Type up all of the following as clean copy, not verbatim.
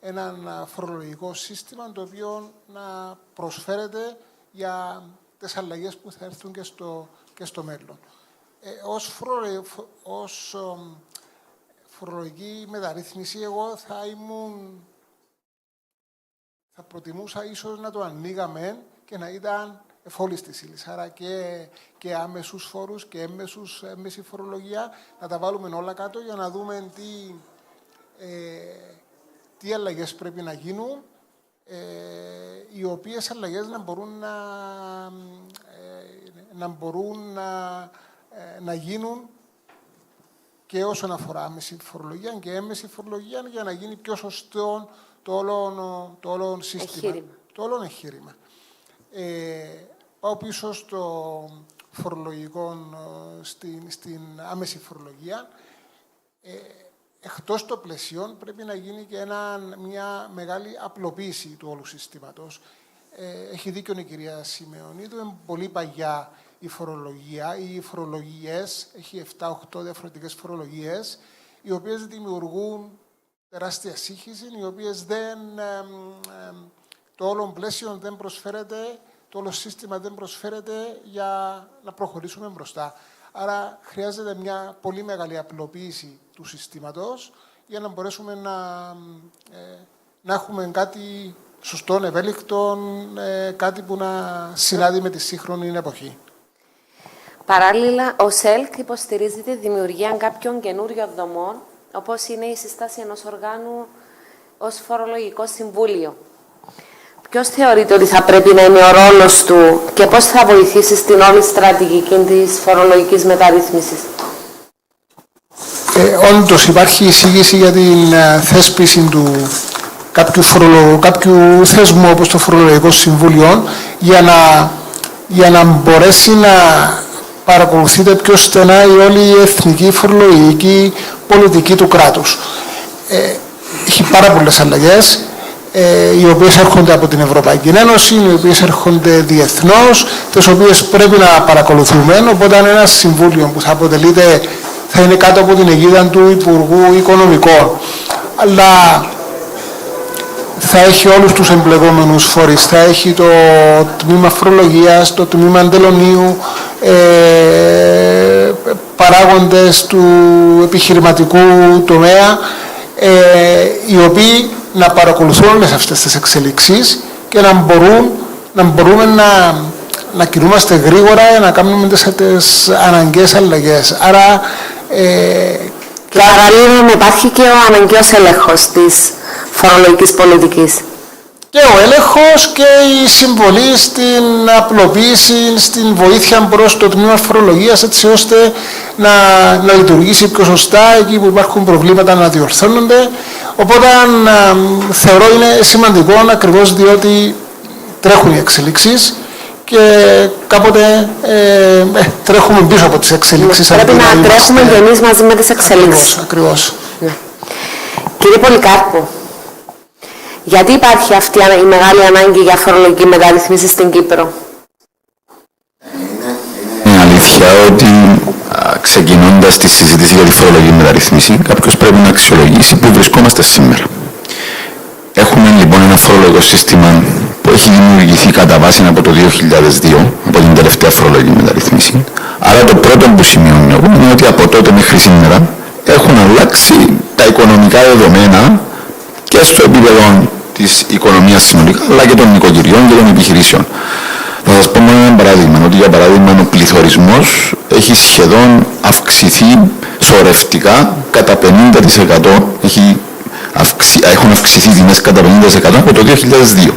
έναν φορολογικό σύστημα το οποίο να προσφέρεται για τις αλλαγές που θα έρθουν και στο μέλλον. Ως φορολογική μεταρρύθμιση, εγώ θα προτιμούσα ίσως να το ανοίγαμε και να ήταν εφόλης της ύλης. Άρα και άμεσους φόρους και έμμεση φορολογία, να τα βάλουμε όλα κάτω για να δούμε τι αλλαγές πρέπει να γίνουν, οι οποίες αλλαγές να μπορούν να γίνουν και όσον αφορά άμεση φορολογία και έμμεση φορολογία, για να γίνει πιο σωστό το όλο σύστημα, το όλο εγχείρημα. Πάω πίσω στο φορολογικό, στην άμεση φορολογία. Εκτός των πλαισιών πρέπει να γίνει και μια μεγάλη απλοποίηση του όλου συστήματος. Έχει δίκιο η κυρία Σιμεωνίδου, είναι πολύ παγιά η φορολογία. Οι φορολογίες, έχει 7-8 διαφορετικές φορολογίες, οι οποίες δημιουργούν τεράστια σύγχυση, οι οποίες το όλο πλαίσιο δεν προσφέρεται, το όλο σύστημα δεν προσφέρεται για να προχωρήσουμε μπροστά. Άρα χρειάζεται μια πολύ μεγάλη απλοποίηση του συστήματος για να μπορέσουμε να έχουμε κάτι σωστό, ευέλικτο, κάτι που να συνάδει με τη σύγχρονη εποχή. Παράλληλα, ο ΣΕΛΚ υποστηρίζει τη δημιουργία κάποιων καινούριων δομών, όπως είναι η σύσταση ενός οργάνου ως φορολογικό συμβούλιο. Ποιος θεωρείτε ότι θα πρέπει να είναι ο ρόλος του και πώς θα βοηθήσει στην όλη στρατηγική της φορολογικής μεταρρύθμισης? Όντως υπάρχει εισήγηση για την θέσπιση του κάποιου θεσμού όπως το Φορολογικό Συμβούλιο για να μπορέσει να παρακολουθείται πιο στενά η όλη η εθνική φορολογική πολιτική του κράτους. Έχει πάρα πολλές αλλαγές, οι οποίες έρχονται από την Ευρωπαϊκή Ένωση, οι οποίες έρχονται διεθνώς, τις οποίες πρέπει να παρακολουθούμε. Οπότε ένα συμβούλιο που θα είναι κάτω από την αιγίδα του Υπουργού Οικονομικών, αλλά θα έχει όλους τους εμπλεκόμενους φορείς, θα έχει το τμήμα φορολογίας, το τμήμα τελωνίου, παράγοντες του επιχειρηματικού τομέα, οι οποίοι να παρακολουθούν όλες αυτές τις εξελίξεις και να μπορούμε να κινούμαστε γρήγορα για να κάνουμε τις αναγκαίες αλλαγές. Άρα, και παράλληλα υπάρχει και ο αναγκαίος έλεγχος της φορολογικής πολιτικής. Και ο έλεγχος και η συμβολή στην απλοποίηση, στην βοήθεια προς το τμήμα φορολογίας, έτσι ώστε να λειτουργήσει πιο σωστά, εκεί που υπάρχουν προβλήματα να διορθώνονται. Οπότε θεωρώ είναι σημαντικό, ακριβώς διότι τρέχουν οι εξελίξεις και κάποτε τρέχουμε πίσω από τις εξελίξεις. Πρέπει να τρέχουμε και εμείς μαζί με τις εξελίξεις. Ακριβώς. Ναι. Κύριε Πολυκάρπου, γιατί υπάρχει αυτή η μεγάλη ανάγκη για φορολογική μεταρρύθμιση στην Κύπρο? Είναι αλήθεια ότι ξεκινώντας τη συζήτηση για τη φορολογική μεταρρύθμιση, κάποιος πρέπει να αξιολογήσει πού βρισκόμαστε σήμερα. Έχουμε λοιπόν ένα φορολογικό σύστημα που έχει δημιουργηθεί κατά βάση από το 2002, από την τελευταία φορολογική μεταρρύθμιση. Άρα το πρώτο που σημειώνω εγώ είναι ότι από τότε μέχρι σήμερα έχουν αλλάξει τα οικονομικά δεδομένα και στο επίπεδο της οικονομίας συνολικά, αλλά και των νοικοκυριών και των επιχειρήσεων. Θα σας πω μόνο ένα παράδειγμα, ότι για παράδειγμα ο πληθωρισμός έχει σχεδόν αυξηθεί σωρευτικά κατά 50%. Έχουν αυξηθεί τιμές κατά 50% από το 2002.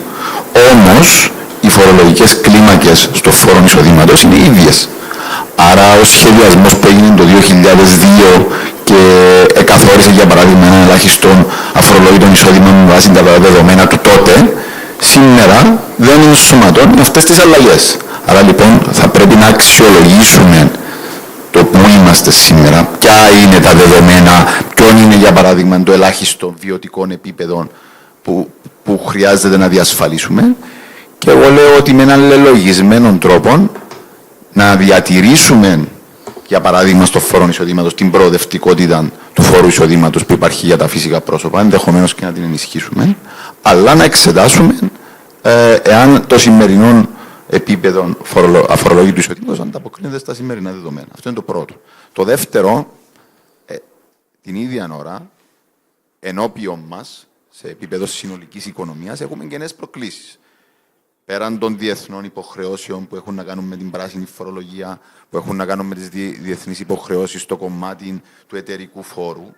Όμως, οι φορολογικές κλίμακες στο φόρο εισοδήματος είναι ίδιες. Άρα, ο σχεδιασμός που έγινε το 2002 και εκαθόρισε, για παράδειγμα, ένα ελάχιστο αφορολόγητο εισόδημα με βάση τα δεδομένα του τότε, σήμερα δεν ενσωματώνει αυτές τις αλλαγές. Άρα, λοιπόν, θα πρέπει να αξιολογήσουμε το που είμαστε σήμερα, ποια είναι τα δεδομένα, ποιον είναι, για παράδειγμα, το ελάχιστο βιωτικό επίπεδο που χρειάζεται να διασφαλίσουμε. Και εγώ λέω ότι με έναν λελογισμένο τρόπο να διατηρήσουμε για παράδειγμα στο φόρο εισοδήματος, την προοδευτικότητα του φόρου εισοδήματος που υπάρχει για τα φυσικά πρόσωπα, ενδεχομένως και να την ενισχύσουμε, αλλά να εξετάσουμε εάν το σημερινό επίπεδο αφορολόγητου εισοδήματος ανταποκρίνεται στα σημερινά δεδομένα. Αυτό είναι το πρώτο. Το δεύτερο, την ίδια ώρα, ενώπιον μας, σε επίπεδο συνολικής οικονομίας, έχουμε και νέες προκλήσεις. Πέραν των διεθνών υποχρεώσεων που έχουν να κάνουν με την πράσινη φορολογία, που έχουν να κάνουν με τις διεθνείς υποχρεώσεις στο κομμάτι του εταιρικού φόρου,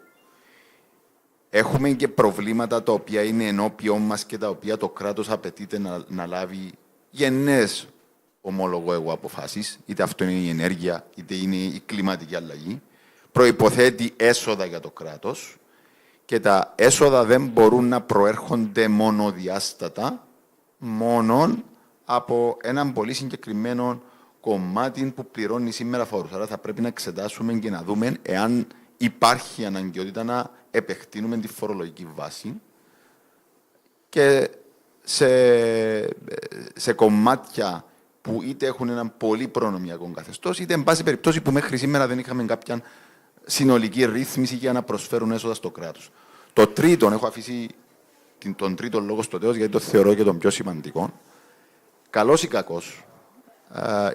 έχουμε και προβλήματα τα οποία είναι ενώπιον μας και τα οποία το κράτος απαιτείται να λάβει γενναίες, ομολογώ εγώ, αποφάσεις, είτε αυτό είναι η ενέργεια, είτε είναι η κλιματική αλλαγή. Προϋποθέτει έσοδα για το κράτος και τα έσοδα δεν μπορούν να προέρχονται μονοδιάστατα, μόνον από έναν πολύ συγκεκριμένο κομμάτι που πληρώνει σήμερα φόρους. Άρα θα πρέπει να εξετάσουμε και να δούμε εάν υπάρχει αναγκαιότητα να επεκτείνουμε τη φορολογική βάση και σε κομμάτια που είτε έχουν έναν πολύ προνομιακό καθεστώς, είτε εν πάση περιπτώσει που μέχρι σήμερα δεν είχαμε κάποια συνολική ρύθμιση για να προσφέρουν έσοδα στο κράτος. Το τρίτο, έχω αφήσει τον τρίτο λόγο στο τέλος, γιατί το θεωρώ και τον πιο σημαντικό. Καλός ή κακός,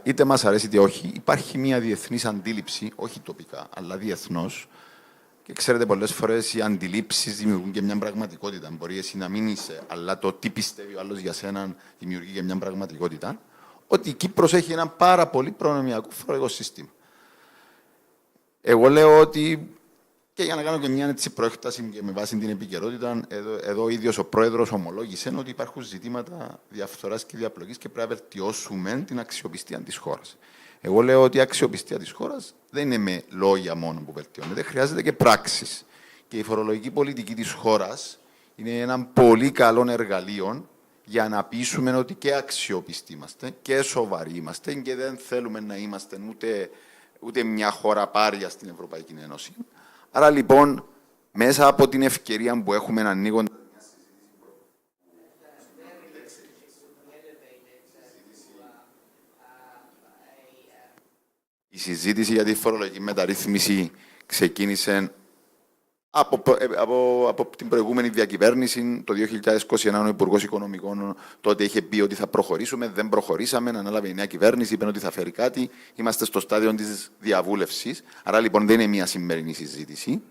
είτε μας αρέσει είτε όχι, υπάρχει μια διεθνής αντίληψη, όχι τοπικά, αλλά διεθνώς. Και ξέρετε, πολλές φορές οι αντιλήψεις δημιουργούν και μια πραγματικότητα. Μπορεί εσύ να μην είσαι, αλλά το τι πιστεύει ο άλλος για σένα δημιουργεί και μια πραγματικότητα. Ότι η Κύπρος έχει ένα πάρα πολύ προνομιακό φορολογικό σύστημα. Εγώ λέω ότι, και για να κάνω και μια έτσι προέκταση και με βάση την επικαιρότητα, εδώ ο ίδιος ο πρόεδρος ομολόγησε ότι υπάρχουν ζητήματα διαφθοράς και διαπλοκής και πρέπει να βελτιώσουμε την αξιοπιστία της χώρας. Εγώ λέω ότι η αξιοπιστία της χώρας δεν είναι με λόγια μόνο που βελτιώνεται, χρειάζεται και πράξεις. Και η φορολογική πολιτική της χώρας είναι ένα πολύ καλό εργαλείο για να πείσουμε ότι και αξιοπιστοί είμαστε και σοβαροί είμαστε και δεν θέλουμε να είμαστε ούτε μια χώρα πάρια στην Ευρωπαϊκή Ένωση. Άρα λοιπόν, μέσα από την ευκαιρία που έχουμε να ανοίγοντα η συζήτηση για τη φορολογική μεταρρύθμιση ξεκίνησε από την προηγούμενη διακυβέρνηση. Το 2021 ο Υπουργός Οικονομικών τότε είχε πει ότι θα προχωρήσουμε, δεν προχωρήσαμε, ανάλαβε η νέα κυβέρνηση, είπε ότι θα φέρει κάτι. Είμαστε στο στάδιο της διαβούλευσης, άρα λοιπόν δεν είναι μια σημερινή συζήτηση.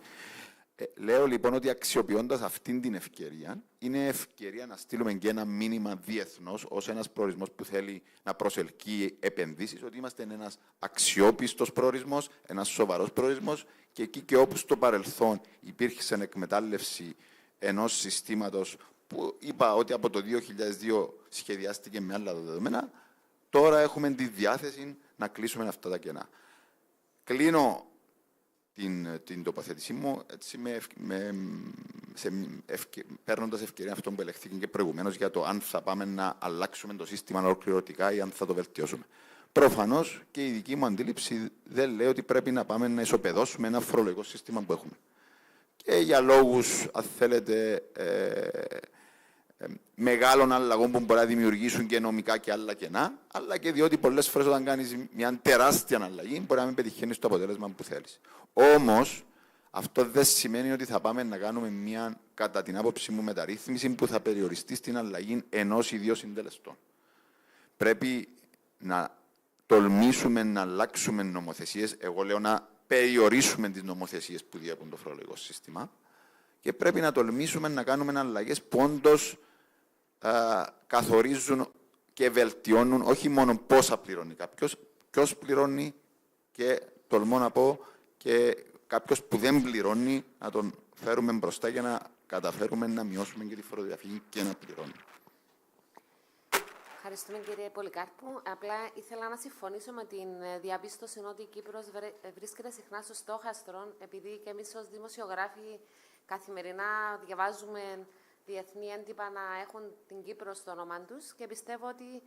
Λέω λοιπόν ότι αξιοποιώντας αυτήν την ευκαιρία, είναι ευκαιρία να στείλουμε και ένα μήνυμα διεθνώς ως ένας προορισμός που θέλει να προσελκύει επενδύσεις, ότι είμαστε ένας αξιόπιστος προορισμός, ένας σοβαρός προορισμός και εκεί και όπου στο παρελθόν υπήρχε εκμετάλλευση ενός συστήματος που είπα ότι από το 2002 σχεδιάστηκε με άλλα δεδομένα, τώρα έχουμε τη διάθεση να κλείσουμε αυτά τα κενά. Κλείνω την τοποθέτησή μου, έτσι, παίρνοντας ευκαιρία αυτό που ελεγχθήκε και προηγουμένως για το αν θα πάμε να αλλάξουμε το σύστημα ολοκληρωτικά ή αν θα το βελτιώσουμε. Προφανώς και η δική μου αντίληψη δεν λέει ότι πρέπει να πάμε να ισοπεδώσουμε ένα φορολογικό σύστημα που έχουμε. Και για λόγους, αν θέλετε, μεγάλων αλλαγών που μπορεί να δημιουργήσουν και νομικά και άλλα κενά, αλλά και διότι πολλές φορές όταν κάνεις μια τεράστια αλλαγή μπορεί να μην πετυχαίνεις το αποτέλεσμα που θέλεις. Όμως, αυτό δεν σημαίνει ότι θα πάμε να κάνουμε μια, κατά την άποψή μου, μεταρρύθμιση που θα περιοριστεί στην αλλαγή ενός ή δύο συντελεστών. Πρέπει να τολμήσουμε να αλλάξουμε νομοθεσίες. Εγώ λέω να περιορίσουμε τις νομοθεσίες που διέπουν το φορολογικό σύστημα και πρέπει να τολμήσουμε να κάνουμε αλλαγές που όντως καθορίζουν και βελτιώνουν όχι μόνο πόσα πληρώνει κάποιος, ποιος πληρώνει και τολμώ να πω και κάποιος που δεν πληρώνει να τον φέρουμε μπροστά για να καταφέρουμε να μειώσουμε και τη φοροδιαφυγή και να πληρώνει. Ευχαριστούμε κύριε Πολυκάρπου. Απλά ήθελα να συμφωνήσω με την διαπίστωση ότι η Κύπρος βρίσκεται συχνά στο στόχαστρο, επειδή και εμείς ως δημοσιογράφοι καθημερινά διαβάζουμε διεθνή έντυπα να έχουν την Κύπρο στο όνομα τους και πιστεύω ότι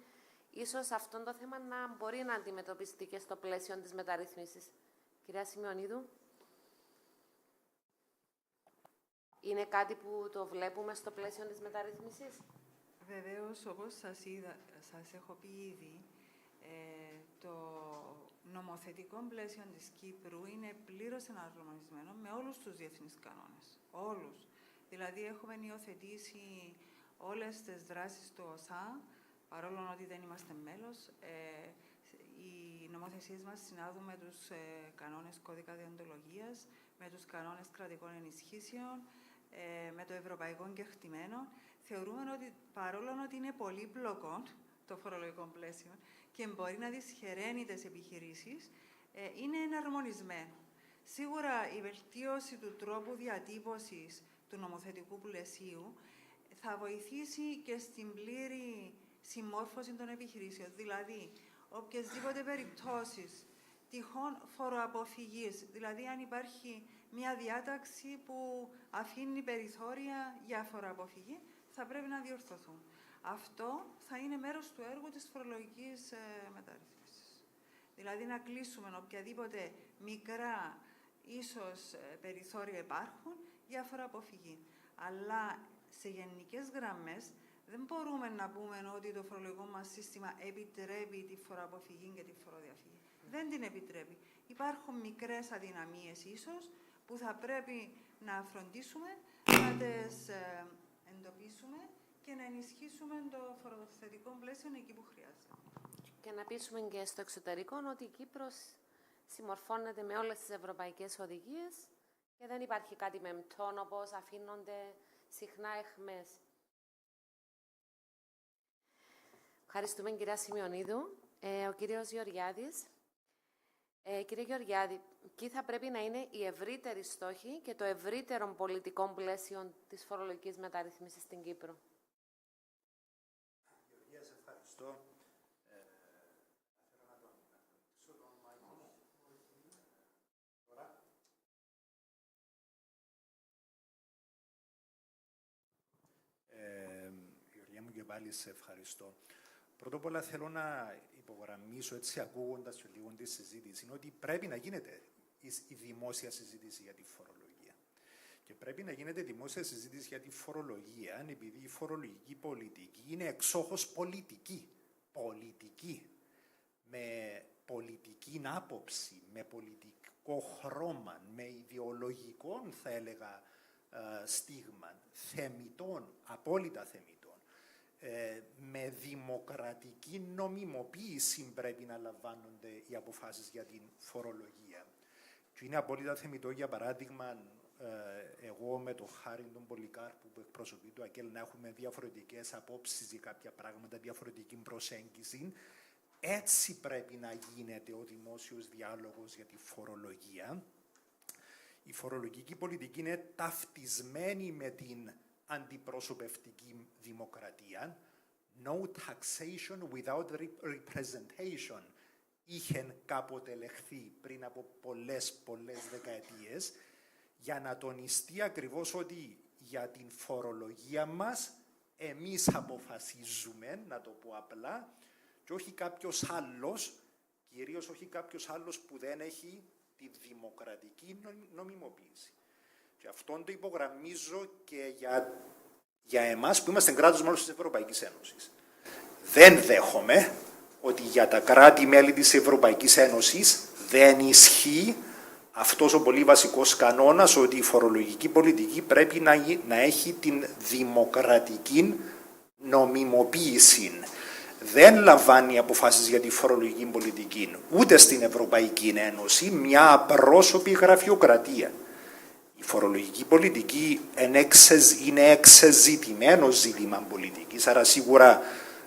ίσως αυτό το θέμα να μπορεί να αντιμετωπιστεί και στο πλαίσιο της μεταρρύθμισης. Κυρία Σημειονίδου. Είναι κάτι που το βλέπουμε στο πλαίσιο της μεταρρύθμισης. Βεβαίως, όπως σας έχω πει ήδη, το νομοθετικό πλαίσιο της Κύπρου είναι πλήρως εναρμονισμένο με όλους τους διεθνείς κανόνες. Όλους. Δηλαδή, έχουμε υιοθετήσει όλες τις δράσεις του ΟΣΑ, παρόλο ότι δεν είμαστε μέλος. Οι νομοθεσίες μας συνάδουν με τους κανόνες κώδικα δεοντολογίας, με τους κανόνες κρατικών ενισχύσεων, με το ευρωπαϊκό κεκτημένο. Θεωρούμε ότι παρόλο ότι είναι πολύπλοκο το φορολογικό πλαίσιο και μπορεί να δυσχεραίνει τις επιχειρήσεις, είναι εναρμονισμένο. Σίγουρα η βελτίωση του τρόπου διατύπωσης του νομοθετικού πλαισίου θα βοηθήσει και στην πλήρη συμμόρφωση των επιχειρήσεων. Δηλαδή, οποιασδήποτε περιπτώσεις τυχόν φοροαποφυγής, δηλαδή αν υπάρχει μια διάταξη που αφήνει περιθώρια για φοροαποφυγή, θα πρέπει να διορθωθούν. Αυτό θα είναι μέρος του έργου της φορολογικής μεταρρύθμισης. Δηλαδή να κλείσουμε οποιαδήποτε μικρά ίσως περιθώρια υπάρχουν για φοροαποφυγή. Αλλά σε γενικές γραμμές δεν μπορούμε να πούμε ότι το φορολογικό μας σύστημα επιτρέπει τη φοροαποφυγή και τη φοροδιαφυγή. Δεν την επιτρέπει. Υπάρχουν μικρές αδυναμίες ίσως που θα πρέπει να φροντίσουμε, να τις εντοπίσουμε και να ενισχύσουμε το φοροθετικό πλαίσιο εκεί που χρειάζεται. Και να πείσουμε και στο εξωτερικό ότι η Κύπρος συμμορφώνεται με όλες τις ευρωπαϊκές οδηγίες και δεν υπάρχει κάτι μεμπτόν όπως αφήνονται συχνά εχμές. Ευχαριστούμε κυρία Σημειονίδου. Ο κύριος Γεωργιάδης. Κύριε Γεωργιάδη, ποιοι θα πρέπει να είναι οι ευρύτεροι στόχοι και το ευρύτερο πολιτικό πλαίσιο της φορολογικής μεταρρύθμισης στην Κύπρο? Γεωργία, σε ευχαριστώ. Γεωργία μου, και πάλι σε ευχαριστώ. Πρώτα απ' όλα θέλω να υπογραμμίσω, έτσι ακούγοντας και λίγο τη συζήτηση, είναι ότι πρέπει να γίνεται η δημόσια συζήτηση για τη φορολογία. Και πρέπει να γίνεται δημόσια συζήτηση για τη φορολογία, επειδή η φορολογική πολιτική είναι εξόχως πολιτική. Πολιτική. Με πολιτική άποψη, με πολιτικό χρώμα, με ιδεολογικό, θα έλεγα, στίγμα, θεμιτών, απόλυτα θεμιτών. Με δημοκρατική νομιμοποίηση πρέπει να λαμβάνονται οι αποφάσεις για την φορολογία. Και είναι απόλυτα θεμιτό, για παράδειγμα, εγώ με τον Χάρη τον Πολυκάρπου που εκπροσωπεί το ΑΚΕΛ να έχουμε διαφορετικές απόψεις για κάποια πράγματα, διαφορετική προσέγγιση. Έτσι πρέπει να γίνεται ο δημόσιος διάλογος για τη φορολογία. Η φορολογική πολιτική είναι ταυτισμένη με την αντιπροσωπευτική δημοκρατία. No taxation without representation είχε κάποτε λεχθεί πριν από πολλές δεκαετίες, για να τονιστεί ακριβώς ότι για την φορολογία μας εμείς αποφασίζουμε, να το πω απλά, και όχι κάποιος άλλος, κυρίως όχι κάποιος άλλος που δεν έχει τη δημοκρατική νομιμοποίηση. Και αυτόν το υπογραμμίζω και για εμάς που είμαστε κράτος μέλος της Ευρωπαϊκής Ένωσης. Δεν δέχομαι ότι για τα κράτη-μέλη της Ευρωπαϊκής Ένωσης δεν ισχύει αυτός ο πολύ βασικός κανόνας, ότι η φορολογική πολιτική πρέπει να έχει την δημοκρατική νομιμοποίηση. Δεν λαμβάνει αποφάσεις για τη φορολογική πολιτική ούτε στην Ευρωπαϊκή Ένωση μια απρόσωπη γραφειοκρατία. Η φορολογική πολιτική είναι εξεζητημένο ζήτημα πολιτικής, άρα σίγουρα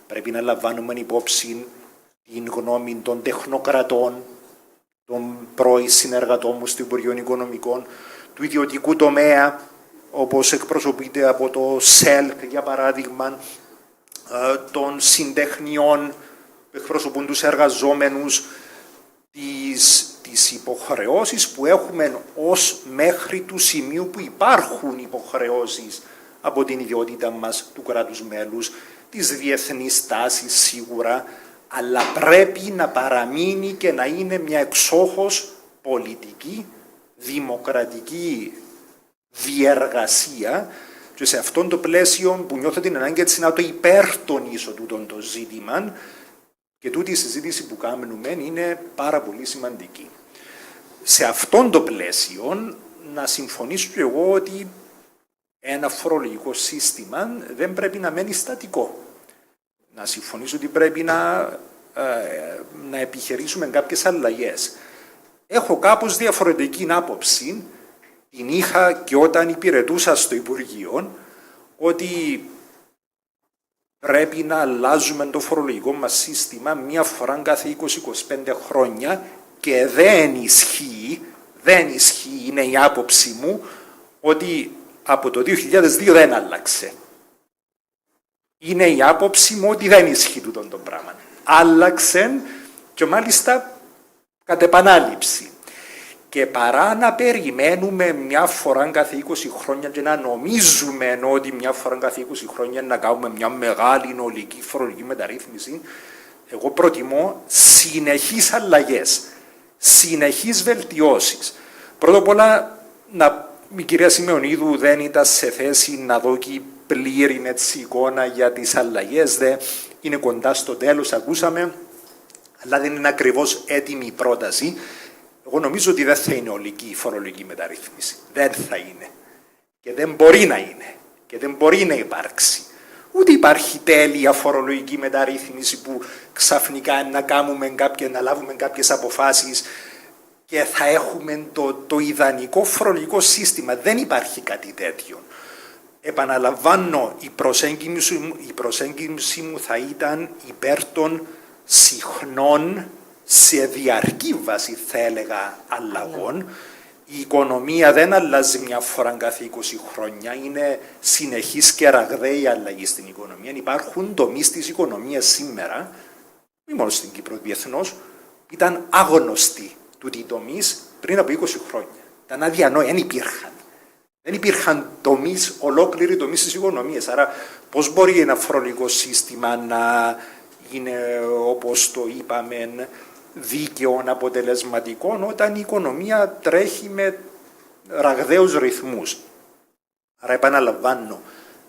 πρέπει να λαμβάνουμε υπόψη την γνώμη των τεχνοκρατών, των πρώην συνεργατών μου στο Υπουργείο Οικονομικών, του ιδιωτικού τομέα, όπως εκπροσωπείται από το ΣΕΛΚ, για παράδειγμα, των συντεχνιών που εκπροσωπούν τους εργαζόμενους, τις υποχρεώσεις που έχουμε ως μέχρι του σημείου που υπάρχουν υποχρεώσεις από την ιδιότητα μας του κράτους μέλους, τις διεθνείς τάσεις σίγουρα, αλλά πρέπει να παραμείνει και να είναι μια εξόχως πολιτική, δημοκρατική διεργασία, και σε αυτόν το πλαίσιο που νιώθω την ανάγκη έτσι να το υπερτονίσω τούτον το ζήτημα, Και τούτη η συζήτηση που κάνουμε είναι πάρα πολύ σημαντική. Σε αυτόν το πλαίσιο, να συμφωνήσω και εγώ ότι ένα φορολογικό σύστημα δεν πρέπει να μένει στατικό. Να συμφωνήσω ότι πρέπει να επιχειρήσουμε κάποιες αλλαγές. Έχω κάπως διαφορετική άποψη, την είχα και όταν υπηρετούσα στο Υπουργείο, ότι πρέπει να αλλάζουμε το φορολογικό μας σύστημα μία φορά κάθε 20-25 χρόνια και δεν ισχύει, είναι η άποψη μου, ότι από το 2002 δεν άλλαξε. Είναι η άποψη μου ότι δεν ισχύει τούτο το πράγμα. Άλλαξε και μάλιστα κατ' επανάληψη. Και παρά να περιμένουμε μια φορά κάθε 20 χρόνια και να νομίζουμε ότι μια φορά κάθε 20 χρόνια να κάνουμε μια μεγάλη ολική φορολογική μεταρρύθμιση, εγώ προτιμώ συνεχείς αλλαγές, συνεχείς βελτιώσεις. Πρώτα απ' όλα, η κυρία Σιμεωνίδου δεν ήταν σε θέση να δώσει πλήρη εικόνα για τις αλλαγές, είναι κοντά στο τέλος, ακούσαμε, αλλά δεν είναι ακριβώς έτοιμη η πρόταση. Εγώ νομίζω ότι δεν θα είναι ολική η φορολογική μεταρρύθμιση. Δεν θα είναι. Και δεν μπορεί να είναι. Και δεν μπορεί να υπάρξει. Ούτε υπάρχει τέλεια φορολογική μεταρρύθμιση που ξαφνικά να λάβουμε κάποιες αποφάσεις και θα έχουμε το ιδανικό φορολογικό σύστημα. Δεν υπάρχει κάτι τέτοιο. Επαναλαμβάνω, η προσέγγιση μου θα ήταν υπέρ των συχνών, σε διαρκή βάση θα έλεγα, αλλαγών. Η οικονομία δεν αλλάζει μια φορά κάθε 20 χρόνια, είναι συνεχής και ραγδαία αλλαγή στην οικονομία. Υπάρχουν τομείς της οικονομίας σήμερα, μη μόνο στην Κύπρο, διεθνώς, ήταν άγνωστοι τούτοι οι τομείς πριν από 20 χρόνια. Ήταν αδιανόητοι, δεν υπήρχαν. Δεν υπήρχαν τομείς, ολόκληροι τομείς της οικονομίας. Άρα, πώς μπορεί ένα φορολογικό σύστημα να είναι, όπως το είπαμε, δίκαιο, αποτελεσματικό, όταν η οικονομία τρέχει με ραγδαίους ρυθμούς. Άρα, επαναλαμβάνω,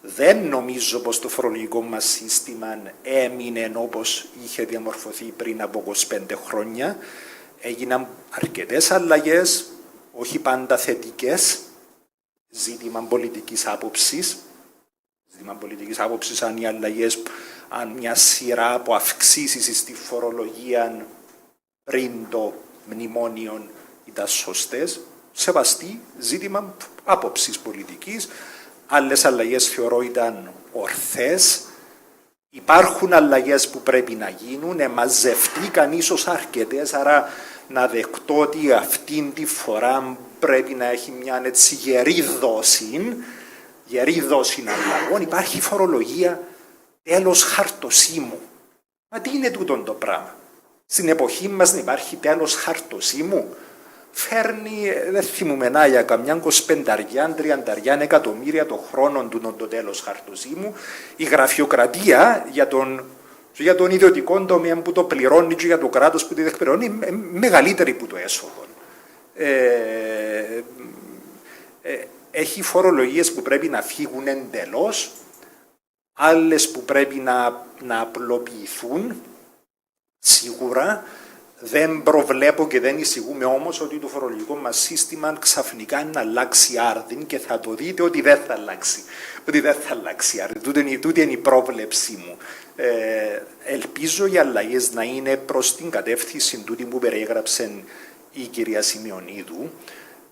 δεν νομίζω πως το φορολογικό μας σύστημα έμεινε όπως είχε διαμορφωθεί πριν από 25 χρόνια. Έγιναν αρκετές αλλαγές, όχι πάντα θετικές, ζήτημα πολιτικής άποψης. Ζήτημα πολιτικής άποψης αν οι αλλαγές, αν μια σειρά από αυξήσεις στη φορολογία πριν το μνημόνιο ήταν σωστές, σεβαστή, ζήτημα άποψης πολιτικής. Άλλες αλλαγές θεωρώ ήταν ορθές. Υπάρχουν αλλαγές που πρέπει να γίνουν, μαζευτήκαν ίσως αρκετές, άρα να δεχτώ ότι αυτήν τη φορά πρέπει να έχει μια έτσι γερή δόση αλλαγών. Υπάρχει φορολογία τέλος χαρτοσύμου. Μα τι είναι τούτο το πράγμα? Στην εποχή μας να υπάρχει τέλος χαρτοσύμου? Φέρνει, δεν θυμούμε να, για καμιά 25-30 εκατομμύρια το χρόνο του το τέλος χαρτοσύμου. Η γραφειοκρατία για τον ιδιωτικό τομέα που το πληρώνει και για το κράτος που το εκπληρώνει μεγαλύτερη που το έσοδο. Έχει φορολογίες που πρέπει να φύγουν εντελώς, άλλες που πρέπει να απλοποιηθούν. Σίγουρα δεν προβλέπω και δεν εισηγούμε όμως ότι το φορολογικό μας σύστημα ξαφνικά να αλλάξει άρδιν και θα το δείτε ότι δεν θα αλλάξει. Ότι δεν θα αλλάξει άρδιν. Τούτη είναι η πρόβλεψή μου. Ελπίζω οι αλλαγές να είναι προς την κατεύθυνση τούτη που περιέγραψε η κυρία Σιμεωνίδου.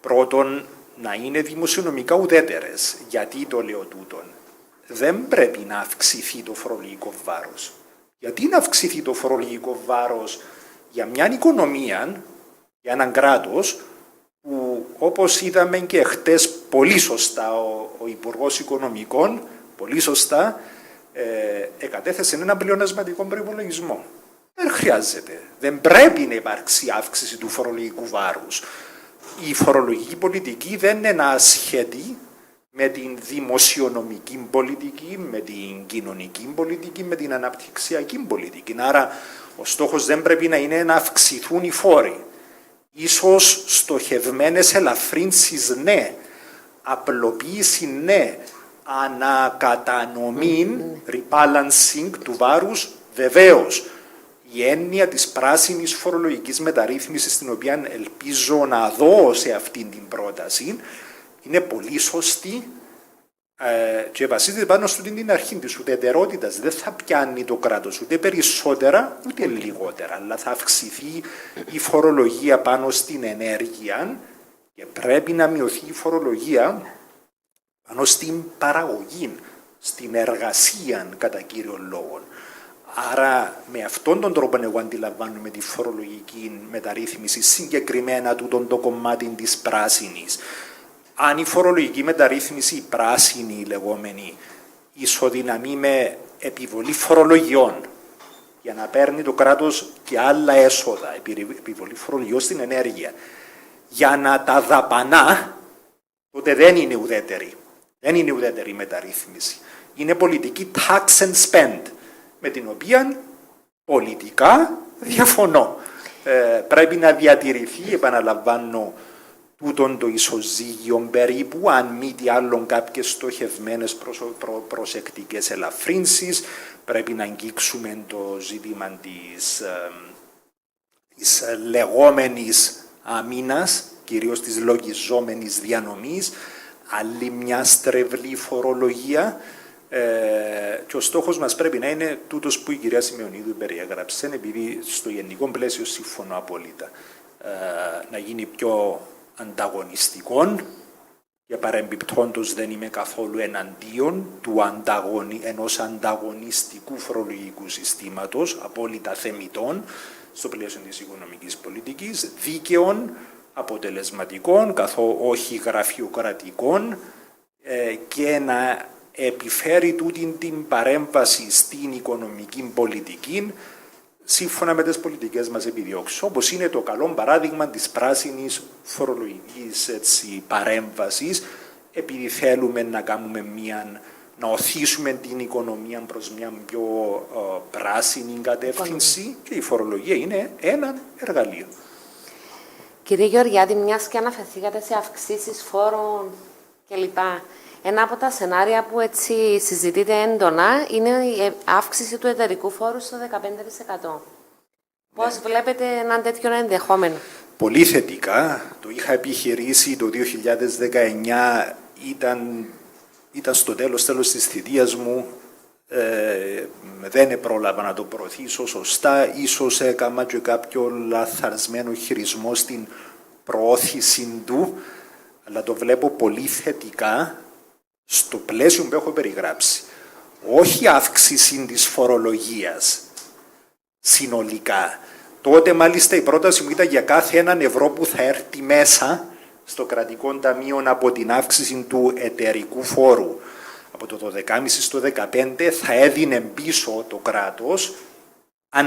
Πρώτον, να είναι δημοσιονομικά ουδέτερες. Γιατί το λέω τούτον? Δεν πρέπει να αυξηθεί το φορολογικό βάρος. Γιατί να αυξηθεί το φορολογικό βάρος για μια οικονομία, για έναν κράτος, που όπως είδαμε και χτες πολύ σωστά ο Υπουργός Οικονομικών, πολύ σωστά, εκατέθεσε έναν πλεονασματικό προϋπολογισμό. Δεν χρειάζεται. Δεν πρέπει να υπάρξει αύξηση του φορολογικού βάρους. Η φορολογική πολιτική δεν είναι ασχετή με την δημοσιονομική πολιτική, με την κοινωνική πολιτική, με την αναπτυξιακή πολιτική. Άρα, ο στόχος δεν πρέπει να είναι να αυξηθούν οι φόροι. Ίσως στοχευμένες ελαφρύνσεις, ναι. Απλοποίηση, ναι. Ανακατανομή, rebalancing του βάρους, βεβαίως. η έννοια της πράσινης φορολογικής μεταρρύθμισης, την οποία ελπίζω να δω σε αυτήν την πρόταση, είναι πολύ σωστή και βασίζεται πάνω στην αρχή της ουδετερότητας. Δεν θα πιάνει το κράτος ούτε περισσότερα ούτε λιγότερα, αλλά θα αυξηθεί η φορολογία πάνω στην ενέργεια και πρέπει να μειωθεί η φορολογία πάνω στην παραγωγή, στην εργασία κατά κύριο λόγο. Άρα με αυτόν τον τρόπο εγώ αντιλαμβάνομαι τη φορολογική μεταρρύθμιση, συγκεκριμένα τούτον το κομμάτι της πράσινης. Αν η φορολογική μεταρρύθμιση, η πράσινη η λεγόμενη, ισοδυναμεί με επιβολή φορολογιών για να παίρνει το κράτος και άλλα έσοδα, επιβολή φορολογιών στην ενέργεια, για να τα δαπανά, τότε δεν είναι ουδέτερη. Δεν είναι ουδέτερη μεταρρύθμιση. Είναι πολιτική tax and spend, με την οποία πολιτικά διαφωνώ. Πρέπει να διατηρηθεί, επαναλαμβάνω, τούτον το ισοζύγιο περίπου, αν μη τι άλλον κάποιες στοχευμένες προσεκτικές ελαφρύνσεις. Πρέπει να αγγίξουμε το ζήτημα της λεγόμενης αμήνας, κυρίως της λογιζόμενης διανομής, άλλη μια στρεβλή φορολογία. Και ο στόχος μας πρέπει να είναι τούτος που η κυρία Σημεωνίδου περιέγραψε, επειδή στο γενικό πλαίσιο συμφωνώ απόλυτα, να γίνει πιο ανταγωνιστικό, και παρεμπιπτόντως δεν είμαι καθόλου εναντίον ενός ανταγωνιστικού φορολογικού συστήματος, απόλυτα θεμιτών, στο πλαίσιο της οικονομικής πολιτικής, δίκαιων, αποτελεσματικών, όχι γραφειοκρατικών, και να επιφέρει τούτη την παρέμβαση στην οικονομική πολιτική σύμφωνα με τις πολιτικές μας επιδιώξεις. Όπως είναι το καλό παράδειγμα της πράσινης φορολογικής παρέμβασης, επειδή θέλουμε να κάνουμε να οθήσουμε την οικονομία προς μια πιο πράσινη κατεύθυνση, και η φορολογία είναι ένα εργαλείο. Κύριε Γεωργιάδη, μιας και αναφερθήκατε σε αυξήσεις φόρων κλπ. Ένα από τα σενάρια που έτσι συζητείται έντονα είναι η αύξηση του εταιρικού φόρου στο 15%. Πώς βλέπετε έναν τέτοιο ενδεχόμενο? Πολύ θετικά. Το είχα επιχειρήσει το 2019, ήταν στο τέλος της θητείας μου. Δεν πρόλαβα να το προωθήσω σωστά. Ίσως έκανα και κάποιο λαθασμένο χειρισμό στην προώθηση του, αλλά το βλέπω πολύ θετικά στο πλαίσιο που έχω περιγράψει. Όχι αύξηση της φορολογίας συνολικά. Τότε μάλιστα η πρόταση μου ήταν για κάθε έναν ευρώ που θα έρθει μέσα στο κρατικό ταμείο από την αύξηση του εταιρικού φόρου από το 12,5% στο 15% θα έδινε πίσω το κράτος 1,5%.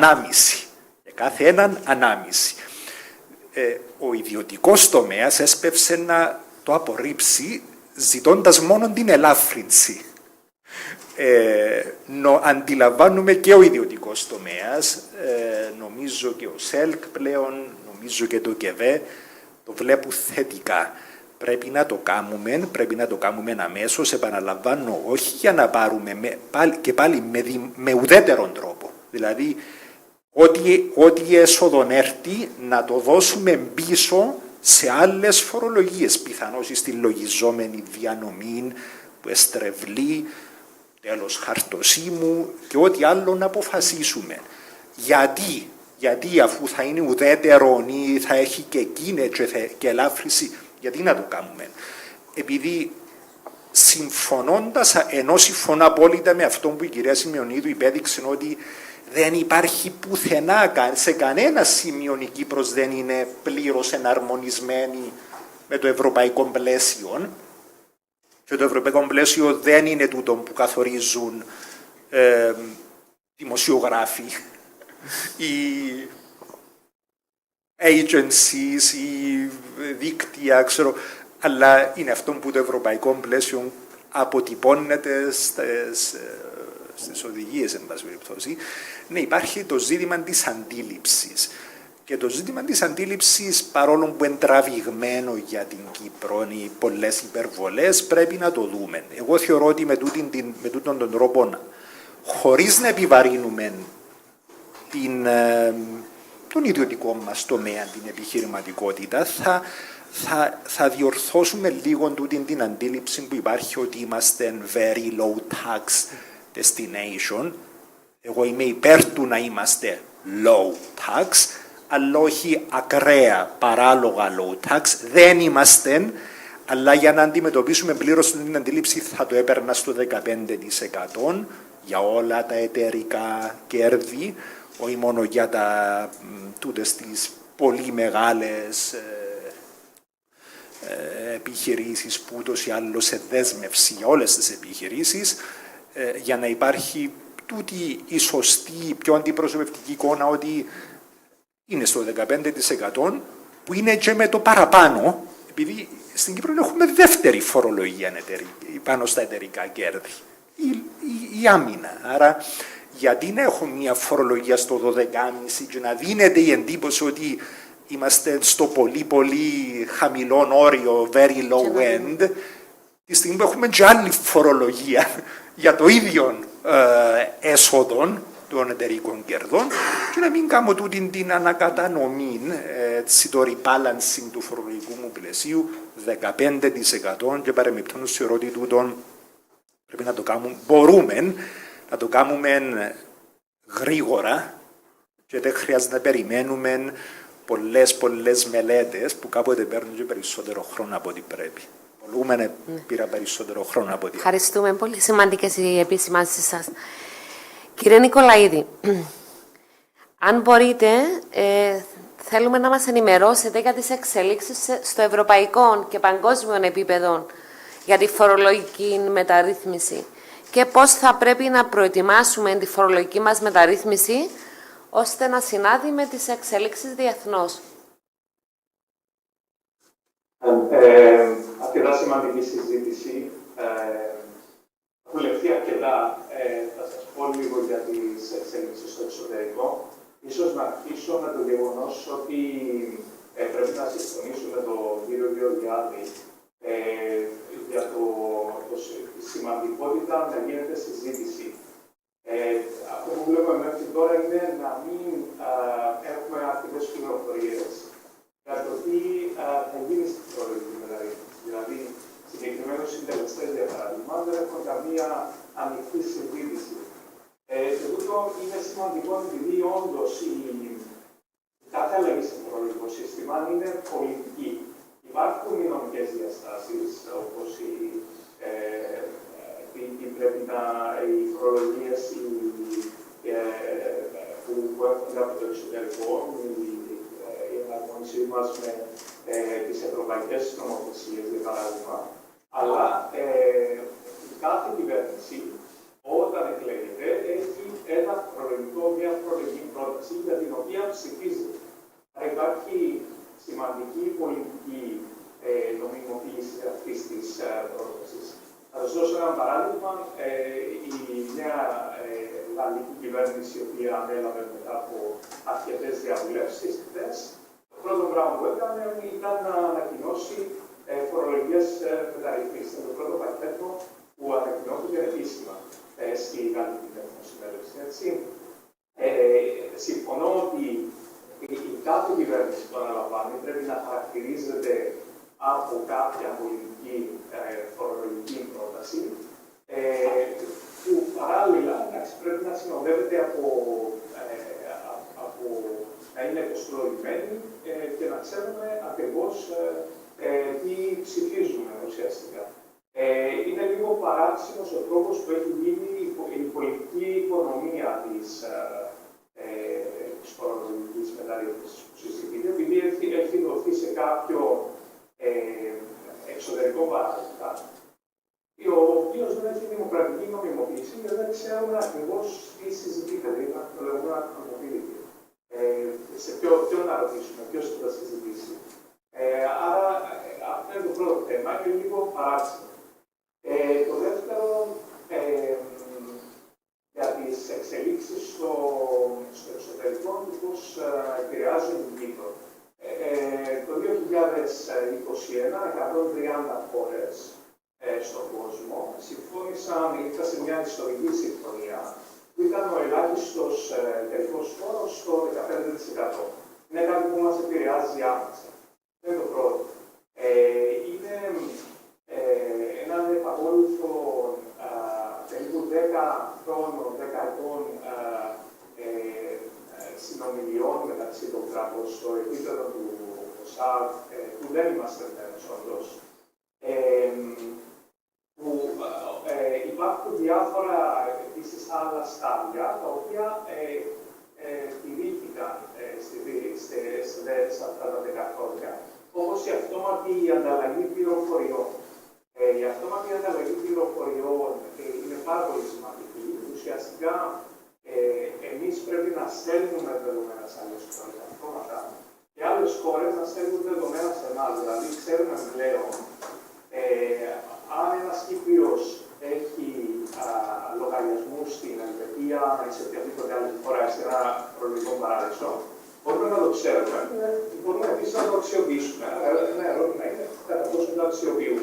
Για κάθε έναν 1,5%. Ο ιδιωτικός τομέας έσπευσε να το απορρίψει ζητώντας μόνο την ελάφρυνση. Αντιλαμβάνουμε και ο ιδιωτικός τομέας, νομίζω και ο ΣΕΛΚ πλέον, νομίζω και το ΚΕΒΕ, το βλέπουν θετικά. Πρέπει να το κάνουμε αμέσως, επαναλαμβάνω, όχι για να πάρουμε και πάλι με ουδέτερον τρόπο. Δηλαδή, ό,τι έσοδον έρθει να το δώσουμε πίσω σε άλλες φορολογίες, πιθανώς στη λογιζόμενη διανομή που εστρεβλεί, τέλος χαρτοσύμου και ό,τι άλλο να αποφασίσουμε. Γιατί αφού θα είναι ουδέτερο ή θα έχει και εκείνη και ελάφρυση, γιατί να το κάνουμε? Επειδή συμφωνώντας, ενώ συμφωνώ απόλυτα με αυτό που η κυρία Σημεωνίδου υπέδειξε, ότι δεν υπάρχει πουθενά, σε κανένα σημείο η Κύπρος δεν είναι πλήρως εναρμονισμένη με το ευρωπαϊκό πλαίσιο, και το ευρωπαϊκό πλαίσιο δεν είναι τούτο που καθορίζουν δημοσιογράφοι, οι agencies, οι δίκτυα, αλλά είναι αυτό που το ευρωπαϊκό πλαίσιο αποτυπώνεται στις οδηγίες, εν πάση περιπτώσει. Ναι, υπάρχει το ζήτημα της αντίληψης. Και το ζήτημα της αντίληψης, παρόλο που είναι τραβηγμένο για την Κύπρο, οι πολλές υπερβολές, πρέπει να το δούμε. Εγώ θεωρώ ότι με τούτον τον τρόπο, χωρίς να επιβαρύνουμε τον ιδιωτικό μας τομέα, την επιχειρηματικότητα, θα διορθώσουμε λίγο τούτη την αντίληψη που υπάρχει ότι είμαστε very low tax destination. Εγώ είμαι υπέρ του να είμαστε low tax, αλλά όχι ακραία, παράλογα low tax. Δεν είμαστε, αλλά για να αντιμετωπίσουμε πλήρως την αντίληψη θα το έπαιρνα στο 15% για όλα τα εταιρικά κέρδη, όχι μόνο για τούτες τις πολύ μεγάλες επιχειρήσεις που ούτως ή άλλως σε δέσμευση για όλες τις επιχειρήσεις, για να υπάρχει τούτη η σωστή, πιο αντιπροσωπευτική εικόνα ότι είναι στο 15% που είναι και με το παραπάνω, επειδή στην Κύπρο έχουμε δεύτερη φορολογία πάνω στα εταιρικά κέρδη, η άμυνα. Άρα γιατί να έχουμε μια φορολογία στο 12,5% και να δίνεται η εντύπωση ότι είμαστε στο πολύ πολύ χαμηλό όριο, very low end, τη στιγμή που έχουμε και άλλη φορολογία για το ίδιο έσοδο των εταιρικών κερδών και να μην κάνω τούτη την ανακατανομή, το rebalancing του φορολογικού μου πλαισίου 15% και παρεμπιπτόντως θεωρώ ότι τούτον πρέπει να το κάνουμε, μπορούμε να το κάνουμε γρήγορα και δεν χρειάζεται να περιμένουμε πολλές μελέτες που κάποτε παίρνουν και περισσότερο χρόνο από ό,τι πρέπει. Πολλούμενε πήρα περισσότερο χρόνο από ό,τι. Ευχαριστούμε. Πολύ σημαντικές οι επισημάνσεις σας. Κύριε Νικολαίδη, αν μπορείτε, θέλουμε να μας ενημερώσετε για τις εξελίξεις στο ευρωπαϊκό και παγκόσμιο επίπεδο για τη φορολογική μεταρρύθμιση και πώς θα πρέπει να προετοιμάσουμε τη φορολογική μας μεταρρύθμιση ώστε να συνάδει με τις εξελίξεις διεθνώς. Αρκετά σημαντική συζήτηση. Έχω λεχθεί αρκετά. Θα σας πω λίγο για τις εξέλιξεις στο εξωτερικό. Ίσως να αρχίσω με το γεγονός ότι πρέπει να συμφωνήσω με τον κύριο Γεωργιάδη για τη σημαντικότητα να γίνεται συζήτηση. Αυτό που βλέπουμε μέχρι τώρα είναι να μην έχουμε αρκετές πληροφορίες για το τι θα γίνει στην φορολογική μεταρρύθμιση. Δηλαδή, συγκεκριμένους συντελεστές, για παράδειγμα, δεν έχουν καμία ανοιχτή συζήτηση. Και τούτο είναι σημαντικό επειδή όντως η κάθε αλλαγή στο φορολογικό σύστημα είναι πολιτική. Υπάρχουν οι νομικές διαστάσεις, όπως οι φορολογίες που έρχονται από το εξωτερικό, η εναρμόνισή μας με τις ευρωπαϊκές νομοθεσίες, για παράδειγμα. Αλλά κάθε κυβέρνηση, όταν εκλέγεται, έχει μια φορολογική πρόταση για την οποία ψηφίζει. Υπάρχει σημαντική πολιτική νομιμοποίηση αυτής της πρότασης. Θα σας δώσω ένα παράδειγμα. Η νέα γαλλική κυβέρνηση, η οποία ανέλαβε μετά από αρκετές διαβουλεύσεις χθες, το πρώτο πράγμα που έκανε ήταν να ανακοινώσει φορολογικές μεταρρυθμίσεις. Ήταν το πρώτο πακέτο που ανακοινώθηκε επίσημα στη γαλλική συνέλευση. Συμφωνώ ότι η κάθε κυβέρνηση που αναλαμβάνει πρέπει να χαρακτηρίζεται από κάποια πολιτική φορολογική πρόταση που παράλληλα πρέπει να συνοδεύεται από να είναι κοστολογημένη και να ξέρουμε ακριβώς τι ψηφίζουμε ουσιαστικά. Είναι λίγο παράξενος ο τρόπος που έχει γίνει η πολιτική οικονομία της φορολογικής μεταρρύθμισης που συζητείται, επειδή έχει δοθεί σε κάποιο εξωτερικό παράδειγμα, ο οποίος δεν έχει δημοκρατική νομιμοποίηση και δεν ξέρουμε ακριβώς τι συζητείται, δηλαδή το λεγόμενο ακρονοποιητή. Σε ποιον να ρωτήσουμε, ποιος θα συζητήσει. Άρα αυτό είναι το πρώτο θέμα, είναι λίγο παράξενο. Το δεύτερο, για τις εξελίξεις στο εξωτερικό, πώς επηρεάζουν την Κύπρο. Το 2021, 130 χώρες στον κόσμο συμφώνησαν, ήρθαν σε μια ιστορική συμφωνία, που ήταν ο ελάχιστος τελικός φόρος στο 15%. Είναι κάτι που μας επηρεάζει άμεσα. Αυτό είναι το πρώτο. Είναι έναν επακόλουθο περίπου 10 χρόνων, 10 ετών συνομιλιών μεταξύ των κρατών στο επίπεδο του ΩΣΑ, που δεν είμαστε μέρος όντως, που υπάρχουν διάφορα επίσης άλλα στάδια, τα οποία τηρήθηκαν σε αυτά τα 10 χρόνια, όπως η αυτόματη ανταλλαγή πληροφοριών. Η αυτόματη ανταλλαγή πληροφοριών είναι πάρα πολύ σημαντική. Ουσιαστικά, εμείς πρέπει να στέλνουμε δεδομένα σε άλλες χώρες αυτόματα και άλλες χώρες να στέλνουν δεδομένα σε εμάς. Δηλαδή, ξέρουμε πλέον αν ένας Κύπριος έχει λογαριασμούς στην Ελβετία ή σε οποιαδήποτε άλλη χώρα, σε ένα φορολογικό παράδεισο, μπορούμε να το ξέρουμε. Μπορούμε επίσης να το αξιοποιήσουμε. Ένα ερώτημα είναι κατά πόσο το αξιοποιούμε.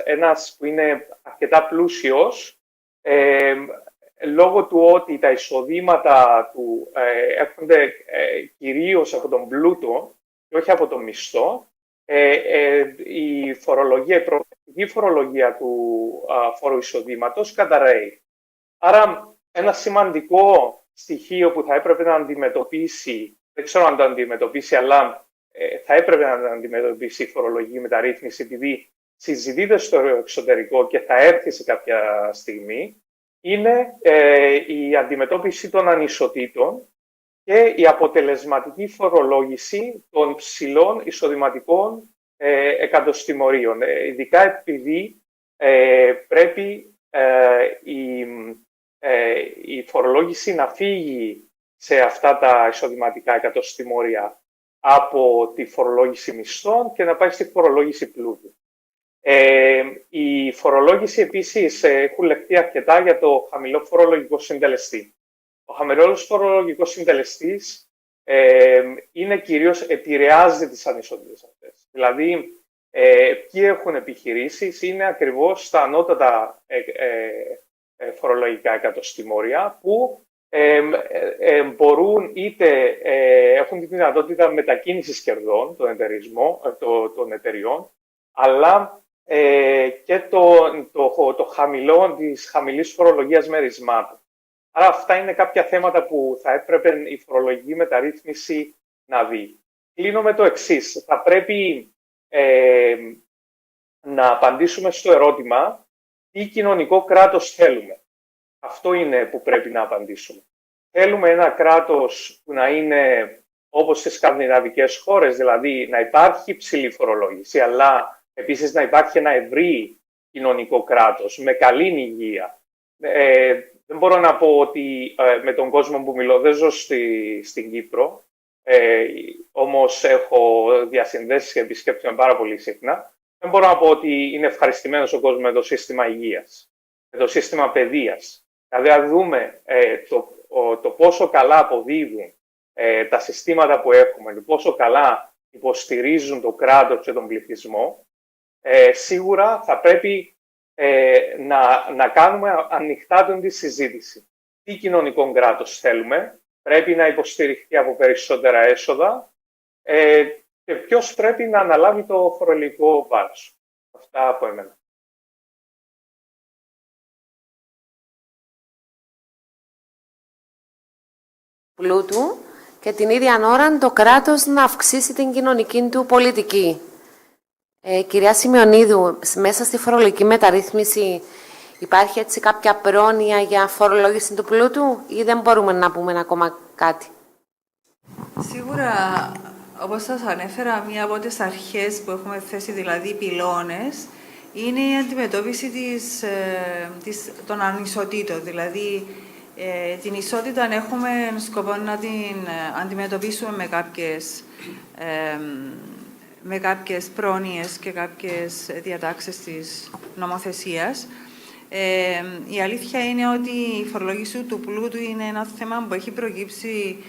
Ένας που είναι αρκετά πλούσιος, λόγω του ότι τα εισοδήματα του έρχονται κυρίως από τον πλούτο και όχι από τον μισθό, η φορολογία, η προγραμματική φορολογία του φόρου εισοδήματος καταραίει. Άρα, ένα σημαντικό στοιχείο που θα έπρεπε να αντιμετωπίσει, δεν ξέρω αν το αντιμετωπίσει, αλλά θα έπρεπε να αντιμετωπίσει η φορολογική μεταρρύθμιση, επειδή συζητείται στο εξωτερικό και θα έρθει σε κάποια στιγμή, είναι η αντιμετώπιση των ανισοτήτων και η αποτελεσματική φορολόγηση των ψηλών εισοδηματικών εκατοστιμωρίων. Ειδικά επειδή πρέπει η φορολόγηση να φύγει σε αυτά τα εισοδηματικά εκατοστιμόρια από τη φορολόγηση μισθών και να πάει στη φορολόγηση πλούτου. Η φορολόγηση επίσης έχουν λεχθεί αρκετά για το χαμηλό φορολογικό συντελεστή. Ο χαμηλός φορολογικός συντελεστής είναι κυρίως επηρεάζει τις ανισότητες αυτές. Δηλαδή, ποιοι έχουν επιχειρήσεις είναι ακριβώς τα ανώτατα φορολογικά εκατοστιμόρια που μπορούν είτε έχουν τη δυνατότητα μετακίνησης κερδών των εταιριών, αλλά και το χαμηλό της χαμηλής φορολογίας μερισμάτων. Άρα αυτά είναι κάποια θέματα που θα έπρεπε η φορολογική μεταρρύθμιση να δει. Κλείνω με το εξής. Θα πρέπει να απαντήσουμε στο ερώτημα τι κοινωνικό κράτος θέλουμε. Αυτό είναι που πρέπει να απαντήσουμε. θέλουμε ένα κράτος που να είναι όπως στις σκανδιναβικές χώρες, δηλαδή να υπάρχει υψηλή φορολόγηση, αλλά επίσης να υπάρχει ένα ευρύ κοινωνικό κράτος με καλή υγεία. Δεν μπορώ να πω ότι με τον κόσμο που μιλώ, δεν ζω στην Κύπρο, όμως έχω διασυνδέσεις και επισκέπτομαι πάρα πολύ συχνά. Δεν μπορώ να πω ότι είναι ευχαριστημένος ο κόσμος με το σύστημα υγείας, με το σύστημα παιδείας. Δηλαδή, αν δούμε το πόσο καλά αποδίδουν τα συστήματα που έχουμε και πόσο καλά υποστηρίζουν το κράτος και τον πληθυσμό, σίγουρα θα πρέπει να κάνουμε ανοιχτά τη συζήτηση. Τι κοινωνικό κράτος θέλουμε, πρέπει να υποστηριχθεί από περισσότερα έσοδα και ποιος πρέπει να αναλάβει το φορολογικό βάρος. Αυτά από εμένα. Πλούτου και την ίδια ώρα το κράτος να αυξήσει την κοινωνική του πολιτική. Κυρία Σημειονίδου, μέσα στη φορολογική μεταρρύθμιση υπάρχει έτσι κάποια πρόνοια για φορολόγηση του πλούτου ή δεν μπορούμε να πούμε ακόμα κάτι? Σίγουρα, όπως σας ανέφερα, μία από τις αρχές που έχουμε θέσει, δηλαδή οι πυλώνες, είναι η αντιμετώπιση των ανισοτήτων. Δηλαδή, την ισότητα έχουμε σκοπό να την αντιμετωπίσουμε με κάποιες πρόνοιες και κάποιες διατάξεις της νομοθεσίας. Η αλήθεια είναι ότι η φορολόγηση του πλούτου είναι ένα θέμα που έχει προκύψει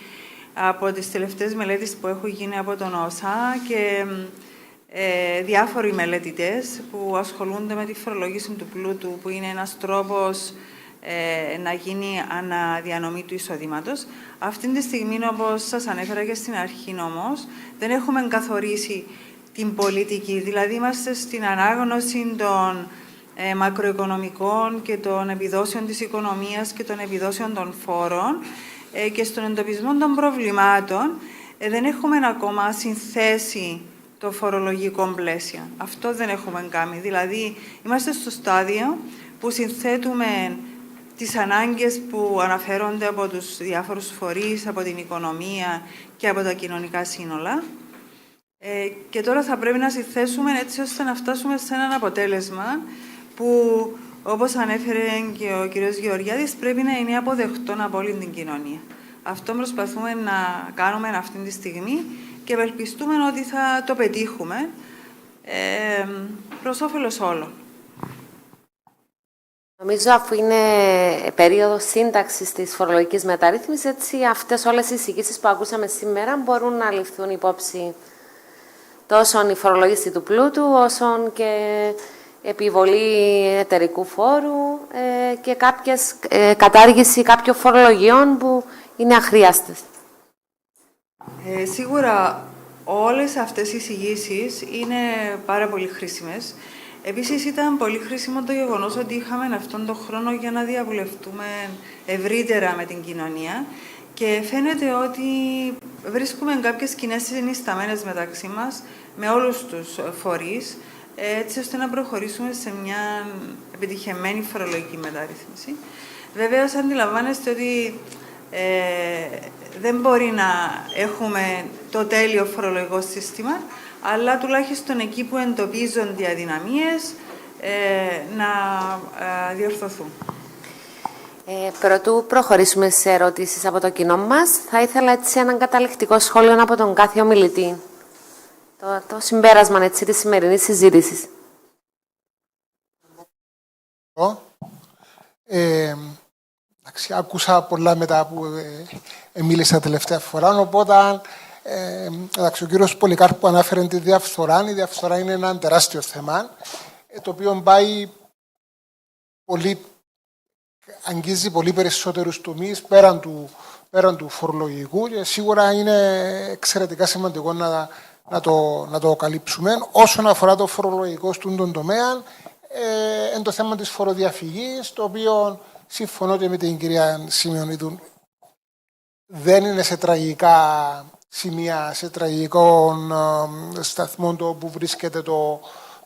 από τις τελευταίες μελέτες που έχουν γίνει από τον ΩΣΑ και διάφοροι μελετητές που ασχολούνται με τη φορολόγηση του πλούτου, που είναι ένας τρόπος να γίνει αναδιανομή του εισοδήματος. Αυτή τη στιγμή, όπως σας ανέφερα και στην αρχή όμως, δεν έχουμε καθορίσει την πολιτική. Δηλαδή, είμαστε στην ανάγνωση των μακροοικονομικών και των επιδόσεων της οικονομίας και των επιδόσεων των φόρων και στον εντοπισμό των προβλημάτων. Δεν έχουμε ακόμα συνθέσει το φορολογικό πλαίσιο. Αυτό δεν έχουμε κάνει. Δηλαδή, είμαστε στο στάδιο που συνθέτουμε τις ανάγκες που αναφέρονται από τους διάφορους φορείς, από την οικονομία και από τα κοινωνικά σύνολα. Και τώρα θα πρέπει να συνθέσουμε έτσι ώστε να φτάσουμε σε έναν αποτέλεσμα που, όπως ανέφερε και ο κ. Γεωργιάδης, πρέπει να είναι αποδεκτό από όλη την κοινωνία. Αυτό προσπαθούμε να κάνουμε αυτή τη στιγμή και ευελπιστούμε ότι θα το πετύχουμε προς όφελος όλων. Νομίζω, αφού είναι περίοδος σύνταξης της φορολογικής μεταρρύθμισης, έτσι αυτές όλες οι εισηγήσεις που ακούσαμε σήμερα μπορούν να ληφθούν υπόψη τόσο η φορολόγηση του πλούτου, όσο και επιβολή εταιρικού φόρου και κατάργηση κάποιων φορολογιών που είναι αχρίαστες. Σίγουρα όλες αυτές οι εισηγήσεις είναι πάρα πολύ χρήσιμες. Επίσης, ήταν πολύ χρήσιμο το γεγονός ότι είχαμε αυτόν τον χρόνο για να διαβουλευτούμε ευρύτερα με την κοινωνία και φαίνεται ότι βρίσκουμε κάποιες κοινές συνισταμένες μεταξύ μας με όλους τους φορείς, έτσι ώστε να προχωρήσουμε σε μια επιτυχημένη φορολογική μεταρρύθμιση. Βεβαίως, αντιλαμβάνεστε ότι δεν μπορεί να έχουμε το τέλειο φορολογικό σύστημα, αλλά τουλάχιστον εκεί που εντοπίζονται αδυναμίες να διορθωθούν. Πρωτού προχωρήσουμε σε ερωτήσεις από το κοινό μας, θα ήθελα έτσι έναν καταληκτικό σχόλιο από τον κάθε ομιλητή. Το συμπέρασμα έτσι, της σημερινής συζήτησης. Άκουσα πολλά μετά που μίλησα τελευταία φορά, οπότε ο κύριος Πολυκάρπου ανάφερε τη διαφθορά. Η διαφθορά είναι ένα τεράστιο θέμα, το οποίο πάει αγγίζει πολύ περισσότερους τομείς πέραν του φορολογικού και σίγουρα είναι εξαιρετικά σημαντικό να το καλύψουμε. Όσον αφορά το φορολογικό στον τομέα, είναι το θέμα της φοροδιαφυγής, το οποίο συμφωνώ και με την κυρία Σημειονίδου, δεν είναι σε τραγικά σημεία, σε τραγικών σταθμών που βρίσκεται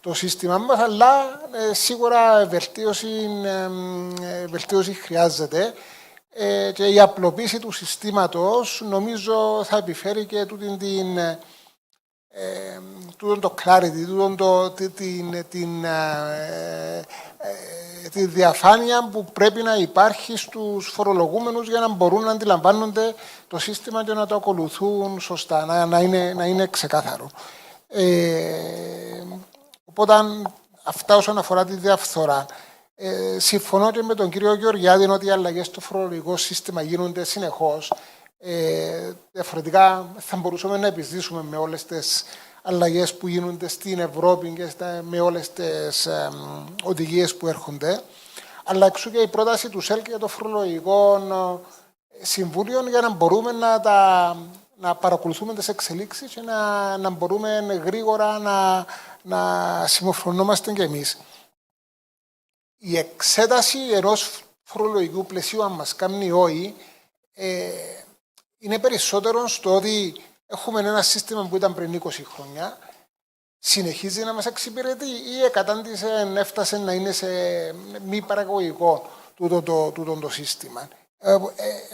το σύστημα μας, αλλά σίγουρα βελτίωση χρειάζεται. και η απλοποίηση του συστήματος νομίζω θα επιφέρει και το clarity, τη διαφάνεια που πρέπει να υπάρχει στους φορολογούμενους για να μπορούν να αντιλαμβάνονται το σύστημα και να το ακολουθούν σωστά, να είναι ξεκάθαρο. Οπότε αυτά όσον αφορά τη διαφθορά. Συμφωνώ και με τον κύριο Γεωργιάδη ότι οι αλλαγές στο φορολογικό σύστημα γίνονται συνεχώς. Διαφορετικά θα μπορούσαμε να επιζήσουμε με όλες τις αλλαγές που γίνονται στην Ευρώπη και με όλες τις οδηγίες που έρχονται. Αλλά εξού και η πρόταση του ΣΕΛΚ για το φορολογικό συμβούλιο για να μπορούμε να παρακολουθούμε τις εξελίξεις και να μπορούμε γρήγορα να συμμορφωνόμαστε κι εμείς. Η εξέταση ενός φορολογικού πλαισίου, αν μας κάνει όχι, είναι περισσότερο στο ότι έχουμε ένα σύστημα που ήταν πριν 20 χρόνια, συνεχίζει να μας εξυπηρετεί ή εκατάντησε, έφτασε να είναι σε μη παραγωγικό το σύστημα.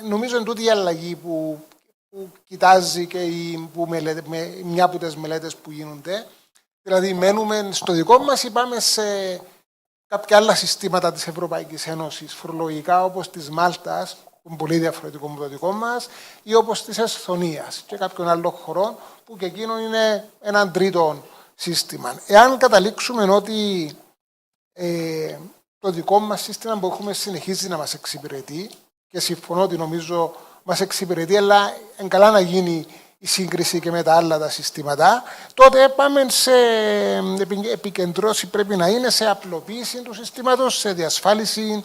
Νομίζω είναι τούτη η αλλαγή που κοιτάζει και μια από τις μελέτες που γίνονται. Δηλαδή μένουμε στο δικό μας ή πάμε σε κάποια άλλα συστήματα της Ευρωπαϊκής Ένωσης, φορολογικά όπως της Μάλτας, που είναι πολύ διαφορετικό με το δικό μας, ή όπως της Εσθονίας και κάποιων άλλων χωρών, που και εκείνο είναι έναν τρίτο σύστημα. Εάν καταλήξουμε ότι το δικό μας σύστημα που έχουμε συνεχίζει να μας εξυπηρετεί, και συμφωνώ ότι νομίζω μας εξυπηρετεί, αλλά είναι καλά να γίνει η σύγκριση και με τα άλλα τα συστήματα, τότε πάμε σε επικεντρώση, πρέπει να είναι σε απλοποίηση του συστήματος, σε διασφάλιση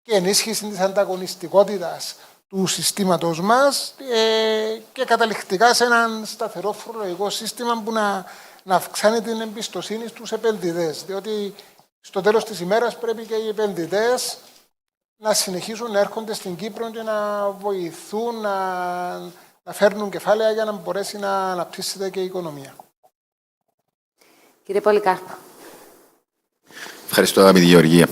και ενίσχυση της ανταγωνιστικότητας του συστήματος μας και καταληκτικά σε έναν σταθερό φορολογικό σύστημα που να αυξάνει την εμπιστοσύνη στους επενδυτές. Διότι στο τέλος της ημέρας πρέπει και οι επενδυτές να συνεχίσουν να έρχονται στην Κύπρο και να βοηθούν να φέρνουν κεφάλαια για να μπορέσει να αναπτύσσεται και η οικονομία. Κύριε Πολυκάρπο. Ευχαριστώ, αγαπητή Γεωργία.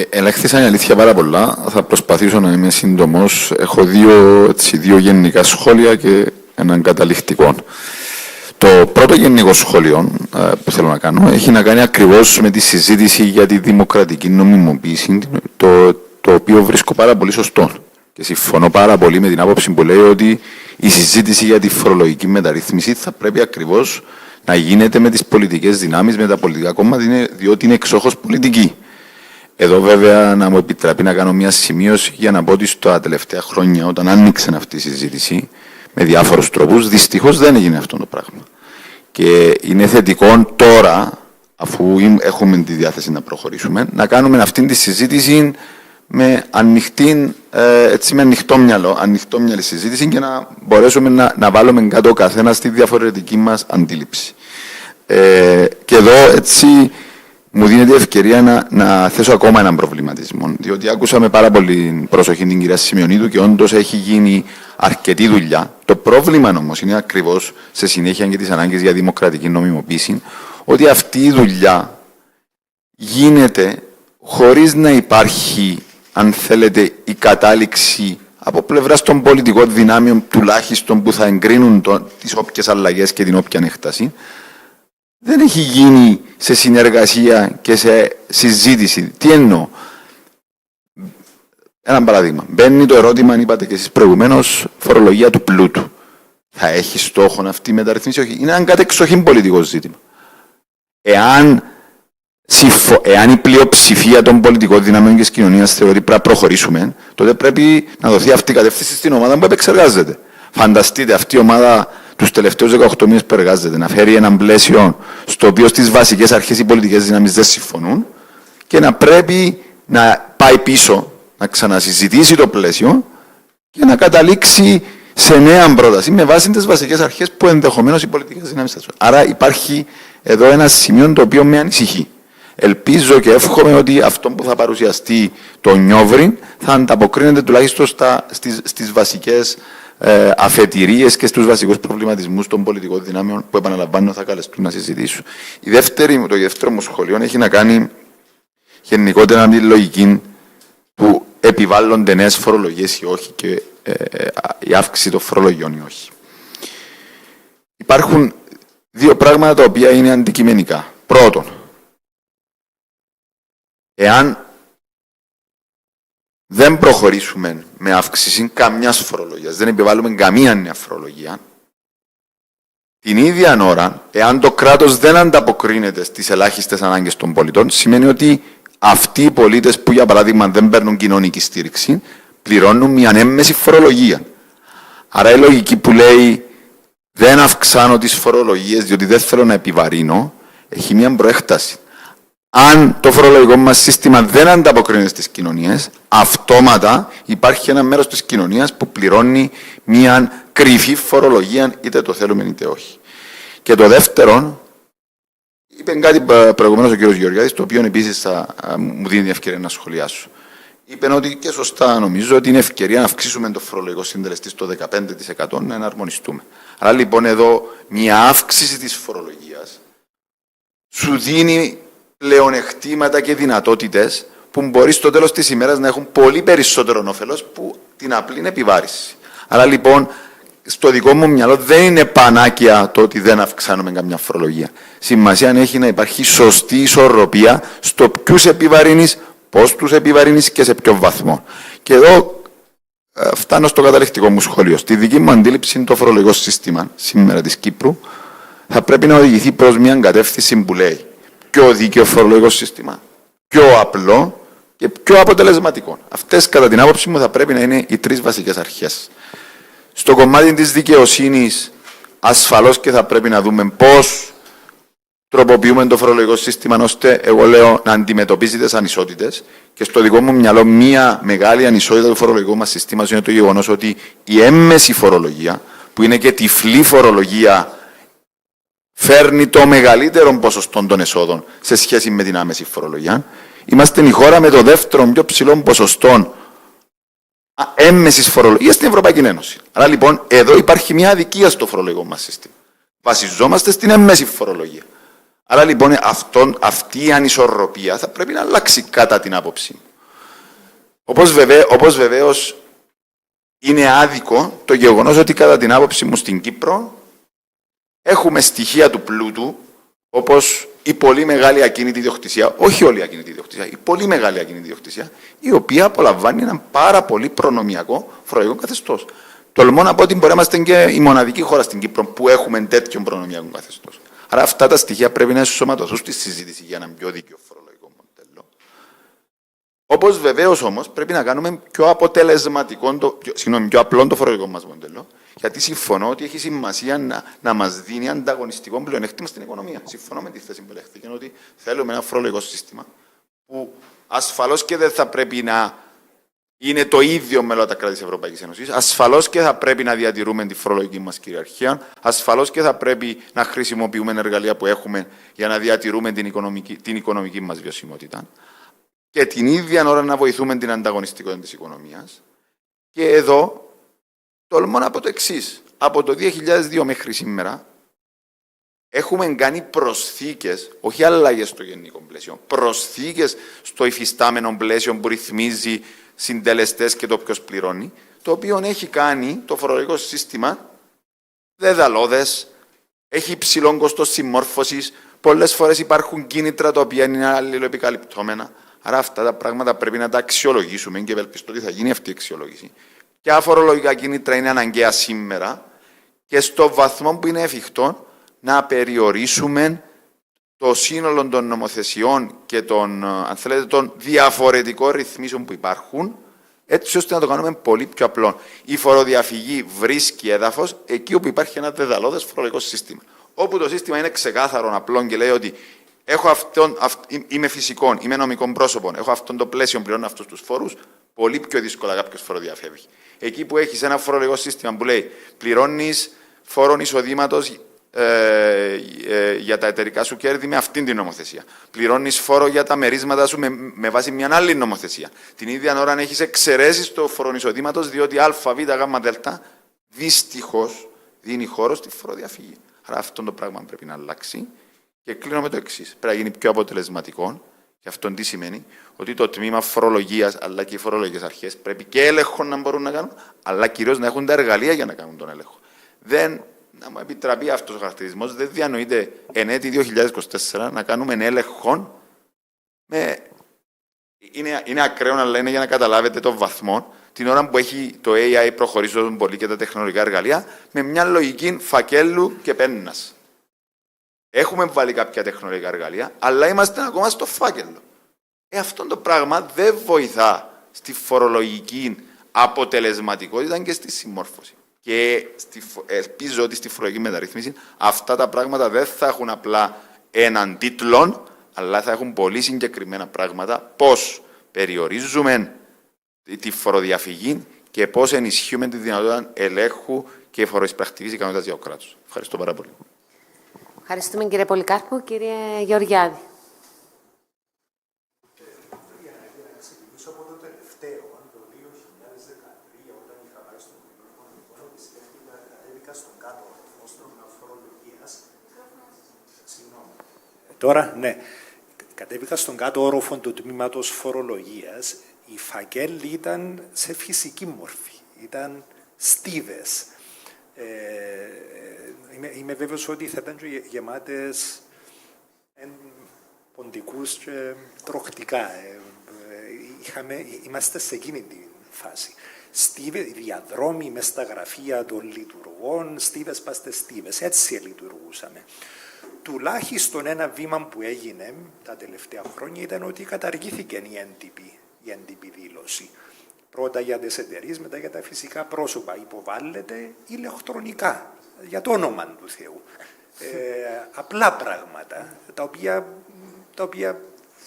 Ελέγχθησαν η αλήθεια πάρα πολλά. Θα προσπαθήσω να είμαι σύντομος. Έχω δύο γενικά σχόλια και έναν καταληκτικό. Το πρώτο γενικό σχόλιο που θέλω να κάνω έχει να κάνει ακριβώς με τη συζήτηση για τη δημοκρατική νομιμοποίηση, το οποίο βρίσκω πάρα πολύ σωστό. Και συμφωνώ πάρα πολύ με την άποψη που λέει ότι η συζήτηση για τη φορολογική μεταρρύθμιση θα πρέπει ακριβώς να γίνεται με τις πολιτικές δυνάμεις, με τα πολιτικά κόμματα, διότι είναι εξόχως πολιτική. Εδώ βέβαια να μου επιτραπεί να κάνω μια σημείωση για να πω ότι στα τελευταία χρόνια, όταν άνοιξε αυτή η συζήτηση με διάφορους τρόπους, δυστυχώς δεν έγινε αυτό το πράγμα. Και είναι θετικό τώρα, αφού έχουμε τη διάθεση να προχωρήσουμε, να κάνουμε αυτή τη συζήτηση με ανοιχτό μυαλό συζήτηση και να μπορέσουμε να βάλουμε κάτω ο καθένα στη διαφορετική μας αντίληψη. Και εδώ έτσι μου δίνεται ευκαιρία να θέσω ακόμα έναν προβληματισμό. Διότι άκουσα με πάρα πολύ προσοχή την κυρία Σημειονίδου και όντως έχει γίνει αρκετή δουλειά. Το πρόβλημα όμως είναι ακριβώς σε συνέχεια και τις ανάγκες για δημοκρατική νομιμοποίηση, ότι αυτή η δουλειά γίνεται χωρίς να υπάρχει, αν θέλετε, η κατάληξη από πλευράς των πολιτικών δυνάμεων τουλάχιστον που θα εγκρίνουν τις όποιες αλλαγές και την όποια έκταση. Δεν έχει γίνει σε συνεργασία και σε συζήτηση. Τι εννοώ. Ένα παράδειγμα. Μπαίνει το ερώτημα, αν είπατε και εσείς προηγουμένως, φορολογία του πλούτου. Θα έχει στόχο αυτή η μεταρρύθμιση? Όχι. Είναι ένα κατεξοχήν πολιτικό ζήτημα. Εάν η πλειοψηφία των πολιτικών δυνάμεων και της κοινωνίας θεωρεί πρέπει να προχωρήσουμε, τότε πρέπει να δοθεί αυτή η κατεύθυνση στην ομάδα που επεξεργάζεται. Φανταστείτε αυτή η ομάδα τους τελευταίους 18 μήνες που εργάζεται να φέρει έναν πλαίσιο στο οποίο στις βασικές αρχές οι πολιτικές δυνάμεις δεν συμφωνούν και να πρέπει να πάει πίσω, να ξανασυζητήσει το πλαίσιο και να καταλήξει σε νέα πρόταση με βάση τις βασικές αρχές που ενδεχομένως οι πολιτικές δυνάμεις θα. Άρα υπάρχει εδώ ένα σημείο το οποίο με ανησυχεί. Ελπίζω και εύχομαι ότι αυτό που θα παρουσιαστεί το Νιόβριν θα ανταποκρίνεται τουλάχιστον στις βασικές αφετηρίες και στους βασικούς προβληματισμούς των πολιτικών δυνάμεων που επαναλαμβάνω θα καλεστούν να συζητήσουν. Το δεύτερο μου σχολείο έχει να κάνει γενικότερα με τη λογική που επιβάλλονται νέες φορολογίες ή όχι και η αύξηση των φορολογιών ή όχι. Υπάρχουν δύο πράγματα τα οποία είναι αντικειμενικά. Πρώτον, εάν δεν προχωρήσουμε με αύξηση καμιάς φορολογίας, δεν επιβάλλουμε καμία νέα φορολογία, την ίδια ώρα, εάν το κράτος δεν ανταποκρίνεται στις ελάχιστες ανάγκες των πολιτών, σημαίνει ότι αυτοί οι πολίτες που, για παράδειγμα, δεν παίρνουν κοινωνική στήριξη, πληρώνουν μια έμμεση φορολογία. Άρα η λογική που λέει δεν αυξάνω τις φορολογίες διότι δεν θέλω να επιβαρύνω, έχει μια προέκταση. Αν το φορολογικό μας σύστημα δεν ανταποκρίνεται στις κοινωνίες, αυτόματα υπάρχει ένα μέρος της κοινωνίας που πληρώνει μια κρυφή φορολογία, είτε το θέλουμε είτε όχι. Και το δεύτερο, είπε κάτι προηγουμένως ο κ. Γεωργιάδης, το οποίο επίσης μου δίνει την ευκαιρία να σχολιάσω. Είπε ότι και σωστά νομίζω ότι είναι ευκαιρία να αυξήσουμε το φορολογικό συντελεστή στο 15% να εναρμονιστούμε. Άρα λοιπόν εδώ μια αύξηση της φορολογίας σου δίνει πλεονεκτήματα και δυνατότητες που μπορεί στο τέλος της ημέρας να έχουν πολύ περισσότερο όφελος που την απλή επιβάρηση. Άρα λοιπόν στο δικό μου μυαλό δεν είναι πανάκια το ότι δεν αυξάνουμε καμιά φορολογία. Σημασία έχει να υπάρχει σωστή ισορροπία στο ποιους επιβαρύνεις, πώς τους επιβαρύνεις και σε ποιο βαθμό. Και εδώ φτάνω στο καταληκτικό μου σχόλιο. Στη δική μου αντίληψη, το φορολογικό σύστημα σήμερα της Κύπρου θα πρέπει να οδηγηθεί προς μια κατεύθυνση που λέει πιο δίκαιο φορολογικό σύστημα, πιο απλό και πιο αποτελεσματικό. Αυτές, κατά την άποψη μου, θα πρέπει να είναι οι τρεις βασικές αρχές. Στο κομμάτι της δικαιοσύνης, ασφαλώς και θα πρέπει να δούμε πώς τροποποιούμε το φορολογικό σύστημα, ώστε, εγώ λέω, να αντιμετωπίζει τις ανισότητες. Και στο δικό μου μυαλό, μία μεγάλη ανισότητα του φορολογικού μας συστήματος είναι το γεγονός ότι η έμμεση φορολογία, που είναι και τυφλή φορολογία, φέρνει το μεγαλύτερο ποσοστό των εσόδων σε σχέση με την άμεση φορολογία. Είμαστε η χώρα με το δεύτερο πιο ψηλό ποσοστό έμμεσης φορολογίας στην Ευρωπαϊκή Ένωση. Άρα λοιπόν εδώ υπάρχει μια αδικία στο φορολογικό μας σύστημα. Βασιζόμαστε στην έμμεση φορολογία. Άρα λοιπόν αυτή η ανισορροπία θα πρέπει να αλλάξει κατά την άποψή μου. Όπως βεβαίως είναι άδικο το γεγονός ότι κατά την άποψή μου στην Κύπρο έχουμε στοιχεία του πλούτου, όπως η πολύ μεγάλη ακίνητη ιδιοκτησία, όχι όλη η ακίνητη ιδιοκτησία, η πολύ μεγάλη ακίνητη ιδιοκτησία, η οποία απολαμβάνει ένα πάρα πολύ προνομιακό φορολογικό καθεστώς. Τολμώ να πω ότι μπορεί να είμαστε και η μοναδική χώρα στην Κύπρο που έχουμε τέτοιο προνομιακό καθεστώς. Άρα αυτά τα στοιχεία πρέπει να ενσωματωθούν στη συζήτηση για ένα πιο δίκαιο φορολογικό μοντέλο. Όπως βεβαίως όμως πρέπει να κάνουμε πιο αποτελεσματικό, πιο απλό το φορολογικό μας μοντέλο, γιατί συμφωνώ ότι έχει σημασία να μας δίνει ανταγωνιστικό πλεονέκτημα στην οικονομία. Συμφωνώ με τη θέση που λέχθηκε, ότι θέλουμε ένα φορολογικό σύστημα που ασφαλώς και δεν θα πρέπει να είναι το ίδιο με όλα τα κράτη της Ευρωπαϊκής Ένωσης. Ασφαλώς και θα πρέπει να διατηρούμε τη φορολογική μας κυριαρχία. Ασφαλώς και θα πρέπει να χρησιμοποιούμε εργαλεία που έχουμε για να διατηρούμε την οικονομική μας βιωσιμότητα. Και την ίδια ώρα να βοηθούμε την ανταγωνιστικότητα της οικονομίας. Και εδώ τολμώ να πω το εξής. Από το 2002 μέχρι σήμερα έχουμε κάνει προσθήκες, όχι αλλαγές στο γενικό πλαίσιο, προσθήκες στο υφιστάμενο πλαίσιο που ρυθμίζει συντελεστές και το ποιος πληρώνει, το οποίο έχει κάνει το φορολογικό σύστημα δεδαλώδες, έχει υψηλό κόστος συμμόρφωσης, πολλές φορές υπάρχουν κίνητρα τα οποία είναι αλληλοεπικαλυπτόμενα. Άρα αυτά τα πράγματα πρέπει να τα αξιολογήσουμε και ευελπιστώ ότι θα γίνει αυτή η αξιολόγηση. Ποια φορολογικά κίνητρα είναι αναγκαία σήμερα και στο βαθμό που είναι εφικτό να περιορίσουμε το σύνολο των νομοθεσιών και των διαφορετικών ρυθμίσεων που υπάρχουν, έτσι ώστε να το κάνουμε πολύ πιο απλό. Η φοροδιαφυγή βρίσκει έδαφος εκεί όπου υπάρχει ένα δεδαλώδες φορολογικό σύστημα. Όπου το σύστημα είναι ξεκάθαρο, απλό και λέει ότι είμαι φυσικών, είμαι νομικών πρόσωπων, έχω αυτόν το πλαίσιο, πληρώνω αυτούς τους φόρους, πολύ πιο δύσκολα κάποιος φοροδιαφεύγει. Εκεί που έχεις ένα φορολογικό σύστημα που λέει πληρώνεις φόρων εισοδήματος για τα εταιρικά σου κέρδη με αυτήν την νομοθεσία. Πληρώνεις φόρο για τα μερίσματα σου με βάση μια άλλη νομοθεσία. Την ίδια ώρα αν έχεις εξαιρέσεις το φόρο εισοδήματος, διότι α, β, γ, δ, δυστυχώς δίνει χώρο στη φοροδιαφυγή. Άρα αυτό το πράγμα πρέπει να αλλάξει. Και κλείνω με το εξής. Πρέπει να γίνει πιο αποτελεσματικό Και αυτό τι σημαίνει? Ότι το τμήμα φορολογίας αλλά και οι φορολογικές αρχές πρέπει και έλεγχο να μπορούν να κάνουν, αλλά κυρίως να έχουν τα εργαλεία για να κάνουν τον έλεγχο. Να μου επιτραπεί αυτός ο χαρακτηρισμός, δεν διανοείται εν έτη 2024 να κάνουμε έλεγχο. Είναι ακραίο, αλλά είναι για να καταλάβετε τον βαθμό, την ώρα που έχει το AI προχωρήσει τόσο πολύ και τα τεχνολογικά εργαλεία, με μια λογική φακέλου και πέννας. Έχουμε βάλει κάποια τεχνολογικά εργαλεία, αλλά είμαστε ακόμα στο φάκελο. Αυτό το πράγμα δεν βοηθά στη φορολογική αποτελεσματικότητα και στη συμμόρφωση. Και ελπίζω ότι στη φορολογική μεταρρύθμιση αυτά τα πράγματα δεν θα έχουν απλά έναν τίτλο, αλλά θα έχουν πολύ συγκεκριμένα πράγματα. Πώς περιορίζουμε τη φοροδιαφυγή και πώς ενισχύουμε τη δυνατότητα ελέγχου και φοροεισπρακτικής ικανότητας για το κράτος. Ευχαριστώ πάρα πολύ. Ευχαριστούμε κύριε Πολυκάρπου. Κύριε Γεωργιάδη. Για να ξεκινήσω από το τελευταίο, το 2013, όταν είχα πάει στον Υπουργό και σκέφτηκα, κατέβηκα στον κάτω όροφο φορολογίας. Συγγνώμη. Τώρα, ναι. Κατέβηκα στον κάτω όροφο του τμήματος φορολογίας. Οι φακέλοι ήταν σε φυσική μορφή. Ήταν στίβες. Είμαι βέβαιος ότι θα ήταν γεμάτες ποντικούς και τροχτικά. Είμαστε σε εκείνη τη φάση. Διαδρόμοι μες στα γραφεία των λειτουργών, στίβες πάστε στίβες. Έτσι λειτουργούσαμε. Τουλάχιστον ένα βήμα που έγινε τα τελευταία χρόνια ήταν ότι καταργήθηκε η έντυπη δήλωση. Πρώτα για τις εταιρείες, μετά για τα φυσικά πρόσωπα. Υποβάλλεται ηλεκτρονικά, για το όνομα του Θεού. Απλά πράγματα, τα οποία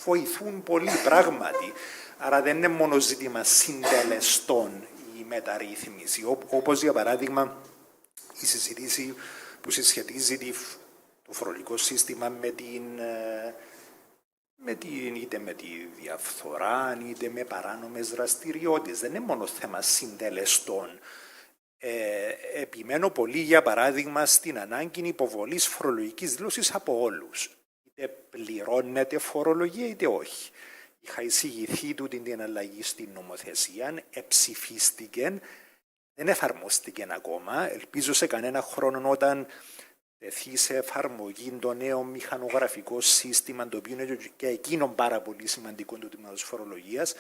βοηθούν πολύ πράγματι. Άρα δεν είναι μόνο ζήτημα συντελεστών η μεταρρύθμιση. Όπως για παράδειγμα η συζήτηση που συσχετίζει το φορολογικό σύστημα είτε με τη διαφθορά, είτε με παράνομες δραστηριότητες. Δεν είναι μόνο θέμα συντελεστών. Επιμένω πολύ, για παράδειγμα, στην ανάγκη υποβολής φορολογικής δήλωσης από όλους. Είτε πληρώνεται φορολογία, είτε όχι. Είχα εισηγηθεί την αλλαγή στην νομοθεσία, εψηφίστηκε, δεν εφαρμόστηκε ακόμα. Ελπίζω σε κανένα χρόνο, όταν τεθεί σε εφαρμογή το νέο μηχανογραφικό σύστημα, το οποίο είναι και εκείνο πάρα πολύ σημαντικό του τμήματος φορολογίας,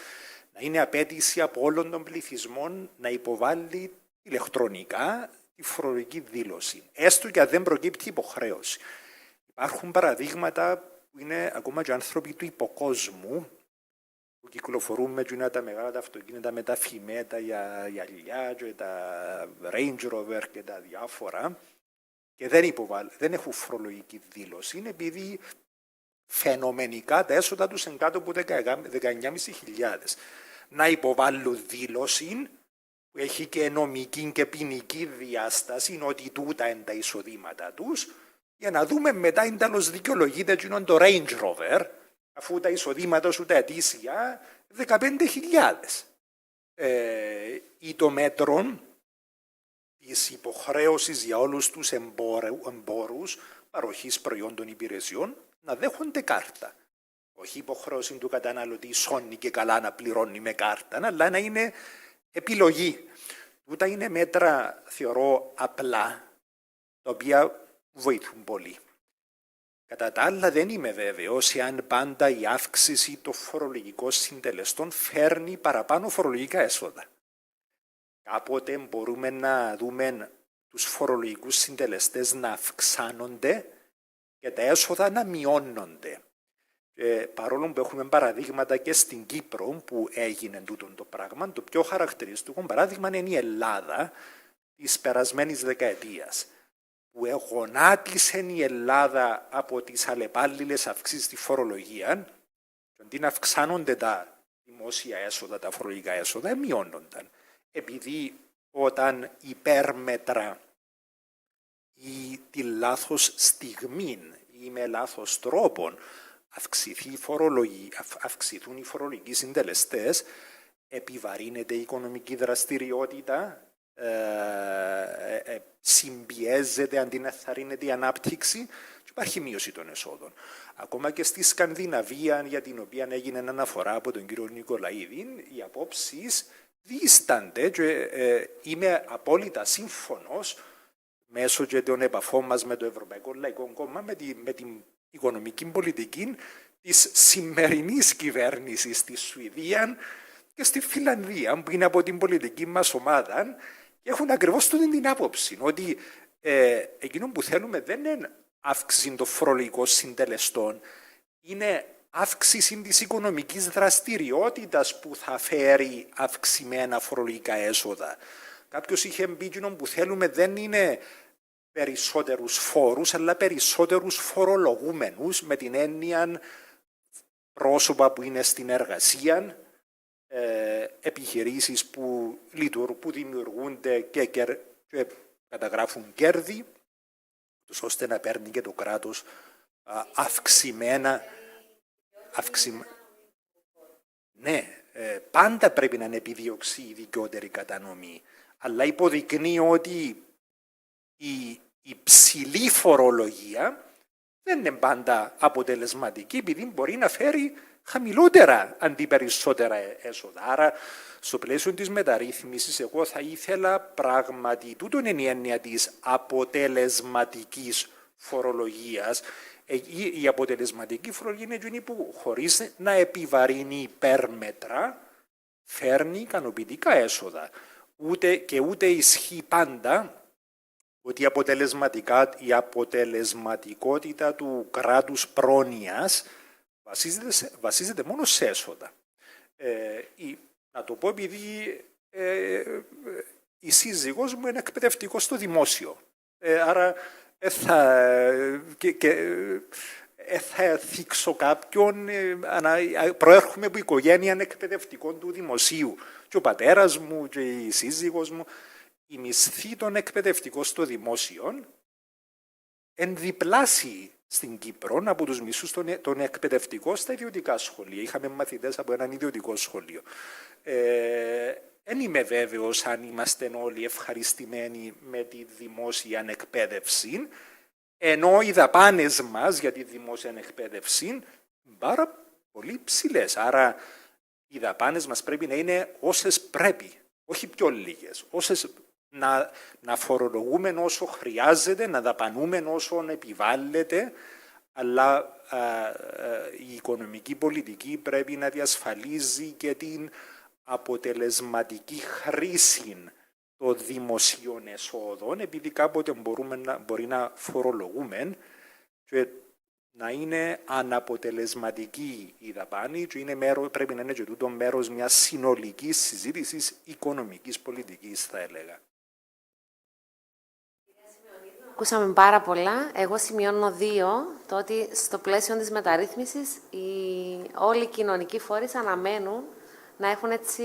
να είναι απέτηση από όλων των πληθυσμών να υποβάλει ηλεκτρονικά τη φορολογική δήλωση. Έστω και αν δεν προκύπτει υποχρέωση. Υπάρχουν παραδείγματα που είναι ακόμα και άνθρωποι του υποκόσμου, που κυκλοφορούν με τα μεγάλα τα αυτοκίνητα, με τα φημέ, τα γυαλιά, τα Range Rover και τα διάφορα, και δεν έχουν φορολογική δήλωση. Είναι επειδή φαινομενικά τα έσοδα τους είναι κάτω από 19.500. Να υποβάλουν δήλωση που έχει και νομική και ποινική διάσταση, είναι ότι τούτα είναι τα εισοδήματα τους, για να δούμε μετά είναι τέλος δικαιολογείται το Range Rover, αφού τα εισοδήματα σου τα ετήσια 15.000. Ή το μέτρο της υποχρέωσης για όλους τους εμπόρους παροχής προϊόντων υπηρεσιών να δέχονται κάρτα. Όχι υποχρέωση του καταναλωτή σώνει και καλά να πληρώνει με κάρτα, αλλά να είναι επιλογή. Τούτα είναι μέτρα, θεωρώ, απλά, τα οποία βοηθούν πολύ. Κατά τα άλλα, δεν είμαι βέβαιος εάν πάντα η αύξηση των φορολογικών συντελεστών φέρνει παραπάνω φορολογικά έσοδα. Κάποτε μπορούμε να δούμε τους φορολογικούς συντελεστές να αυξάνονται και τα έσοδα να μειώνονται. Παρόλο που έχουμε παραδείγματα και στην Κύπρο που έγινε τούτο το πράγμα, το πιο χαρακτηριστικό παράδειγμα είναι η Ελλάδα της περασμένης δεκαετίας, που γονάτισε η Ελλάδα από τις αλλεπάλληλες αυξήσεις στη φορολογία, και αντί να αυξάνονται τα δημόσια έσοδα, τα φορολογικά έσοδα, μειώνονταν. Επειδή όταν υπέρμετρα ή τη λάθος στιγμή ή με λάθος τρόπο αυξηθούν οι φορολογικοί συντελεστές, επιβαρύνεται η οικονομική δραστηριότητα, συμπιέζεται αντί να θαρρύνεται η ανάπτυξη, και υπάρχει μείωση των εσόδων. Ακόμα και στη Σκανδιναβία, για την οποία έγινε αναφορά από τον κύριο Νικολαίδη, οι απόψεις δίστανται και είμαι απόλυτα σύμφωνος μέσω και των επαφών μας με το Ευρωπαϊκό Λαϊκό Κόμμα με την οικονομική πολιτική της σημερινής κυβέρνησης στη Σουηδία και στη Φινλανδία, που είναι από την πολιτική μας ομάδα, και έχουν ακριβώς την άποψη ότι εκείνο που θέλουμε δεν είναι αύξηση των φορολογικών συντελεστών, είναι αύξηση της οικονομικής δραστηριότητας που θα φέρει αυξημένα φορολογικά έσοδα. Κάποιος είχε πει εκείνο που θέλουμε δεν είναι περισσότερους φόρους, αλλά περισσότερους φορολογούμενους, με την έννοια πρόσωπα που είναι στην εργασία, επιχειρήσεις που δημιουργούνται και καταγράφουν κέρδη, ώστε να παίρνει και το κράτος αυξημένα. Ναι, πάντα πρέπει να είναι επιδίωξη η δικαιότερη κατανομή, αλλά υποδεικνύει ότι η υψηλή φορολογία δεν είναι πάντα αποτελεσματική, επειδή μπορεί να φέρει χαμηλότερα αντί περισσότερα έσοδα. Άρα, στο πλαίσιο της μεταρρύθμισης, εγώ θα ήθελα πράγματι, τούτον είναι η έννοια της αποτελεσματικής φορολογίας. Η αποτελεσματική φορολογία είναι εκείνη που χωρίς να επιβαρύνει υπέρμετρα φέρνει ικανοποιητικά έσοδα. Ούτε ισχύει πάντα ότι η αποτελεσματικότητα του κράτους πρόνοιας βασίζεται μόνο σε έσοδα. Να το πω επειδή η σύζυγός μου είναι εκπαιδευτικός στο δημόσιο. Άρα θα θίξω κάποιον, προέρχομαι από οικογένεια εκπαιδευτικών του δημοσίου. Και ο πατέρας μου και η σύζυγός μου, η μισθή των εκπαιδευτικών στο δημόσιο ενδιπλάσιοι στην Κύπρο από τους μισθούς των εκπαιδευτικών στα ιδιωτικά σχολεία. Είχαμε μαθητές από έναν ιδιωτικό σχολείο. Δεν είμαι βέβαιος αν είμαστε όλοι ευχαριστημένοι με τη δημόσια εκπαίδευση, ενώ οι δαπάνες μας για τη δημόσια εκπαίδευση είναι πάρα πολύ ψηλές. Άρα οι δαπάνες μας πρέπει να είναι όσες πρέπει, όχι πιο λίγες. Να φορολογούμε όσο χρειάζεται, να δαπανούμε όσο επιβάλλεται, αλλά η οικονομική πολιτική πρέπει να διασφαλίζει και την αποτελεσματική χρήση των δημοσίων εσόδων, επειδή κάποτε μπορεί να φορολογούμε και να είναι αναποτελεσματική η δαπάνη και πρέπει να είναι και τούτο μέρος μιας συνολικής συζήτησης οικονομικής πολιτικής, θα έλεγα. Ακούσαμε πάρα πολλά. Εγώ σημειώνω 2, το ότι στο πλαίσιο της μεταρρύθμισης όλοι οι κοινωνικοί φορείς αναμένουν να έχουν έτσι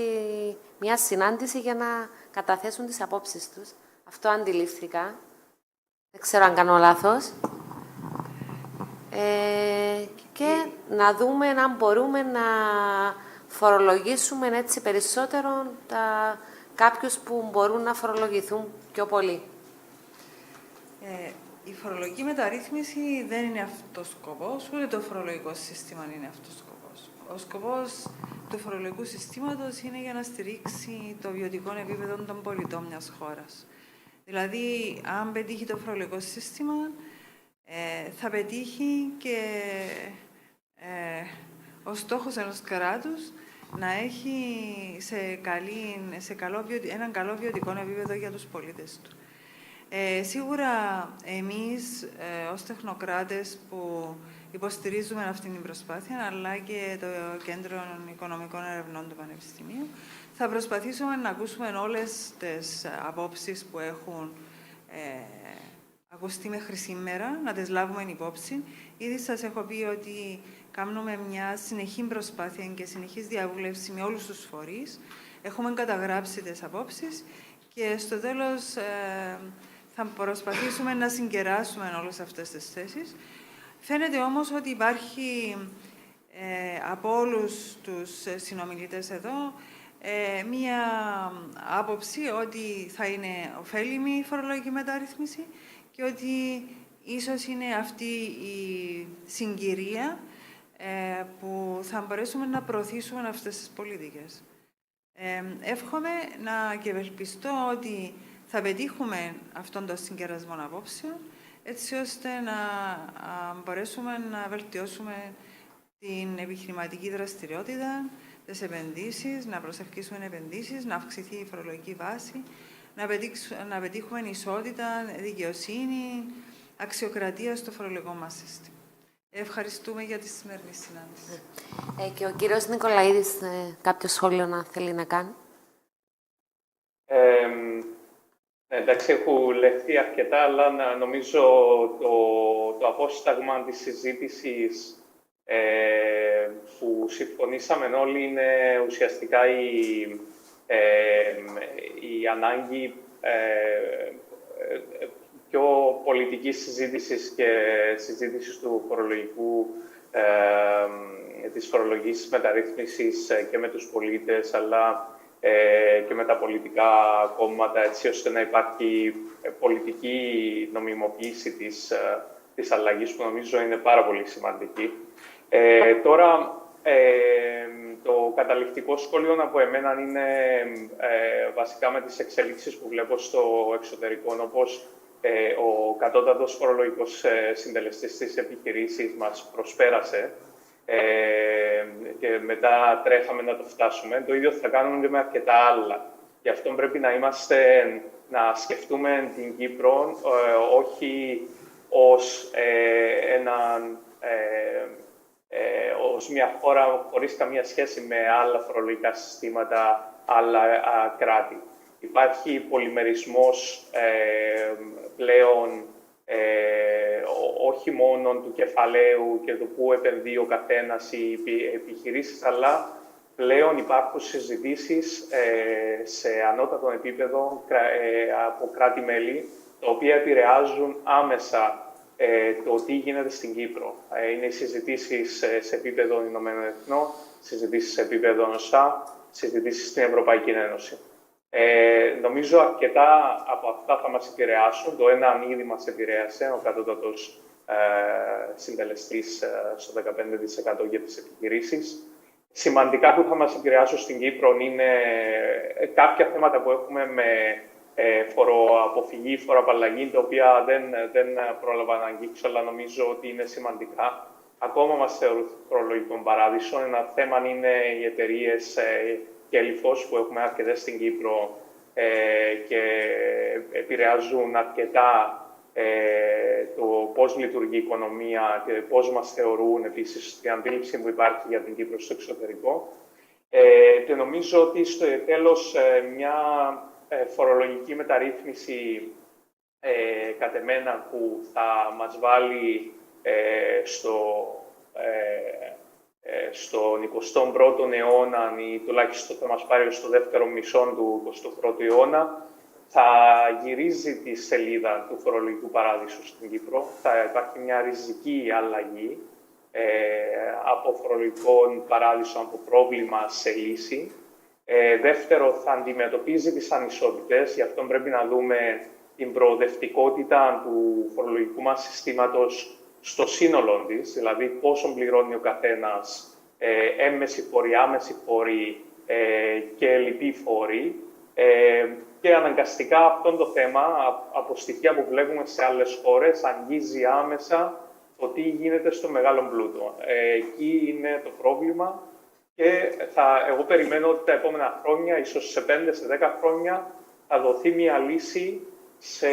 μια συνάντηση για να καταθέσουν τις απόψεις τους. Αυτό αντιλήφθηκα. Δεν ξέρω αν κάνω λάθος. Και να δούμε αν μπορούμε να φορολογήσουμε έτσι περισσότερο κάποιους που μπορούν να φορολογηθούν πιο πολύ. Η φορολογική μεταρρύθμιση δεν είναι αυτός ο σκοπός, ούτε το φορολογικό σύστημα είναι αυτός ο σκοπός. Ο σκοπός του φορολογικού συστήματος είναι για να στηρίξει το βιωτικό επίπεδο των πολιτών μιας χώρας. Δηλαδή, αν πετύχει το φορολογικό σύστημα, θα πετύχει και ο στόχος ενός κράτους να έχει έναν καλό βιωτικό επίπεδο για τους πολίτες του. Σίγουρα εμείς ως τεχνοκράτες που υποστηρίζουμε αυτή την προσπάθεια, αλλά και το Κέντρο Οικονομικών Ερευνών του Πανεπιστημίου, θα προσπαθήσουμε να ακούσουμε όλες τις απόψεις που έχουν ακουστεί μέχρι σήμερα, να τις λάβουμε υπόψη. Ήδη σας έχω πει ότι κάνουμε μια συνεχή προσπάθεια και συνεχής διαβούλευση με όλους τους φορείς. Έχουμε καταγράψει τις απόψεις και στο τέλος θα προσπαθήσουμε να συγκεράσουμε όλες αυτές τις θέσεις. Φαίνεται όμως ότι υπάρχει από όλους τους συνομιλητές εδώ μία άποψη ότι θα είναι ωφέλιμη η φορολογική μεταρρύθμιση και ότι ίσως είναι αυτή η συγκυρία που θα μπορέσουμε να προωθήσουμε αυτές τις πολιτικές. Εύχομαι και ευελπιστώ ότι θα πετύχουμε αυτόν τον συγκερασμό απόψεων, έτσι ώστε να μπορέσουμε να βελτιώσουμε την επιχειρηματική δραστηριότητα, τις επενδύσεις, να προσελκύσουμε επενδύσεις, να αυξηθεί η φορολογική βάση, να πετύχουμε ισότητα, δικαιοσύνη, αξιοκρατία στο φορολογικό μας σύστημα. Ευχαριστούμε για τη σημερινή συνάντηση. Και ο κύριος Νικολαίδης, κάποιο σχόλιο να θέλει να κάνει. Εντάξει, έχουν λεχθεί αρκετά, αλλά νομίζω το απόσταγμα της συζήτησης που συμφωνήσαμε όλοι είναι ουσιαστικά η ανάγκη πιο πολιτικής συζήτησης και συζήτησης του φορολογικού, της φορολογικής μεταρρύθμισης και με τους πολίτες, αλλά και με τα πολιτικά κόμματα, έτσι ώστε να υπάρχει πολιτική νομιμοποίηση της αλλαγής, που νομίζω είναι πάρα πολύ σημαντική. Τώρα, το καταληκτικό σχόλιο από εμένα είναι βασικά με τις εξελίξεις που βλέπω στο εξωτερικό, όπως ο κατώτατος φορολογικός συντελεστής της επιχειρήσης μας προσπέρασε και μετά τρέχαμε να το φτάσουμε. Το ίδιο θα κάνουμε και με αρκετά άλλα. Γι' αυτό πρέπει να σκεφτούμε την Κύπρο όχι ως ως μια χώρα χωρίς καμία σχέση με άλλα φορολογικά συστήματα, άλλα κράτη. Υπάρχει πολυμερισμός πλέον όχι μόνο του κεφαλαίου και του πού επενδύει ο καθένας οι επιχειρήσεις, αλλά πλέον υπάρχουν συζητήσεις σε ανώτατο επίπεδο από κράτη-μέλη, τα οποία επηρεάζουν άμεσα το τι γίνεται στην Κύπρο. Είναι οι συζητήσεις σε επίπεδο Ηνωμένων Εθνών, συζητήσεις σε επίπεδο ΟΣΑ, συζητήσεις στην Ευρωπαϊκή Ένωση. Νομίζω αρκετά από αυτά θα μας επηρεάσουν. Το ένα ήδη μας επηρέασε, ο κατώτατος συντελεστής στο 15% για τις επιχειρήσεις. Σημαντικά που θα μας επηρεάσουν στην Κύπρο είναι κάποια θέματα που έχουμε με φοροαποφυγή, φοροαπαλλαγή, τα οποία δεν πρόλαβα να αγγίξω, αλλά νομίζω ότι είναι σημαντικά. Ακόμα μας θεωρούν φορολογικό παράδεισο. Ένα θέμα είναι οι εταιρείες και ελιφώς που έχουμε αρκετές στην Κύπρο και επηρεάζουν αρκετά το πώς λειτουργεί η οικονομία και πώς μας θεωρούν, επίσης την αντίληψη που υπάρχει για την Κύπρο στο εξωτερικό. Και νομίζω ότι στο τέλος μια φορολογική μεταρρύθμιση κατ' εμένα που θα μας βάλει στον 21ο αιώνα ή τουλάχιστον θα μας πάρει στο δεύτερο μισό του 21ου αιώνα, θα γυρίζει τη σελίδα του φορολογικού παράδεισου στην Κύπρο. Θα υπάρχει μια ριζική αλλαγή από φορολογικό παράδεισο, από πρόβλημα σε λύση. Δεύτερο, θα αντιμετωπίζει τις ανισότητες, γι' αυτό πρέπει να δούμε την προοδευτικότητα του φορολογικού μας συστήματος στο σύνολο της, δηλαδή πόσο πληρώνει ο καθένας έμμεση φόροι, άμεση φόροι και λοιποί φόροι. Και αναγκαστικά αυτό το θέμα, από στοιχεία που βλέπουμε σε άλλες χώρες, αγγίζει άμεσα το τι γίνεται στο μεγάλο πλούτο. Εκεί είναι το πρόβλημα και εγώ περιμένω ότι τα επόμενα χρόνια, ίσως σε 5-10 χρόνια, θα δοθεί μια λύση σε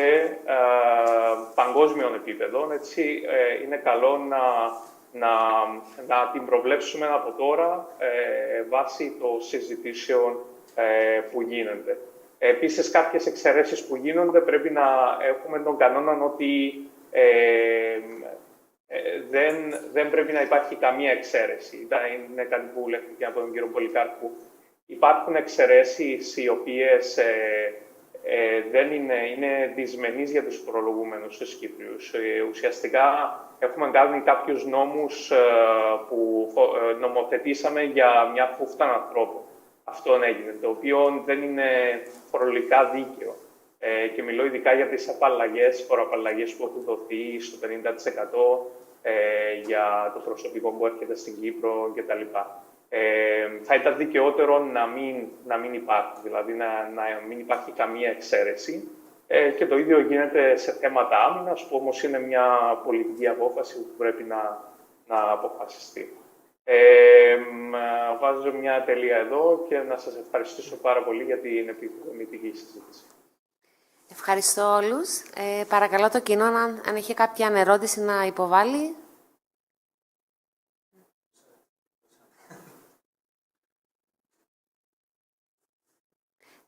παγκόσμιο επίπεδο. Έτσι, είναι καλό να την προβλέψουμε από τώρα βάσει των συζητήσεων που γίνονται. Επίσης, κάποιες εξαιρέσεις που γίνονται πρέπει να έχουμε τον κανόνα ότι δεν πρέπει να υπάρχει καμία εξαίρεση. Είναι κάτι που λέχθηκε από τον κύριο Πολυκάρπου. Υπάρχουν εξαιρέσεις οι οποίες δεν είναι δυσμενείς για τους φορολογούμενους στους Κύπριους. Ουσιαστικά έχουμε κάνει κάποιους νόμους που νομοθετήσαμε για μια φούφτα ανθρώπων. Αυτό έγινε, το οποίο δεν είναι φορολογικά δίκαιο. Και μιλώ ειδικά για τις απαλλαγές, φοροαπαλλαγές που έχουν δοθεί στο 50% για το προσωπικό που έρχεται στην Κύπρο κτλ. Θα ήταν δικαιότερο να μην υπάρχουν, δηλαδή να μην υπάρχει καμία εξαίρεση. Και το ίδιο γίνεται σε θέματα άμυνας, που όμως είναι μια πολιτική απόφαση που πρέπει να αποφασιστεί. Βάζω μια τελεία εδώ και να σας ευχαριστήσω πάρα πολύ για την επικοδομητική συζήτηση. Ευχαριστώ όλους. Παρακαλώ το κοινό αν έχει κάποια ερώτηση να υποβάλει.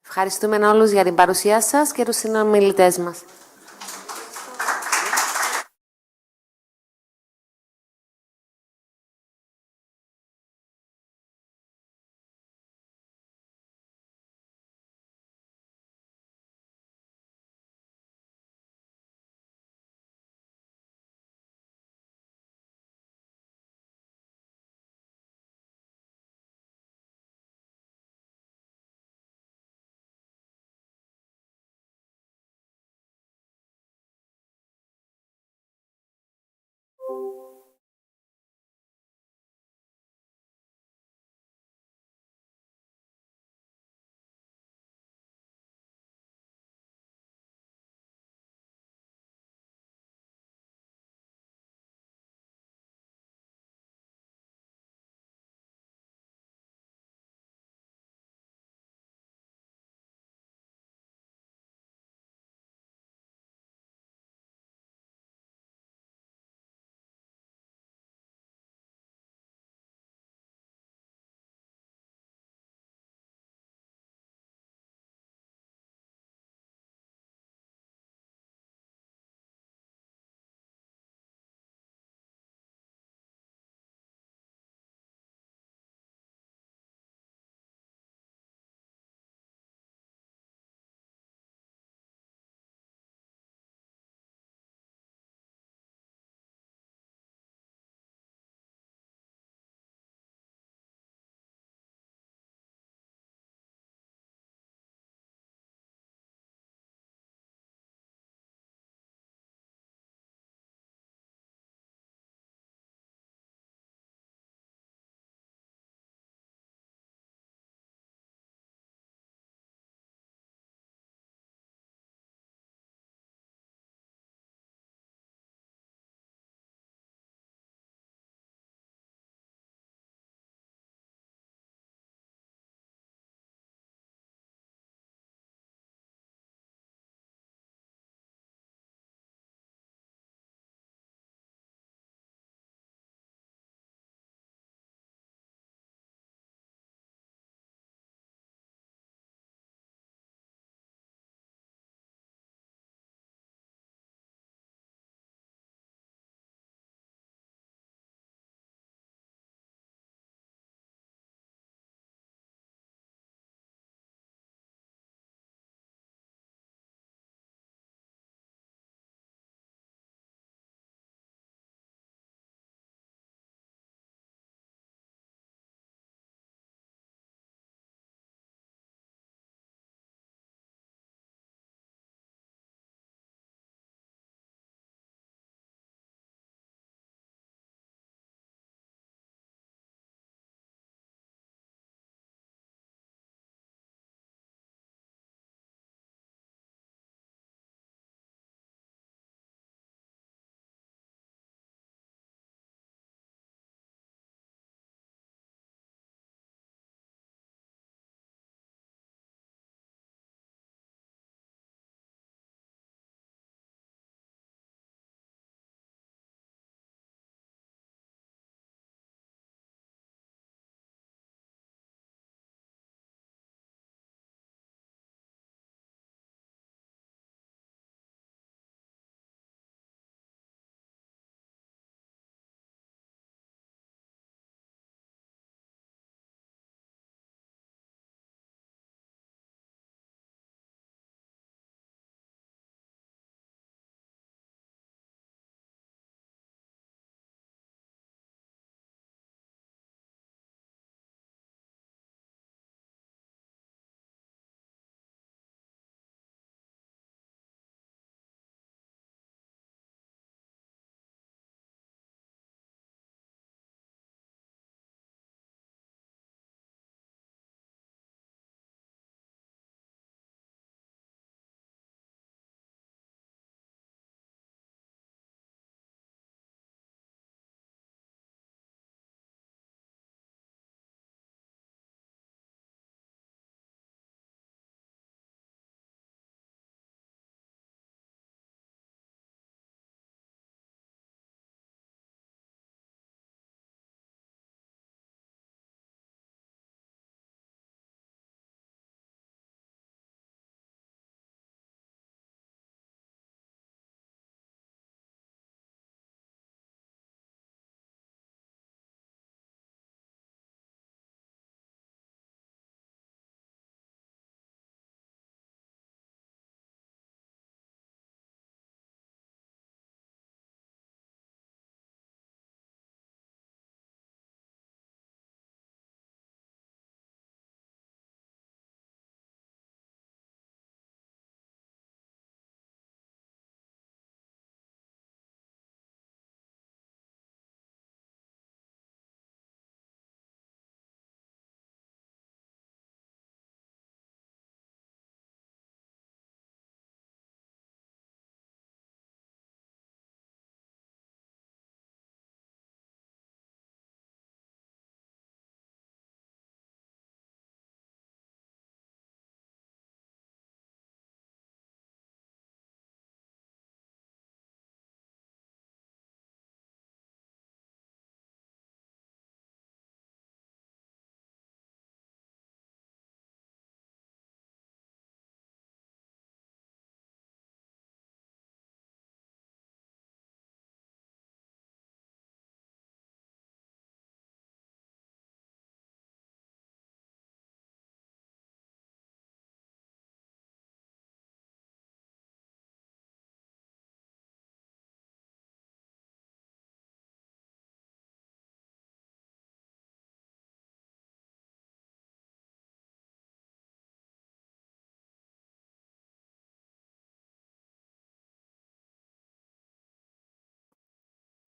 Ευχαριστούμε όλους για την παρουσία σας και τους συνομιλητές μας.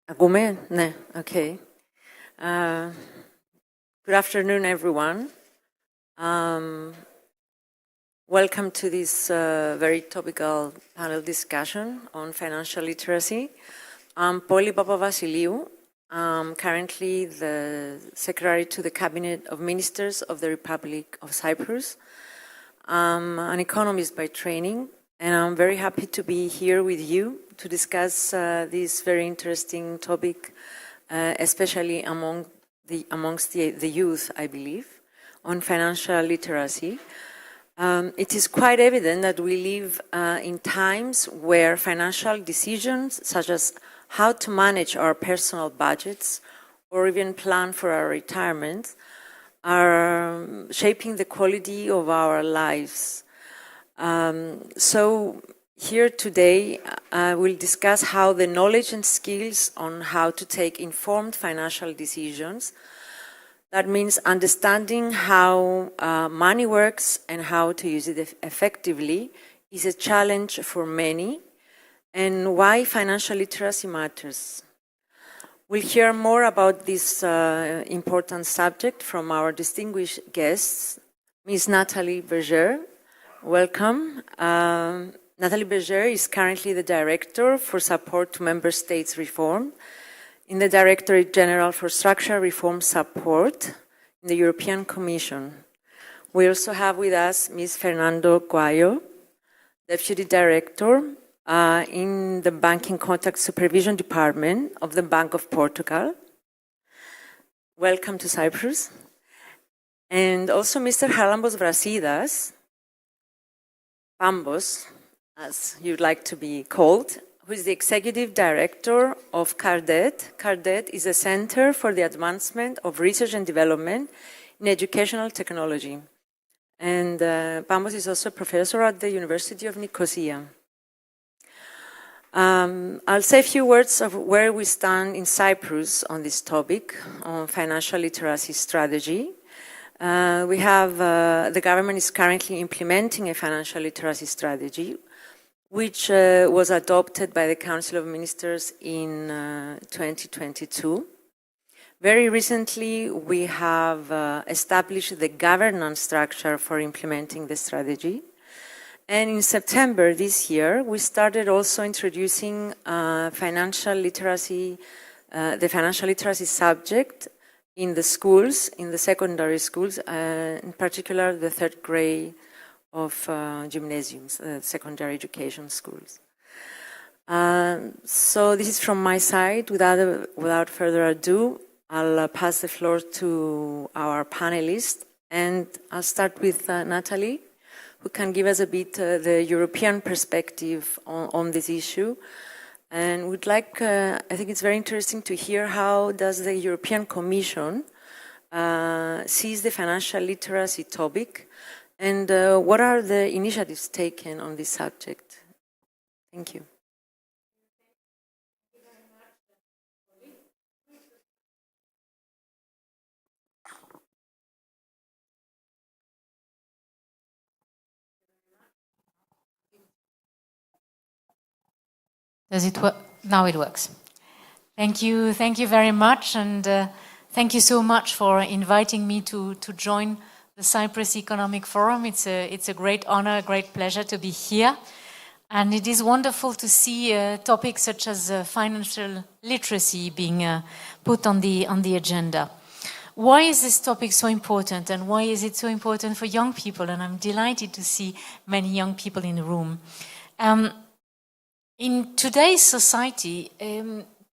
Ακούμε? Ναι, okay. Good afternoon, everyone. Welcome to this very topical panel discussion on financial literacy. I'm Polly Papavasiliou. I'm currently the Secretary to the Cabinet of Ministers of the Republic of Cyprus. I'm an economist by training, and I'm very happy to be here with you to discuss this very interesting topic, especially amongst the youth, I believe, on financial literacy. It is quite evident that we live in times where financial decisions, such as how to manage our personal budgets or even plan for our retirement, are shaping the quality of our lives. So here today, we'll discuss how the knowledge and skills on how to take informed financial decisions. That means understanding how money works and how to use it effectively is a challenge for many, and why financial literacy matters. We'll hear more about this important subject from our distinguished guests, Ms. Nathalie Berger. Welcome. Nathalie Berger is currently the Director for Support to Member States Reform in the Directorate General for Structural Reform Support in the European Commission. We also have with us Ms. Fernando Guayo, Deputy Director in the Banking Contact Supervision Department of the Bank of Portugal. Welcome to Cyprus. And also Mr. Harlambos Vrasidas, Pambos, as you'd like to be called, who is the Executive Director of CARDET. CARDET is a Center for the Advancement of Research and Development in Educational Technology. And Pambos is also a professor at the University of Nicosia. I'll say a few words of where we stand in Cyprus on this topic, on financial literacy strategy. The government is currently implementing a financial literacy strategy, which was adopted by the Council of Ministers in 2022. Very recently, we have established the governance structure for implementing the strategy. And in September this year, we started also introducing financial literacy, the financial literacy subject in the schools, in the secondary schools, in particular the third grade of gymnasiums, secondary education schools. So this is from my side. Without further ado, I'll pass the floor to our panelists, and I'll start with Nathalie, who can give us a bit the European perspective on this issue. And we'd like, I think it's very interesting to hear how does the European Commission sees the financial literacy topic, and what are the initiatives taken on this subject? Thank you. Does it work? Now it works. Thank you very much, and thank you so much for inviting me to join the Cyprus Economic Forum. It's a great honor, a great pleasure to be here, and it is wonderful to see topics such as financial literacy being put on the agenda. Why is this topic so important, and why is it so important for young people? And I'm delighted to see many young people in the room. In today's society,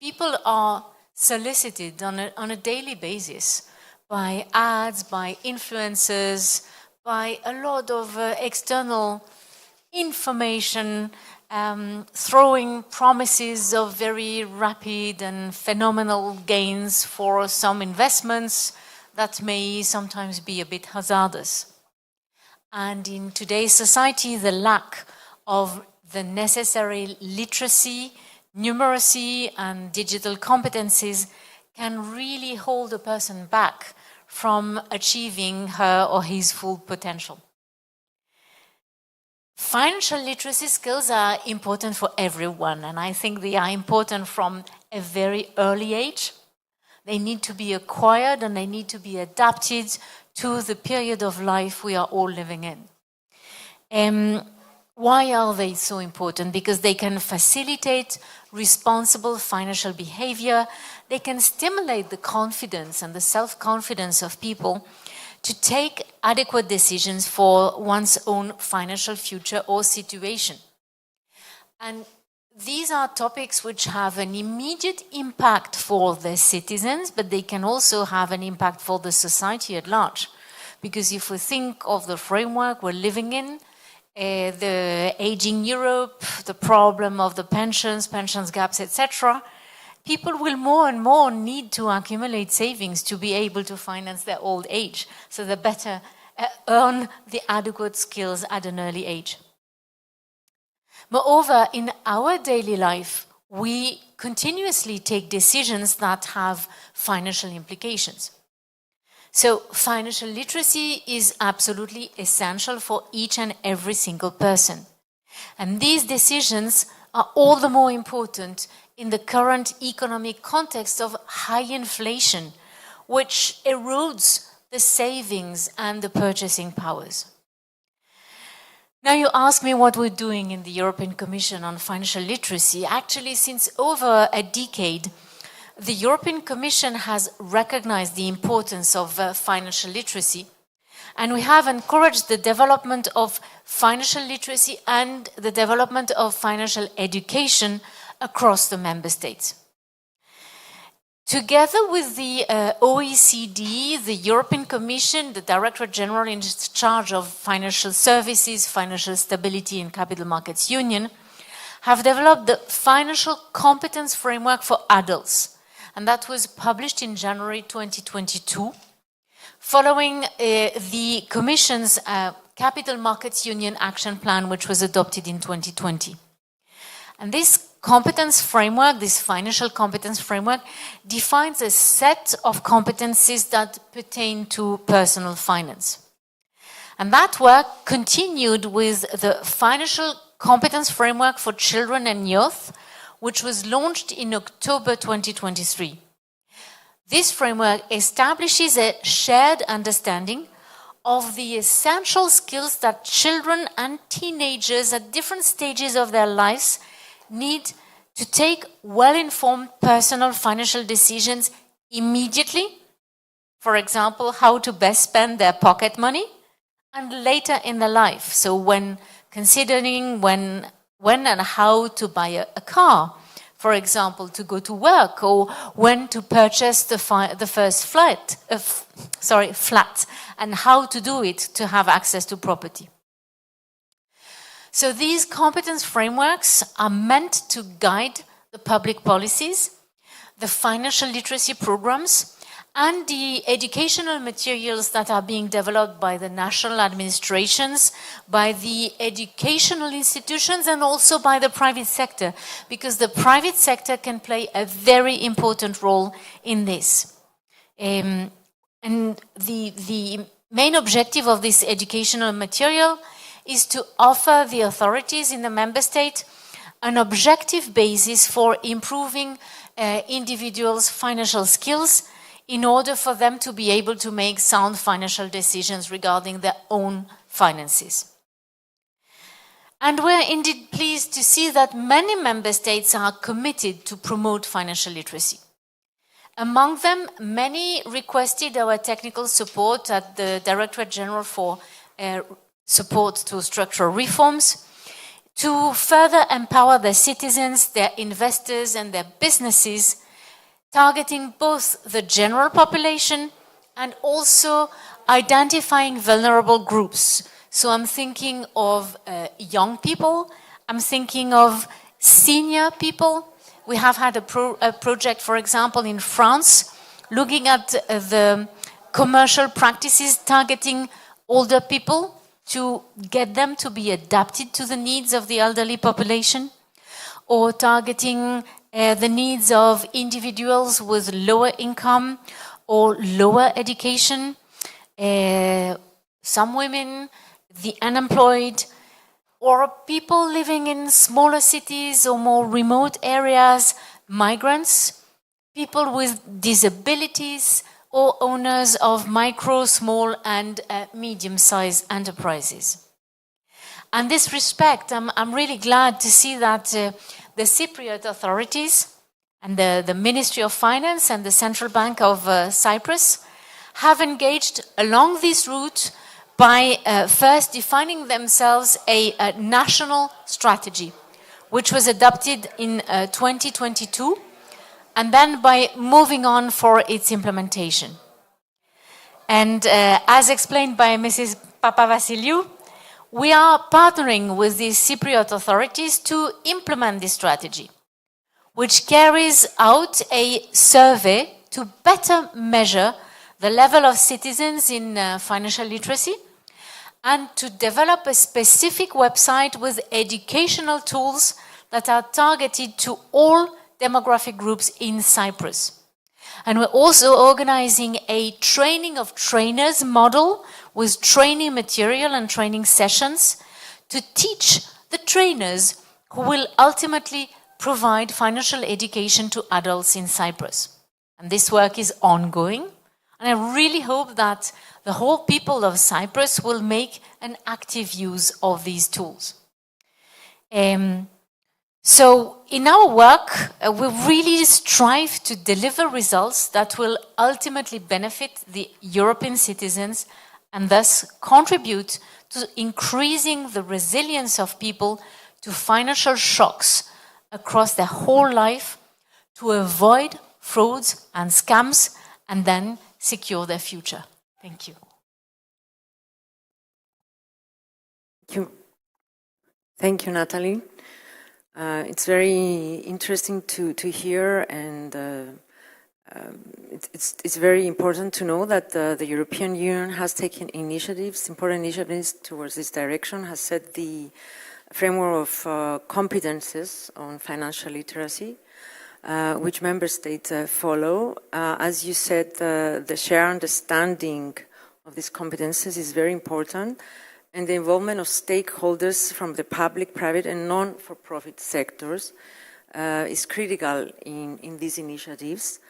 people are solicited on a daily basis by ads, by influencers, by a lot of external information, throwing promises of very rapid and phenomenal gains for some investments that may sometimes be a bit hazardous. And in today's society, the lack of the necessary literacy, numeracy, and digital competencies can really hold a person back from achieving her or his full potential. Financial literacy skills are important for everyone, and I think they are important from a very early age. They need to be acquired and they need to be adapted to the period of life we are all living in. Why are they so important? Because they can facilitate responsible financial behavior. They can stimulate the confidence and the self-confidence of people to take adequate decisions for one's own financial future or situation. And these are topics which have an immediate impact for the citizens, but they can also have an impact for the society at large. Because if we think of the framework we're living in, the aging Europe, the problem of the pensions gaps, etc., people will more and more need to accumulate savings to be able to finance their old age, so they better earn the adequate skills at an early age. Moreover, in our daily life, we continuously take decisions that have financial implications. So financial literacy is absolutely essential for each and every single person. And these decisions are all the more important in the current economic context of high inflation, which erodes the savings and the purchasing powers. Now you ask me what we're doing in the European Commission on financial literacy. Actually, since over a decade, the European Commission has recognized the importance of financial literacy, and we have encouraged the development of financial literacy and the development of financial education across the member states. Together with the OECD, the European Commission, the Directorate General in charge of financial services, financial stability and capital markets union, have developed the financial competence framework for adults. And that was published in January 2022, following the Commission's Capital Markets Union Action Plan, which was adopted in 2020. And this competence framework, this financial competence framework, defines a set of competencies that pertain to personal finance. And that work continued with the financial competence framework for children and youth, which was launched in October 2023. This framework establishes a shared understanding of the essential skills that children and teenagers at different stages of their lives need to take well-informed personal financial decisions immediately. For example, how to best spend their pocket money, and later in their life. So when considering when and how to buy a car, for example, to go to work, or when to purchase the first flat, and how to do it to have access to property. So these competence frameworks are meant to guide the public policies, the financial literacy programs, and the educational materials that are being developed by the national administrations, by the educational institutions, and also by the private sector, because the private sector can play a very important role in this. And the main objective of this educational material is to offer the authorities in the member state an objective basis for improving individuals' financial skills in order for them to be able to make sound financial decisions regarding their own finances. And we're indeed pleased to see that many member states are committed to promote financial literacy. Among them, many requested our technical support at the Directorate General for Support to Structural Reforms to further empower their citizens, their investors, and their businesses, targeting both the general population and also identifying vulnerable groups. So I'm thinking of young people, I'm thinking of senior people. We have had a project, for example, in France, looking at the commercial practices targeting older people to get them to be adapted to the needs of the elderly population, or targeting the needs of individuals with lower income or lower education, some women, the unemployed, or people living in smaller cities or more remote areas migrants, people with disabilities, or owners of micro, small, and medium-sized enterprises. In this respect, I'm really glad to see that the Cypriot authorities and the Ministry of Finance and the Central Bank of Cyprus have engaged along this route by first defining themselves a national strategy, which was adopted in 2022, and then by moving on for its implementation. And as explained by Mrs. Papavasiliou, we are partnering with the Cypriot authorities to implement this strategy, which carries out a survey to better measure the level of citizens in financial literacy and to develop a specific website with educational tools that are targeted to all demographic groups in Cyprus. And we're also organizing a training of trainers model with training material and training sessions to teach the trainers who will ultimately provide financial education to adults in Cyprus. And this work is ongoing, and I really hope that the whole people of Cyprus will make an active use of these tools. So in our work, we really strive to deliver results that will ultimately benefit the European citizens and thus contribute to increasing the resilience of people to financial shocks across their whole life, to avoid frauds and scams, and then secure their future. Thank you. Thank you, Natalie. It's very interesting to hear, and it's very important to know that the European Union has taken initiatives, important initiatives towards this direction, has set the framework of competences on financial literacy, which member states follow. As you said, the shared understanding of these competences is very important, and the involvement of stakeholders from the public, private, and non-for-profit sectors is critical in these initiatives.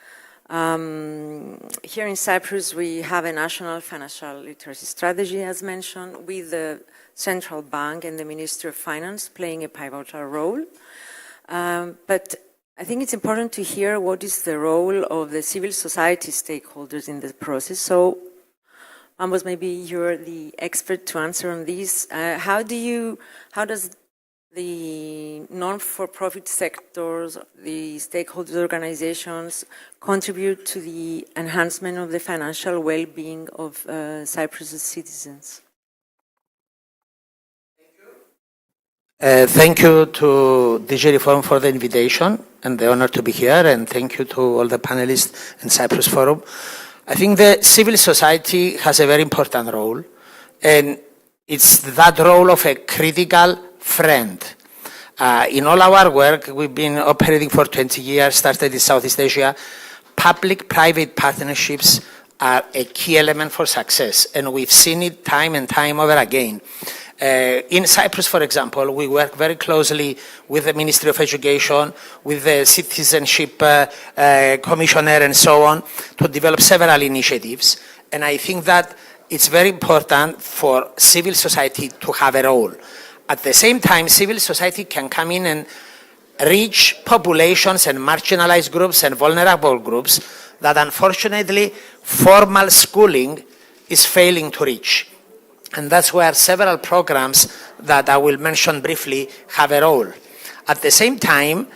Here in Cyprus, we have a national financial literacy strategy, as mentioned, with the Central Bank and the Ministry of Finance playing a pivotal role. But I think it's important to hear what is the role of the civil society stakeholders in the process. So, Ambos, maybe you're the expert to answer on this. How does the non-for-profit sectors, the stakeholder organizations, contribute to the enhancement of the financial well-being of Cyprus's citizens? Thank you to DG Reform for the invitation and the honor to be here, and thank you to all the panelists in Cyprus Forum. I think the civil society has a very important role, and it's that role of a critical friend. In all our work, we've been operating for 20 years, started in Southeast Asia. Public-private partnerships are a key element for success, and we've seen it time and time over again. In Cyprus, for example, we work very closely with the Ministry of Education, with the Citizenship Commissioner and so on, to develop several initiatives. And I think that it's very important for civil society to have a role. At the same time, civil society can come in and reach populations and marginalized groups and vulnerable groups that unfortunately formal schooling is failing to reach. And that's where several programs that I will mention briefly have a role. At the same time,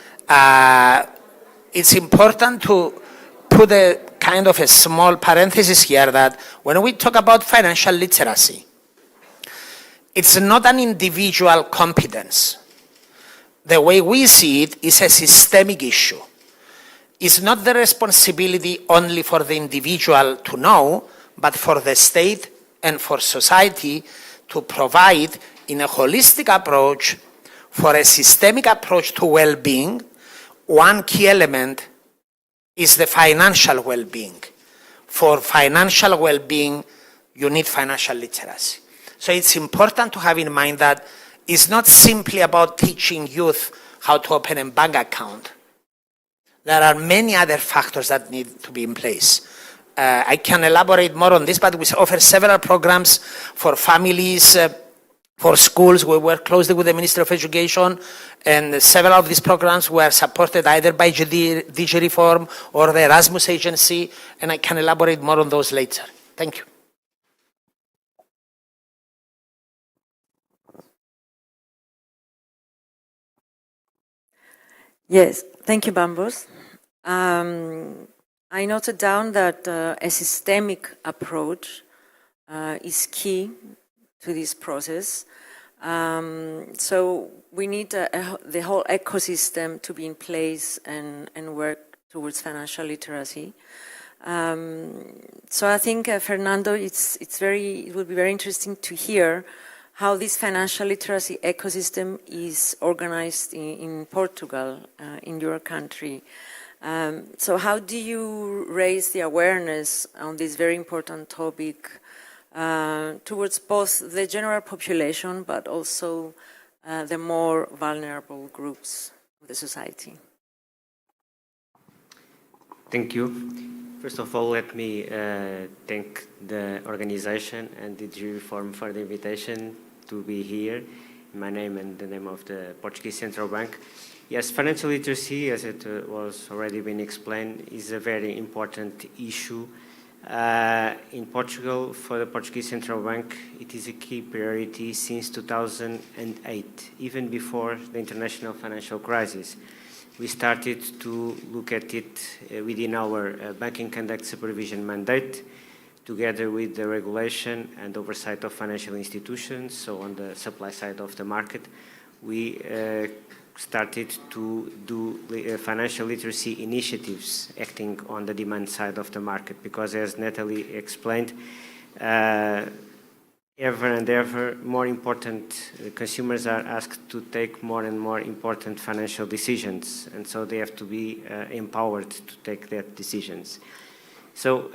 it's important to put a kind of a small parenthesis here that when we talk about financial literacy, it's not an individual competence. The way we see it is a systemic issue. It's not the responsibility only for the individual to know, but for the state and for society to provide in a holistic approach for a systemic approach to well-being. One key element is the financial well-being. For financial well-being, you need financial literacy. So it's important to have in mind that it's not simply about teaching youth how to open a bank account, there are many other factors that need to be in place. I can elaborate more on this, but we offer several programs for families, for schools. We work closely with the Ministry of Education, and several of these programs were supported either by DG Reform or the Erasmus Agency, and I can elaborate more on those later. Thank you. Yes, thank you, Bambos. I noted down that a systemic approach is key to this process. So we need the whole ecosystem to be in place and work towards financial literacy. So I think, Fernando, it will be very interesting to hear how this financial literacy ecosystem is organized in Portugal, in your country. So how do you raise the awareness on this very important topic towards both the general population, but also the more vulnerable groups of the society? Thank you. First of all, let me thank the organization and the DG Reform for the invitation to be here in my name and the name of the Portuguese Central Bank. Yes, financial literacy, as it was already been explained, is a very important issue. In Portugal, for the Portuguese Central Bank, it is a key priority since 2008, even before the international financial crisis. We started to look at it within our banking conduct supervision mandate, together with the regulation and oversight of financial institutions. So on the supply side of the market, we started to do financial literacy initiatives acting on the demand side of the market, because as Natalie explained, ever and ever more important, consumers are asked to take more and more important financial decisions, and so they have to be empowered to take that decisions. So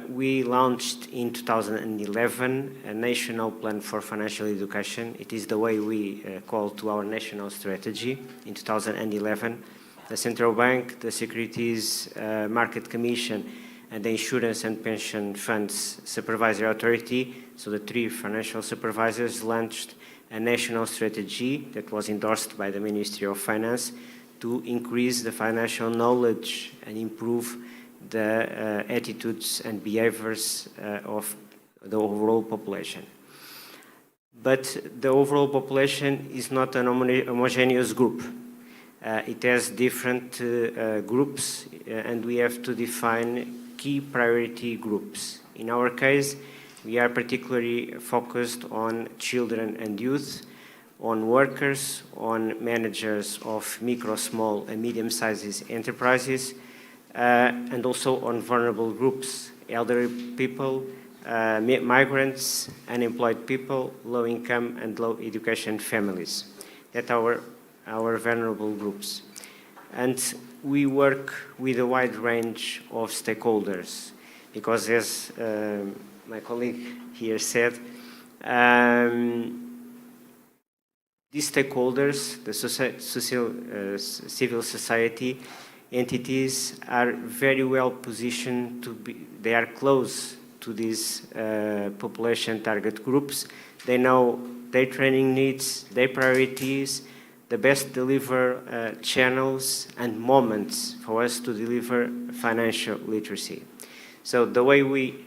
we launched in 2011 a national plan for financial education. It is the way we call to our national strategy. In 2011, the Central Bank, the Securities Market Commission, and the Insurance and Pension Funds Supervisory Authority, so the three financial supervisors, launched a national strategy that was endorsed by the Ministry of Finance to increase the financial knowledge and improve the attitudes and behaviors of the overall population. But the overall population is not an homogeneous group. It has different groups, and we have to define key priority groups. In our case, we are particularly focused on children and youth, on workers, on managers of micro, small, and medium-sized enterprises, and also on vulnerable groups, elderly people, migrants, unemployed people, low-income and low-education families. That are our vulnerable groups. And we work with a wide range of stakeholders, because as my colleague here said, these stakeholders, the civil society entities, are very well positioned to be, they are close to these population target groups. They know their training needs, their priorities, the best deliver channels and moments for us to deliver financial literacy. So the way we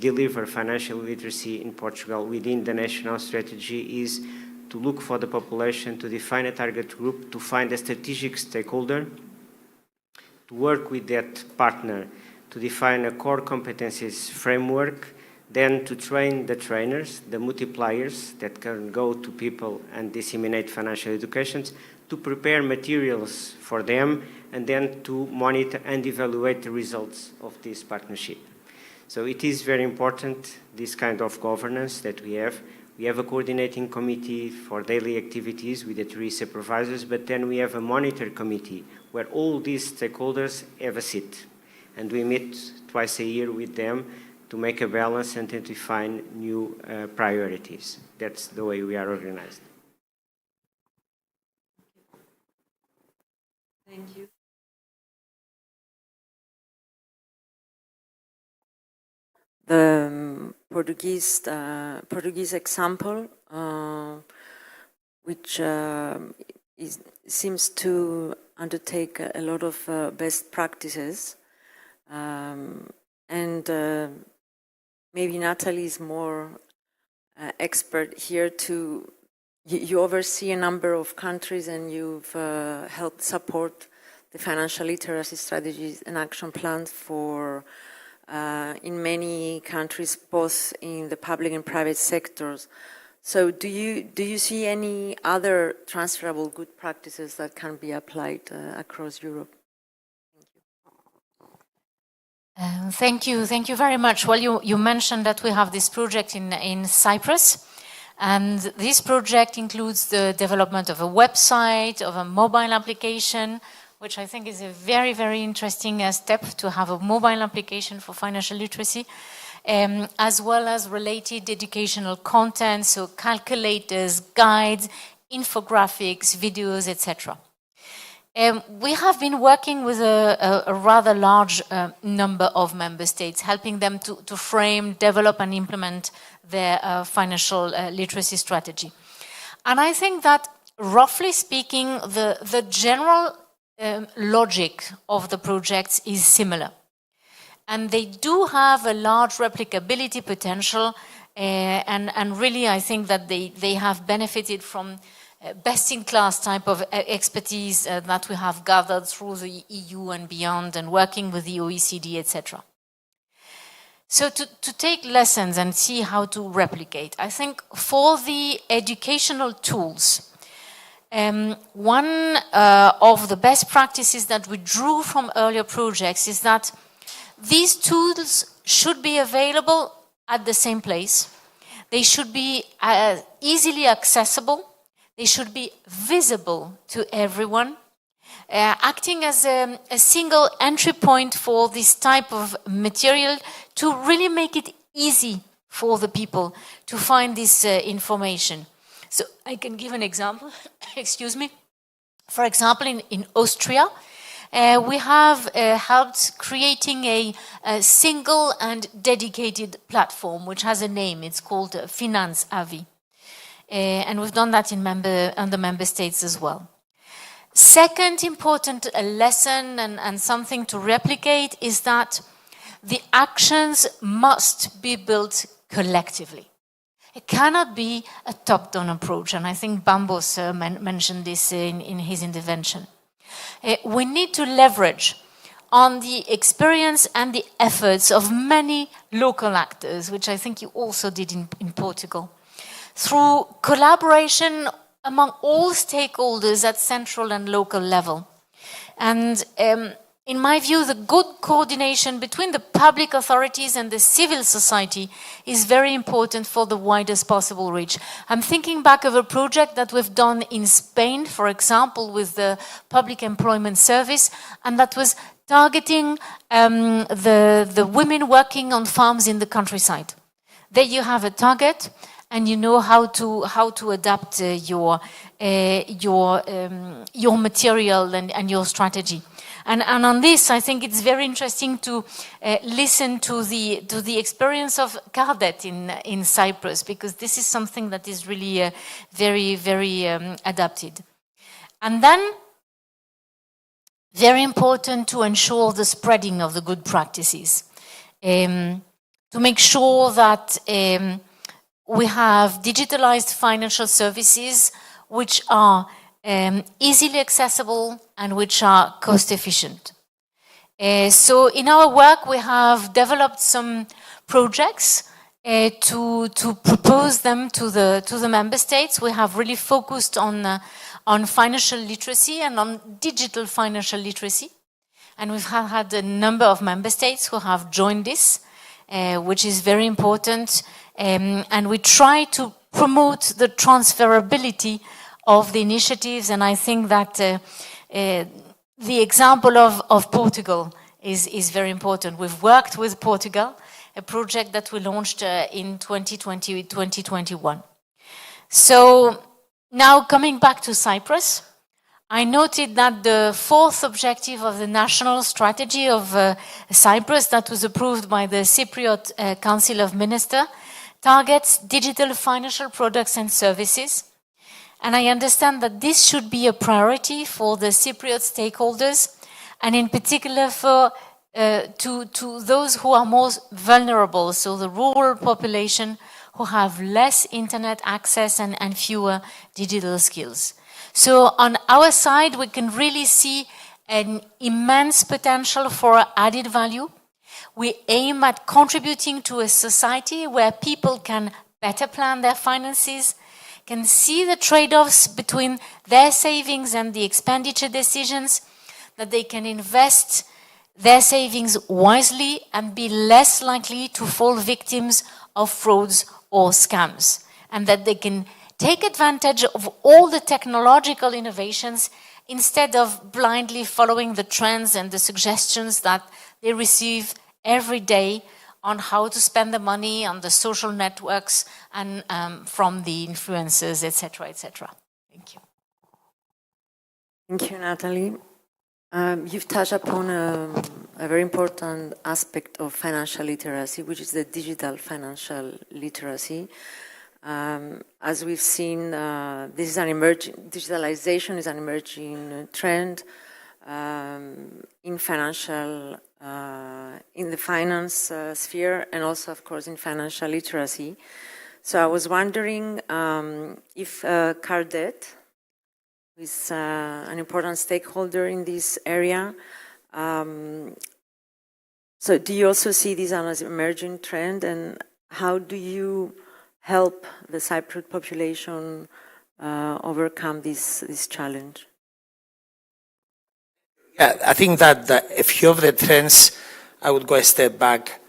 deliver financial literacy in Portugal within the national strategy is to look for the population, to define a target group, to find a strategic stakeholder, to work with that partner to define a core competencies framework, then to train the trainers, the multipliers that can go to people and disseminate financial education, to prepare materials for them, and then to monitor and evaluate the results of this partnership. So it is very important, this kind of governance that we have. We have a coordinating committee for daily activities with the three supervisors, but then we have a monitor committee where all these stakeholders have a seat. And we meet twice a year with them to make a balance and to define new priorities. That's the way we are organized. Thank you. the Portuguese example, which seems to undertake a lot of best practices, and maybe Natalie is more expert here to. You oversee a number of countries, and you've helped support the financial literacy strategies and action plans for in many countries, both in the public and private sectors. So do you see any other transferable good practices that can be applied across Europe? Thank you very much. Well, you mentioned that we have this project in Cyprus, and this project includes the development of a website, of a mobile application, which I think is a very, very interesting step to have a mobile application for financial literacy, as well as related educational content, so calculators, guides, infographics, videos, etc. We have been working with a rather large number of member states, helping them to frame, develop and implement their financial literacy strategy. And I think that, roughly speaking, the general logic of the projects is similar. And they do have a large replicability potential, and really I think that they have benefited from best-in-class type of expertise that we have gathered through the EU and beyond, and working with the OECD, etc. So to take lessons and see how to replicate, I think for the educational tools, one of the best practices that we drew from earlier projects is that these tools should be available at the same place. They should be easily accessible. They should be visible to everyone, acting as a single entry point for this type of material to really make it easy for the people to find this information. So I can give an example, excuse me. For example, in Austria, we have helped creating a single and dedicated platform, which has a name. It's called Finanzavi. And we've done that in the member states as well. Second important lesson and something to replicate is that the actions must be built collectively. It cannot be a top-down approach, and I think Bambos mentioned this in his intervention. We need to leverage on the experience and the efforts of many local actors, which I think you also did in Portugal, through collaboration among all stakeholders at central and local level. And in my view, the good coordination between the public authorities and the civil society is very important for the widest possible reach. I'm thinking back of a project that we've done in Spain, for example, with the Public Employment Service, and that was targeting the women working on farms in the countryside. There you have a target, and you know how to adapt your material and your strategy. And on this, I think it's very interesting to listen to the experience of Cardet in Cyprus, because this is something that is really very, very adapted. And then, very important to ensure the spreading of the good practices, to make sure that we have digitalized financial services which are easily accessible and which are cost efficient. So in our work, we have developed some projects to propose them to the member states. We have really focused on financial literacy and on digital financial literacy. And we've had a number of member states who have joined this, which is very important. And we try to promote the transferability of the initiatives, and I think that the example of Portugal is very important. We've worked with Portugal, a project that we launched in 2020-2021. So now coming back to Cyprus, I noted that the fourth objective of the national strategy of Cyprus that was approved by the Cypriot Council of Ministers targets digital financial products and services. And I understand that this should be a priority for the Cypriot stakeholders, and in particular for to those who are most vulnerable, so the rural population who have less internet access and fewer digital skills. So on our side, we can really see an immense potential for added value. We aim at contributing to a society where people can better plan their finances, can see the trade-offs between their savings and the expenditure decisions, that they can invest their savings wisely and be less likely to fall victims of frauds or scams, and that they can take advantage of all the technological innovations instead of blindly following the trends and the suggestions that they receive every day on how to spend the money on the social networks and from the influencers, etc., etc. Thank you. Thank you, Natalie. You've touched upon a very important aspect of financial literacy, which is the digital financial literacy. As we've seen, digitalization is an emerging trend in the finance sphere, and also, of course, in financial literacy. So I was wondering if CARDET is an important stakeholder in this area. So do you also see this as an emerging trend, and how do you help the Cypriot population overcome this challenge? Yeah, I think that a few of the trends, I would go a step back.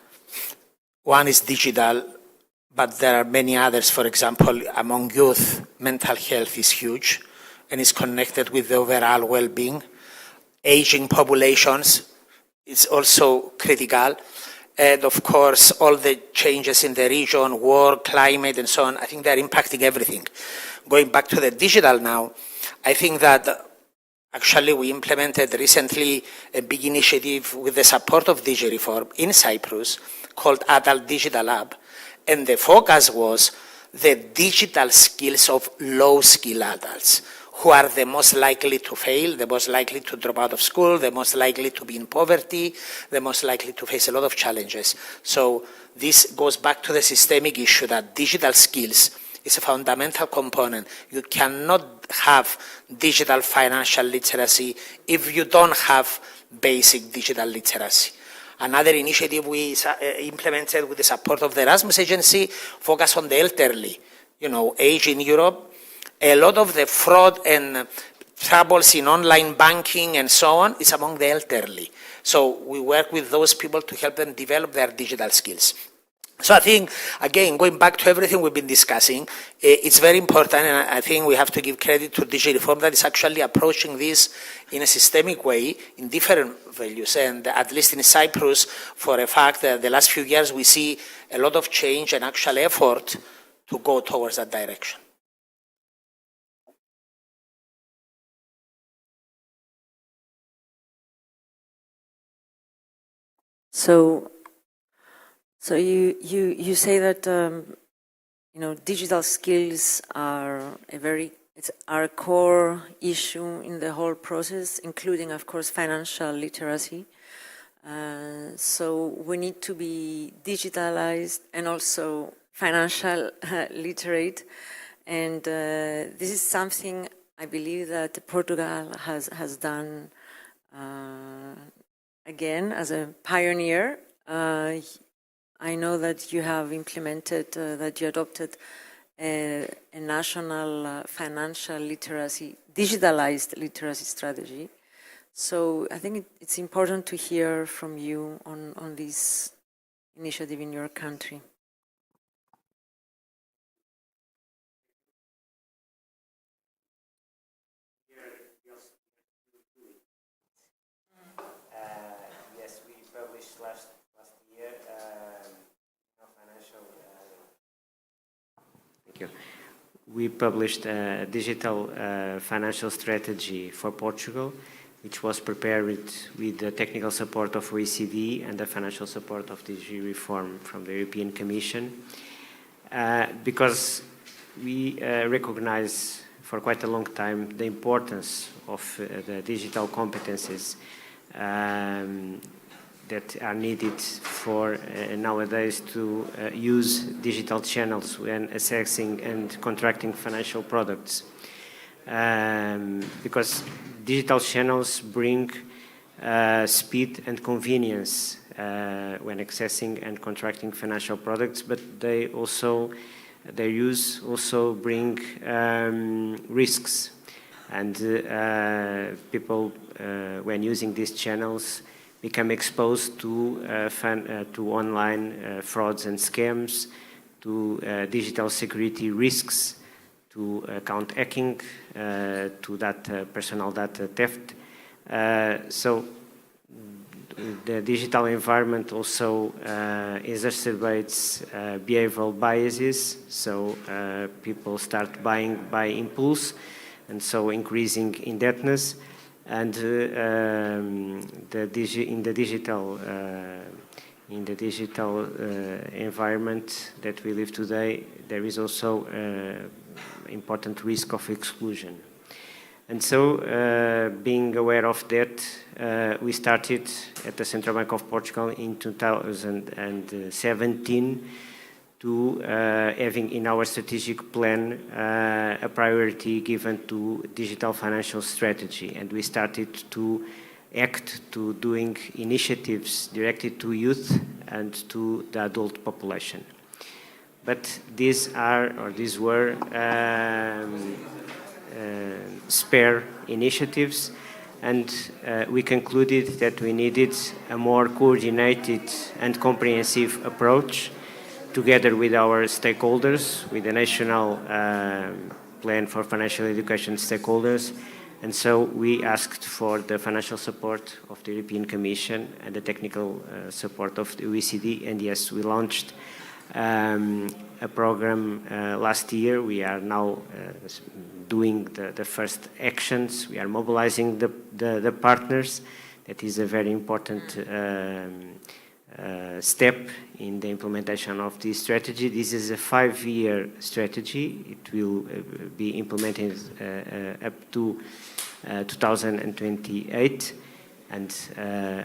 One is digital, but there are many others. For example, among youth, mental health is huge and is connected with the overall well-being. Aging populations is also critical. And of course, all the changes in the region, war, climate, and so on, I think they're impacting everything. Going back to the digital now, I think that actually we implemented recently a big initiative with the support of DigiReform in Cyprus called Adult Digital Lab. And the focus was the digital skills of low-skill adults, who are the most likely to fail, the most likely to drop out of school, the most likely to be in poverty, the most likely to face a lot of challenges. So this goes back to the systemic issue that digital skills is a fundamental component. You cannot have digital financial literacy if you don't have basic digital literacy. Another initiative we implemented with the support of the Erasmus Agency focused on the elderly. You know, age in Europe, a lot of the fraud and troubles in online banking and so on is among the elderly. So we work with those people to help them develop their digital skills. So I think, again, going back to everything we've been discussing, it's very important, and I think we have to give credit to DigiReform that is actually approaching this in a systemic way in different values. And at least in Cyprus, for a fact, the last few years we see a lot of change and actual effort to go towards that direction. So you say that digital skills are a core issue in the whole process, including, of course, financial literacy. So we need to be digitalized and also financial literate, and this is something I believe that Portugal has done again as a pioneer. I know that you have implemented, that you adopted a national financial literacy, digitalized literacy strategy. So I think it's important to hear from you on this initiative in your country. Yes, we published last year financial. Thank you. we published a digital financial strategy for Portugal, which was prepared with the technical support of OECD and the financial support of DG Reform from the European Commission, because we recognize for quite a long time the importance of the digital competencies that are needed for nowadays to use digital channels when assessing and contracting financial products. Because digital channels bring speed and convenience when accessing and contracting financial products, but their use also bring risks. And people, when using these channels, become exposed to online frauds and scams, to digital security risks, to account hacking, to personal data theft. So the digital environment also exacerbates behavioral biases. So people start buying by impulse, and so increasing indebtedness. And in the digital environment that we live today, there is also important risk of exclusion. And so, being aware of that, we started at the Central Bank of Portugal in 2017 to having in our strategic plan a priority given to digital financial strategy. And we started to act to doing initiatives directed to youth and to the adult population. But these were spare initiatives, and we concluded that we needed a more coordinated and comprehensive approach together with our stakeholders, with the national plan for financial education stakeholders. And so we asked for the financial support of the European Commission and the technical support of the OECD. And yes, we launched a program last year. We are now doing the first actions. We are mobilizing the partners. That is a very important step in the implementation of this strategy. This is a 5-year strategy. It will be implemented up to 2028. And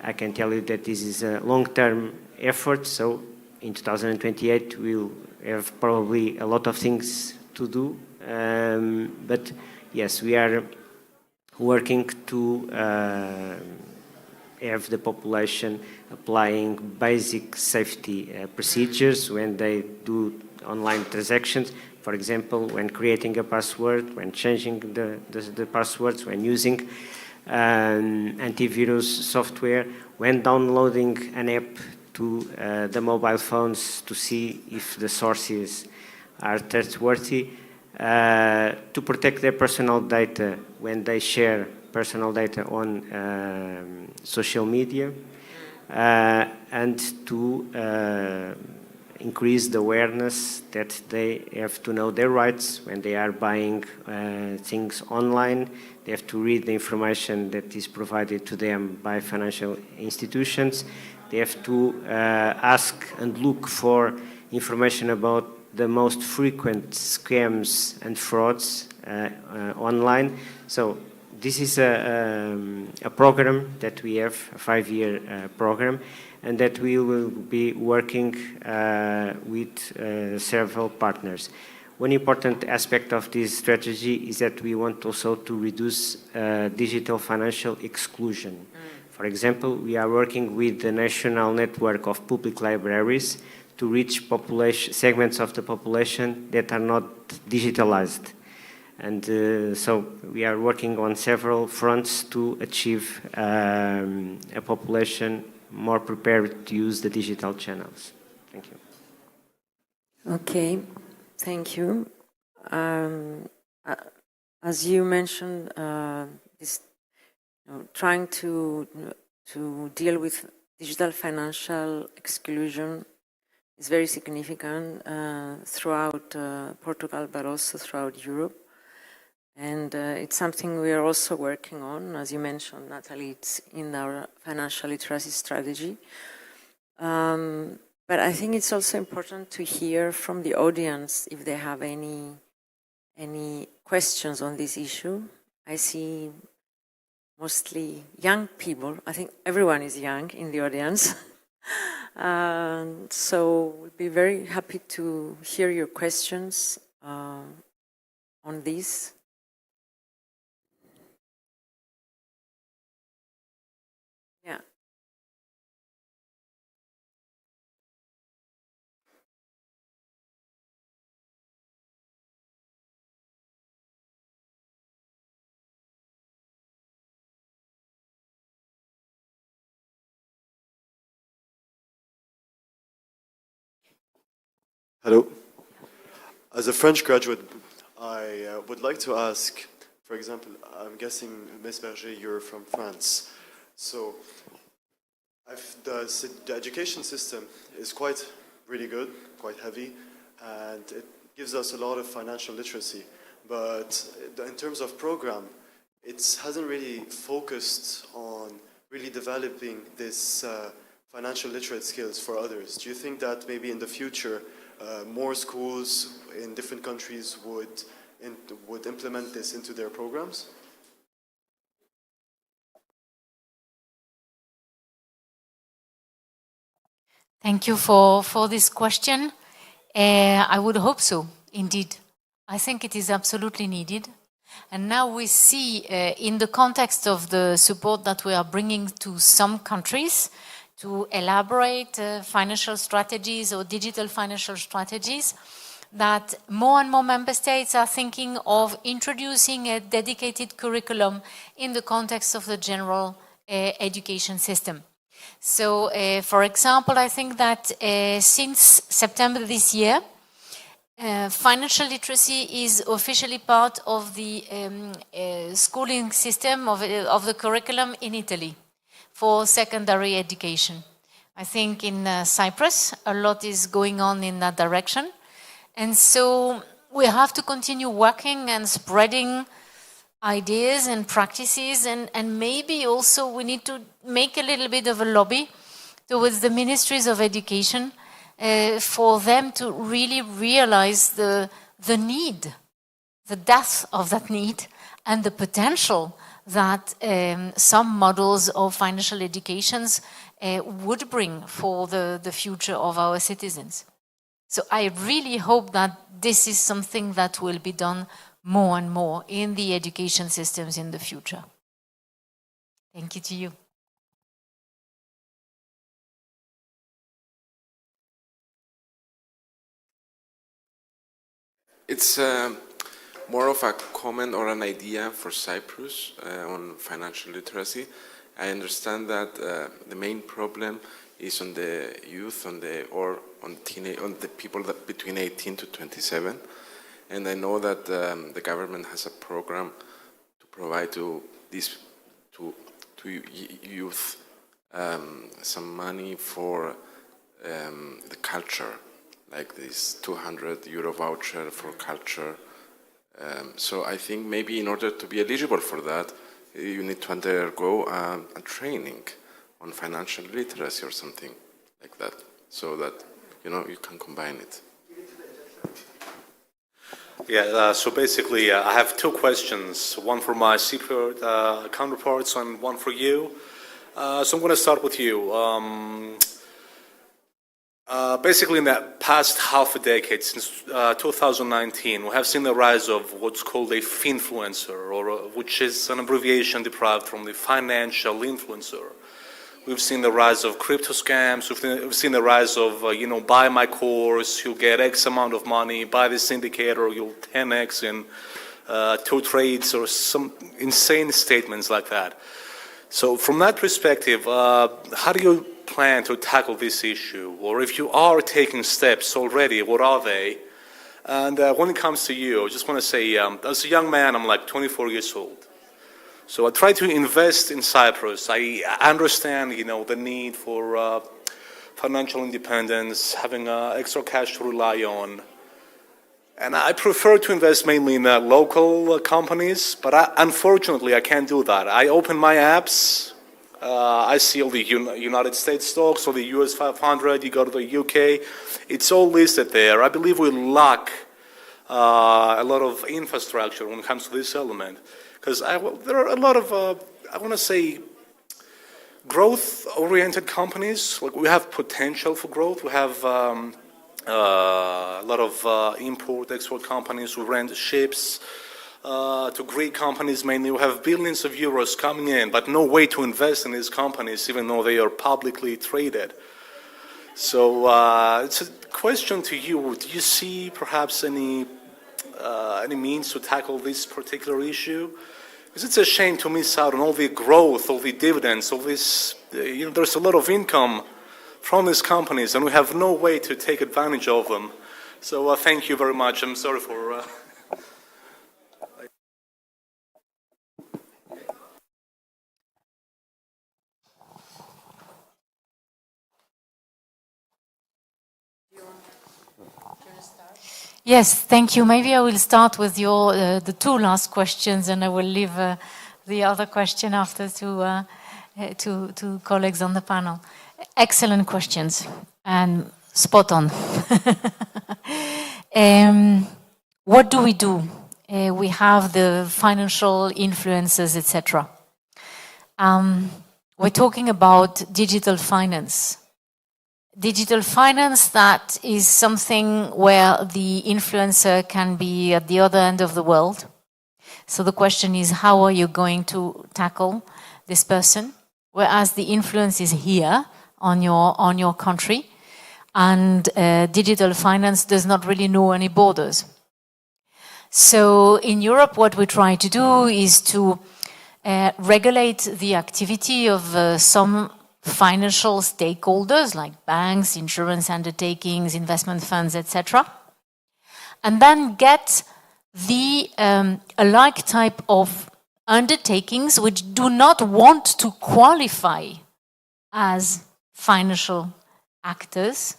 I can tell you that this is a long-term effort. So in 2028, we'll have probably a lot of things to do. But yes, we are working to have the population applying basic safety procedures when they do online transactions. For example, when creating a password, when changing the passwords, when using antivirus software, when downloading an app to the mobile phones to see if the sources are trustworthy, to protect their personal data when they share personal data on social media, and to increase the awareness that they have to know their rights when they are buying things online. They have to read the information that is provided to them by financial institutions. They have to ask and look for information about the most frequent scams and frauds online. So this is a program that we have, a 5-year program, and that we will be working with several partners. One important aspect of this strategy is that we want also to reduce digital financial exclusion. For example, we are working with the national network of public libraries to reach segments of the population that are not digitalized. And so we are working on several fronts to achieve a population more prepared to use the digital channels. Thank you. Okay, thank you. As you mentioned, trying to deal with digital financial exclusion is very significant throughout Portugal, but also throughout Europe. And it's something we are also working on. As you mentioned, Natalie, it's in our financial literacy strategy. But I think it's also important to hear from the audience if they have any questions on this issue. I see mostly young people. I think everyone is young in the audience. So we'll be very happy to hear your questions on this. Yeah. Hello. As a French graduate, I would like to ask, for example, I'm guessing, Ms. Berger, you're from France. So the education system is really good, quite heavy, and it gives us a lot of financial literacy. But in terms of program, it hasn't really focused on really developing this financial literate skills for others. Do you think that maybe in the future more schools in different countries would implement this into their programs? Thank you for this question. I would hope so, indeed. I think it is absolutely needed. And now we see in the context of the support that we are bringing to some countries to elaborate financial strategies or digital financial strategies, that more and more member states are thinking of introducing a dedicated curriculum in the context of the general education system. So, for example, I think that since September this year, financial literacy is officially part of the schooling system of the curriculum in Italy for secondary education. I think in Cyprus, a lot is going on in that direction. And so we have to continue working and spreading ideas and practices, and maybe also we need to make a little bit of a lobby towards the ministries of education for them to really realize the need, the depth of that need, and the potential that some models of financial educations would bring for the future of our citizens. So I really hope that this is something that will be done more and more in the education systems in the future. Thank you to you. It's more of a comment or an idea for Cyprus on financial literacy. I understand that the main problem is on the youth, on the people that between 18 to 27. And I know that the government has a program to provide to youth some money for the culture, like this 200 euro voucher for culture. So I think maybe in order to be eligible for that, you need to undergo a training on financial literacy or something like that, so that you can combine it. Yeah, so basically I have two questions, one for my Cypriot counterparts and one for you. So I'm going to start with you. Basically in that past half a decade, since 2019, we have seen the rise of what's called a finfluencer, which is an abbreviation derived from the financial influencer. We've seen the rise of crypto scams. We've seen the rise of, buy my course, you'll get X amount of money, buy this indicator, you'll 10X in 2 trades, or some insane statements like that. So from that perspective, how do you plan to tackle this issue? Or if you are taking steps already, what are they? And when it comes to you, I just want to say, as a young man, I'm like 24 years old. So I try to invest in Cyprus. I understand, the need for financial independence, having extra cash to rely on. And I prefer to invest mainly in local companies, but unfortunately I can't do that. I open my apps, I see all the United States stocks, or the US 500, you go to the UK, it's all listed there. I believe we lack a lot of infrastructure when it comes to this element. Because there are a lot of, I want to say, growth-oriented companies. Like, we have potential for growth. We have a lot of import-export companies who rent ships to Greek companies mainly. We have billions of euros coming in, but no way to invest in these companies, even though they are publicly traded. So it's a question to you. Do you see perhaps any means to tackle this particular issue? Because it's a shame to miss out on all the growth, all the dividends, all this, there's a lot of income from these companies, and we have no way to take advantage of them. So thank you very much. I'm sorry for... Yes, thank you. Maybe I will start with the two last questions, and I will leave the other question after to colleagues on the panel. Excellent questions and spot on. What do we do? We have the financial influences, etc. We're talking about digital finance. Digital finance, that is something where the influencer can be at the other end of the world. So the question is, how are you going to tackle this person? Whereas the influence is here on your country, and digital finance does not really know any borders. So in Europe, what we try to do is to regulate the activity of some financial stakeholders like banks, insurance undertakings, investment funds, etc. And then get the alike type of undertakings which do not want to qualify as financial actors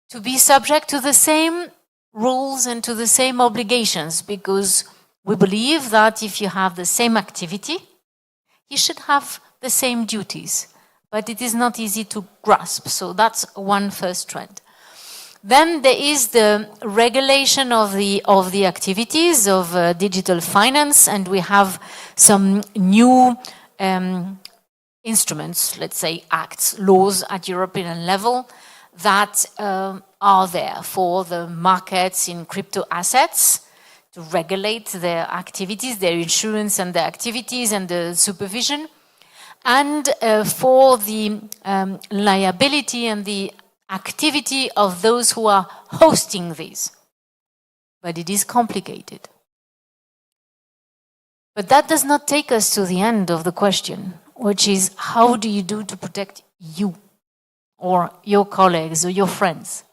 to be subject to the same rules and to the same obligations, because we believe that if you have the same activity, you should have the same duties, but it is not easy to grasp. So that's one first trend. Then there is the regulation of the activities of digital finance, and we have some new instruments, let's say acts, laws at European level that are there for the markets in crypto assets to regulate their activities, their insurance and their activities and the supervision. And for the liability and the activity of those who are hosting these. But it is complicated. But that does not take us to the end of the question, which is, how do you do to protect you or your colleagues or your friends?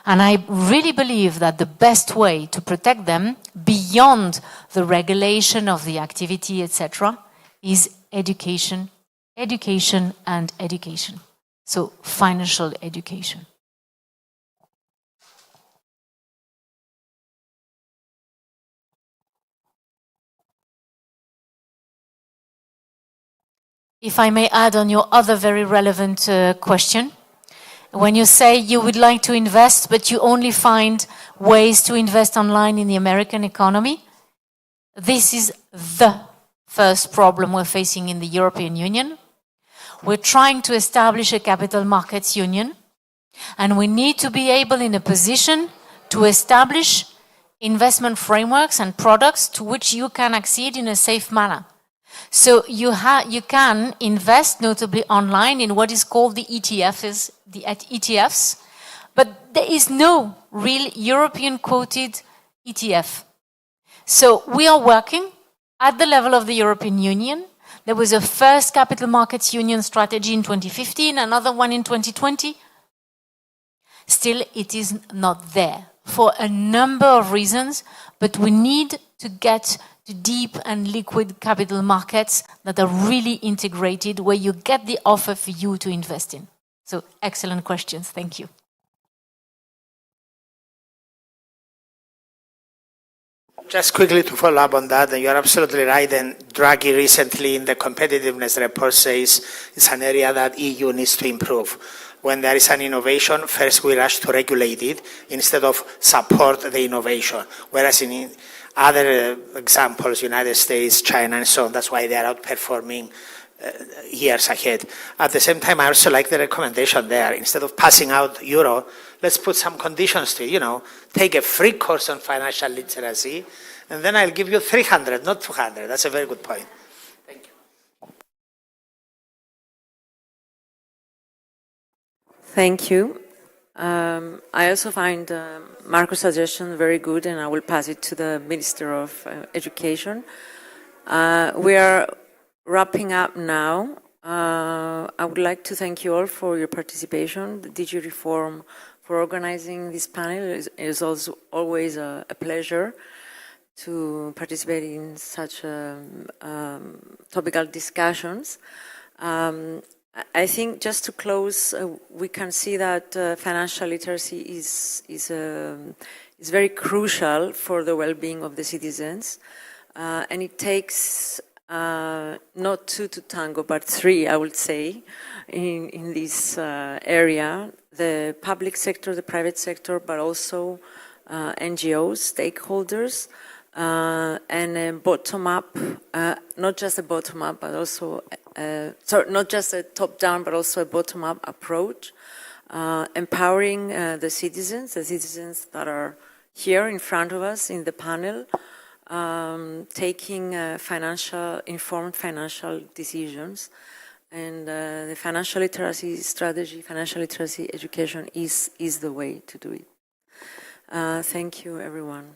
And I really believe that the best way to protect them, beyond the regulation of the activity, etc., is education, education and education. So financial education. If I may add on your other very relevant question, when you say you would like to invest, but you only find ways to invest online in the American economy, this is the first problem we're facing in the European Union. We're trying to establish a capital markets union, and we need to be able in a position to establish investment frameworks and products to which you can accede in a safe manner. So you can invest notably online in what is called the ETFs, but there is no real European quoted ETF. So we are working at the level of the European Union. There was a first capital markets union strategy in 2015, another one in 2020. Still, it is not there for a number of reasons, but we need to get to deep and liquid capital markets that are really integrated, where you get the offer for you to invest in. So excellent questions. Thank you. Just quickly to follow up on that, and you're absolutely right. And Draghi recently in the competitiveness report says it's an area that EU needs to improve. When there is an innovation, first we rush to regulate it instead of support the innovation. Whereas in other examples, United States, China, and so on, that's why they are outperforming years ahead. At the same time, I also like the recommendation there. Instead of passing out euro, let's put some conditions to it. Take a free course on financial literacy, and then I'll give you 300, not 200. That's a very good point. Thank you. Thank you. I also find Marco's suggestion very good, and I will pass it to the Minister of Education. We are wrapping up now. I would like to thank you all for your participation. The DG Reform for organizing this panel. Is also always a pleasure to participate in such topical discussions. I think just to close, we can see that financial literacy is very crucial for the well-being of the citizens, and it takes not two to tango, but three, I would say, in this area. The public sector, the private sector, but also NGOs, stakeholders, and a bottom-up, not just a bottom-up, but also, not just a top-down, but also a bottom-up approach, empowering the citizens that are here in front of us in the panel, taking informed financial decisions. And the financial literacy strategy, financial literacy education is the way to do it. Thank you, everyone.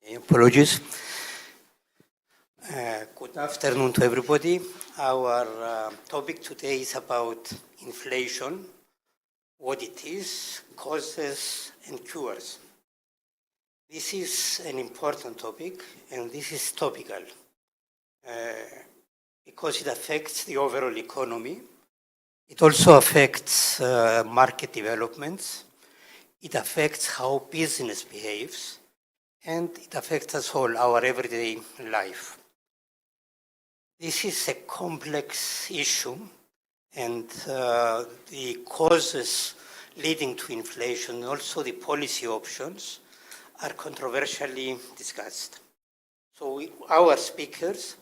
Apologies. Good afternoon to everybody. Our topic today is about inflation, what it is, causes, and cures. This is an important topic, and this is topical because it affects the overall economy. It also affects market developments. It affects how business behaves, and it affects us all, our everyday life. This is a complex issue, and the causes leading to inflation, and also the policy options, are controversially discussed. So our speakers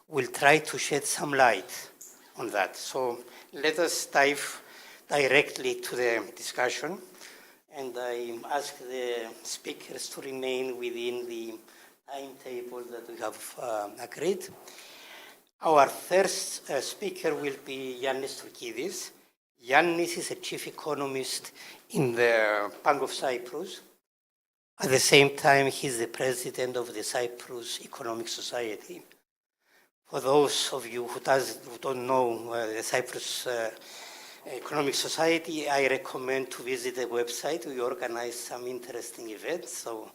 will try to shed some light on that. So let us dive directly to the discussion, and I ask the speakers to remain within the timetable that we have agreed. Our first speaker will be Yannis Turkidis. Yannis is a chief economist in the Bank of Cyprus. At the same time, he's the president of the Cyprus Economic Society. For those of you who don't know the Cyprus Economic Society, I recommend to visit the website. We organize some interesting events, so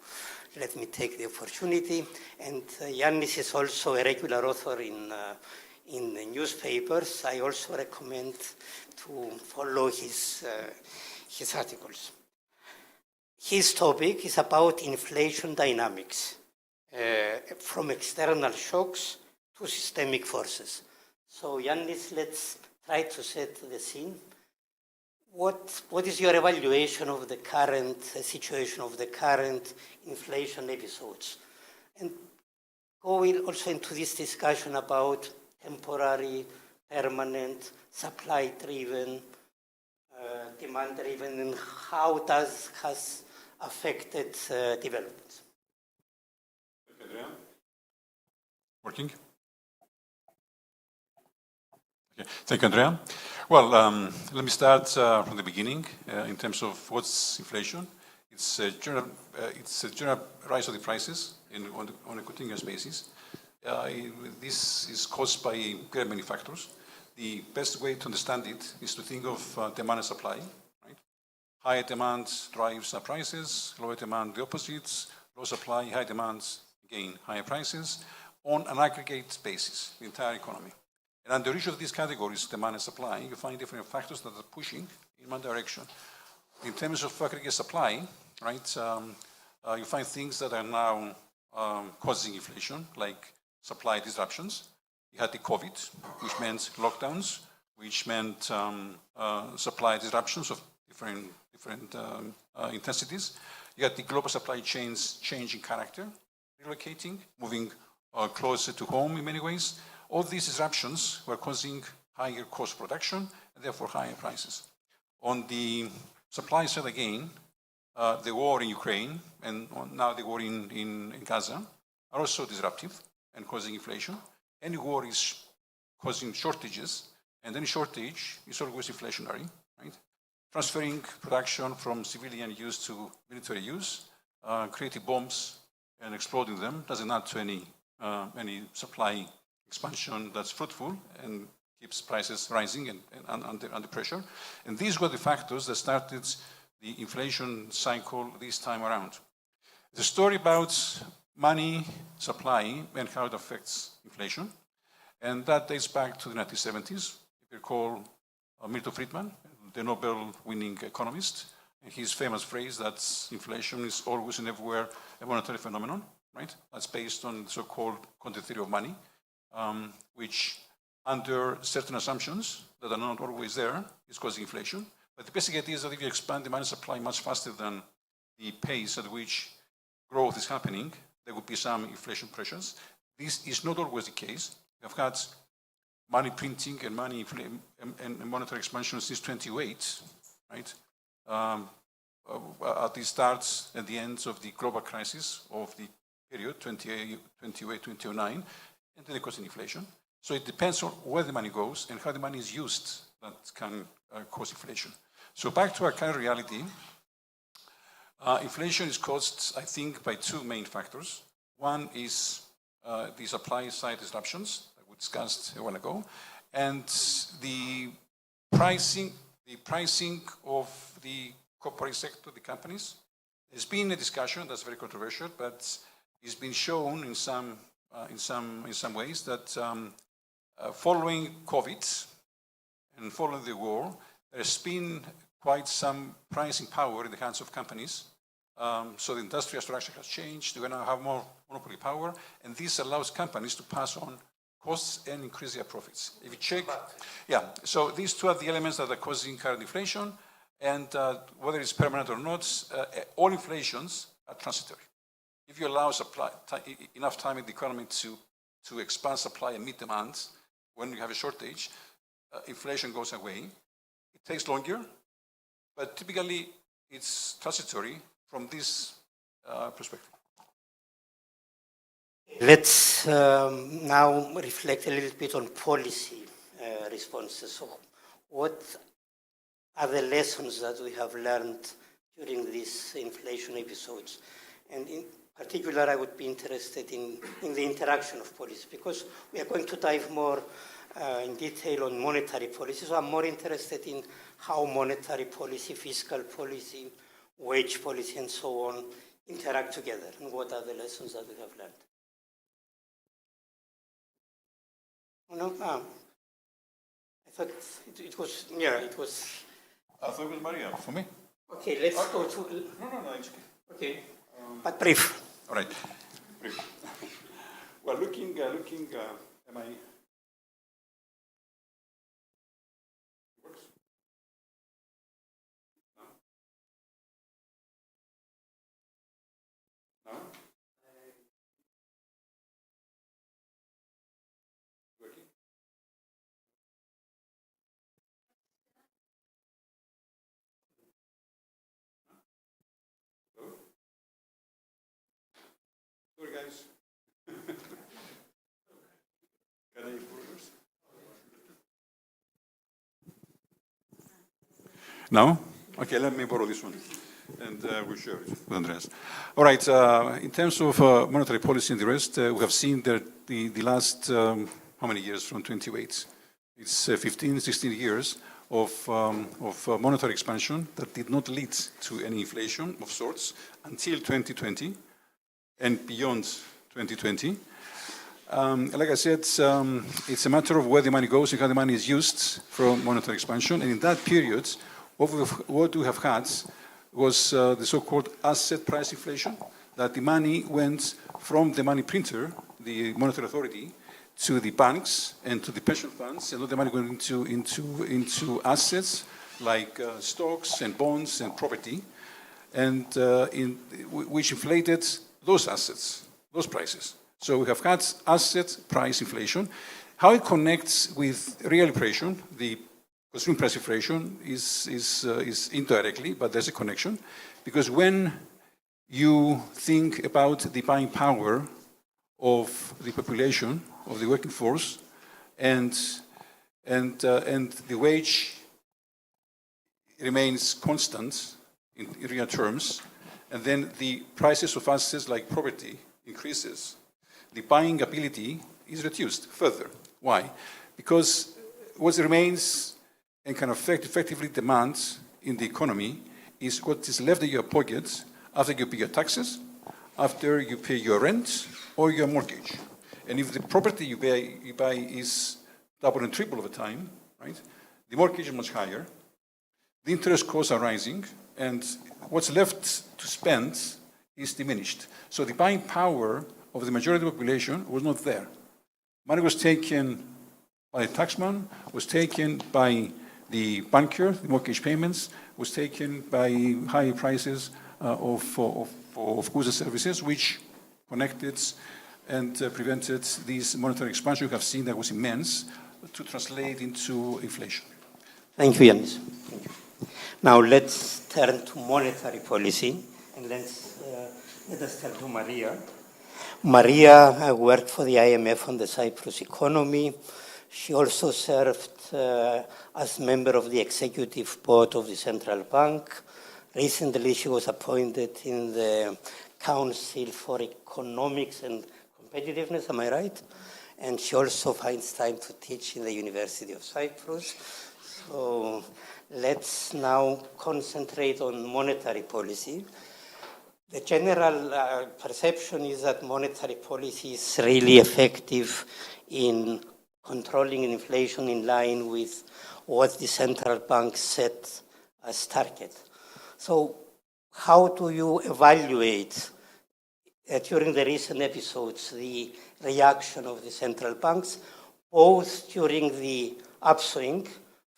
let me take the opportunity. And Yannis is also a regular author in the newspapers. I also recommend to follow his articles. His topic is about inflation dynamics, from external shocks to systemic forces. So Yannis, let's try to set the scene. What is your evaluation of the current situation, of the current inflation episodes? And go also into this discussion about temporary, permanent, supply-driven, demand-driven, and how that has affected developments. Working? Okay. Thank you, Andrea. Well, let me start from the beginning in terms of what's inflation. It's a general rise of the prices on a continuous basis. This is caused by very many factors. The best way to understand it is to think of demand and supply. Right? Higher demand drives up prices, lower demand the opposites, low supply, high demand, again, higher prices, on an aggregate basis, the entire economy. And under each of these categories, demand and supply, you find different factors that are pushing in one direction. In terms of aggregate supply, right, you find things that are now causing inflation, like supply disruptions. You had the COVID, which meant lockdowns, which meant supply disruptions of different intensities. You had the global supply chains changing character, relocating, moving closer to home in many ways. All these disruptions were causing higher cost production and therefore higher prices. On the supply side again, the war in Ukraine and now the war in Gaza are also disruptive and causing inflation. Any war is causing shortages, and any shortage is always inflationary, right? Transferring production from civilian use to military use, creating bombs and exploding them doesn't add to any supply expansion that's fruitful and keeps prices rising and under pressure. And these were the factors that started the inflation cycle this time around. The story about money, supply, and how it affects inflation, and that dates back to the 1970s. If you recall Milton Friedman, the Nobel-winning economist, and his famous phrase that inflation is always and everywhere a monetary phenomenon, right? That's based on the so-called quantitative theory of money, which under certain assumptions that are not always there is causing inflation. But the basic idea is that if you expand demand and supply much faster than the pace at which growth is happening, there will be some inflation pressures. This is not always the case. We have had money printing and and monetary expansion since 2008, right? At the start and the ends of the global crisis of the period 2008-2009, and then it caused inflation. So it depends on where the money goes and how the money is used that can cause inflation. So back to our current reality, inflation is caused, I think, by two main factors. One is the supply side disruptions that we discussed a while ago, and the pricing of the corporate sector, the companies. There's been a discussion that's very controversial, but it's been shown in some ways that following COVID and following the war, there's been quite some pricing power in the hands of companies. So the industrial structure has changed. We're going to have more monopoly power, and this allows companies to pass on costs and increase their profits. If you check, so these two are the elements that are causing current inflation, and whether it's permanent or not, all inflations are transitory. If you allow enough time in the economy to expand supply and meet demand, when you have a shortage, inflation goes away. It takes longer, but typically it's transitory from this perspective. Let's now reflect a little bit on policy responses. So what are the lessons that we have learned during these inflation episodes? And in particular, I would be interested in the interaction of policy, because we are going to dive more in detail on monetary policy. So I'm more interested in how monetary policy, fiscal policy, wage policy, and so on interact together, and what are the lessons that we have learned. I thought it was, it was... I thought it was Maria, for me. Okay, let's go to... No, it's okay. Okay, but brief. All right, brief. Well, looking, am I... It works? No? No? Working? Hello? Sorry, guys. Can I borrow yours? No? Okay, let me borrow this one, and we'll share it with Andreas. All right, in terms of monetary policy and the rest, we have seen that the last, how many years from 28? It's 15, 16 years of monetary expansion that did not lead to any inflation of sorts until 2020 and beyond 2020. Like I said, it's a matter of where the money goes and how the money is used for monetary expansion. And in that period, what we have had was the so-called asset price inflation, that the money went from the money printer, the monetary authority, to the banks and to the pension funds, and all the money going into assets like stocks and bonds and property, and which inflated those assets, those prices. So we have had asset price inflation. How it connects with real inflation, the consumer price inflation, is indirectly, but there's a connection, because when you think about the buying power of the population, of the working force, and the wage remains constant in real terms, and then the prices of assets like property increases, the buying ability is reduced further. Why? Because what remains and can affect effectively demand in the economy is what is left in your pocket after you pay your taxes, after you pay your rent or your mortgage. And if the property you buy is double and triple of the time, right? The mortgage is much higher, the interest costs are rising, and what's left to spend is diminished. So the buying power of the majority of the population was not there. Money was taken by the taxman, was taken by the banker, the mortgage payments, was taken by high prices of goods and services, which connected and prevented this monetary expansion you have seen that was immense to translate into inflation. Thank you, Yanis. Thank you. Now let's turn to monetary policy, and let us turn to Maria. Maria worked for the IMF on the Cyprus economy. She also served as member of the executive board of the central bank. Recently, she was appointed in the Council for Economics and Competitiveness, am I right? And she also finds time to teach in the University of Cyprus. So let's now concentrate on monetary policy. The general perception is that monetary policy is really effective in controlling inflation in line with what the central bank set as target. So how do you evaluate, during the recent episodes, the reaction of the central banks, both during the upswing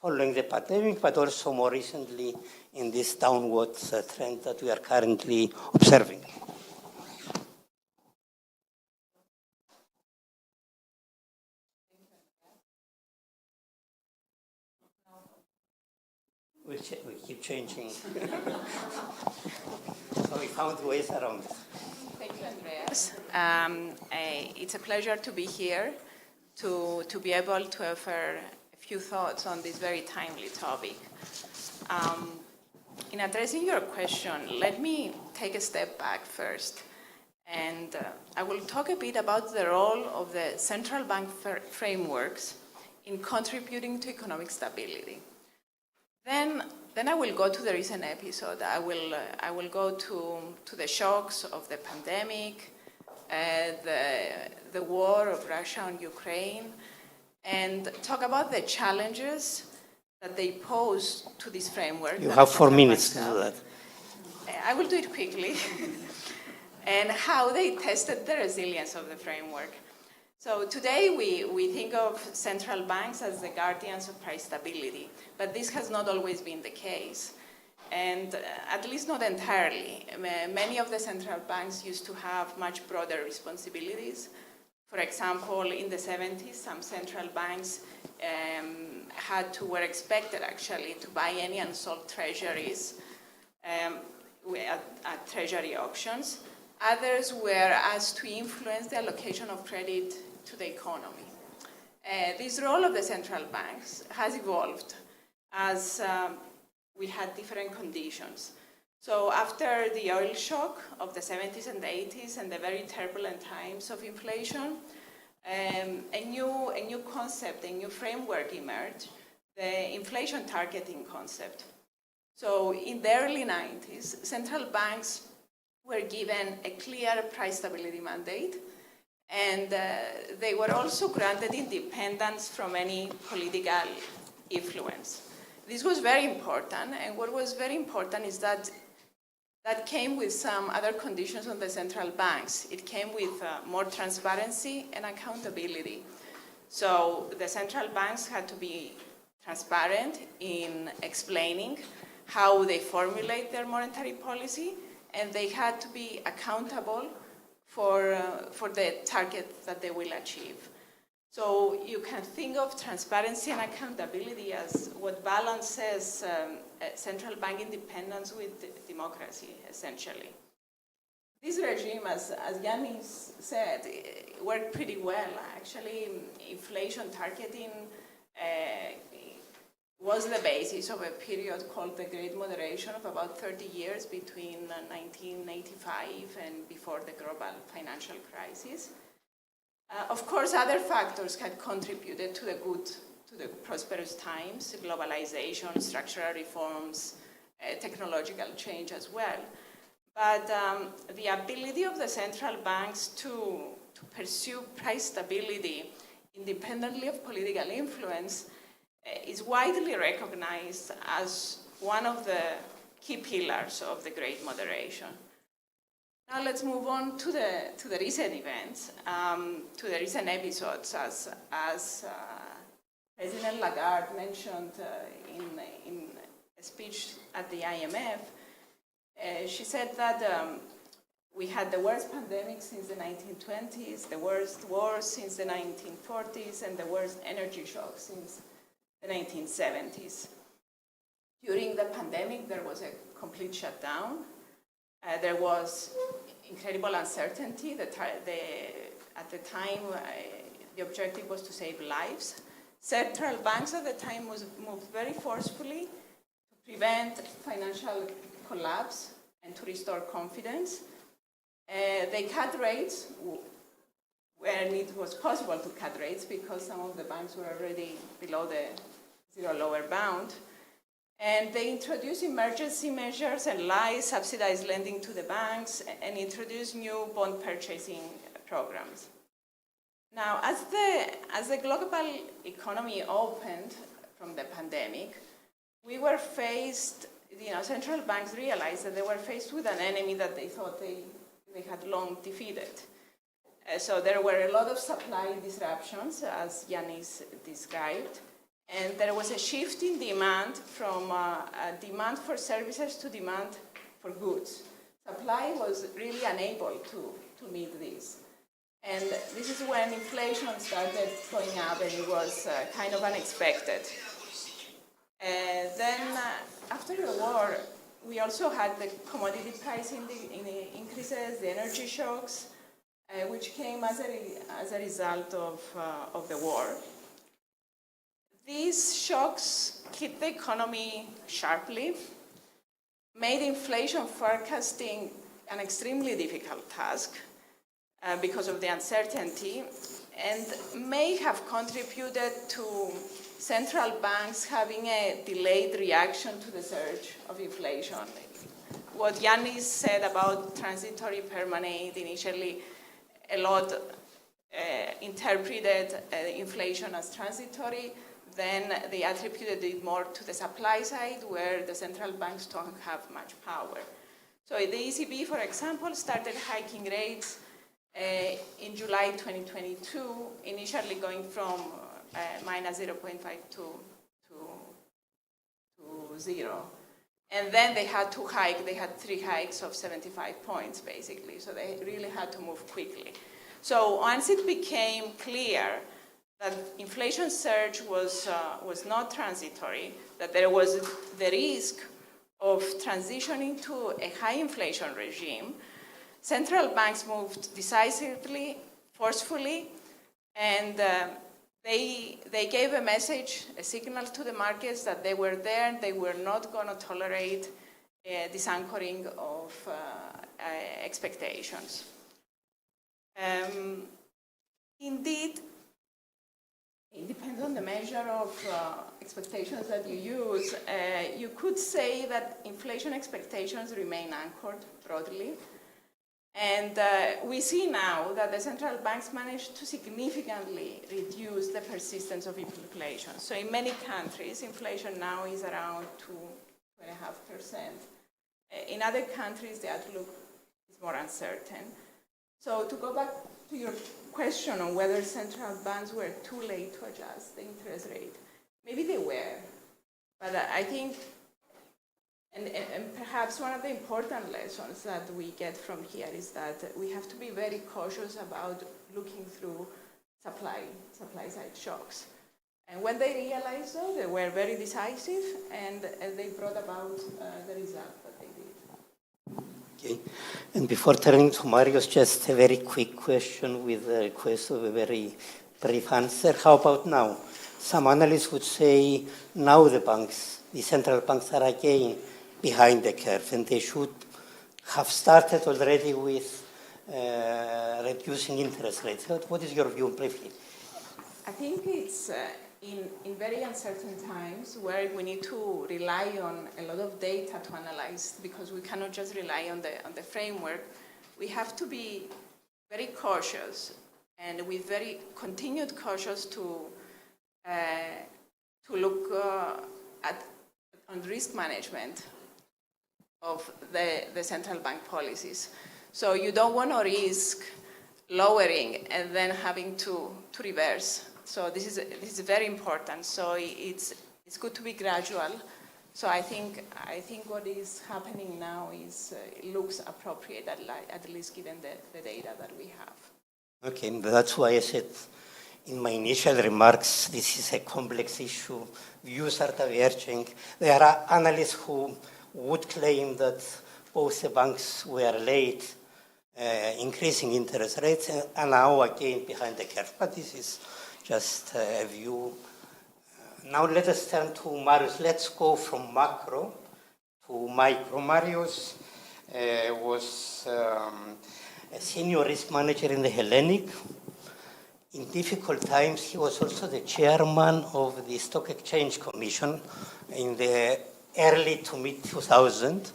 following the pandemic, but also more recently in this downward trend that we are currently observing? We keep changing. So we found ways around it. Thank you, Andreas. It's a pleasure to be here, to be able to offer a few thoughts on this very timely topic. In addressing your question, let me take a step back first. And I will talk a bit about the role of the central bank frameworks in contributing to economic stability. Then I will go to the recent episode. I will go to the shocks of the pandemic, the war of Russia on Ukraine, and talk about the challenges that they pose to this framework. You have 4 minutes to do that. I will do it quickly. And how they tested the resilience of the framework. So today we think of central banks as the guardians of price stability, but this has not always been the case, and at least not entirely. Many of the central banks used to have much broader responsibilities. For example, in the 70s, some central banks were expected actually to buy any unsold treasuries at treasury auctions. Others were asked to influence the allocation of credit to the economy. This role of the central banks has evolved as we had different conditions. So after the oil shock of the 70s and the 80s and the very turbulent times of inflation, a new concept, a new framework emerged, the inflation targeting concept. So in the early 90s, central banks were given a clear price stability mandate, and they were also granted independence from any political influence. This was very important, and what was very important is that came with some other conditions on the central banks. It came with more transparency and accountability. So the central banks had to be transparent in explaining how they formulate their monetary policy, and they had to be accountable for the target that they will achieve. So you can think of transparency and accountability as what balances central bank independence with democracy, essentially. This regime, as Yannis said, worked pretty well. Actually, inflation targeting was the basis of a period called the Great Moderation of about 30 years between 1985 and before the global financial crisis. Of course, other factors had contributed to the prosperous times, globalization, structural reforms, technological change as well. But the ability of the central banks to pursue price stability independently of political influence is widely recognized as one of the key pillars of the Great Moderation. Now let's move on to the recent events, to the recent episodes. As President Lagarde mentioned in a speech at the IMF, she said that we had the worst pandemic since the 1920s, the worst war since the 1940s, and the worst energy shock since the 1970s. During the pandemic, there was a complete shutdown. There was incredible uncertainty. At the time, the objective was to save lives. Central banks at the time moved very forcefully to prevent financial collapse and to restore confidence. They cut rates when it was possible to cut rates because some of the banks were already below the zero lower bound. And they introduced emergency measures and subsidized lending to the banks and introduced new bond purchasing programs. Now, as the global economy opened from the pandemic, we were faced, central banks realized that they were faced with an enemy that they thought they had long defeated. So there were a lot of supply disruptions, as Yannis described, and there was a shift in demand from demand for services to demand for goods. Supply was really unable to meet this. And this is when inflation started going up, and it was kind of unexpected. Then, after the war, we also had the commodity price increases, the energy shocks, which came as a result of the war. These shocks hit the economy sharply, made inflation forecasting an extremely difficult task because of the uncertainty, and may have contributed to central banks having a delayed reaction to the surge of inflation. What Yannis said about transitory permanent, initially a lot interpreted inflation as transitory, then they attributed it more to the supply side, where the central banks don't have much power. So the ECB, for example, started hiking rates in July 2022, initially going from minus 0.5 to 0. And then they had to hike. They had 3 hikes of 75 points, basically. So they really had to move quickly. So once it became clear that inflation surge was not transitory, that there was the risk of transitioning to a high inflation regime, central banks moved decisively, forcefully, and they gave a message, a signal to the markets that they were there and they were not going to tolerate this anchoring of expectations. Indeed, it depends on the measure of expectations that you use. You could say that inflation expectations remain anchored broadly. And we see now that the central banks managed to significantly reduce the persistence of inflation. So in many countries, inflation now is around 2.5%. In other countries, the outlook is more uncertain. So to go back to your question on whether central banks were too late to adjust the interest rate, maybe they were. But I think, and perhaps one of the important lessons that we get from here is that we have to be very cautious about looking through supply side shocks. And when they realized, though, they were very decisive, and they brought about the result that they did. Okay. And before turning to Marius, just a very quick question with a request of a very brief answer. How about now? Some analysts would say now the central banks are again behind the curve, and they should have started already with reducing interest rates. What is your view briefly? I think it's in very uncertain times where we need to rely on a lot of data to analyze, because we cannot just rely on the framework. We have to be very cautious, and with very continued cautious to look on risk management of the central bank policies. So you don't want to risk lowering and then having to reverse. So this is very important. So it's good to be gradual. So I think what is happening now looks appropriate, at least given the data that we have. Okay, that's why I said in my initial remarks, this is a complex issue. Views are diverging. There are analysts who would claim that both the banks were late increasing interest rates and now again behind the curve. But this is just a view. Now let us turn to Marius. Let's go from macro to micro. Marius was a senior risk manager in the Hellenic. In difficult times, he was also the chairman of the Stock Exchange Commission in the early to mid-2000.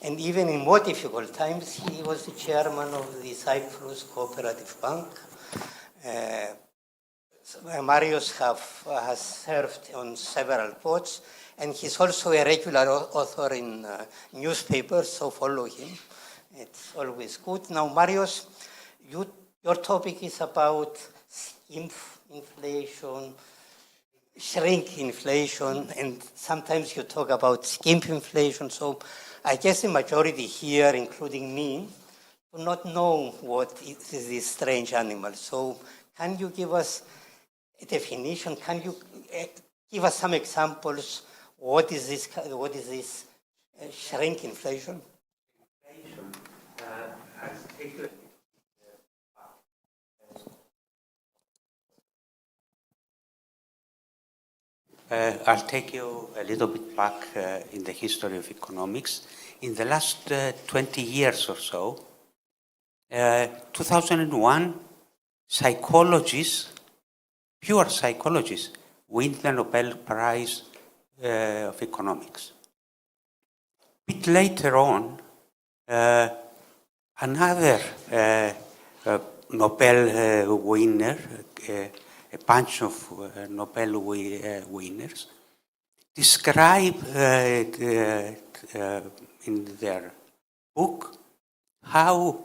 And even in more difficult times, he was the chairman of the Cyprus Cooperative Bank. Marios has served on several boards, and he's also a regular author in newspapers, so follow him. It's always good. Now, Marios, your topic is about inflation, shrinkflation, and sometimes you talk about skimp inflation. So I guess the majority here, including me, do not know what is this strange animal. So can you give us a definition? Can you give us some examples? What is this shrinkflation? I'll take you a little bit back in the history of economics. In the last 20 years or so, 2001, psychologists, pure psychologists, win the Nobel Prize of Economics. A bit later on, another Nobel winner, a bunch of Nobel winners, describe in their book how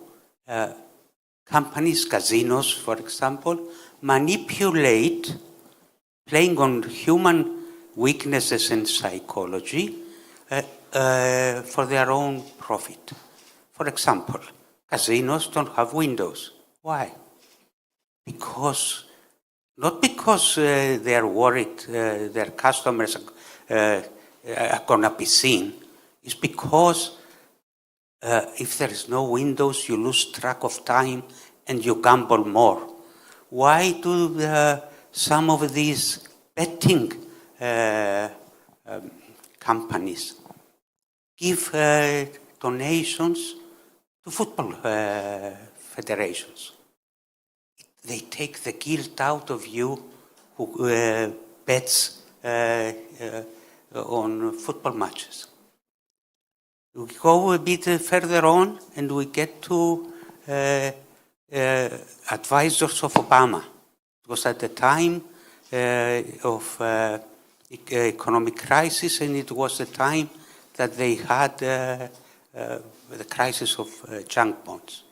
companies, casinos, for example, manipulate, playing on human weaknesses and psychology for their own profit. For example, casinos don't have windows. Why? Not because they are worried their customers are going to be seen. It's because if there is no windows, you lose track of time and you gamble more. Why do some of these betting companies give donations to football federations? They take the guilt out of you who bets on football matches. We go a bit further on and we get to advisors of Obama. It was at the time of economic crisis, and it was the time that they had the crisis of junk bonds.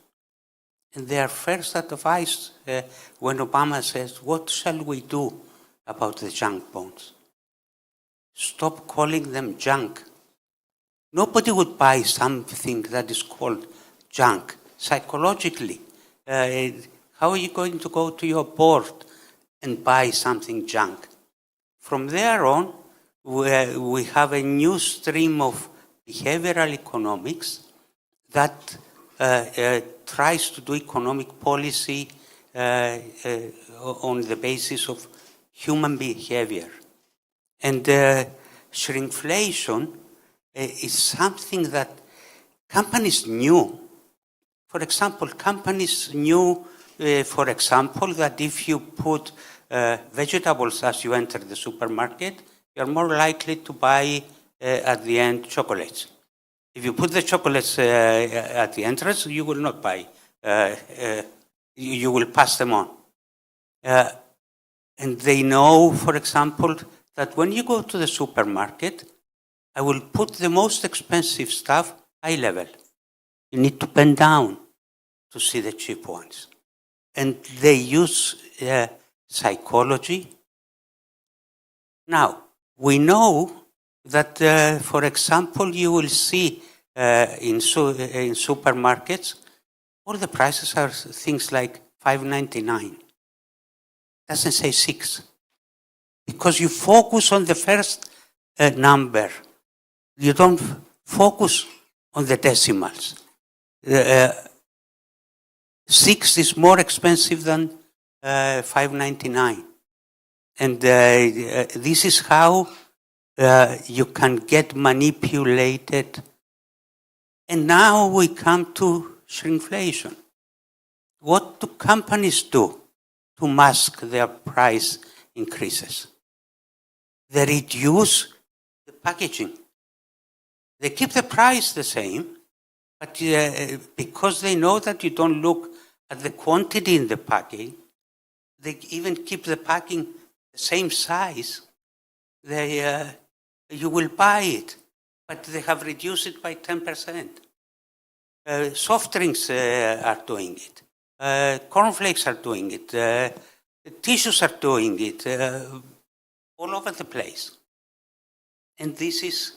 And their first advice when Obama says, what shall we do about the junk bonds? Stop calling them junk. Nobody would buy something that is called junk. Psychologically, how are you going to go to your board and buy something junk? From there on, we have a new stream of behavioral economics that tries to do economic policy on the basis of human behavior. And shrinkflation is something that companies knew. For example, companies knew, for example, that if you put vegetables as you enter the supermarket, you're more likely to buy at the end chocolates. If you put the chocolates at the entrance, you will not buy. You will pass them on. And they know, for example, that when you go to the supermarket, I will put the most expensive stuff eye level. You need to bend down to see the cheap ones. And they use psychology. Now, we know that, for example, you will see in supermarkets, all the prices are things like $5.99. Doesn't say 6. Because you focus on the first number. You don't focus on the decimals. 6 is more expensive than $5.99. And this is how you can get manipulated. And now we come to shrinkflation. What do companies do to mask their price increases? They reduce the packaging. They keep the price the same, but because they know that you don't look at the quantity in the packing, they even keep the packing the same size. You will buy it, but they have reduced it by 10%. Soft drinks are doing it. Cornflakes are doing it. Tissues are doing it. All over the place. And this is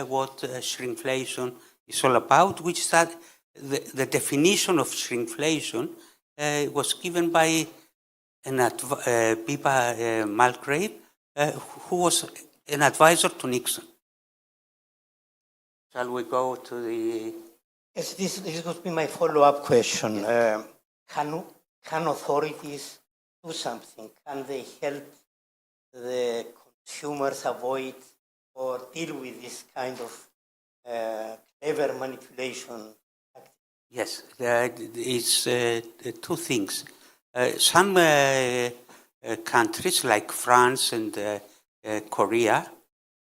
what shrinkflation is all about, which is that the definition of shrinkflation was given by Pippa Malgrave, who was an advisor to Nixon. Shall we go to the... Yes, this would be my follow-up question. Can authorities do something? Can they help the consumers avoid or deal with this kind of clever manipulation? Yes, it's two things. Some countries like France and Korea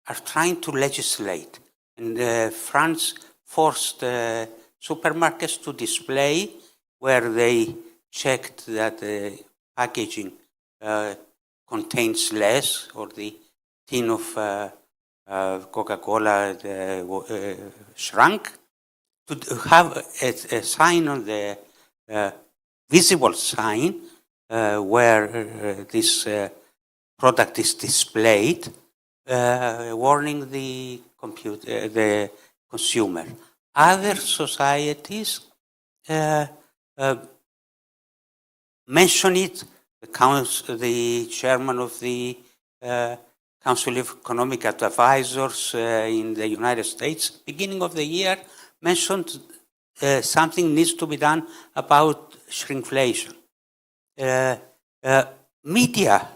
are trying to legislate. And France forced supermarkets to display where they checked that the packaging contains less, or the tin of Coca-Cola shrunk, to have a sign on the visible sign where this product is displayed, warning the consumer. Other societies mention it. The chairman of the Council of Economic Advisors in the United States, beginning of the year, mentioned something needs to be done about shrinkflation. Media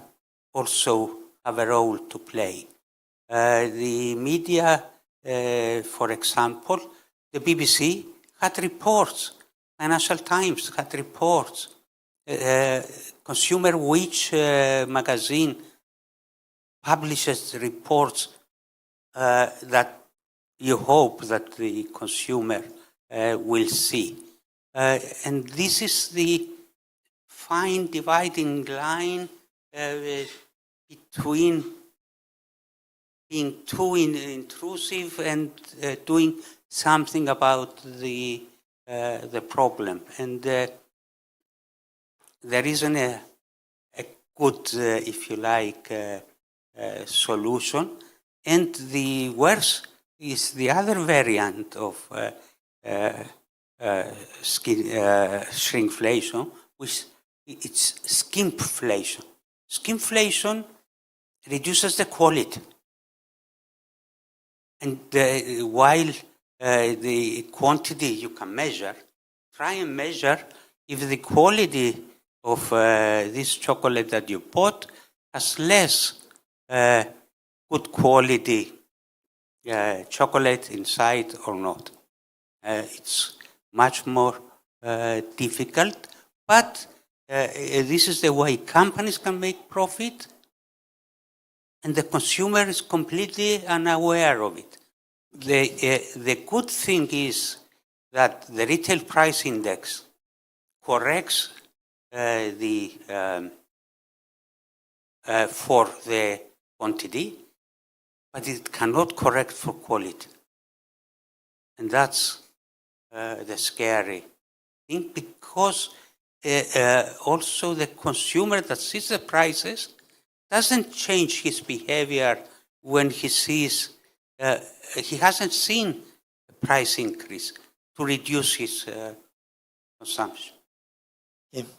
also have a role to play. The media, for example, the BBC had reports, Financial Times had reports, Consumer Watch magazine publishes reports that you hope that the consumer will see. And this is the fine dividing line between being too intrusive and doing something about the problem. And there isn't a good, if you like, solution. And the worse is the other variant of shrinkflation, which it's skimpflation. Skimpflation reduces the quality. And while the quantity you can measure, try and measure if the quality of this chocolate that you bought has less good quality chocolate inside or not. It's much more difficult, but this is the way companies can make profit, and the consumer is completely unaware of it. The good thing is that the retail price index corrects for the quantity, but it cannot correct for quality. And that's the scary thing, because also the consumer that sees the prices doesn't change his behavior when he sees, he hasn't seen a price increase to reduce his consumption.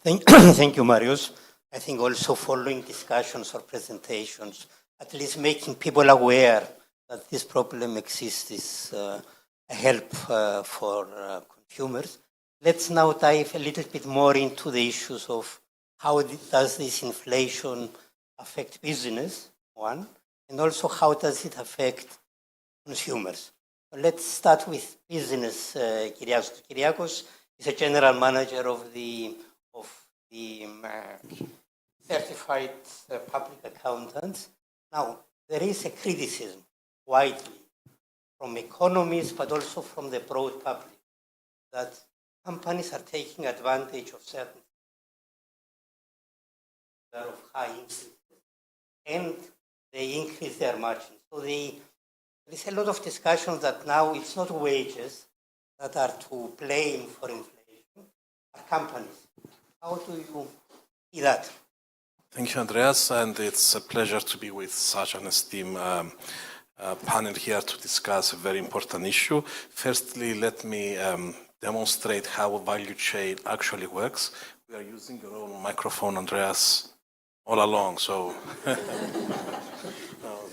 Thank you, Marius. I think also following discussions or presentations, at least making people aware that this problem exists is a help for consumers. Let's now dive a little bit more into the issues of how does this inflation affect business, one, and also how does it affect consumers. Let's start with business, Kyriakos. He's a general manager of the certified public accountants. Now, there is a criticism widely from economists, but also from the broad public, that companies are taking advantage of certain of high increases, and they increase their margins. So there's a lot of discussion that now it's not wages that are to blame for inflation, are companies. How do you see that? Thank you, Andreas, and it's a pleasure to be with such an esteemed panel here to discuss a very important issue. Firstly, let me demonstrate how a value chain actually works. We are using your own microphone, Andreas, all along, so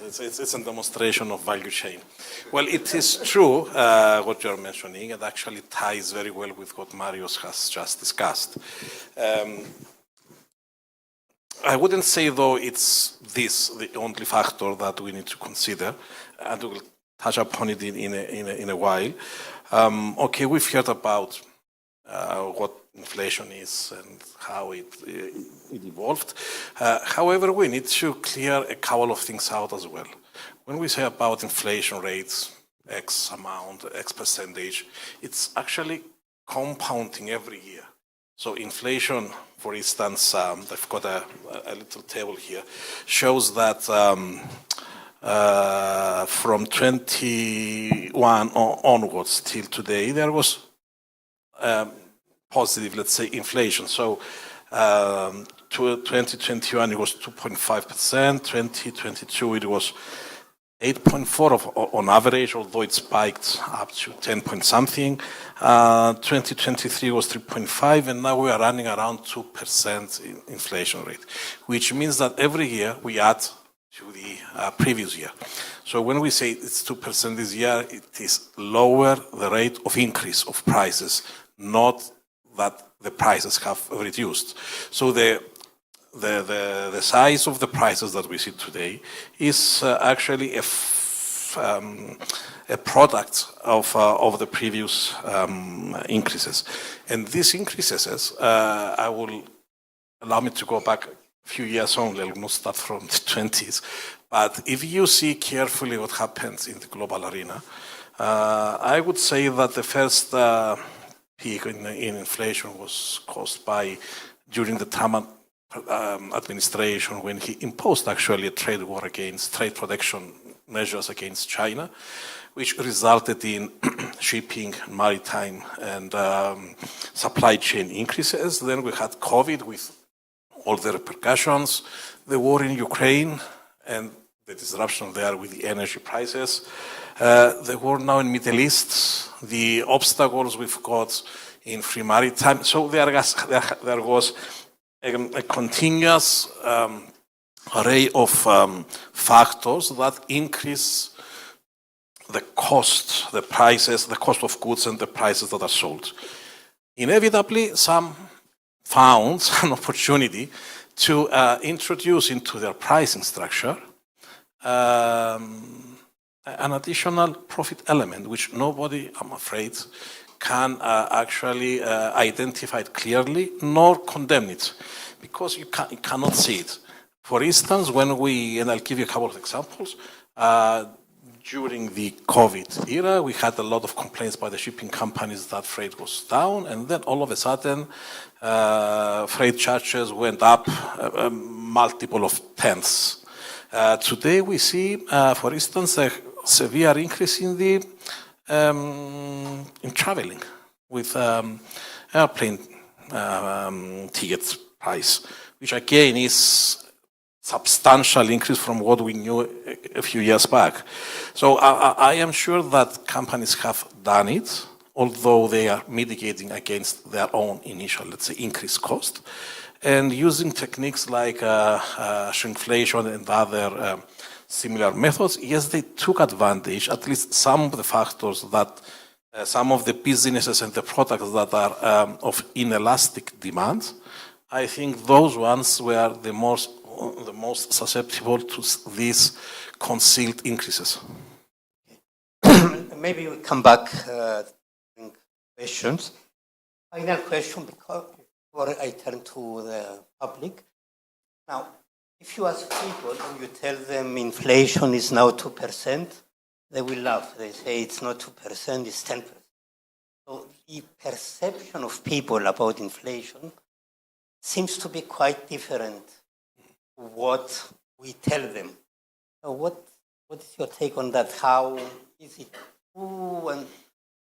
it's a demonstration of value chain. Well, it is true what you're mentioning. It actually ties very well with what Marios has just discussed. I wouldn't say, though, it's the only factor that we need to consider, and we'll touch upon it in a while. Okay, we've heard about what inflation is and how it evolved. However, we need to clear a couple of things out as well. When we say about inflation rates, X amount, X percentage, it's actually compounding every year. So inflation, for instance, I've got a little table here, shows that from 21 onwards till today, there was positive, let's say, inflation. So 2021 it was 2.5%, 2022 it was 8.4 on average, although it spiked up to 10 point something. 2023 was 3.5, and now we are running around 2% inflation rate, which means that every year we add to the previous year. So when we say it's 2% this year, it is lower the rate of increase of prices, not that the prices have reduced. So the size of the prices that we see today is actually a product of the previous increases. And these increases, I will allow me to go back a few years only, I will not start from the 20s. But if you see carefully what happens in the global arena, I would say that the first peak in inflation was caused by, during the Trump administration, when he imposed actually a trade war against trade protection measures against China, which resulted in shipping, maritime, and supply chain increases. Then we had COVID with all the repercussions, the war in Ukraine, and the disruption there with the energy prices, the war now in Middle East, the obstacles we've got in free maritime. So there was a continuous array of factors that increase the cost, the prices, the cost of goods and the prices that are sold. Inevitably, some found an opportunity to introduce into their pricing structure an additional profit element, which nobody, I'm afraid, can actually identify it clearly nor condemn it, because you cannot see it. For instance, when we, and I'll give you a couple of examples, during the COVID era, we had a lot of complaints by the shipping companies that freight was down, and then all of a sudden, freight charges went up a multiple of tenths. Today we see, for instance, a severe increase in the in traveling with airplane ticket price, which again is substantial increase from what we knew a few years back. So I am sure that companies have done it, although they are mitigating against their own initial, let's say, increased cost, and using techniques like shrinkflation and other similar methods. Yes, they took advantage, at least some of the factors that some of the businesses and the products that are of inelastic demand. I think those ones were the most susceptible to these concealed increases. Maybe we come back to questions. final question before I turn to the public. Now, if you ask people and you tell them inflation is now 2%, they will laugh. They say it's not 2%, it's 10%. So the perception of people about inflation seems to be quite different to what we tell them. So what is your take on that? How is it true, and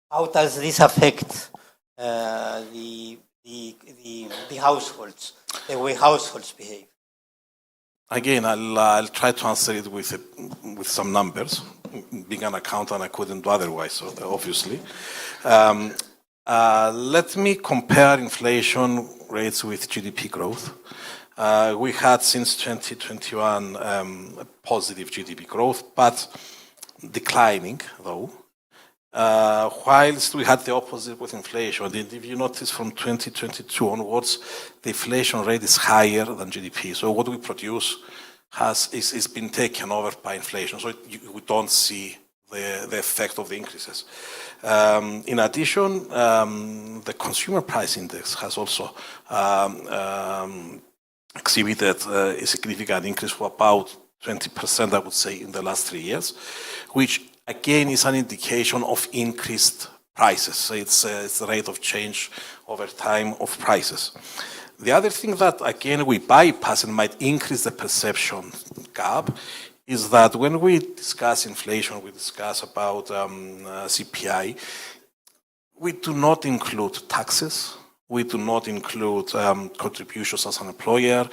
how does this affect the households, the way households behave? Again, I'll try to answer it with some numbers. Being an accountant, I couldn't do otherwise, so obviously. Let me compare inflation rates with GDP growth. We had since 2021 positive GDP growth, but declining though. Whilst we had the opposite with inflation, and if you notice from 2022 onwards, the inflation rate is higher than GDP. So what we produce is been taken over by inflation. So we don't see the effect of the increases. In addition, the consumer price index has also exhibited a significant increase for about 20%, I would say, in the last 3 years, which again is an indication of increased prices. So it's the rate of change over time of prices. The other thing that, again, we bypass and might increase the perception gap is that when we discuss inflation, we discuss about CPI, we do not include taxes. We do not include contributions as an employer.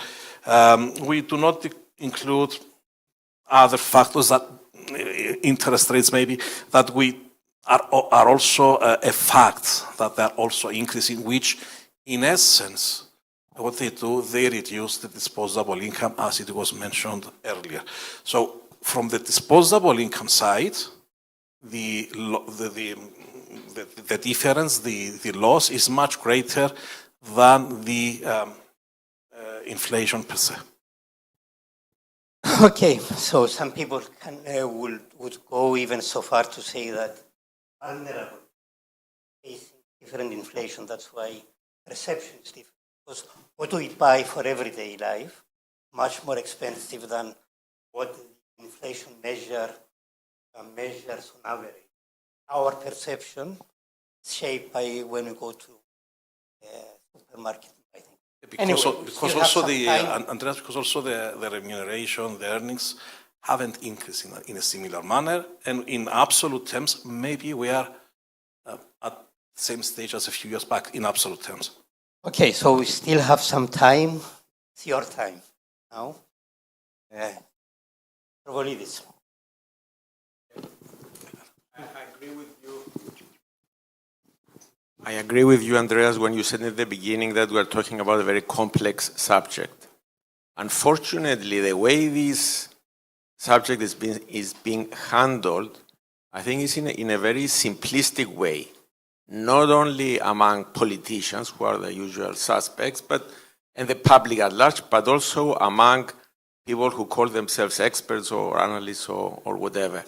We do not include other factors, that interest rates maybe, that we are also a fact that they're also increasing, which in essence, what they do, they reduce the disposable income, as it was mentioned earlier. So from the disposable income side, the difference, the loss is much greater than the inflation per se. Okay, so some people would go even so far to say that vulnerable facing different inflation. That's why perception is different. Because what we buy for everyday life much more expensive than what the inflation measures on average. Our perception is shaped by when we go to supermarket. Because also the remuneration, the earnings haven't increased in a similar manner, and in absolute terms, maybe we are at the same stage as a few years back in absolute terms. Okay, so we still have some time. It's your time now. Provolidis. I agree with you, Andreas, when you said at the beginning that we are talking about a very complex subject. Unfortunately, the way this subject is being handled, I think is in a very simplistic way, not only among politicians, who are the usual suspects, and the public at large, but also among people who call themselves experts or analysts or whatever.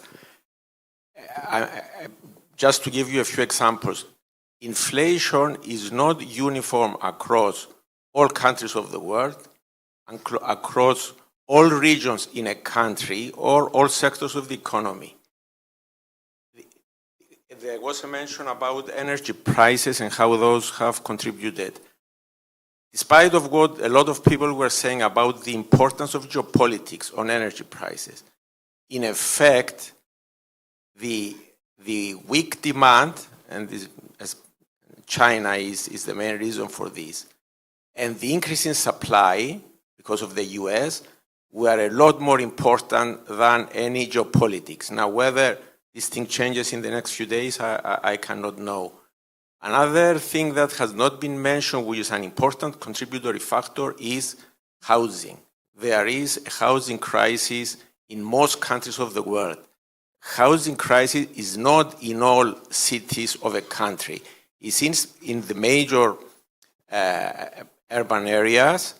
Just to give you a few examples, inflation is not uniform across all countries of the world, across all regions in a country, or all sectors of the economy. There was a mention about energy prices and how those have contributed. Despite of what a lot of people were saying about the importance of geopolitics on energy prices, in effect, the weak demand, and this, as China is the main reason for this, and the increase in supply because of the US were a lot more important than any geopolitics. Now, whether this thing changes in the next few days, I cannot know. Another thing that has not been mentioned, which is an important contributory factor, is housing. There is a housing crisis in most countries of the world. Housing crisis is not in all cities of a country. It's in the major urban areas,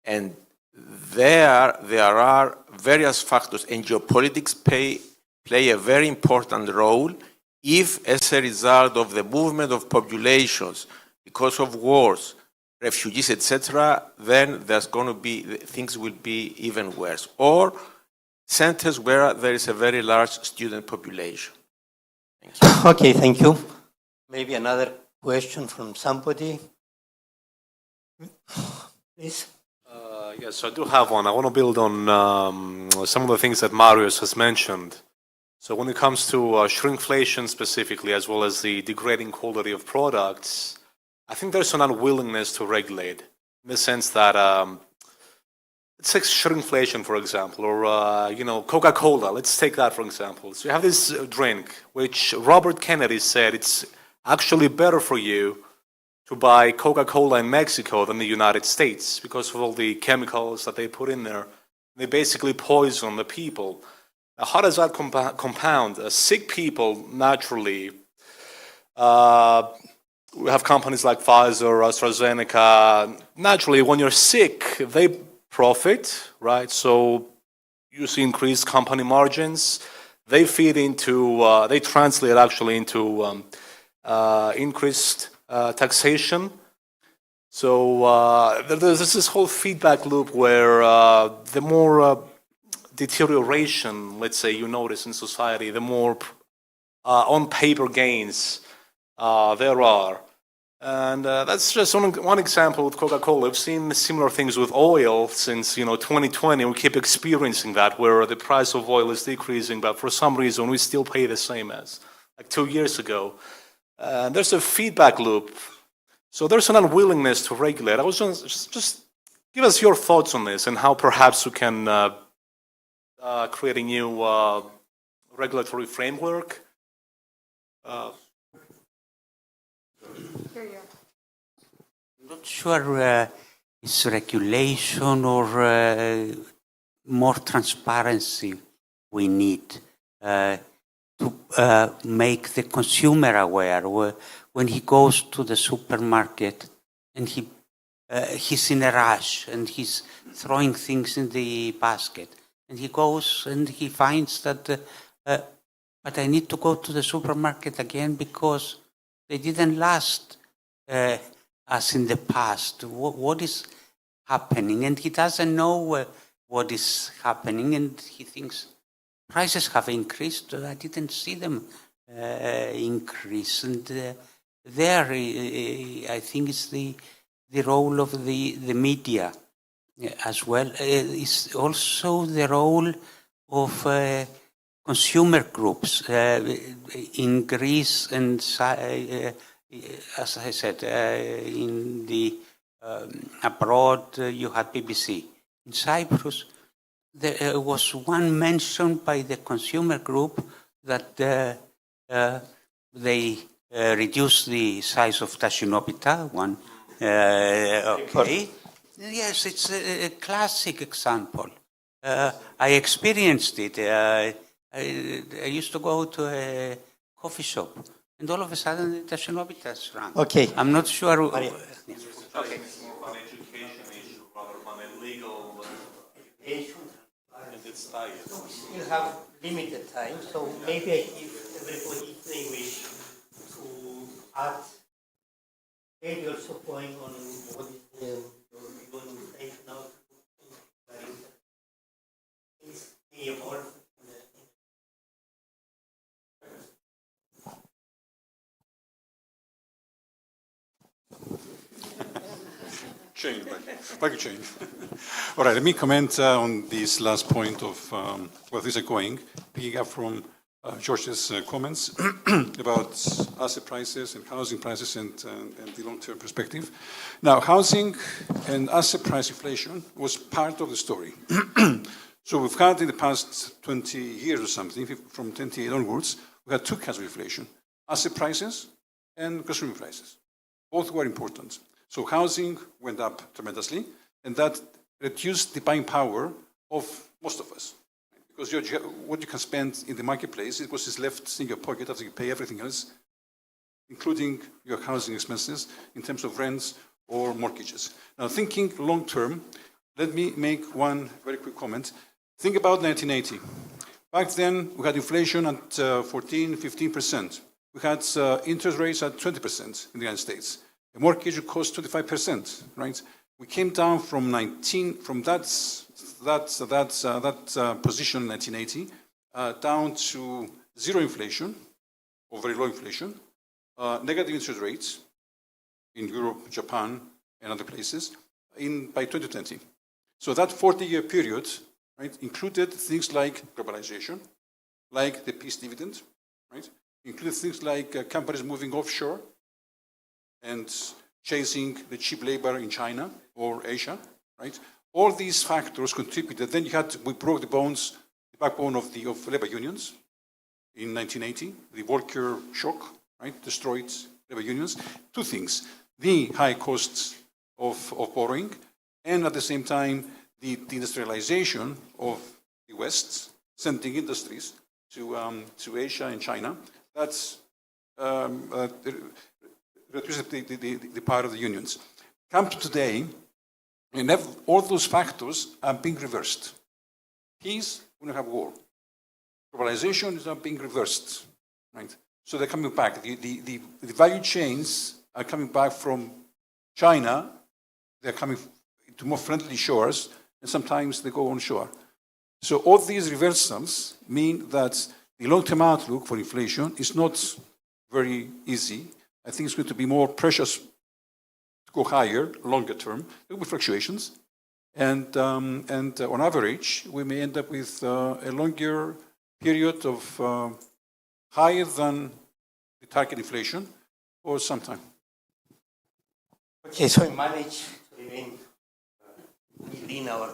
and there are various factors, and geopolitics play a very important role if, as a result of the movement of populations because of wars, refugees, etc., then there's going to be, things will be even worse. Or centers where there is a very large student population. Thank you. Okay, thank you. Maybe another question from somebody. Please. Yes, I do have one. I want to build on some of the things that Marius has mentioned. So when it comes to shrinkflation specifically, as well as the degrading quality of products, I think there's an unwillingness to regulate, in the sense that, let's take shrinkflation, for example, or, Coca-Cola. Let's take that, for example. So you have this drink, which Robert Kennedy said it's actually better for you to buy Coca-Cola in Mexico than the United States because of all the chemicals that they put in there. They basically poison the people. Now, how does that compound? Sick people, naturally, we have companies like Pfizer, AstraZeneca. Naturally, when you're sick, they profit, right? So you see increased company margins. They feed into, they translate actually into increased taxation. So there's this whole feedback loop where the more deterioration, let's say, you notice in society, the more on-paper gains there are. And that's just one example with Coca-Cola. We've seen similar things with oil since 2020. We keep experiencing that, where the price of oil is decreasing, but for some reason we still pay the same as like 2 years ago. There's a feedback loop. So there's an unwillingness to regulate. I was just give us your thoughts on this and how perhaps we can create a new regulatory framework. I'm not sure it's regulation or more transparency we need to make the consumer aware. When he goes to the supermarket and he's in a rush and he's throwing things in the basket, and he goes and he finds that, but I need to go to the supermarket again because they didn't last as in the past. What is happening? And he doesn't know what is happening, and he thinks prices have increased. I didn't see them increase. And there, I think it's the role of the media as well. It's also the role of consumer groups. In Greece and, as I said, in the abroad, you had BBC. In Cyprus, there was one mention by the consumer group that they reduced the size of Tashinopita, one. Okay. Yes, it's a classic example. I experienced it. I used to go to a coffee shop, and all of a sudden the Tashinopita shrank. Okay. I'm not sure. Okay. It's more of an education issue rather than a legal and it's tired. We have limited time, so maybe I give everybody, if they wish, to add, maybe also point on what is the organization now. Please be involved. Change, back change. All right, let me comment on this last point of where things are going, picking up from George's comments about asset prices and housing prices and the long-term perspective. Now, housing and asset price inflation was part of the story. So we've had in the past 20 years or something, from 28 onwards, we had two kinds of inflation: asset prices and consumer prices. Both were important. So housing went up tremendously, and that reduced the buying power of most of us. Because what you can spend in the marketplace, it was left in your pocket after you pay everything else, including your housing expenses in terms of rents or mortgages. Now, thinking long term, let me make one very quick comment. Think about 1980. Back then, we had inflation at 14, 15%. We had interest rates at 20% in the United States. a mortgage would cost 25%, right? We came down from that position in 1980 down to zero inflation, or very low inflation, negative interest rates in Europe, Japan, and other places by 2020. So that 40-year period, right, included things like globalization, like the peace dividend, right? Included things like companies moving offshore and chasing the cheap labor in China or Asia, right? All these factors contributed. Then we broke the backbone of labor unions in 1980. The Volcker shock, right, destroyed labor unions. Two things: the high costs of borrowing, and at the same time, the industrialization of the West, sending industries to Asia and China. That's reduces the power of the unions. Come to today, and all those factors are being reversed. Peace, we don't have war. Globalization is not being reversed, right? So they're coming back. The value chains are coming back from China. They're coming to more friendly shores, and sometimes they go onshore. So all these reversals mean that the long-term outlook for inflation is not very easy. I think it's going to be more precious to go higher, longer term. There will be fluctuations. And on average, we may end up with a longer period of higher than the target inflation for some time. Okay, so we managed to remain within our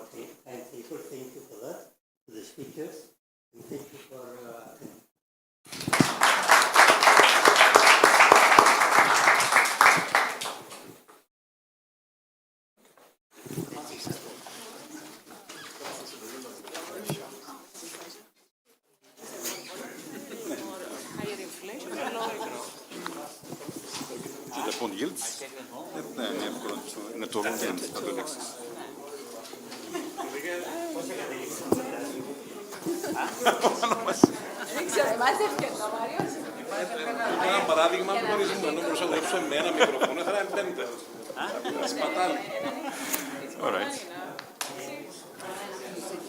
timetable. Thank you for that, to the speakers, and thank you for attending. Bond yields, είναι το λέξεις. Δεν ξέρω, εμάς έφτιαξε ο Μάριος. Ένα παράδειγμα που γνωρίζουμε, ενώ μπορούσα να γράψω με ένα μικροφόνο, θα είναι πέντε. Σπατάλη.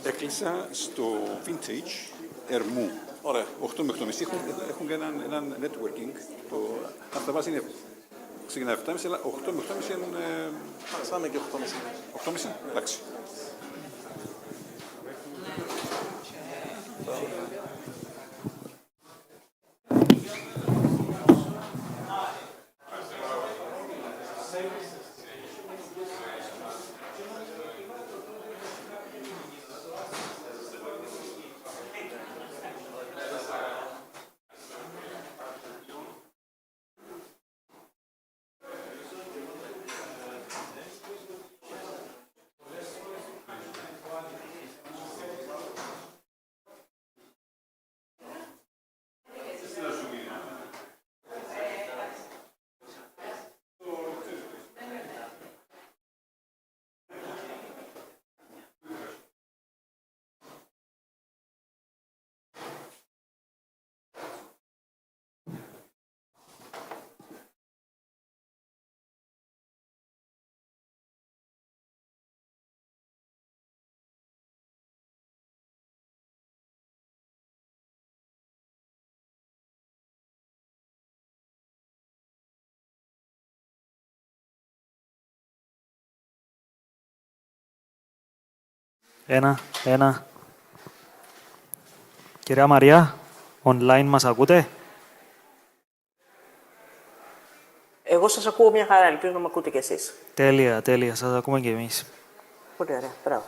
Έκλεισα στο Vintage Ερμού. Ωραία, 8 με 8.30 έχουν και ένα networking. Αυτά βάση είναι, ξεκινάει 7.30, αλλά 8 με 8.30 είναι... Παραστάμε και 8.30. 8.30, εντάξει. Ένα. Κυρία Μαρία, online μας ακούτε? Εγώ σας ακούω μια χαρά, ελπίζω να με ακούτε κι εσείς. Τέλεια, σας ακούμε κι εμείς. Πολύ ωραία, μπράβο.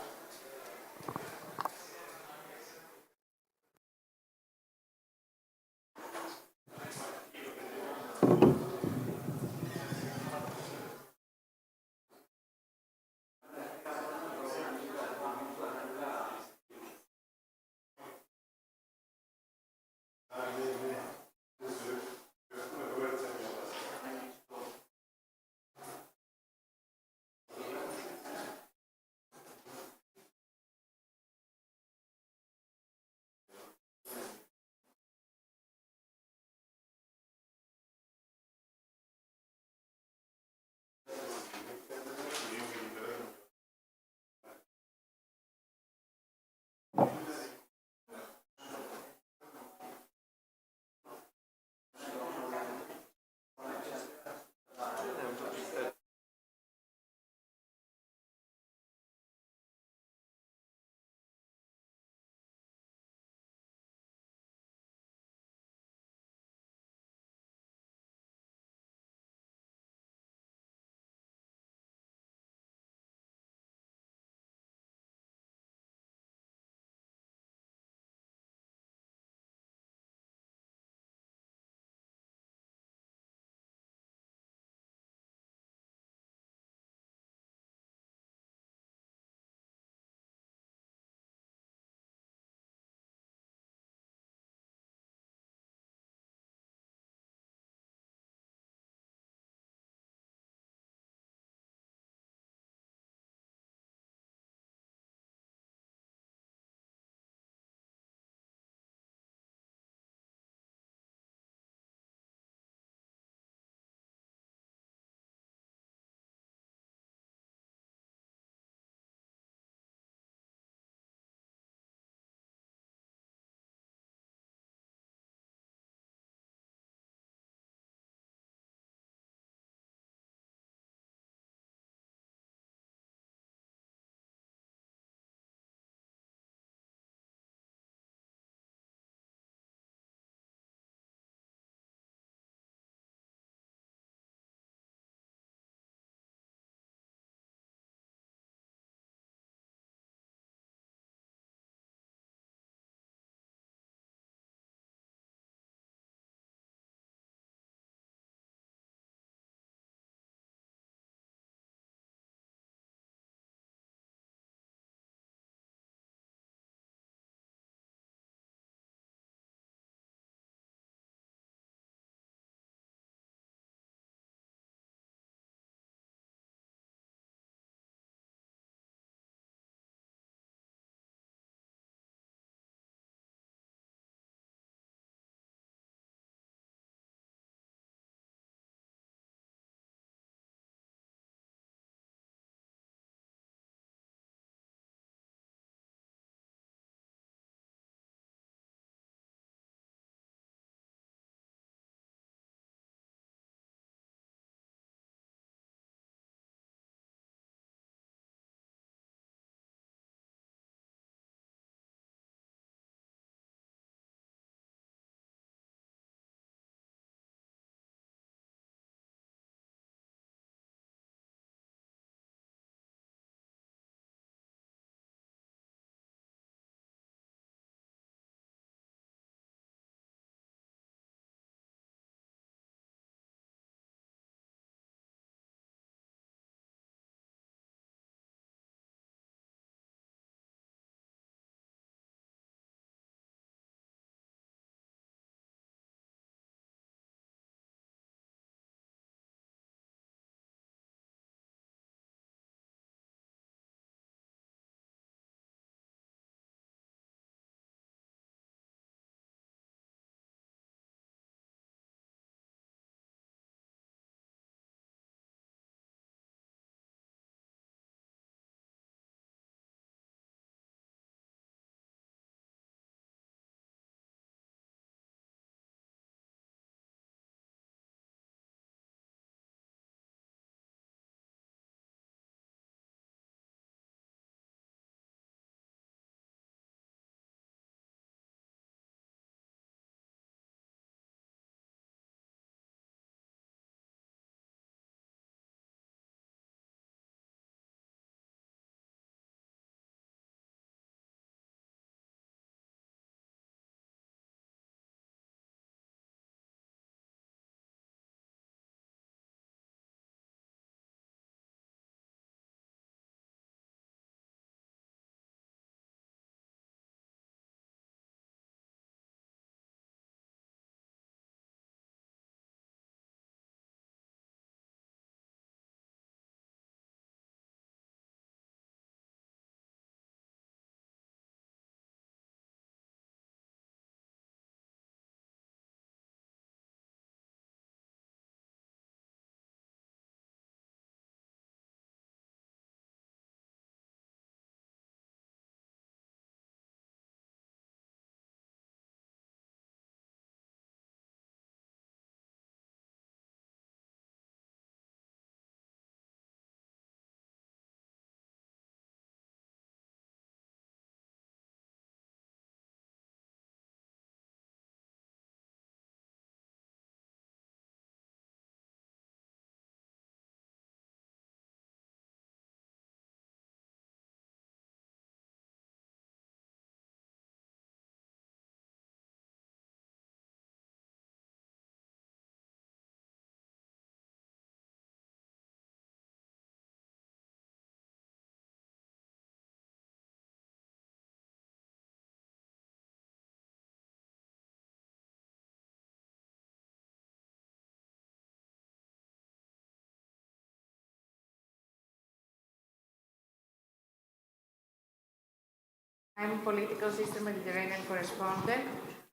I'm Political System Mediterranean correspondent.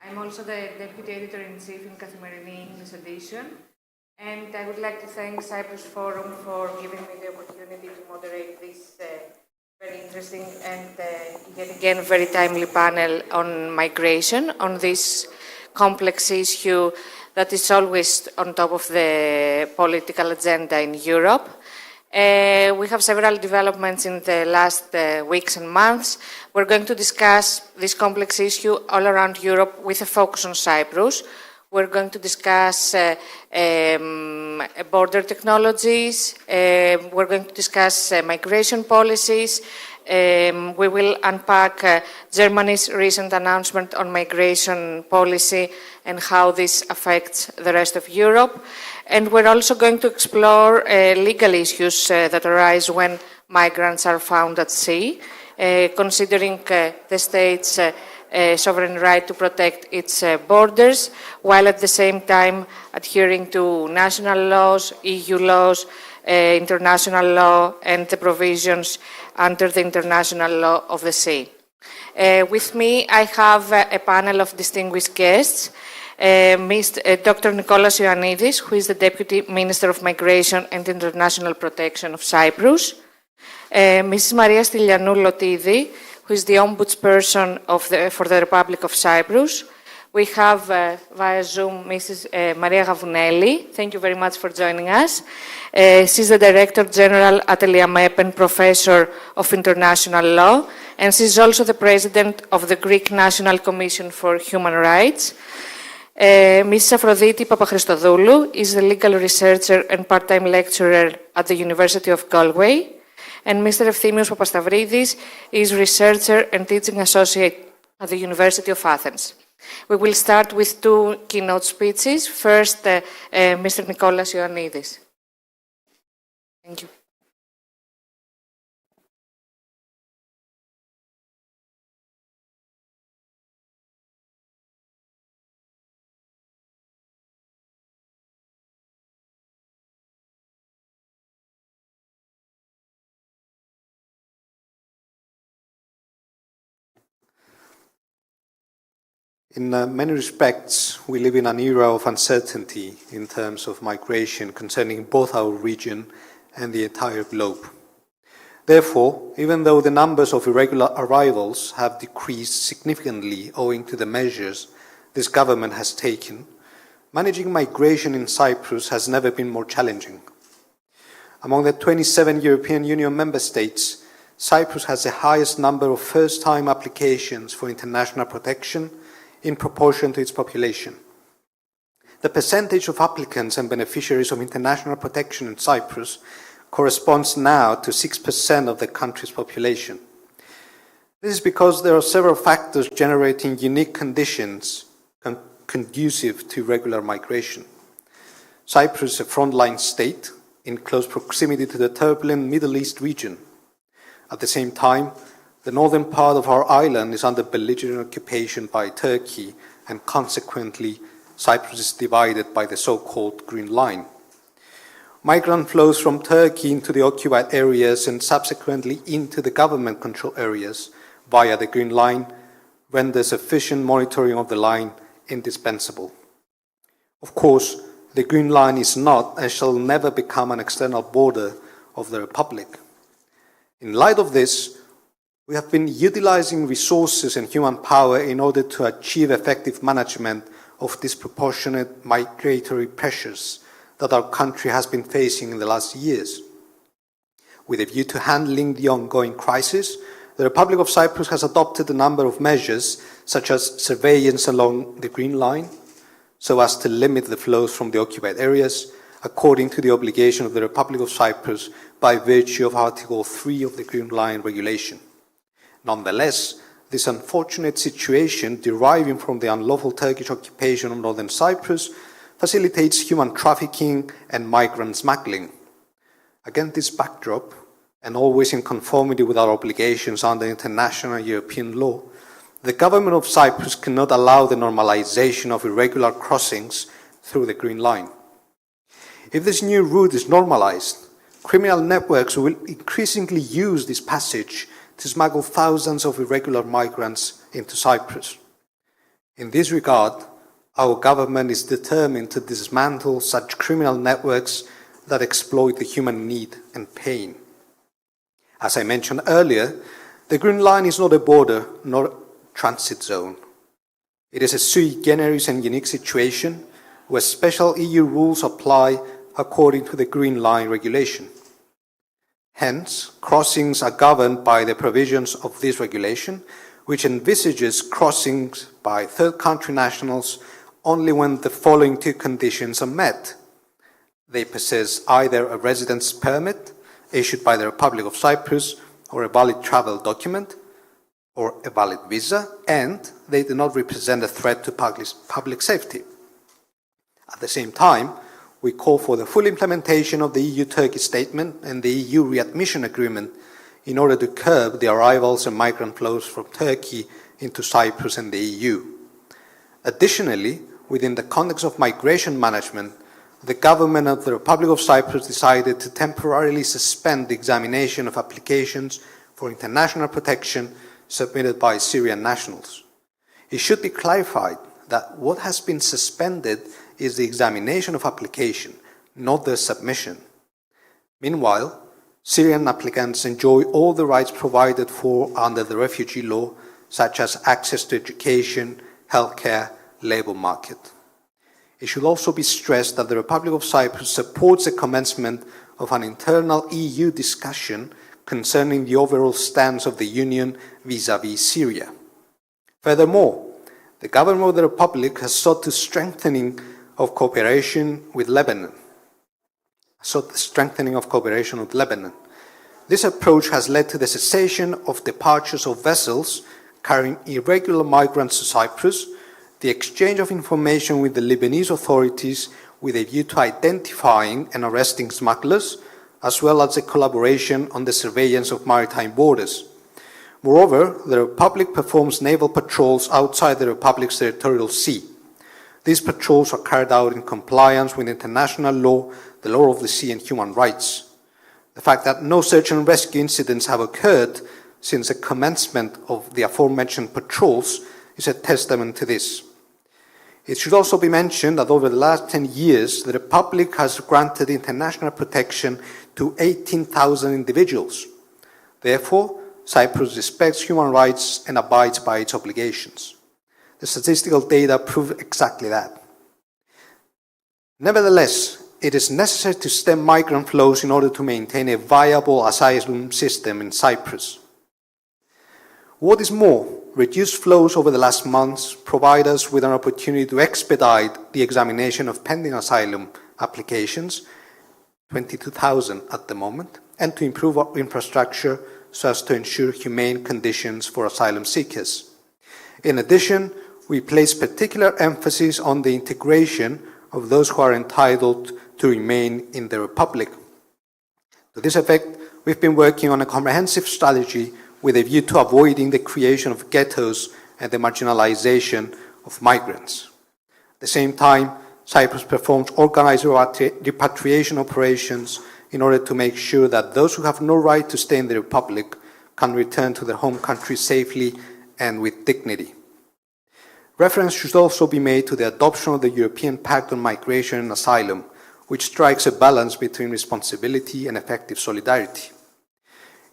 I'm also the Deputy Editor-in-Chief in Kathimerini English edition. And I would like to thank Cyprus Forum for giving me the opportunity to moderate this very interesting and yet again very timely panel on migration, on this complex issue that is always on top of the political agenda in Europe. We have several developments in the last weeks and months. We're going to discuss this complex issue all around Europe with a focus on Cyprus. We're going to discuss border technologies. We're going to discuss migration policies. We will unpack Germany's recent announcement on migration policy and how this affects the rest of Europe. And we're also going to explore legal issues that arise when migrants are found at sea, considering the state's sovereign right to protect its borders, while at the same time adhering to national laws, EU laws, international law, and the provisions under the international law of the sea. With me, I have a panel of distinguished guests. Dr. Nicolas Ioannidis, who is the Deputy Minister of Migration and International Protection of Cyprus. Mrs. Maria Stylianou Lotidi, who is the Ombudsperson for the Republic of Cyprus. We have via Zoom Mrs. Maria Gavounelli. Thank you very much for joining us. She's the Director General at Eliamepen, Professor of International Law, and she's also the President of the Greek National Commission for Human Rights. Mrs. Aphrodite Papachristodoulou is a legal researcher and part-time lecturer at the University of Galway. And Mr. Efthymios Papastavridis is researcher and teaching associate at the University of Athens. We will start with two keynote speeches. First, Mr. Nicolas Ioannidis. Thank you. In many respects, we live in an era of uncertainty in terms of migration concerning both our region and the entire globe. Therefore, even though the numbers of irregular arrivals have decreased significantly owing to the measures this government has taken, managing migration in Cyprus has never been more challenging. Among the 27 European Union member states, Cyprus has the highest number of first-time applications for international protection in proportion to its population. The percentage of applicants and beneficiaries of international protection in Cyprus corresponds now to 6% of the country's population. This is because there are several factors generating unique conditions conducive to regular migration. Cyprus is a frontline state in close proximity to the turbulent Middle East region. At the same time, the northern part of our island is under belligerent occupation by Turkey, and consequently, Cyprus is divided by the so-called Green Line. Migrant flows from Turkey into the occupied areas and subsequently into the government-controlled areas via the Green Line renders efficient monitoring of the line indispensable. Of course, the Green Line is not and shall never become an external border of the Republic. In light of this, we have been utilizing resources and human power in order to achieve effective management of disproportionate migratory pressures that our country has been facing in the last years. With a view to handling the ongoing crisis, the Republic of Cyprus has adopted a number of measures, such as surveillance along the Green Line, so as to limit the flows from the occupied areas, according to the obligation of the Republic of Cyprus by virtue of Article 3 of the Green Line regulation. Nonetheless, this unfortunate situation deriving from the unlawful Turkish occupation of northern Cyprus facilitates human trafficking and migrant smuggling. Against this backdrop, and always in conformity with our obligations under international and European law, the government of Cyprus cannot allow the normalization of irregular crossings through the Green Line. If this new route is normalized, criminal networks will increasingly use this passage to smuggle thousands of irregular migrants into Cyprus. In this regard, our government is determined to dismantle such criminal networks that exploit the human need and pain. As I mentioned earlier, the Green Line is not a border nor a transit zone. It is a sui generis and unique situation where special EU rules apply according to the Green Line regulation. Hence, crossings are governed by the provisions of this regulation, which envisages crossings by third country nationals only when the following two conditions are met. They possess either a residence permit issued by the Republic of Cyprus or a valid travel document or a valid visa, and they do not represent a threat to public safety. At the same time, we call for the full implementation of the EU-Turkey Statement and the EU Readmission Agreement in order to curb the arrivals and migrant flows from Turkey into Cyprus and the EU. Additionally, within the context of migration management, the government of the Republic of Cyprus decided to temporarily suspend the examination of applications for international protection submitted by Syrian nationals. It should be clarified that what has been suspended is the examination of application, not their submission. Meanwhile, Syrian applicants enjoy all the rights provided for under the refugee law, such as access to education, healthcare, labour market. It should also be stressed that the Republic of Cyprus supports the commencement of an internal EU discussion concerning the overall stance of the Union vis-à-vis Syria. Furthermore, the government of the Republic has sought the strengthening of cooperation with Lebanon. This approach has led to the cessation of departures of vessels carrying irregular migrants to Cyprus, the exchange of information with the Lebanese authorities with a view to identifying and arresting smugglers, as well as a collaboration on the surveillance of maritime borders. Moreover, the Republic performs naval patrols outside the Republic's territorial sea. These patrols are carried out in compliance with international law, the law of the sea, and human rights. The fact that no search and rescue incidents have occurred since the commencement of the aforementioned patrols is a testament to this. It should also be mentioned that over the last 10 years, the Republic has granted international protection to 18,000 individuals. Therefore, Cyprus respects human rights and abides by its obligations. The statistical data prove exactly that. Nevertheless, it is necessary to stem migrant flows in order to maintain a viable asylum system in Cyprus. What is more, reduced flows over the last months provide us with an opportunity to expedite the examination of pending asylum applications, 22,000 at the moment, and to improve our infrastructure so as to ensure humane conditions for asylum seekers. In addition, we place particular emphasis on the integration of those who are entitled to remain in the Republic. To this effect, we've been working on a comprehensive strategy with a view to avoiding the creation of ghettos and the marginalization of migrants. At the same time, Cyprus performs organized repatriation operations in order to make sure that those who have no right to stay in the Republic can return to their home country safely and with dignity. Reference should also be made to the adoption of the European Pact on Migration and Asylum, which strikes a balance between responsibility and effective solidarity.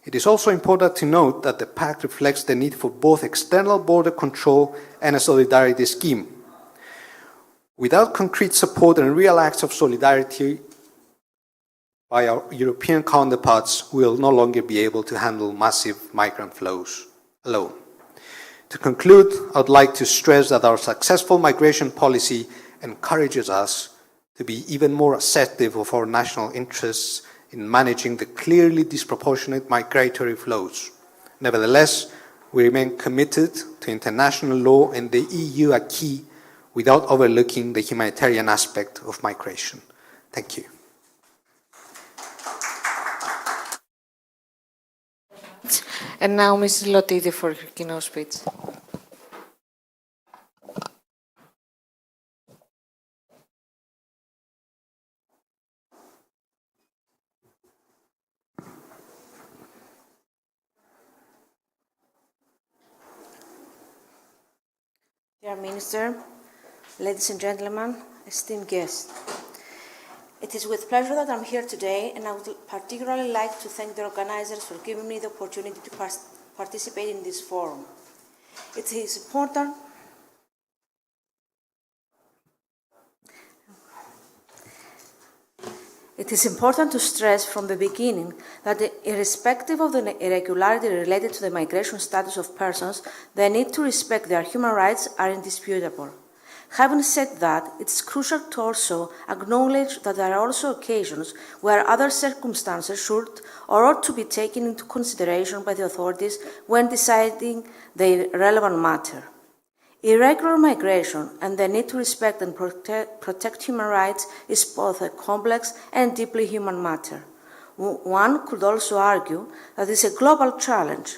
It is also important to note that the Pact reflects the need for both external border control and a solidarity scheme. Without concrete support and real acts of solidarity by our European counterparts, we will no longer be able to handle massive migrant flows alone. To conclude, I would like to stress that our successful migration policy encourages us to be even more assertive of our national interests in managing the clearly disproportionate migratory flows. Nevertheless, we remain committed to international law and the EU acquis without overlooking the humanitarian aspect of migration. Thank you. And now Ms. Lotidi for her keynote speech. Dear Minister, ladies and gentlemen, esteemed guests. It is with pleasure that I'm here today, and I would particularly like to thank the organizers for giving me the opportunity to participate in this forum. It is important to stress from the beginning that irrespective of the irregularity related to the migration status of persons, the need to respect their human rights are indisputable. Having said that, it's crucial to also acknowledge that there are also occasions where other circumstances should or ought to be taken into consideration by the authorities when deciding the relevant matter. Irregular migration and the need to respect and protect human rights is both a complex and deeply human matter. One could also argue that it is a global challenge,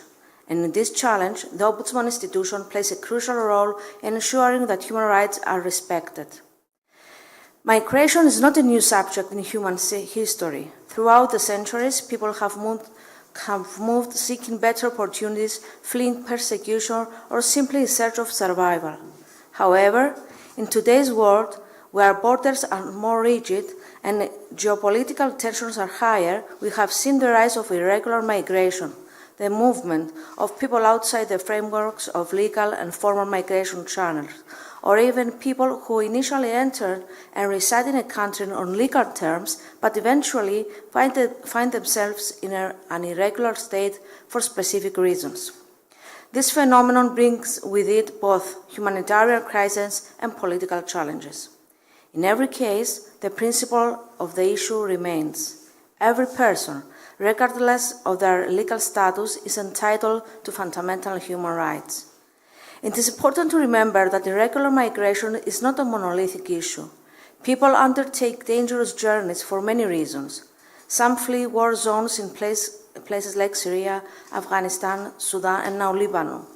and in this challenge, the Ombudsman institution plays a crucial role in ensuring that human rights are respected. Migration is not a new subject in human history. Throughout the centuries, people have moved seeking better opportunities, fleeing persecution, or simply in search of survival. However, in today's world, where borders are more rigid and geopolitical tensions are higher, we have seen the rise of irregular migration, the movement of people outside the frameworks of legal and formal migration channels, or even people who initially entered and reside in a country on legal terms, but eventually find themselves in an irregular state for specific reasons. This phenomenon brings with it both humanitarian crises and political challenges. In every case, the principle of the issue remains. Every person, regardless of their legal status, is entitled to fundamental human rights. It is important to remember that irregular migration is not a monolithic issue. People undertake dangerous journeys for many reasons. Some flee war zones in places like Syria, Afghanistan, Sudan, and now Lebanon.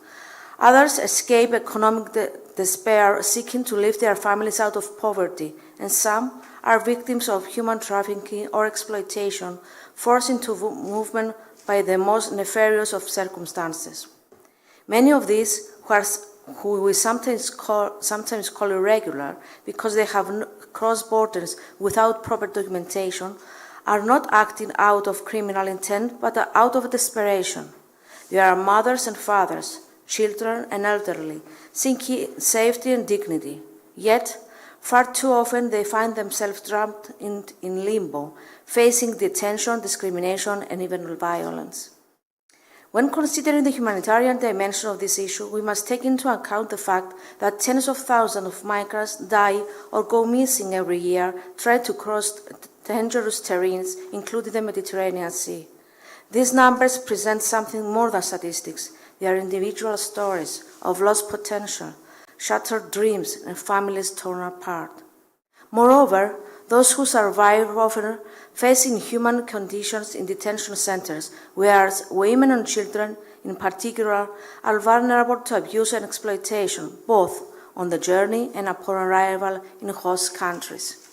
Others escape economic despair, seeking to lift their families out of poverty, and some are victims of human trafficking or exploitation, forced into movement by the most nefarious of circumstances. Many of these, who we sometimes call irregular because they have crossed borders without proper documentation, are not acting out of criminal intent but out of desperation. They are mothers and fathers, children and elderly, seeking safety and dignity. Yet, far too often they find themselves trapped in limbo, facing detention, discrimination, and even violence. When considering the humanitarian dimension of this issue, we must take into account the fact that tens of thousands of migrants die or go missing every year trying to cross dangerous terrains, including the Mediterranean Sea. These numbers present something more than statistics. They are individual stories of lost potential, shattered dreams, and families torn apart. Moreover, those who survive often face inhuman conditions in detention centers, whereas women and children, in particular, are vulnerable to abuse and exploitation, both on the journey and upon arrival in host countries.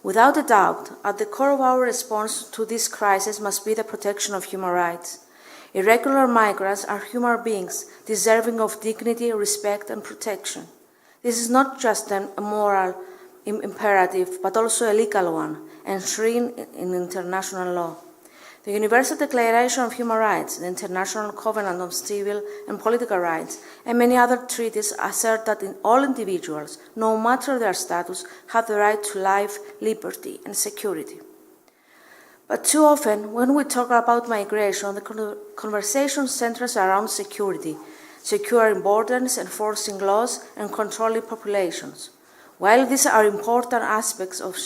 Without a doubt, at the core of our response to this crisis must be the protection of human rights. Irregular migrants are human beings deserving of dignity, respect, and protection. This is not just a moral imperative, but also a legal one, enshrined in international law. The Universal Declaration of Human Rights, the International Covenant of Civil and Political Rights, and many other treaties assert that all individuals, no matter their status, have the right to life, liberty, and security. But too often, when we talk about migration, the conversation centers around security, securing borders, enforcing laws, and controlling populations. While these are important aspects of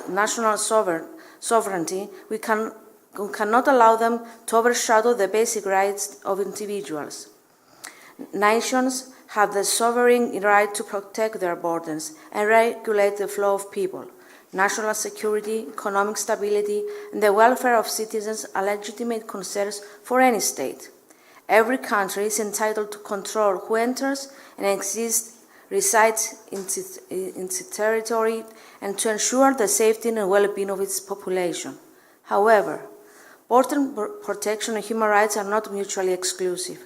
national sovereignty, we cannot allow them to overshadow the basic rights of individuals. Nations have the sovereign right to protect their borders and regulate the flow of people. National security, economic stability, and the welfare of citizens are legitimate concerns for any state. Every country is entitled to control who enters and resides in its territory and to ensure the safety and well-being of its population. However, border protection and human rights are not mutually exclusive.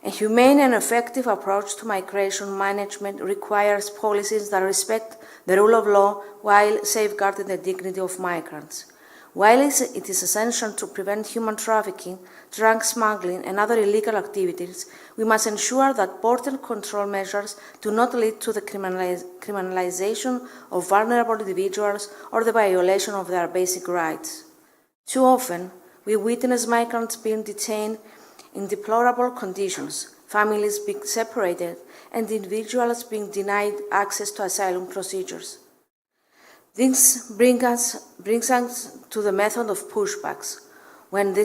A humane and effective approach to migration management requires policies that respect the rule of law while safeguarding the dignity of migrants. While it is essential to prevent human trafficking, drug smuggling, and other illegal activities, we must ensure that border control measures do not lead to the criminalization of vulnerable individuals or the violation of their basic rights. Too often, we witness migrants being detained in deplorable conditions, families being separated, and individuals being denied access to asylum procedures. This brings us to the method of pushbacks, which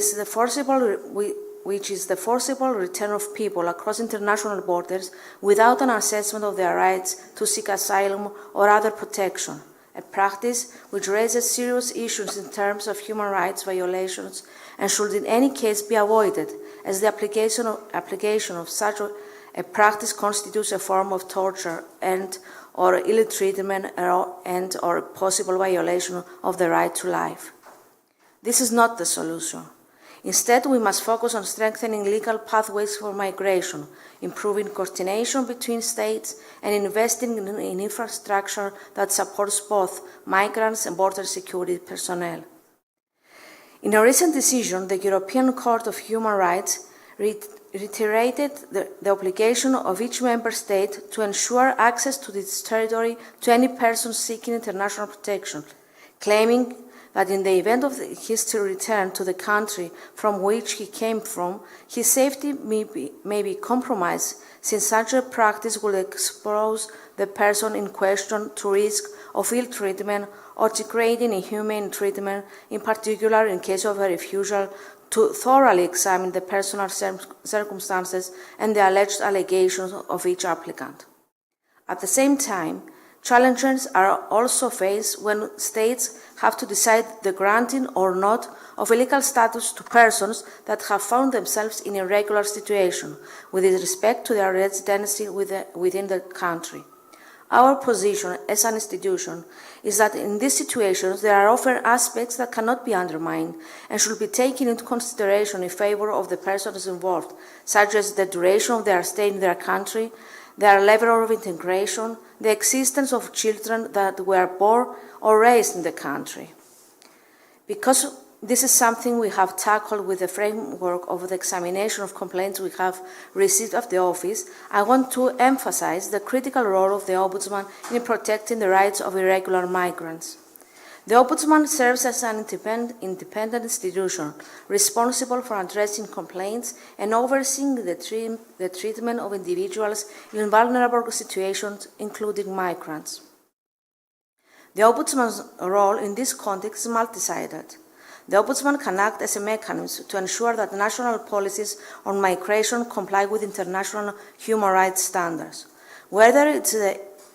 is the forcible return of people across international borders without an assessment of their rights to seek asylum or other protection, a practice which raises serious issues in terms of human rights violations and should in any case be avoided, as the application of such a practice constitutes a form of torture or ill treatment or possible violation of the right to life. This is not the solution. Instead, we must focus on strengthening legal pathways for migration, improving coordination between states, and investing in infrastructure that supports both migrants and border security personnel. In a recent decision, the European Court of Human Rights reiterated the obligation of each member state to ensure access to its territory to any person seeking international protection, claiming that in the event of his return to the country from which he came from, his safety may be compromised, since such a practice will expose the person in question to risk of ill treatment or degrading inhumane treatment, in particular in case of a refusal to thoroughly examine the personal circumstances and the alleged allegations of each applicant. At the same time, challenges are also faced when states have to decide the granting or not of a legal status to persons that have found themselves in a irregular situation with respect to their residency within the country. Our position as an institution is that in these situations there are often aspects that cannot be undermined and should be taken into consideration in favor of the persons involved, such as the duration of their stay in their country, their level of integration, the existence of children that were born or raised in the country. Because this is something we have tackled with the framework of the examination of complaints we have received of the office, I want to emphasize the critical role of the Ombudsman in protecting the rights of irregular migrants. The Ombudsman serves as an independent institution responsible for addressing complaints and overseeing the treatment of individuals in vulnerable situations, including migrants. The Ombudsman's role in this context is multi-sided. The Ombudsman can act as a mechanism to ensure that national policies on migration comply with international human rights standards, whether it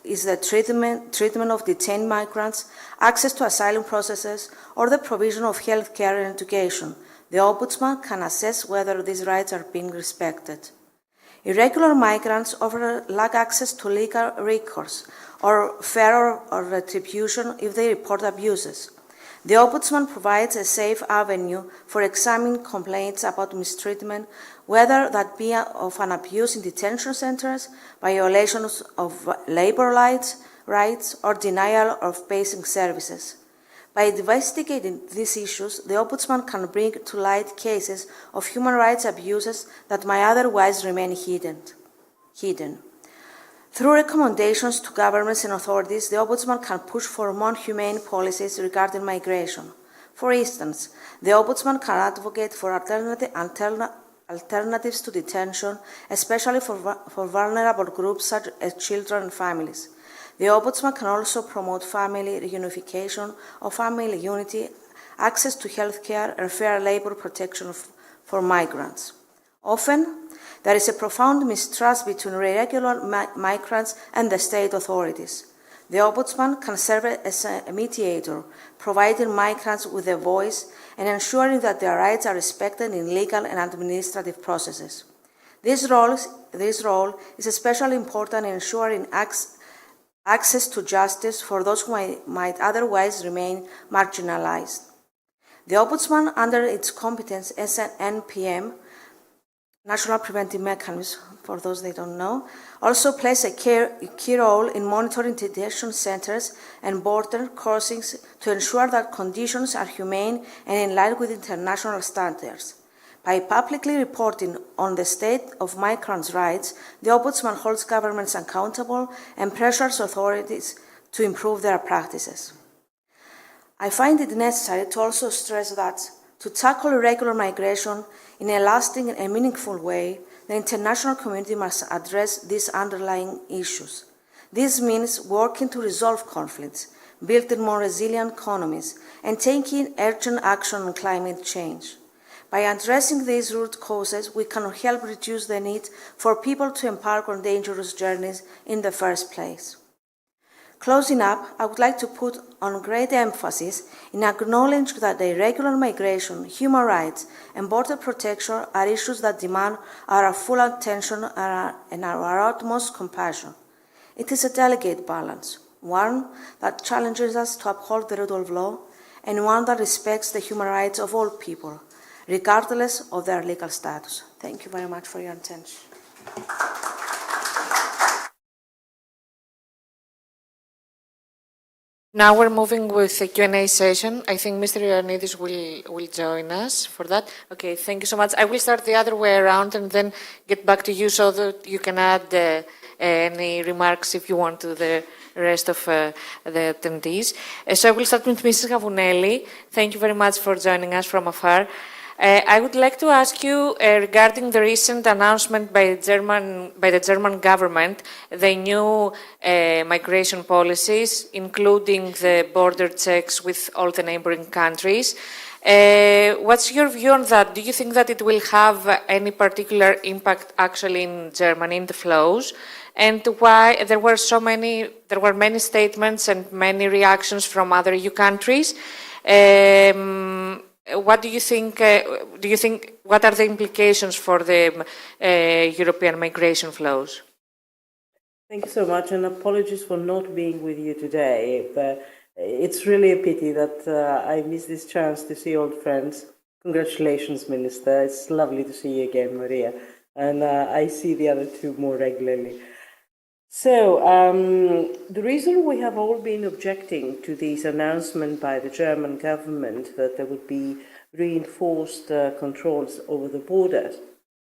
is the treatment of detained migrants, access to asylum processes, or the provision of health care and education. The Ombudsman can assess whether these rights are being respected. Irregular migrants often lack access to legal recourse or fair or retribution if they report abuses. The Ombudsman provides a safe avenue for examining complaints about mistreatment, whether that be of an abuse in detention centers, violations of labor rights, or denial of basic services. By investigating these issues, the Ombudsman can bring to light cases of human rights abuses that might otherwise remain hidden. Through recommendations to governments and authorities, the Ombudsman can push for more humane policies regarding migration. For instance, the Ombudsman can advocate for alternatives to detention, especially for vulnerable groups such as children and families. The Ombudsman can also promote family reunification or family unity, access to health care, and fair labor protection for migrants. Often, there is a profound mistrust between irregular migrants and the state authorities. The Ombudsman can serve as a mediator, providing migrants with a voice and ensuring that their rights are respected in legal and administrative processes. This role is especially important in ensuring access to justice for those who might otherwise remain marginalized. The Ombudsman, under its competence as an NPM, national preventive mechanisms, for those they don't know, also plays a key role in monitoring detention centers and border crossings to ensure that conditions are humane and in line with international standards. By publicly reporting on the state of migrants' rights, the Ombudsman holds governments accountable and pressures authorities to improve their practices. I find it necessary to also stress that to tackle irregular migration in a lasting and meaningful way, the international community must address these underlying issues. This means working to resolve conflicts, building more resilient economies, and taking urgent action on climate change. By addressing these root causes, we can help reduce the need for people to embark on dangerous journeys in the first place. Closing up, I would like to put on great emphasis in acknowledging that irregular migration, human rights, and border protection are issues that demand our full attention and our utmost compassion. It is a delicate balance, one that challenges us to uphold the rule of law, and one that respects the human rights of all people, regardless of their legal status. Thank you very much for your attention. Now we're moving with the Q&A session. I think Mr. Ioannidis will join us for that. Okay, thank you so much. I will start the other way around and then get back to you so that you can add any remarks if you want to the rest of the attendees. So I will start with Mrs. Gavunelli. Thank you very much for joining us from afar. I would like to ask you regarding the recent announcement by the German government, the new migration policies, including the border checks with all the neighboring countries. What's your view on that? Do you think that it will have any particular impact actually in Germany in the flows? And why there were many statements and many reactions from other EU countries? What do you think? What are the implications for the European migration flows? Thank you so much, and apologies for not being with you today. But it's really a pity that I missed this chance to see old friends. Congratulations, Minister. It's lovely to see you again, Maria. And I see the other two more regularly. So, the reason we have all been objecting to this announcement by the German government that there would be reinforced controls over the borders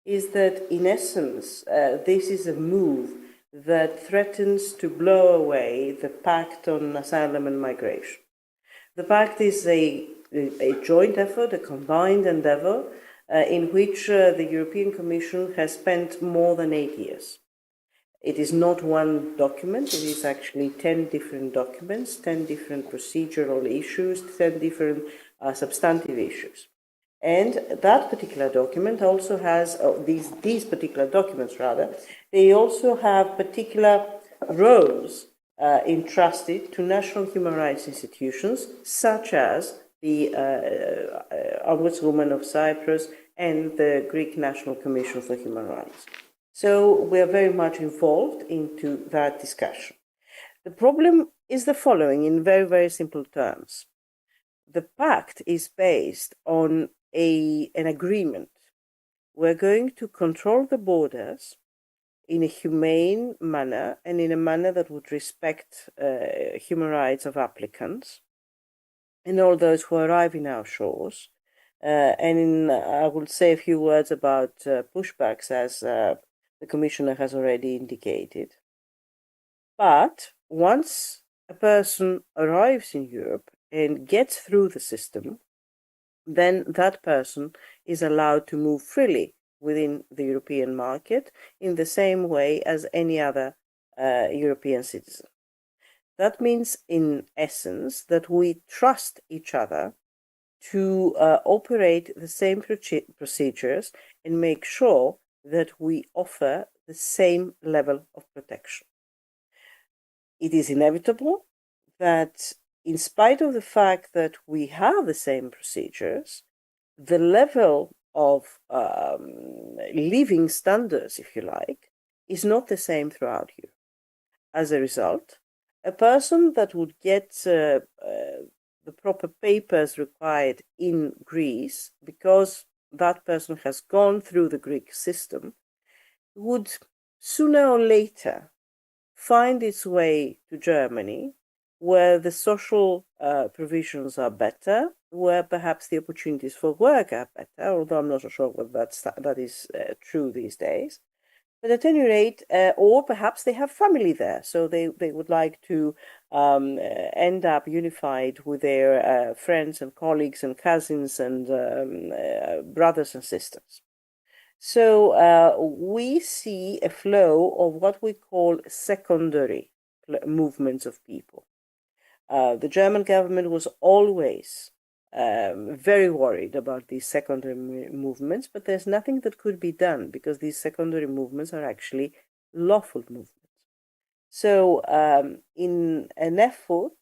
is that, in essence, this is a move that threatens to blow away the Pact on Asylum and Migration. The Pact is a joint effort, a combined endeavor, in which the European Commission has spent more than 8 years. It is not one document, it is actually 10 different documents, 10 different procedural issues, 10 different substantive issues. And that particular document also has, these particular documents rather, they also have particular roles entrusted to national human rights institutions, such as the Ombudswoman of Cyprus and the Greek National Commission for Human Rights. So we are very much involved into that discussion. The problem is the following in very, very simple terms. The pact is based on an agreement. We're going to control the borders in a humane manner and in a manner that would respect human rights of applicants and all those who arrive in our shores. I will say a few words about pushbacks as the Commissioner has already indicated. But once a person arrives in Europe and gets through the system, then that person is allowed to move freely within the European market in the same way as any other European citizen. That means, in essence, that we trust each other to operate the same procedures and make sure that we offer the same level of protection. It is inevitable that, in spite of the fact that we have the same procedures, the level of living standards, if you like, is not the same throughout Europe. As a result, a person that would get the proper papers required in Greece, because that person has gone through the Greek system would sooner or later find its way to Germany, where the social provisions are better, where perhaps the opportunities for work are better, although I'm not so sure whether that is true these days. But at any rate, or perhaps they have family there, so they would like to end up unified with their friends and colleagues and cousins and brothers and sisters. So we see a flow of what we call secondary movements of people. The German government was always very worried about these secondary movements, but there's nothing that could be done because these secondary movements are actually lawful movements. So in an effort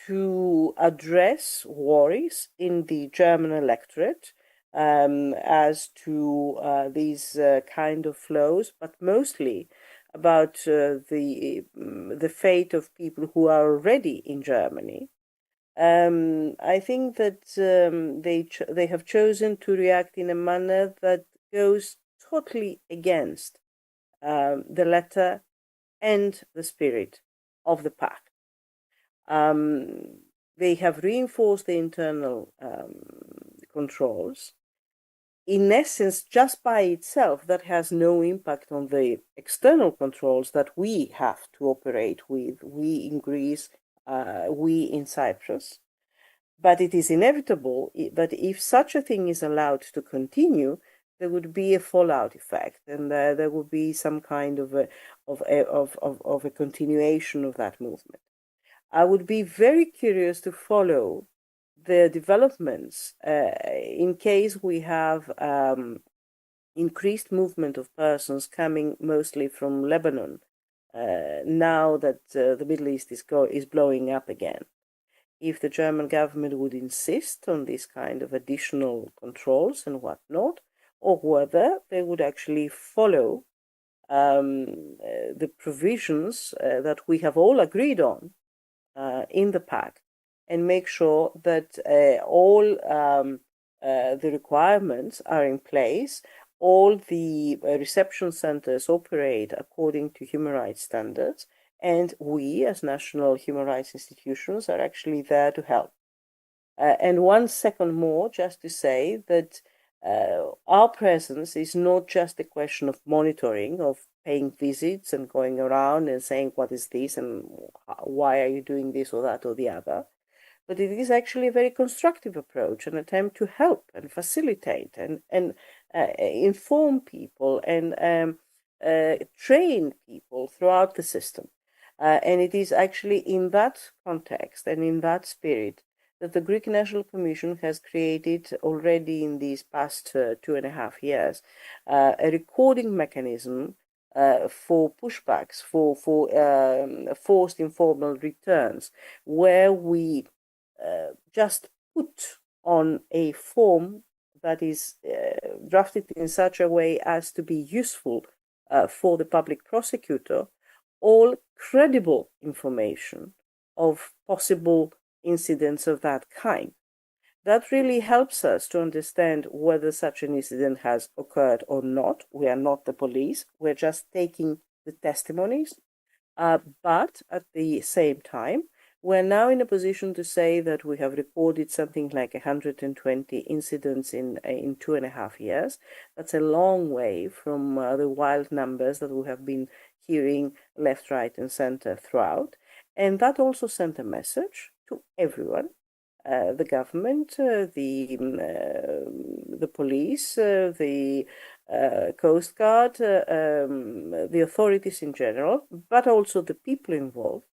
to address worries in the German electorate as to these kind of flows, but mostly about the fate of people who are already in Germany, I think that they have chosen to react in a manner that goes totally against the letter and the spirit of the pact. They have reinforced the internal controls. In essence, just by itself, that has no impact on the external controls that we have to operate with, we in Greece, we in Cyprus. But it is inevitable that if such a thing is allowed to continue, there would be a fallout effect, and there would be some kind of a continuation of that movement. I would be very curious to follow the developments in case we have increased movement of persons coming mostly from Lebanon now that the Middle East is blowing up again. If the German government would insist on this kind of additional controls and whatnot, or whether they would actually follow the provisions that we have all agreed on in the pact, and make sure that all the requirements are in place, all the reception centers operate according to human rights standards, and we, as national human rights institutions, are actually there to help. And 1 second more, just to say that our presence is not just a question of monitoring, of paying visits and going around and saying, what is this and why are you doing this or that or the other? But it is actually a very constructive approach, an attempt to help and facilitate and inform people and train people throughout the system. And it is actually in that context and in that spirit that the Greek National Commission has created already in these past 2.5 years a recording mechanism for pushbacks, for forced informal returns, where we just put on a form that is drafted in such a way as to be useful for the public prosecutor all credible information of possible incidents of that kind. That really helps us to understand whether such an incident has occurred or not. We are not the police. We're just taking the testimonies. But at the same time, we're now in a position to say that we have recorded something like 120 incidents in 2.5 years. That's a long way from the wild numbers that we have been hearing left, right, and center throughout. And that also sent a message to everyone, the government, the police, the Coast Guard, the authorities in general, but also the people involved,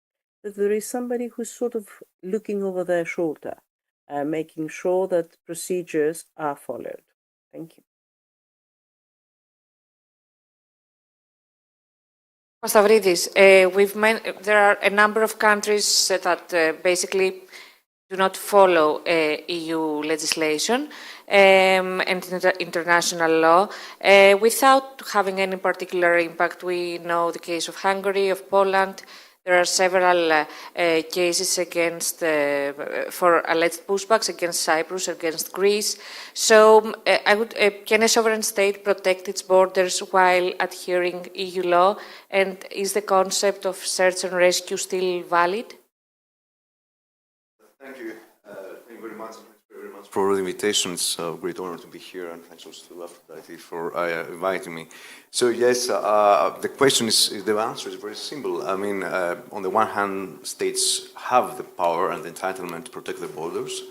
that there is somebody who's sort of looking over their shoulder, making sure that procedures are followed. Thank you. Stavridis, there are a number of countries that basically do not follow EU legislation and international law without having any particular impact. We know the case of Hungary, of Poland. there are several cases against, for alleged pushbacks against Cyprus, against Greece. So can a sovereign state protect its borders while adhering EU law? And is the concept of search and rescue still valid? Thank you. Thank you very much. For the invitation. It's a great honor to be here, and thanks also to Aphrodite for inviting me. So yes, the question is, the answer is very simple. I mean, on the one hand, states have the power and the entitlement to protect their borders.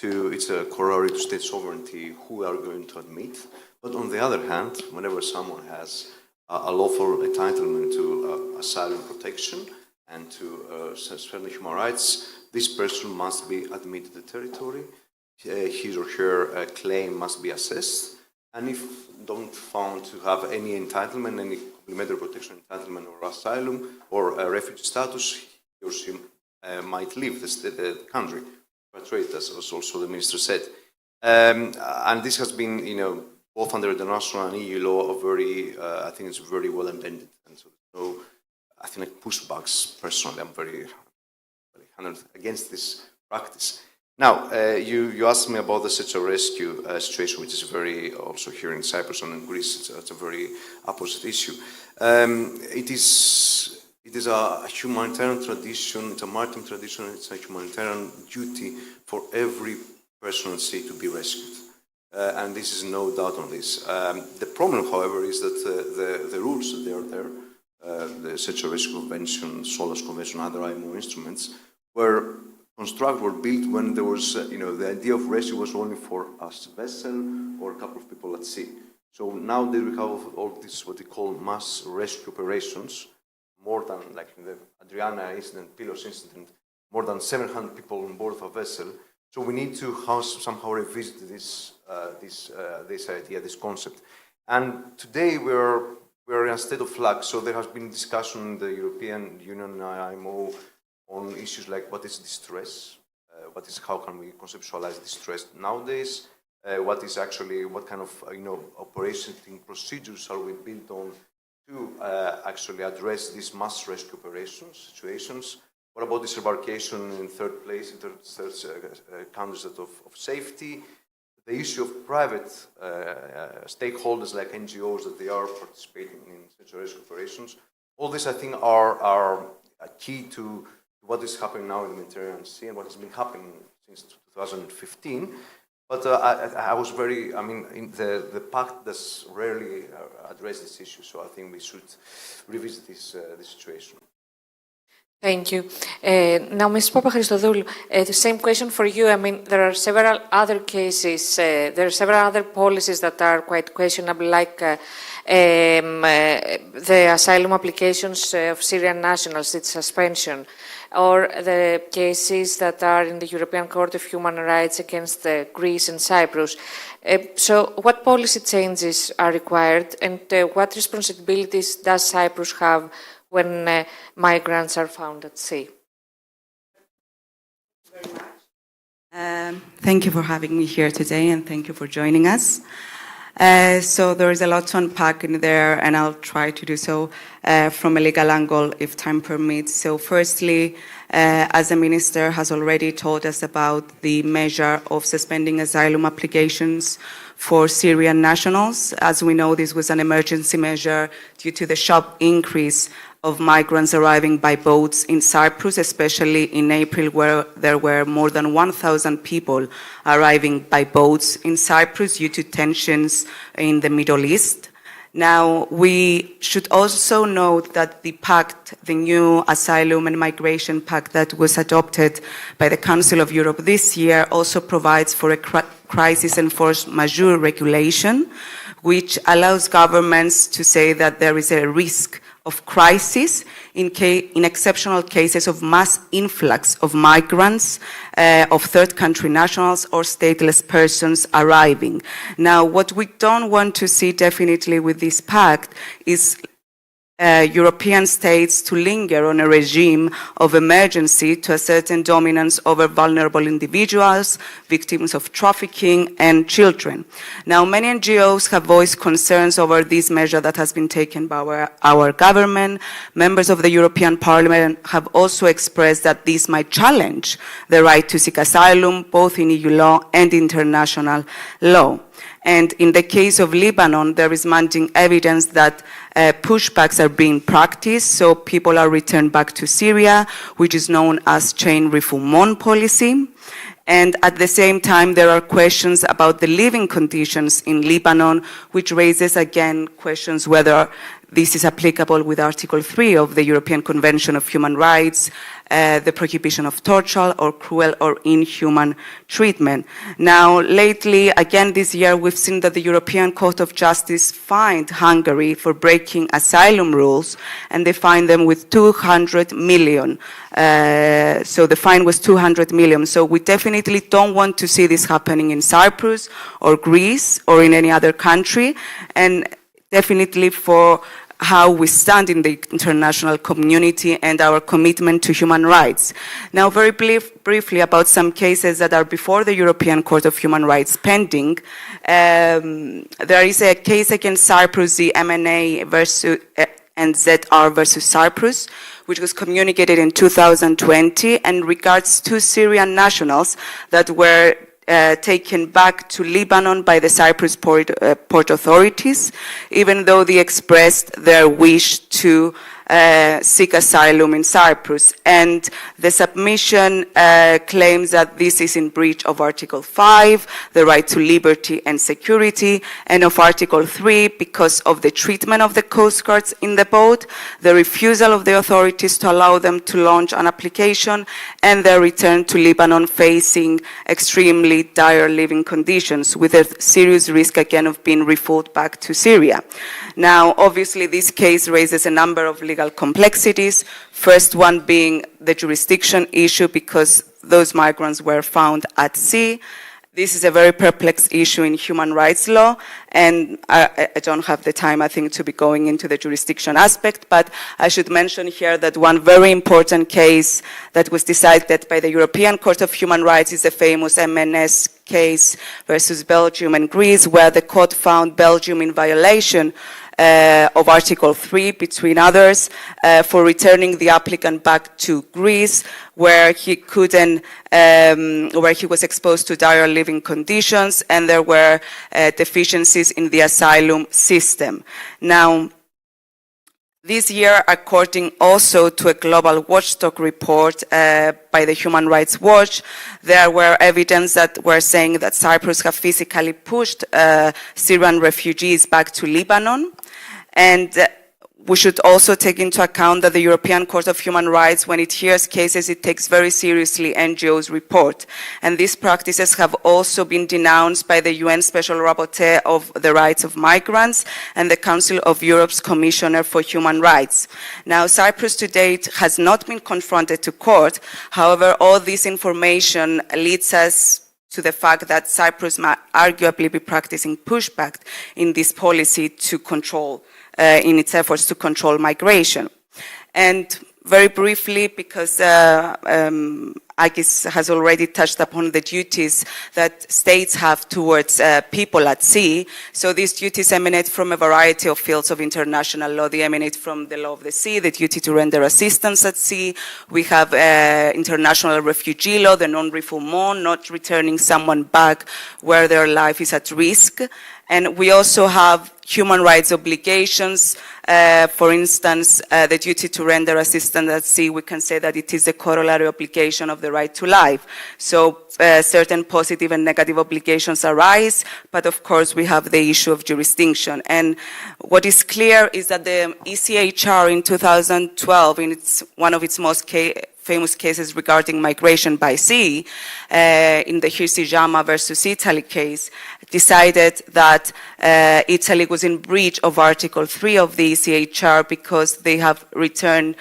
It's a corollary to state sovereignty who are going to admit. But on the other hand, whenever someone has a lawful entitlement to asylum protection and to certain human rights, this person must be admitted to the territory. His or her claim must be assessed, and if don't found to have any entitlement, any complementary protection entitlement or asylum or refugee status, he or she might leave the country, repatriate, as also the minister said. And this has been, both under international and EU law, I think it's very well amended. And so I think like pushbacks, personally, I'm very against this practice. Now, you asked me about the search and rescue situation, which is very, also here in Cyprus and in Greece, it's a very opposite issue. It is a humanitarian tradition, it's a maritime tradition, it's a humanitarian duty for every person at sea to be rescued. And this is no doubt on this. The problem, however, is that the rules that they are there, the Search and Rescue Convention, SOLAS Convention, other IMO instruments, were built when there was, the idea of rescue was only for a vessel or a couple of people at sea. So now they have all this, what they call mass rescue operations, more than, like in the Adriana incident, Pilos incident, more than 700 people on board of a vessel. So we need to somehow revisit this idea, this concept. And today we're in a state of flux. So there has been discussion in the European Union, IMO, on issues like what is distress, how can we conceptualize distress nowadays, what kind of operating procedures are we built on to actually address these mass rescue operations situations. What about disembarkation in third countries of safety? The issue of private stakeholders like NGOs that they are participating in such rescue operations. All this, I think, are key to what is happening now in the Mediterranean Sea and what has been happening since 2015. But I was the pact does rarely address this issue, so I think we should revisit this situation. Thank you. Now, Ms. Papachristodoulou, the same question for you. I mean, there are several other cases, there are several other policies that are quite questionable, like the asylum applications of Syrian nationals, its suspension, or the cases that are in the European Court of Human Rights against Greece and Cyprus. So what policy changes are required, and what responsibilities does Cyprus have when migrants are found at sea? Thank you for having me here today, and thank you for joining us. So there is a lot to unpack in there, and I'll try to do so from a legal angle if time permits. So firstly, as the Minister has already told us about the measure of suspending asylum applications for Syrian nationals. As we know, this was an emergency measure due to the sharp increase of migrants arriving by boats in Cyprus, especially in April, where there were more than 1,000 people arriving by boats in Cyprus due to tensions in the Middle East. Now, we should also note that the pact, the new Asylum and Migration Pact that was adopted by the Council of Europe this year, also provides for a crisis and force majeure regulation, which allows governments to say that there is a risk of crisis in exceptional cases of mass influx of migrants, of third country nationals or stateless persons arriving. Now, what we don't want to see definitely with this pact is European states to linger on a regime of emergency to assert dominance over vulnerable individuals, victims of trafficking, and children. Now, many NGOs have voiced concerns over this measure that has been taken by our government. Members of the European Parliament have also expressed that this might challenge the right to seek asylum, both in EU law and international law. And in the case of Lebanon, there is mounting evidence that pushbacks are being practiced, so people are returned back to Syria, which is known as chain refoulement policy. And at the same time, there are questions about the living conditions in Lebanon, which raises again questions whether this is applicable with Article 3 of the European Convention of Human Rights, the prohibition of torture or cruel or inhuman treatment. Now, lately, again this year, we've seen that the European Court of Justice fined Hungary for breaking asylum rules, and they fined them with 200 million. So the fine was 200 million. So we definitely don't want to see this happening in Cyprus or Greece or in any other country, and definitely for how we stand in the international community and our commitment to human rights. Now, very briefly about some cases that are before the European Court of Human Rights pending. There is a case against Cyprus, the MNA versus and ZR versus Cyprus, which was communicated in 2020 and regards two Syrian nationals that were taken back to Lebanon by the Cyprus port authorities, even though they expressed their wish to seek asylum in Cyprus. And the submission claims that this is in breach of Article 5, the right to liberty and security, and of Article 3 because of the treatment of the Coast Guards in the boat, the refusal of the authorities to allow them to launch an application, and their return to Lebanon facing extremely dire living conditions with a serious risk again of being refueled back to Syria. Now, obviously, this case raises a number of legal complexities. First one being the jurisdiction issue because those migrants were found at sea. This is a very perplex issue in human rights law, and I don't have the time, I think, to be going into the jurisdiction aspect, but I should mention here that one very important case that was decided by the European Court of Human Rights is the famous MNS case versus Belgium and Greece, where the court found Belgium in violation of Article 3, between others, for returning the applicant back to Greece, where he couldn't, where he was exposed to dire living conditions, and there were deficiencies in the asylum system. Now, this year, according also to a global watchdog report by the Human Rights Watch, there were evidence that were saying that Cyprus have physically pushed Syrian refugees back to Lebanon. And we should also take into account that the European Court of Human Rights, when it hears cases, it takes very seriously NGOs' report. And these practices have also been denounced by the UN Special Rapporteur of the Rights of Migrants and the Council of Europe's Commissioner for Human Rights. Now, Cyprus to date has not been confronted to court. However, all this information leads us to the fact that Cyprus might arguably be practicing pushback in this policy to control in its efforts to control migration. And very briefly, because Agis has already touched upon the duties that states have towards people at sea. So these duties emanate from a variety of fields of international law. They emanate from the law of the sea, the duty to render assistance at sea. We have international refugee law, the non-refoulement, not returning someone back where their life is at risk. And we also have human rights obligations. For instance, the duty to render assistance at sea, we can say that it is a corollary obligation of the right to life. So certain positive and negative obligations arise, but of course we have the issue of jurisdiction. And what is clear is that the ECHR in 2012, in one of its most famous cases regarding migration by sea, in the Hirsi-Jama versus Italy case, decided that Italy was in breach of Article 3 of the ECHR because they have returned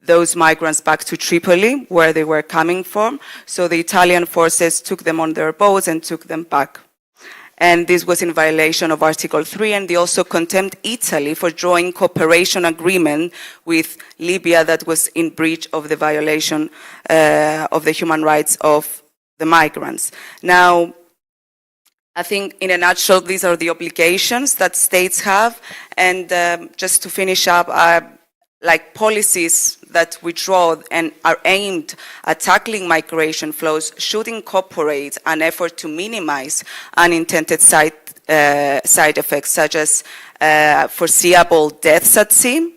those migrants back to Tripoli, where they were coming from. So the Italian forces took them on their boats and took them back. and this was in violation of Article 3, and they also condemned Italy for drawing cooperation agreement with Libya that was in breach of the violation of the human rights of the migrants. Now, I think in a nutshell, these are the obligations that states have, and just to finish up, like policies that we draw and are aimed at tackling migration flows should incorporate an effort to minimize unintended side effects, such as foreseeable deaths at sea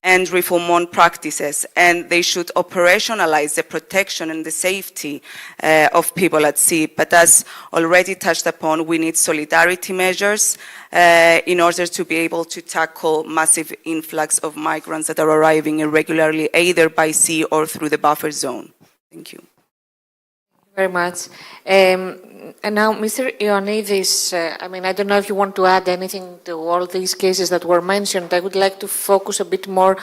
and reform practices, and they should operationalize the protection and the safety of people at sea. But as already touched upon, we need solidarity measures in order to be able to tackle massive influx of migrants that are arriving irregularly, either by sea or through the buffer zone. Thank you. Very much. And now, Mr. Ioannidis, I don't know if you want to add anything to all these cases that were mentioned. I would like to focus a bit more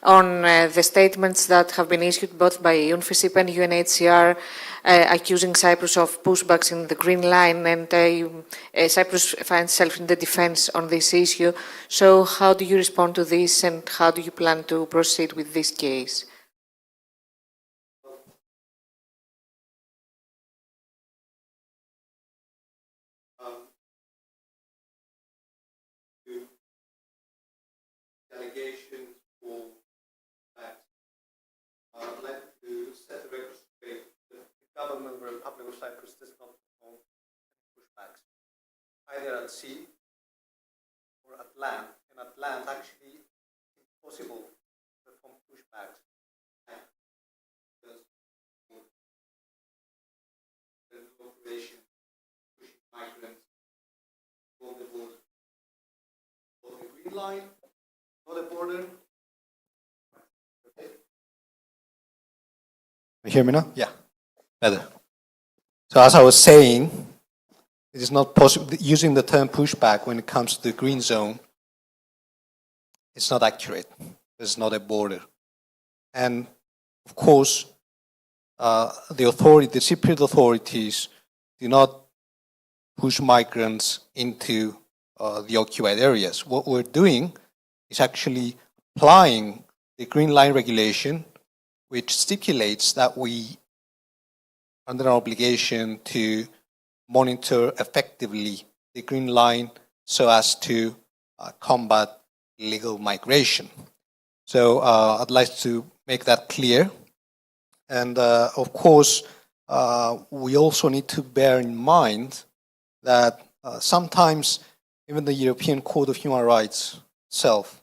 on the statements that have been issued both by UNFICIP and UNHCR accusing Cyprus of pushbacks in the Green Line, and Cyprus finds itself in the defense on this issue. So how do you respond to this, and how do you plan to proceed with this case? Allegations or facts. I'd like to set the record straight that the government of the Republic of Cyprus does not perform pushbacks, either at sea or at land. And at land, actually, it's impossible to perform pushbacks because there's no operation pushing migrants over the border. On the Green Line, not a border. Okay. You hear me now? Yeah, better. So as I was saying, it is not possible, using the term pushback when it comes to the green zone, it's not accurate. There's not a border. And of course, the Cypriot authorities do not push migrants into the occupied areas. What we're doing is actually applying the Green Line regulation, which stipulates that we are under an obligation to monitor effectively the Green Line so as to combat illegal migration. So I'd like to make that clear. And of course, we also need to bear in mind that sometimes even the European Court of Human Rights itself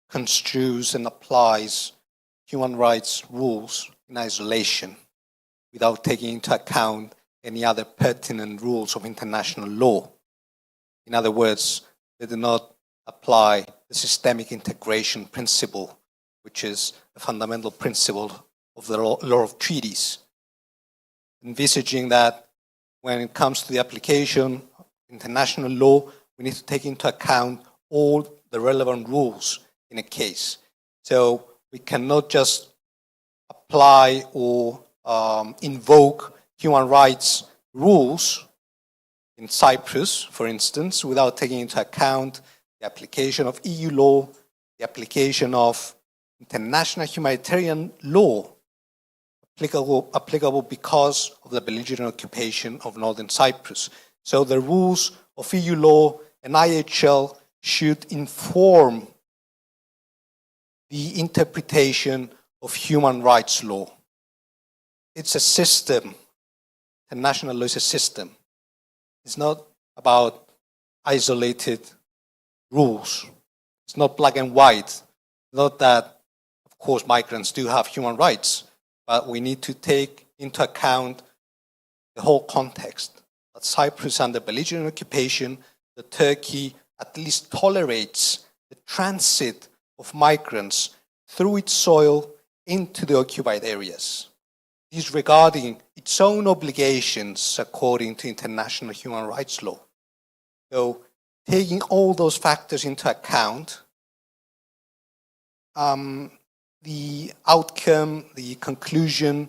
construes and applies human rights rules in isolation without taking into account any other pertinent rules of international law. In other words, they do not apply the systemic integration principle, which is a fundamental principle of the law of treaties, envisaging that when it comes to the application of international law, we need to take into account all the relevant rules in a case. So we cannot just apply or invoke human rights rules in Cyprus, for instance, without taking into account the application of EU law, the application of international humanitarian law, applicable because of the belligerent occupation of northern Cyprus. So the rules of EU law and IHL should inform the interpretation of human rights law. It's a system. International law is a system. It's not about isolated rules. It's not black and white. Not that, of course, migrants do have human rights, but we need to take into account the whole context. That Cyprus under belligerent occupation, that Turkey at least tolerates the transit of migrants through its soil into the occupied areas, disregarding its own obligations according to international human rights law. So, taking all those factors into account, the outcome, the conclusion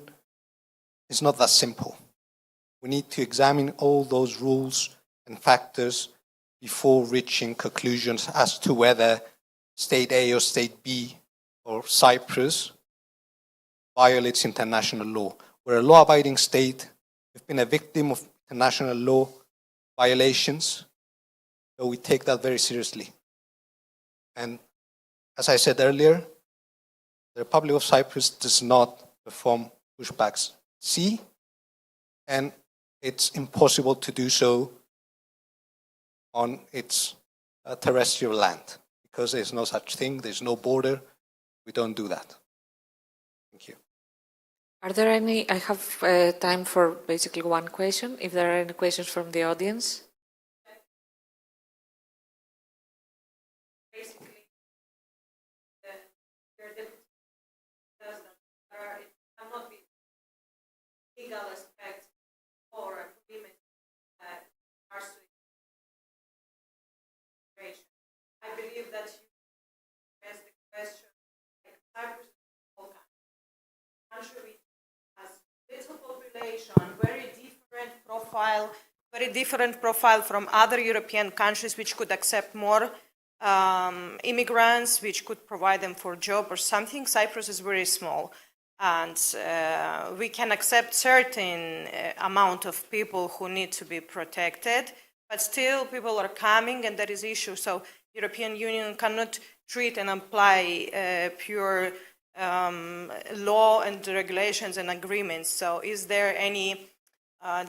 is not that simple. We need to examine all those rules and factors before reaching conclusions as to whether State A or State B or Cyprus violates international law. We're a law-abiding state. We've been a victim of international law violations, so we take that very seriously. And as I said earlier, the Republic of Cyprus does not perform pushbacks at sea, and it's impossible to do so on its terrestrial land, because there's no such thing, there's no border, we don't do that. Thank you. Are there any, I have time for basically one question, if there are any questions from the audience. Legal aspects or agreements that are to immigration. I believe that you asked the question, like Cyprus is a small country has little population, very different profile from other European countries which could accept more immigrants, which could provide them for job or something. Cyprus is very small. And we can accept certain amount of people who need to be protected, but still people are coming and there is issue. So European Union cannot treat and apply pure law and regulations and agreements. So is there any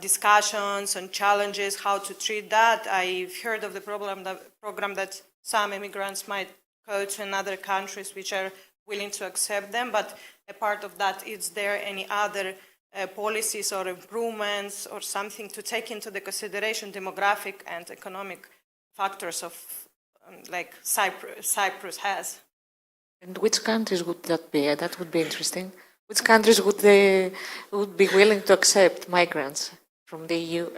discussions and challenges how to treat that? I've heard of the program that some immigrants might go to another countries which are willing to accept them, but a part of that, is there any other policies or improvements or something to take into the consideration demographic and economic factors of like Cyprus has? And which countries would that be? That would be interesting. Which countries would be willing to accept migrants from the EU?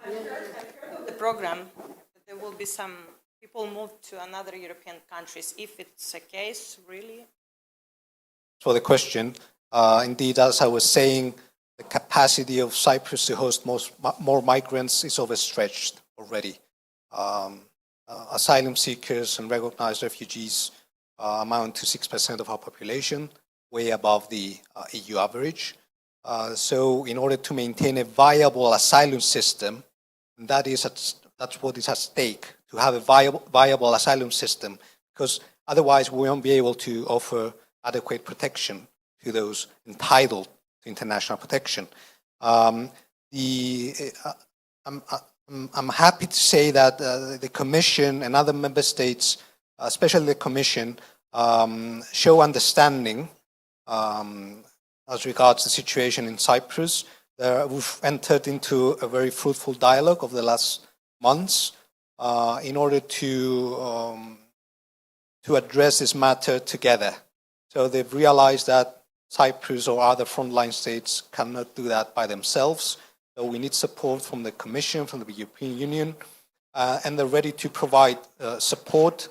I've heard of the program that there will be some people moved to another European countries, if it's a case, really? For the question, indeed, as I was saying, the capacity of Cyprus to host more migrants is overstretched already. Asylum seekers and recognized refugees amount to 6% of our population, way above the EU average. So in order to maintain a viable asylum system, that's what is at stake, to have a viable asylum system, because otherwise we won't be able to offer adequate protection to those entitled to international protection. I'm happy to say that the Commission and other member states, especially the Commission, show understanding as regards the situation in Cyprus. We've entered into a very fruitful dialogue over the last months in order to address this matter together. So they've realized that Cyprus or other frontline states cannot do that by themselves. So we need support from the Commission, from the European Union, and they're ready to provide support.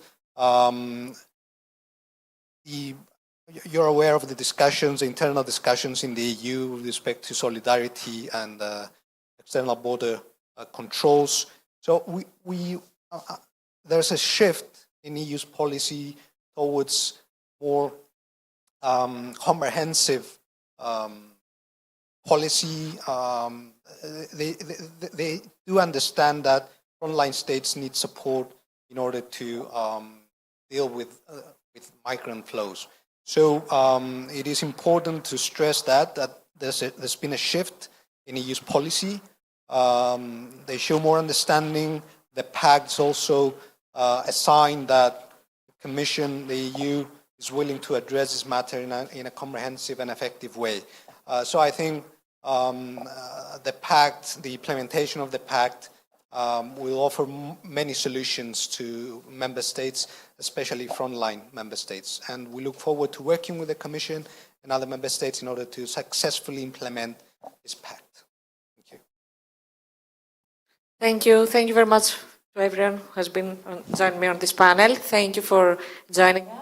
You're aware of the discussions, the internal discussions in the EU with respect to solidarity and external border controls. So there's a shift in EU's policy towards more comprehensive policy. They do understand that frontline states need support in order to deal with migrant flows. So it is important to stress that there's been a shift in EU's policy. They show more understanding. The pact is also a sign that the Commission, the EU, is willing to address this matter in a comprehensive and effective way. So I think the pact, the implementation of the pact, will offer many solutions to member states, especially frontline member states. And we look forward to working with the Commission and other member states in order to successfully implement this pact. Thank you. Thank you. Thank you very much to everyone who has been joining me on this panel. Thank you for joining us.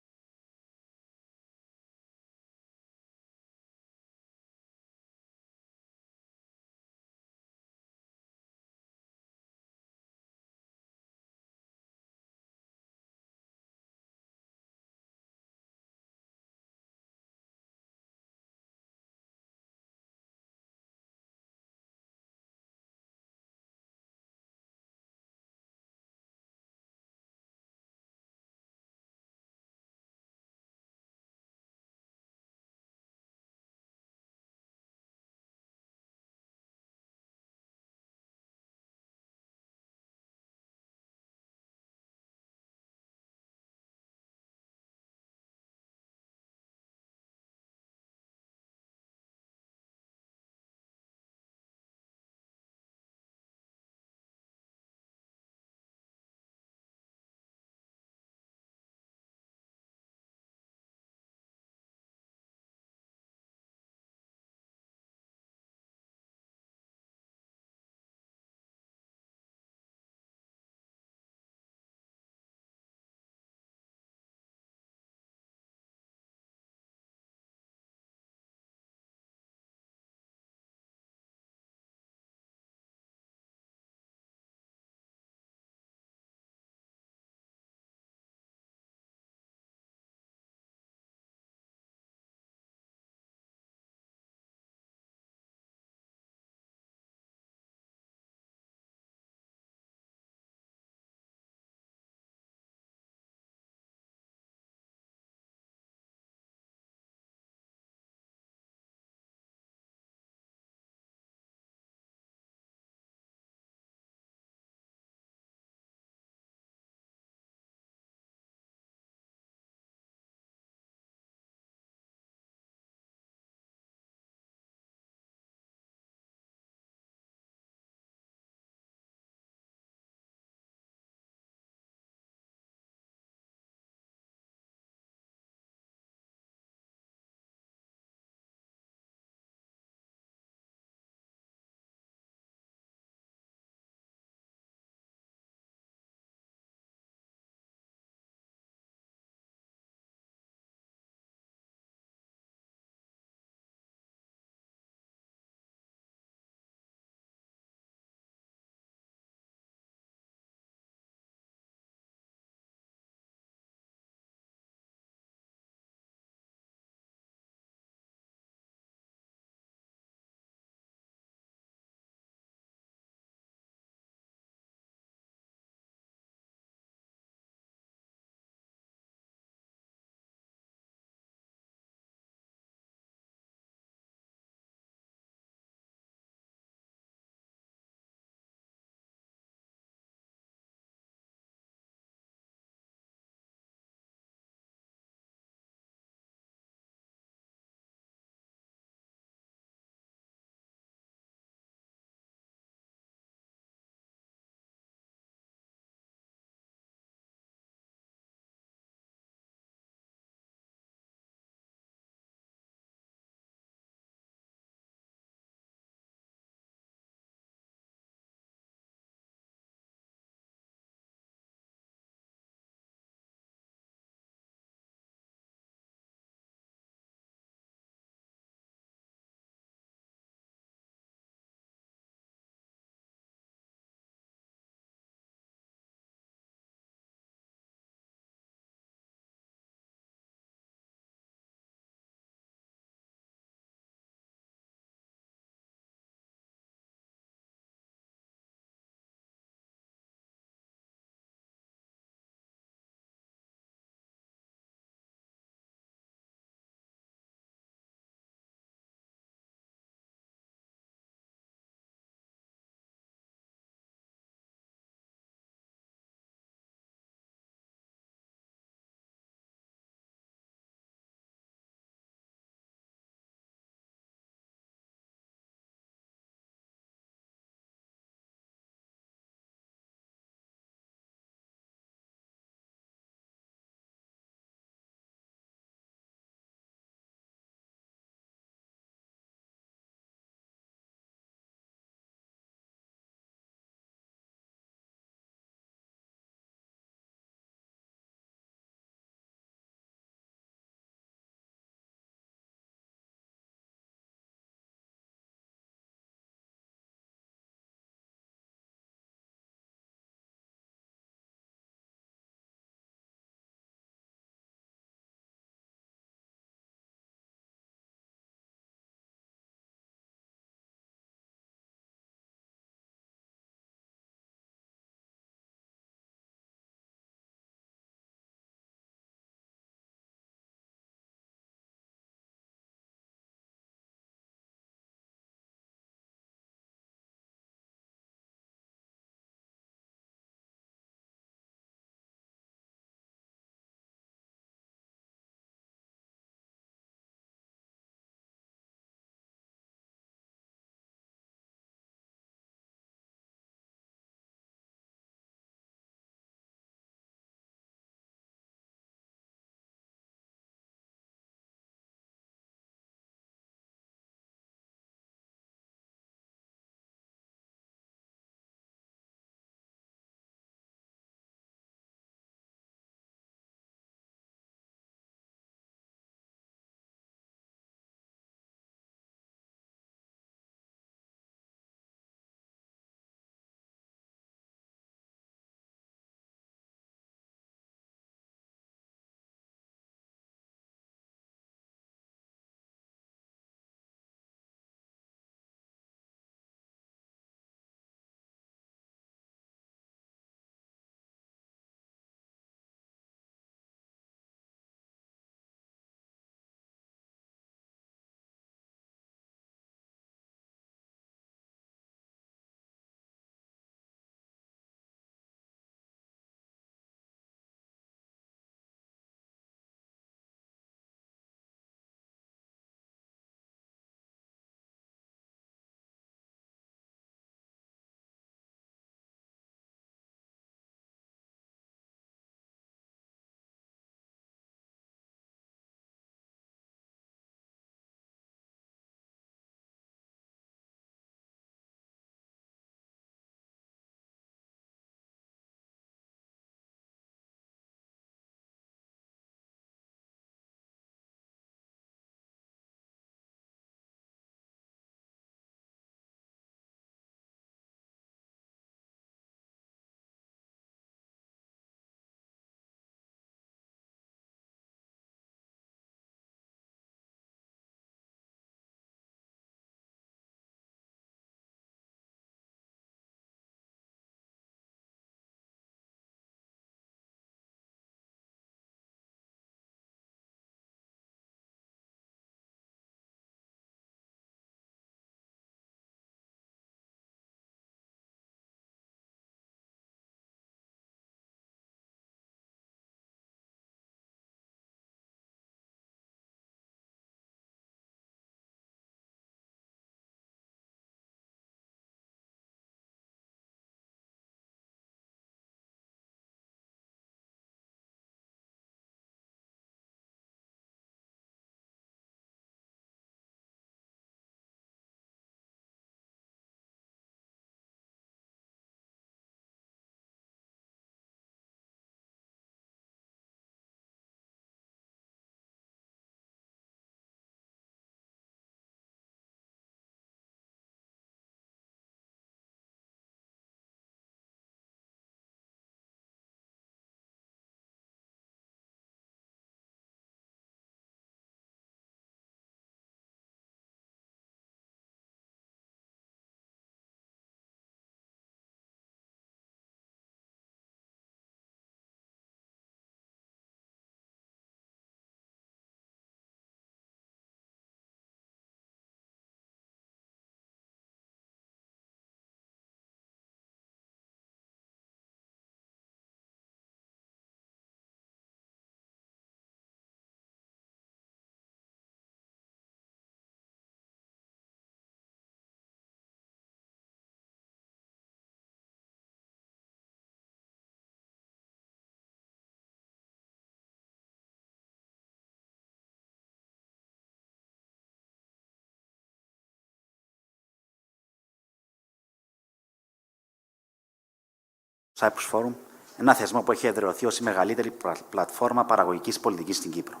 το Cyprus Forum, ένα θεσμό που έχει εδραιωθεί ως η μεγαλύτερη πλατφόρμα παραγωγικής πολιτικής στην Κύπρο.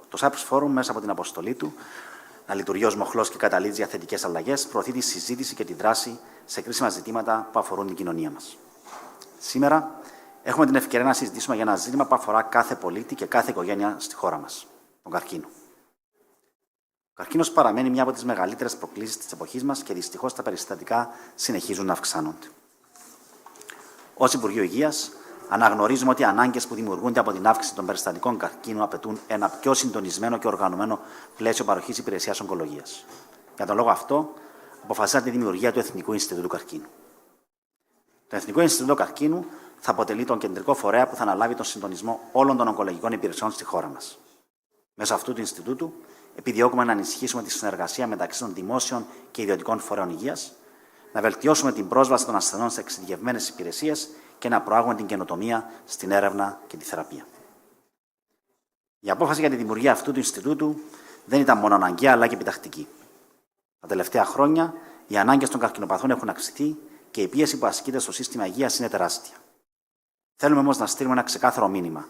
Το Cyprus Forum, μέσα από την αποστολή του, να λειτουργεί ως μοχλός και καταλύτης για θετικές αλλαγές, προωθεί τη συζήτηση και τη δράση σε κρίσιμα ζητήματα που αφορούν την κοινωνία μας. Σήμερα έχουμε την ευκαιρία να συζητήσουμε για ένα ζήτημα που αφορά κάθε πολίτη και κάθε οικογένεια στη χώρα μας, τον καρκίνο. Ο καρκίνος παραμένει μια από τις μεγαλύτερες προκλήσεις της εποχής μας και δυστυχώς τα περιστατικά συνεχίζουν να αυξάνονται. Ως Υπουργείο Υγείας, αναγνωρίζουμε ότι οι ανάγκες που δημιουργούνται από την αύξηση των περιστατικών καρκίνου απαιτούν ένα πιο συντονισμένο και οργανωμένο πλαίσιο παροχής υπηρεσίας ογκολογίας. Για τον λόγο αυτό, αποφασίσαμε τη δημιουργία του Εθνικού Ινστιτούτου Καρκίνου. Το Εθνικό Ινστιτούτο Καρκίνου θα αποτελεί τον κεντρικό φορέα που θα αναλάβει τον συντονισμό όλων των ογκολογικών υπηρεσιών στη χώρα μας. Μέσω αυτού του Ινστιτούτου, επιδιώκουμε να ενισχύσουμε τη συνεργασία μεταξύ των δημόσιων και ιδιωτικών φορέων υγείας, να βελτιώσουμε την πρόσβαση των ασθενών σε εξειδικευμένες υπηρεσίες και να προάγουμε την καινοτομία στην έρευνα και τη θεραπεία. Η απόφαση για τη δημιουργία αυτού του Ινστιτούτου δεν ήταν μόνο αναγκαία, αλλά και επιτακτική. Τα τελευταία χρόνια, οι ανάγκες των καρκινοπαθών έχουν αυξηθεί και η πίεση που ασκείται στο σύστημα υγείας είναι τεράστια. Θέλουμε όμως να στείλουμε ένα ξεκάθαρο μήνυμα,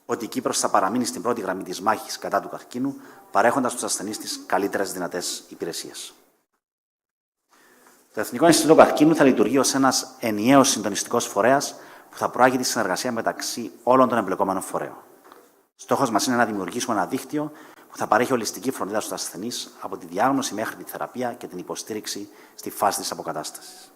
ότι η Κύπρος θα παραμείνει στην πρώτη γραμμή της μάχης κατά του καρκίνου, παρέχοντας στους ασθενείς τις καλύτερες δυνατές υπηρεσίες. Το Εθνικό Ινστιτούτο Καρκίνου θα λειτουργεί ως ένας ενιαίος συντονιστικός φορέας που θα προάγει τη συνεργασία μεταξύ όλων των εμπλεκόμενων φορέων. Στόχος μας είναι να δημιουργήσουμε ένα δίκτυο που θα παρέχει ολιστική φροντίδα στους ασθενείς από τη διάγνωση μέχρι τη θεραπεία και την υποστήριξη στη φάση της αποκατάστασης.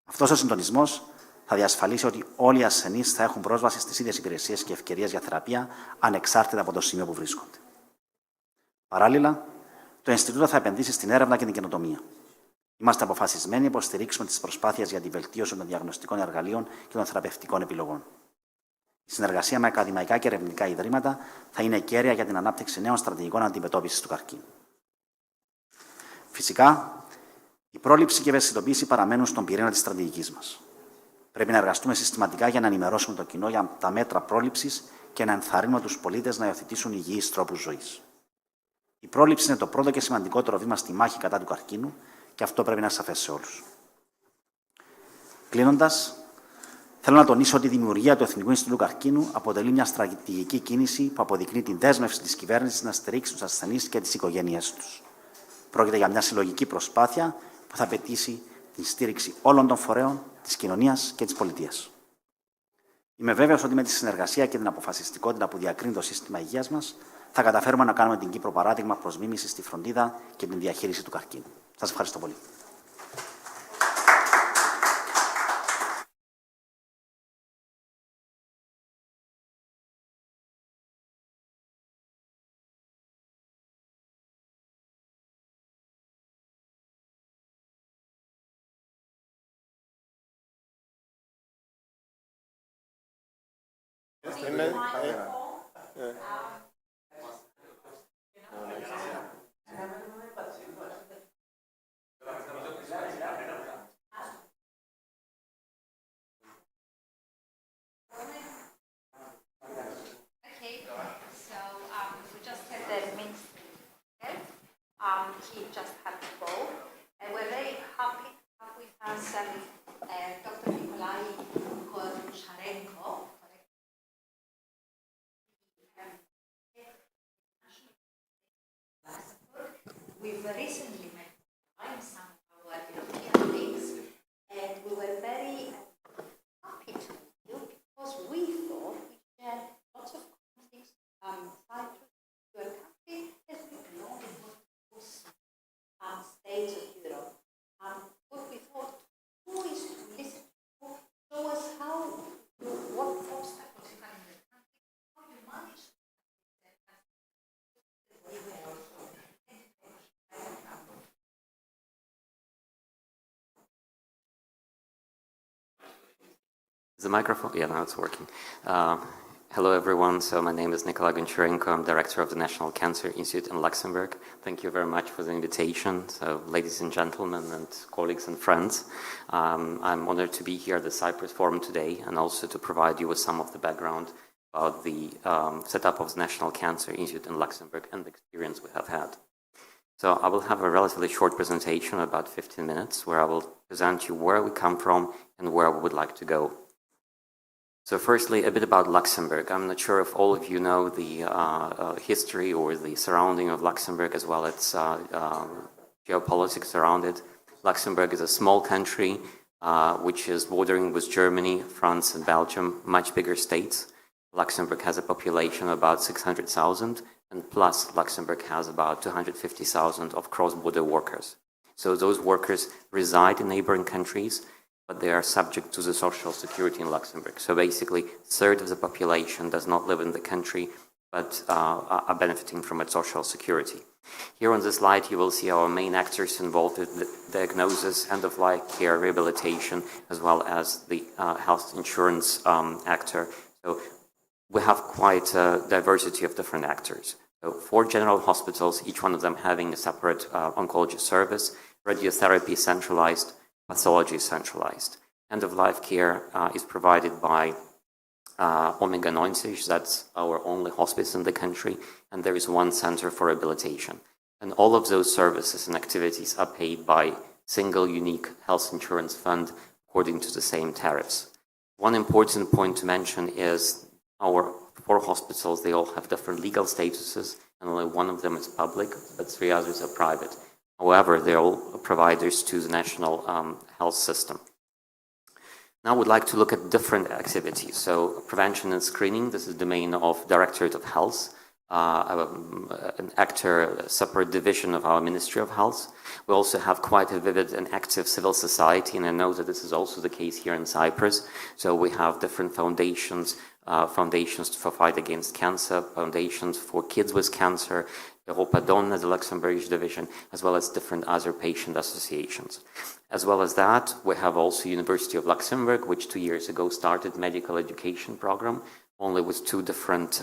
Αυτός ο συντονισμός θα διασφαλίσει ότι όλοι οι ασθενείς θα έχουν πρόσβαση στις ίδιες υπηρεσίες και ευκαιρίες για θεραπεία, ανεξάρτητα από το σημείο που βρίσκονται. Παράλληλα, το Ινστιτούτο θα επενδύσει στην έρευνα και την καινοτομία. Είμαστε αποφασισμένοι να υποστηρίξουμε τις προσπάθειες για τη βελτίωση των διαγνωστικών εργαλείων και των θεραπευτικών επιλογών. Η συνεργασία με ακαδημαϊκά και ερευνητικά ιδρύματα θα είναι κέρια για την ανάπτυξη νέων στρατηγικών αντιμετώπισης του καρκίνου. Φυσικά, η πρόληψη και η ευαισθητοποίηση παραμένουν στον πυρήνα της στρατηγικής μας. Πρέπει να εργαστούμε συστηματικά για να ενημερώσουμε το κοινό για τα μέτρα πρόληψης και να ενθαρρύνουμε τους πολίτες να υιοθετήσουν υγιείς τρόπους ζωής. Η πρόληψη είναι το πρώτο και σημαντικότερο βήμα στη μάχη κατά του καρκίνου και αυτό πρέπει να είναι σαφές σε όλους. Κλείνοντας, θέλω να τονίσω ότι η δημιουργία του Εθνικού Ινστιτούτου Καρκίνου αποτελεί μια στρατηγική κίνηση που αποδεικνύει την δέσμευση της κυβέρνησης να στηρίξει τους ασθενείς και τις οικογένειές τους. Πρόκειται για μια συλλογική προσπάθεια που θα απαιτήσει την στήριξη όλων των φορέων, της κοινωνίας και της πολιτείας. Είμαι βέβαιος ότι με τη συνεργασία και την αποφασιστικότητα που διακρίνει το σύστημα υγείας μας, θα καταφέρουμε να κάνουμε την Κύπρο παράδειγμα προς μίμηση στη φροντίδα και την διαχείριση του καρκίνου. Σας ευχαριστώ πολύ. He just had to go. And we're very happy to have with us Dr. Nikolai Sharenko. We've recently met some of our European colleagues, and we were very happy to meet you because we thought we shared lots of common things. Cyprus, your country, has been known for states of Europe. What we thought, who is to listen to, show us how, what obstacles you have in the country, how you manage Is the microphone? Yeah, now it's working. Hello, everyone. So my name is Nicola Goncharenko. I'm director of the National Cancer Institute in Luxembourg. Thank you very much for the invitation. So, ladies and gentlemen and colleagues and friends, I'm honored to be here at the Cyprus Forum today and also to provide you with some of the background about the setup of the National Cancer Institute in Luxembourg and the experience we have had. So I will have a relatively short presentation, about 15 minutes, where I will present you where we come from and where we would like to go. So firstly, a bit about Luxembourg. I'm not sure if all of you know the history or the surrounding of Luxembourg, as well as geopolitics around it. Luxembourg is a small country which is bordering with Germany, France, and Belgium, much bigger states. Luxembourg has a population of about 600,000, and plus Luxembourg has about 250,000 of cross-border workers. So those workers reside in neighboring countries, but they are subject to the social security in Luxembourg. So basically, a third of the population does not live in the country, but are benefiting from its social security. Here on this slide, you will see our main actors involved in the diagnosis, end-of-life care, rehabilitation, as well as the health insurance actor. So we have quite a diversity of different actors. So 4 general hospitals, each one of them having a separate oncology service, radiotherapy centralized, pathology centralized. End-of-life care is provided by Omega 90, that's our only hospice in the country, and there is 1 center for rehabilitation. And all of those services and activities are paid by single unique health insurance fund according to the same tariffs. One important point to mention is our 4 hospitals, they all have different legal statuses, and only 1 of them is public, but 3 others are private. However, they're all providers to the national health system. Now we'd like to look at different activities. So prevention and screening, this is the domain of Directorate of Health, an actor, a separate division of our Ministry of Health. We also have quite a vivid and active civil society, and I know that this is also the case here in Cyprus. So we have different foundations, foundations for fight against cancer, foundations for kids with cancer, Europa Donna, the Luxembourgish division, as well as different other patient associations. As well as that, we have also University of Luxembourg, which 2 years ago started medical education program, only with 2 different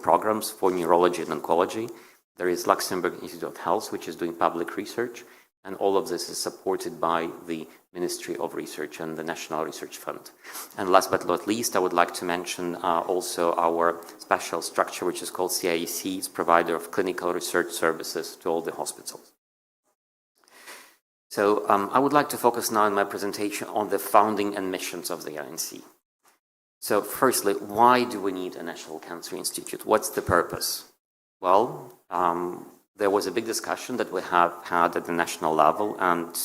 programs for neurology and oncology. There is Luxembourg Institute of Health, which is doing public research, and all of this is supported by the Ministry of Research and the National Research Fund. And last but not least, I would like to mention also our special structure, which is called CIEC, it's provider of clinical research services to all the hospitals. So I would like to focus now in my presentation on the founding and missions of the INC. So firstly, why do we need a National Cancer Institute? What's the purpose? Well, there was a big discussion that we have had at the national level, and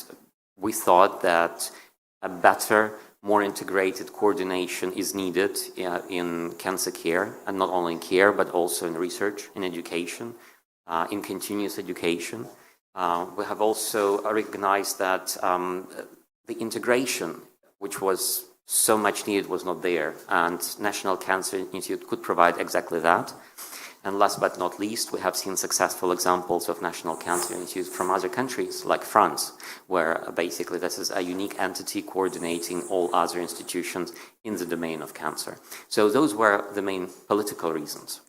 we thought that a better, more integrated coordination is needed in cancer care, and not only in care, but also in research, in education, in continuous education. We have also recognized that the integration, which was so much needed, was not there, and National Cancer Institute could provide exactly that. And last but not least, we have seen successful examples of National Cancer Institutes from other countries, like France, where basically this is a unique entity coordinating all other institutions in the domain of cancer. So those were the main political reasons.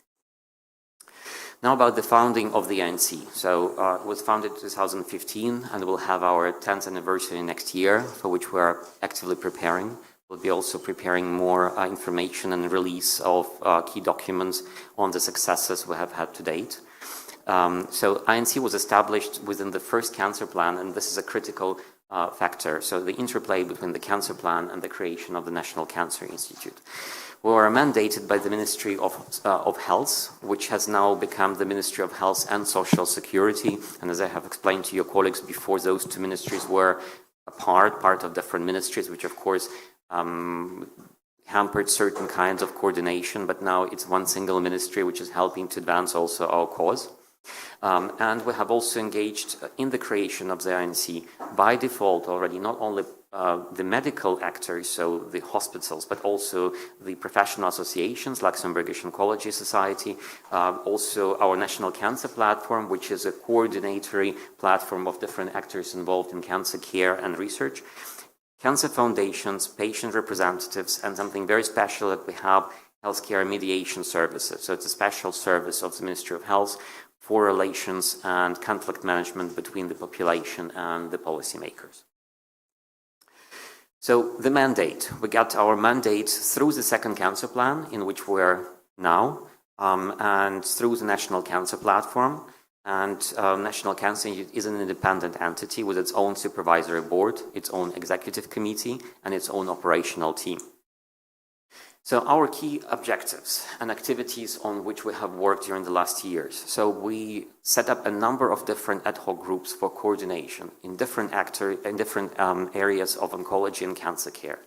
Now about the founding of the INC. So it was founded in 2015, and we'll have our 10th anniversary next year, for which we are actively preparing. We'll be also preparing more information and release of key documents on the successes we have had to date. So INC was established within the first cancer plan, and this is a critical factor. So the interplay between the cancer plan and the creation of the National Cancer Institute. We were mandated by the Ministry of Health, which has now become the Ministry of Health and Social Security. And as I have explained to your colleagues before, those 2 ministries were part of different ministries, which of course hampered certain kinds of coordination, but now it's one single ministry which is helping to advance also our cause. And we have also engaged in the creation of the INC by default already, not only the medical actors, so the hospitals, but also the professional associations, Luxembourgish Oncology Society, also our National Cancer Platform, which is a coordinatory platform of different actors involved in cancer care and research, cancer foundations, patient representatives, and something very special that we have, healthcare mediation services. So it's a special service of the Ministry of Health for relations and conflict management between the population and the policymakers. So the mandate, we got our mandate through the second cancer plan, in which we're now, and through the National Cancer Platform. And National Cancer Institute is an independent entity with its own supervisory board, its own executive committee, and its own operational team. So our key objectives and activities on which we have worked during the last years. So we set up a number of different ad hoc groups for coordination in different areas of oncology and cancer care.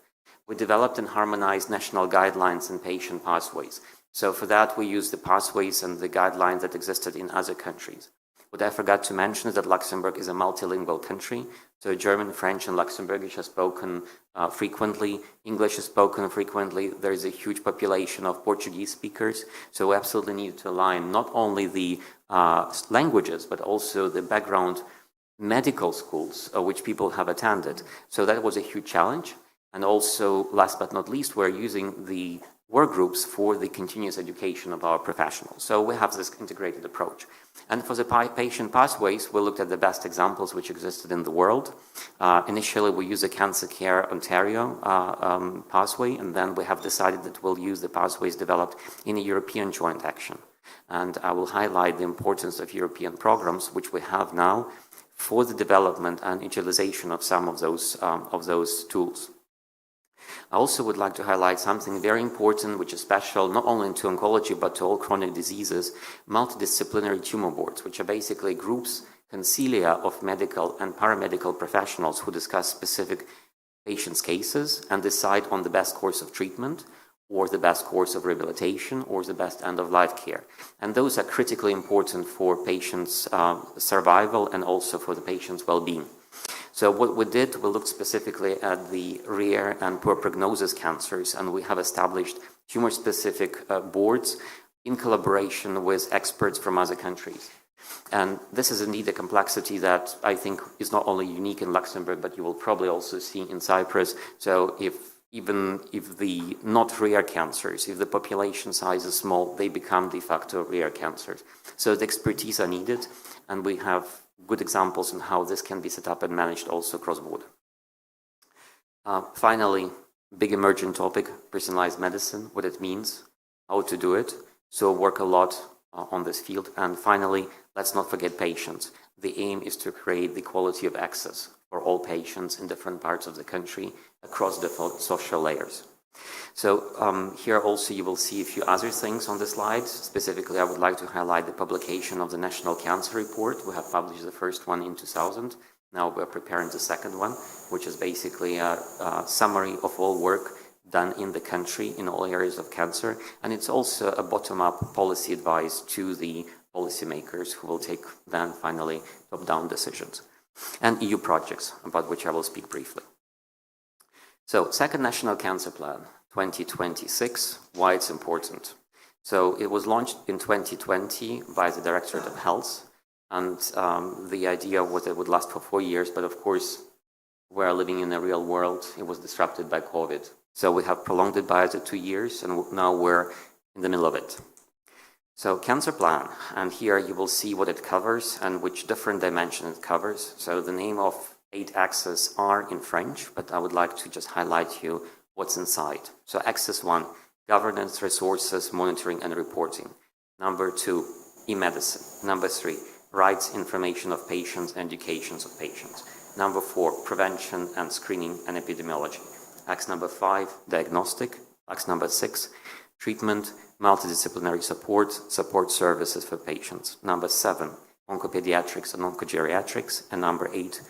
We developed and harmonized national guidelines and patient pathways. So for that, we used the pathways and the guidelines that existed in other countries. What I forgot to mention is that Luxembourg is a multilingual country. So German, French, and Luxembourgish are spoken frequently. English is spoken frequently. There is a huge population of Portuguese speakers. So we absolutely need to align not only the languages, but also the background medical schools which people have attended. So that was a huge challenge. And also, last but not least, we're using the work groups for the continuous education of our professionals. So we have this integrated approach. And for the patient pathways, we looked at the best examples which existed in the world. Initially, we used the Cancer Care Ontario pathway, and then we have decided that we'll use the pathways developed in a European joint action. And I will highlight the importance of European programs, which we have now, for the development and utilization of some of those tools. I also would like to highlight something very important, which is special not only to oncology, but to all chronic diseases, multidisciplinary tumor boards, which are basically groups, concilia of medical and paramedical professionals who discuss specific patients' cases and decide on the best course of treatment or the best course of rehabilitation or the best end-of-life care. And those are critically important for patients' survival and also for the patient's well-being. So what we did, we looked specifically at the rare and poor prognosis cancers, and we have established tumor-specific boards in collaboration with experts from other countries. And this is indeed a complexity that I think is not only unique in Luxembourg, but you will probably also see in Cyprus. So even if the not rare cancers, if the population size is small, they become de facto rare cancers. So the expertise are needed, and we have good examples on how this can be set up and managed also cross-border. Finally, big emerging topic, personalized medicine, what it means, how to do it. So work a lot on this field. And finally, let's not forget patients. The aim is to create the quality of access for all patients in different parts of the country across different social layers. So here also you will see a few other things on the slide. Specifically, I would like to highlight the publication of the National Cancer Report. We have published the first one in 2000. Now we're preparing the second one, which is basically a summary of all work done in the country in all areas of cancer. And it's also a bottom-up policy advice to the policymakers who will take then finally top-down decisions. And EU projects, about which I will speak briefly. So, second National Cancer Plan, 2026, why it's important. So, it was launched in 2020 by the Directorate of Health, and the idea was it would last for 4 years, but of course, we're living in a real world. It was disrupted by COVID. So, we have prolonged it by another 2 years, and now we're in the middle of it. So, Cancer Plan, and here you will see what it covers and which different dimension it covers. So, the name of 8 axes are in French, but I would like to just highlight you what's inside. So axis 1, governance, resources, monitoring and reporting. Number 2, e-medicine. Number 3, rights, information of patients, and educations of patients. Number 4, prevention and screening and epidemiology. Axe number 5, diagnostic. Axe number 6, treatment, multidisciplinary support services for patients. Number 7, oncopediatrics and oncogeriatrics. And number 8,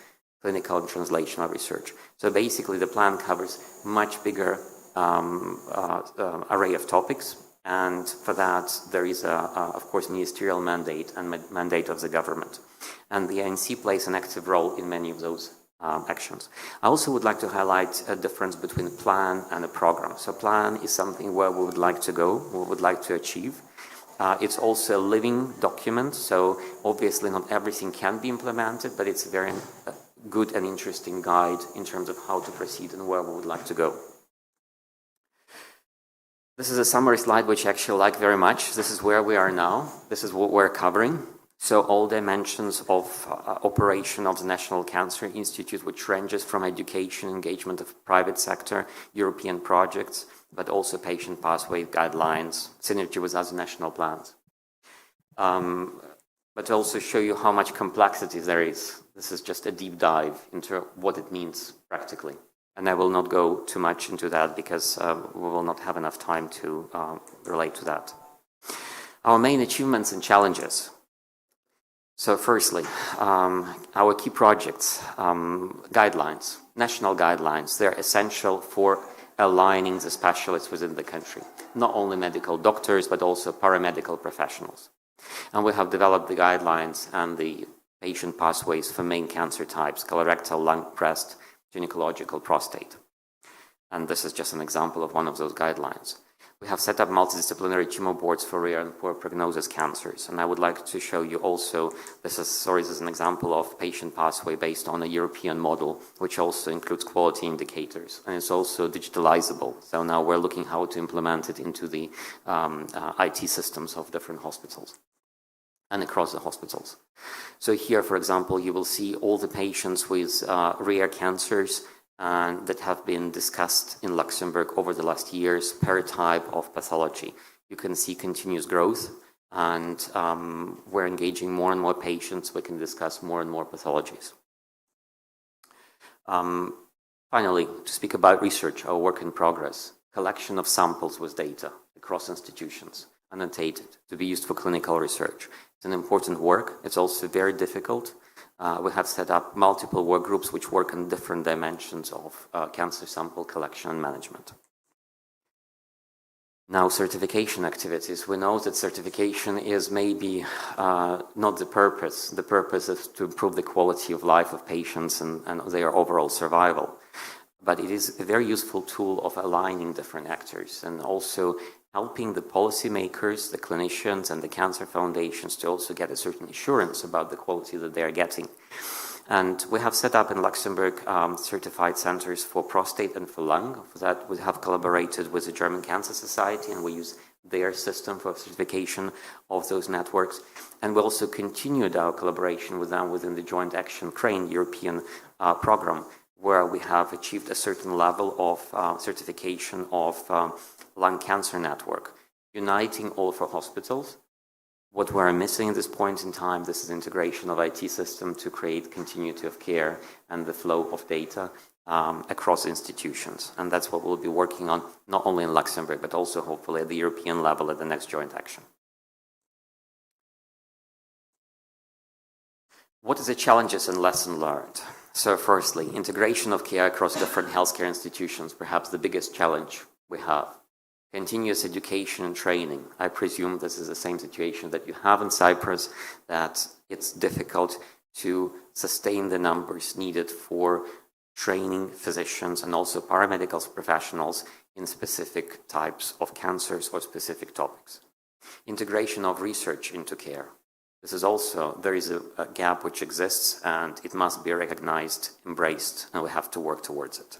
clinical and translational research. So basically the plan covers much bigger array of topics, and for that there is of course ministerial mandate and mandate of the government. And the ANC plays an active role in many of those actions. I also would like to highlight a difference between a plan and a program. So plan is something where we would like to go, we would like to achieve. It's also a living document, so obviously not everything can be implemented, but it's a very good and interesting guide in terms of how to proceed and where we would like to go. This is a summary slide which I actually like very much. This is where we are now. This is what we're covering. So all dimensions of operation of the National Cancer Institute, which ranges from education, engagement of private sector, European projects, but also patient pathway guidelines, synergy with other national plans. but to also show you how much complexity there is. This is just a deep dive into what it means practically. And I will not go too much into that because we will not have enough time to relate to that. Our main achievements and challenges. So firstly, our key projects, guidelines, national guidelines, they're essential for aligning the specialists within the country, not only medical doctors, but also paramedical professionals. And we have developed the guidelines and the patient pathways for main cancer types, colorectal, lung, breast, gynecological, prostate. And this is just an example of one of those guidelines. We have set up multidisciplinary tumor boards for rare and poor prognosis cancers. And I would like to show you also, this is an example of patient pathway based on a European model, which also includes quality indicators. And it's also digitalizable. So now we're looking how to implement it into the IT systems of different hospitals and across the hospitals. So here, for example, you will see all the patients with rare cancers that have been discussed in Luxembourg over the last years per type of pathology. You can see continuous growth, and we're engaging more and more patients. We can discuss more and more pathologies. Finally, to speak about research, our work in progress, collection of samples with data across institutions, annotated, to be used for clinical research. It's an important work. It's also very difficult. We have set up multiple work groups which work on different dimensions of cancer sample collection and management. Now, certification activities. We know that certification is maybe not the purpose. The purpose is to improve the quality of life of patients and their overall survival. But it is a very useful tool of aligning different actors and also helping the policymakers, the clinicians, and the cancer foundations to also get a certain assurance about the quality that they are getting. And we have set up in Luxembourg certified centers for prostate and for lung. For that, we have collaborated with the German Cancer Society, and we use their system for certification of those networks. And we also continued our collaboration with them within the Joint Action Crane European program, where we have achieved a certain level of certification of lung cancer network, uniting all of our hospitals. What we're missing at this point in time, this is integration of IT system to create continuity of care and the flow of data across institutions. And that's what we'll be working on, not only in Luxembourg, but also hopefully at the European level at the next joint action. What are the challenges and lessons learned? So firstly, integration of care across different healthcare institutions, perhaps the biggest challenge we have. Continuous education and training. I presume this is the same situation that you have in Cyprus, that it's difficult to sustain the numbers needed for training physicians and also paramedical professionals in specific types of cancers or specific topics. Integration of research into care. This is also, there is a gap which exists and it must be recognized, embraced, and we have to work towards it.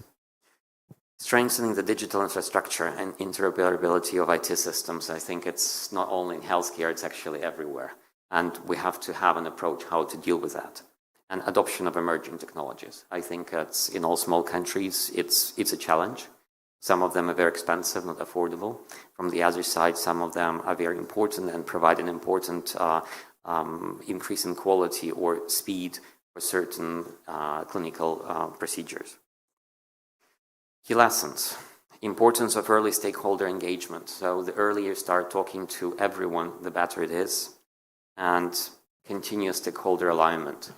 Strengthening the digital infrastructure and interoperability of IT systems. I think it's not only in healthcare, it's actually everywhere. And we have to have an approach how to deal with that. And adoption of emerging technologies. I think it's in all small countries, it's a challenge. Some of them are very expensive, not affordable. From the other side, some of them are very important and provide an important increase in quality or speed for certain clinical procedures. Key lessons. Importance of early stakeholder engagement. So the earlier you start talking to everyone, the better it is. And continuous stakeholder alignment.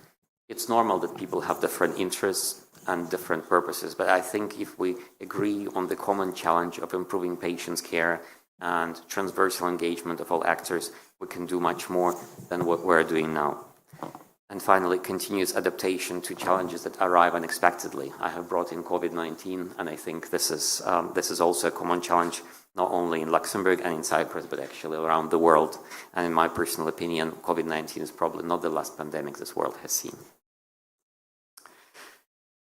It's normal that people have different interests and different purposes, but I think if we agree on the common challenge of improving patients' care and transversal engagement of all actors, we can do much more than what we're doing now. And finally, continuous adaptation to challenges that arrive unexpectedly. I have brought in COVID-19, and I think this is also a common challenge, not only in Luxembourg and in Cyprus, but actually around the world. And in my personal opinion, COVID-19 is probably not the last pandemic this world has seen.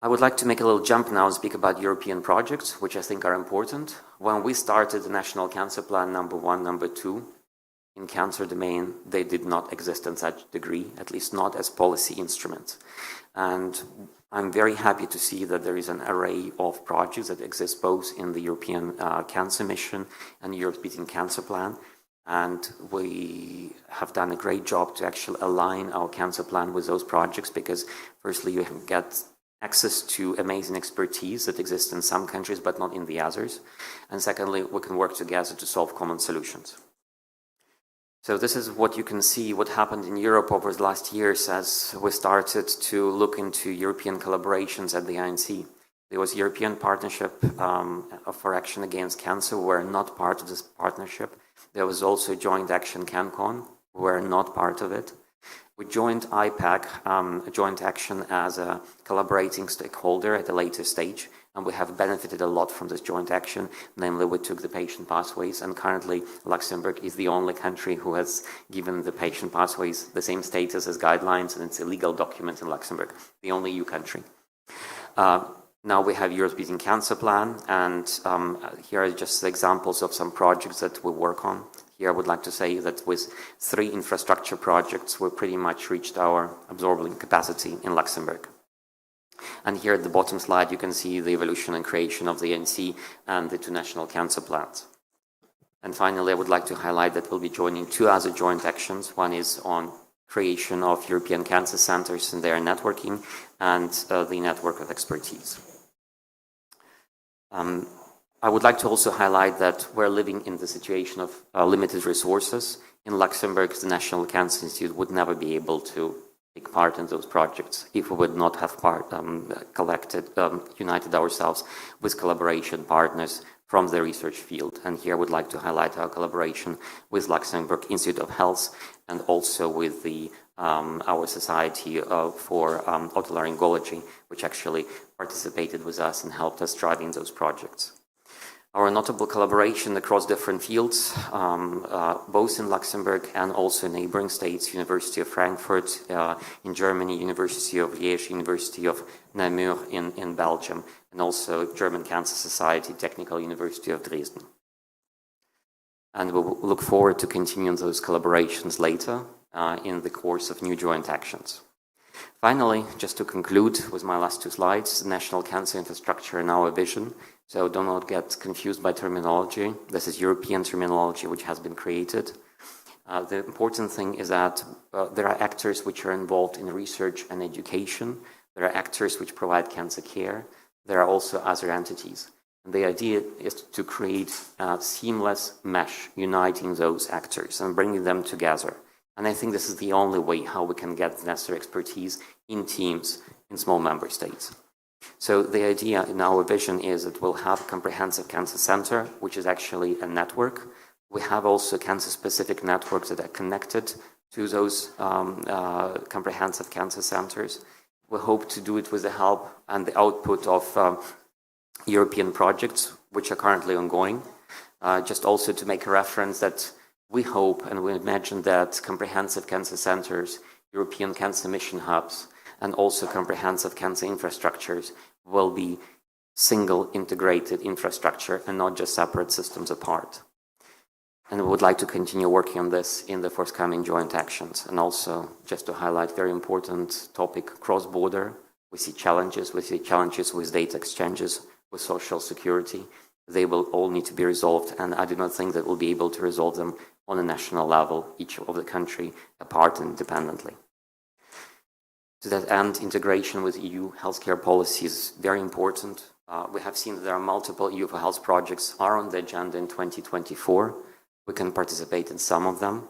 I would like to make a little jump now and speak about European projects, which I think are important. When we started the National Cancer Plan number 1, number 2, in cancer domain, they did not exist in such degree, at least not as policy instruments. And I'm very happy to see that there is an array of projects that exist both in the European Cancer Mission and European Cancer Plan. and we have done a great job to actually align our cancer plan with those projects, because firstly, you get access to amazing expertise that exists in some countries but not in the others, and secondly, we can work together to solve common solutions. So this is what you can see, what happened in Europe over the last years as we started to look into European collaborations at the INC. There was European Partnership for Action Against Cancer. We were not part of this partnership. There was also Joint Action CanCon. We were not part of it. We joined IPAC, a joint action, as a collaborating stakeholder at a later stage, and we have benefited a lot from this joint action. Namely, we took the patient pathways, and currently Luxembourg is the only country who has given the patient pathways the same status as guidelines, and it's a legal document in Luxembourg, the only EU country. Now we have Europe's Beating Cancer Plan, and here are just examples of some projects that we work on. Here I would like to say that with 3 infrastructure projects, we pretty much reached our absorbing capacity in Luxembourg. And here at the bottom slide, you can see the evolution and creation of the ANC and the 2 national cancer plans. And finally, I would like to highlight that we'll be joining 2 other joint actions. One is on creation of European cancer centers and their networking, and the network of expertise. I would like to also highlight that we're living in the situation of limited resources. In Luxembourg, the National Cancer Institute would never be able to take part in those projects if we would not have united ourselves with collaboration partners from the research field. And here I would like to highlight our collaboration with Luxembourg Institute of Health, and also with our Society for Otolaryngology, which actually participated with us and helped us driving those projects. Our notable collaboration across different fields, both in Luxembourg and also in neighboring states, University of Frankfurt in Germany, University of Liège, University of Namur in Belgium, and also German Cancer Society, Technical University of Dresden. And we will look forward to continuing those collaborations later in the course of new joint actions. Finally, just to conclude with my last 2 slides, the national cancer infrastructure and our vision. So do not get confused by terminology. This is European terminology which has been created. The important thing is that there are actors which are involved in research and education. There are actors which provide cancer care. There are also other entities. And the idea is to create a seamless mesh uniting those actors and bringing them together. And I think this is the only way how we can get the necessary expertise in teams in small member states. So the idea in our vision is that we'll have a comprehensive cancer center, which is actually a network. We have also cancer-specific networks that are connected to those comprehensive cancer centers. We hope to do it with the help and the output of European projects, which are currently ongoing. Just also to make a reference that we hope and we imagine that comprehensive cancer centers, European cancer mission hubs, and also comprehensive cancer infrastructures will be single integrated infrastructure and not just separate systems apart. And we would like to continue working on this in the forthcoming joint actions. And also, just to highlight very important topic, cross-border. We see challenges with data exchanges, with social security. They will all need to be resolved, and I do not think that we'll be able to resolve them on a national level, each of the country apart and independently. To that end, integration with EU healthcare policy is very important. We have seen that there are multiple EU for health projects are on the agenda in 2024. We can participate in some of them,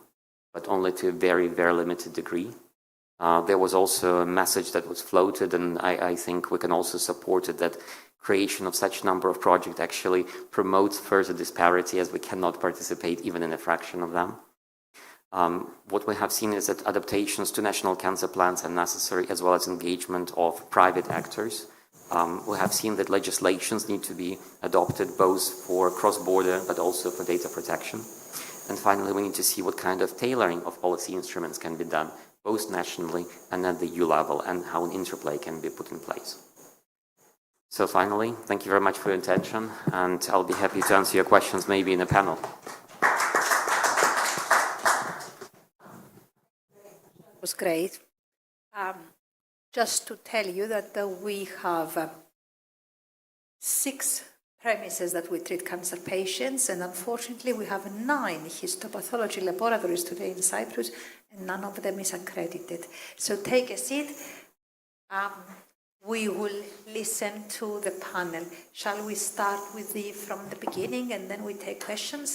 but only to a very, very limited degree. There was also a message that was floated, and I think we can also support it, that creation of such number of projects actually promotes further disparity, as we cannot participate even in a fraction of them. What we have seen is that adaptations to national cancer plans are necessary, as well as engagement of private actors. We have seen that legislations need to be adopted both for cross-border but also for data protection. And finally, we need to see what kind of tailoring of policy instruments can be done, both nationally and at the EU level, and how an interplay can be put in place. So finally, thank you very much for your attention, and I'll be happy to answer your questions maybe in a panel. It was great. Just to tell you that we have 6 premises that we treat cancer patients, and unfortunately we have 9 histopathology laboratories today in Cyprus, and none of them is accredited. So take a seat. We will listen to the panel. Shall we start with from the beginning and then we take questions?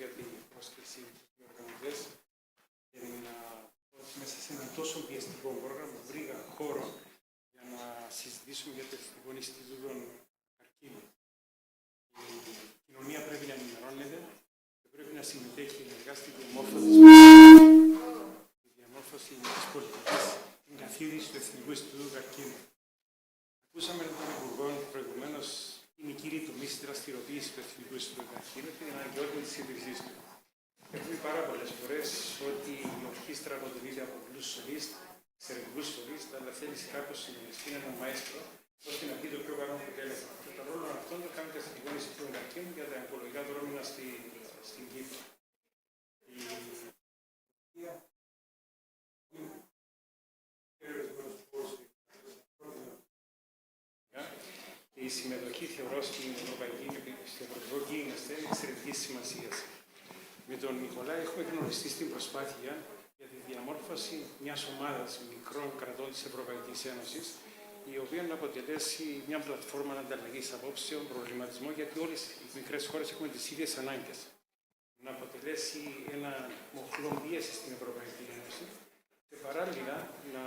Για την πρόσκληση του οργανωτές μέσα σε ένα τόσο πιεστικό πρόγραμμα βρήκα χώρο για να συζητήσουμε για το Εθνικό Ινστιτούτο Καρκίνου. Η κοινωνία πρέπει να ενημερώνεται και πρέπει να συμμετέχει ενεργά στη διαμόρφωση της πολιτικής, την καθίδρυση του Εθνικού Ινστιτούτου Καρκίνου. Ακούσαμε τον Υπουργό προηγουμένως είναι οι κύριοι τομείς της δραστηριοποίησης του Εθνικού Ινστιτούτου Καρκίνου και την αναγκαιότητα της ίδρυσής του. Έχουμε πάρα πολλές φορές ότι η ορχήστρα αποτελείται από πολλούς σολίστ, εξαιρετικούς σολίστ, αλλά θέλει κάπως συνεργαστεί έναν μαέστρο, ώστε να πει το πιο καλό αποτέλεσμα. Και το ρόλο αυτόν το κάνει το Εθνικό Ινστιτούτο Καρκίνου για τα ογκολογικά δρόμενα στην Κύπρο. Η συμμετοχή θεωρώ στην Ευρωπαϊκή Γίγνεσθε είναι εξαιρετικής σημασίας. Με τον Νικολάη έχουμε γνωριστεί στην προσπάθεια για τη διαμόρφωση μιας ομάδας μικρών κρατών της Ευρωπαϊκής Ένωσης, η οποία να αποτελέσει μια πλατφόρμα ανταλλαγής απόψεων, προβληματισμό, γιατί όλες οι μικρές χώρες έχουμε τις ίδιες ανάγκες. Να αποτελέσει ένα μοχλό πίεση στην Ευρωπαϊκή Ένωση και παράλληλα να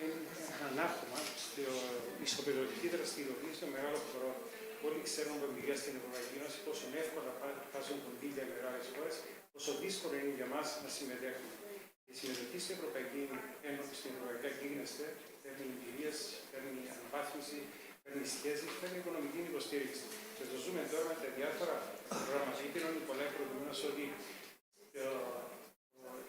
είναι ανάχωμα στην ισοπεδωτική δραστηριοποίηση των μεγάλων χωρών. Όλοι ξέρουν από εμπειρία στην Ευρωπαϊκή Ένωση πόσο εύκολα βάζουν κονδύλια οι μεγάλες χώρες, πόσο δύσκολο είναι για μας να συμμετέχουμε. Η συμμετοχή στην Ευρωπαϊκή Ένωση, στην Ευρωπαϊκή Γίγνεσθε, παίρνει εμπειρίες, παίρνει αναβάθμιση, παίρνει σχέσεις, παίρνει οικονομική υποστήριξη. Και το ζούμε τώρα με τα διάφορα προγράμματα. Είπε ο Νικολάη προηγουμένως ότι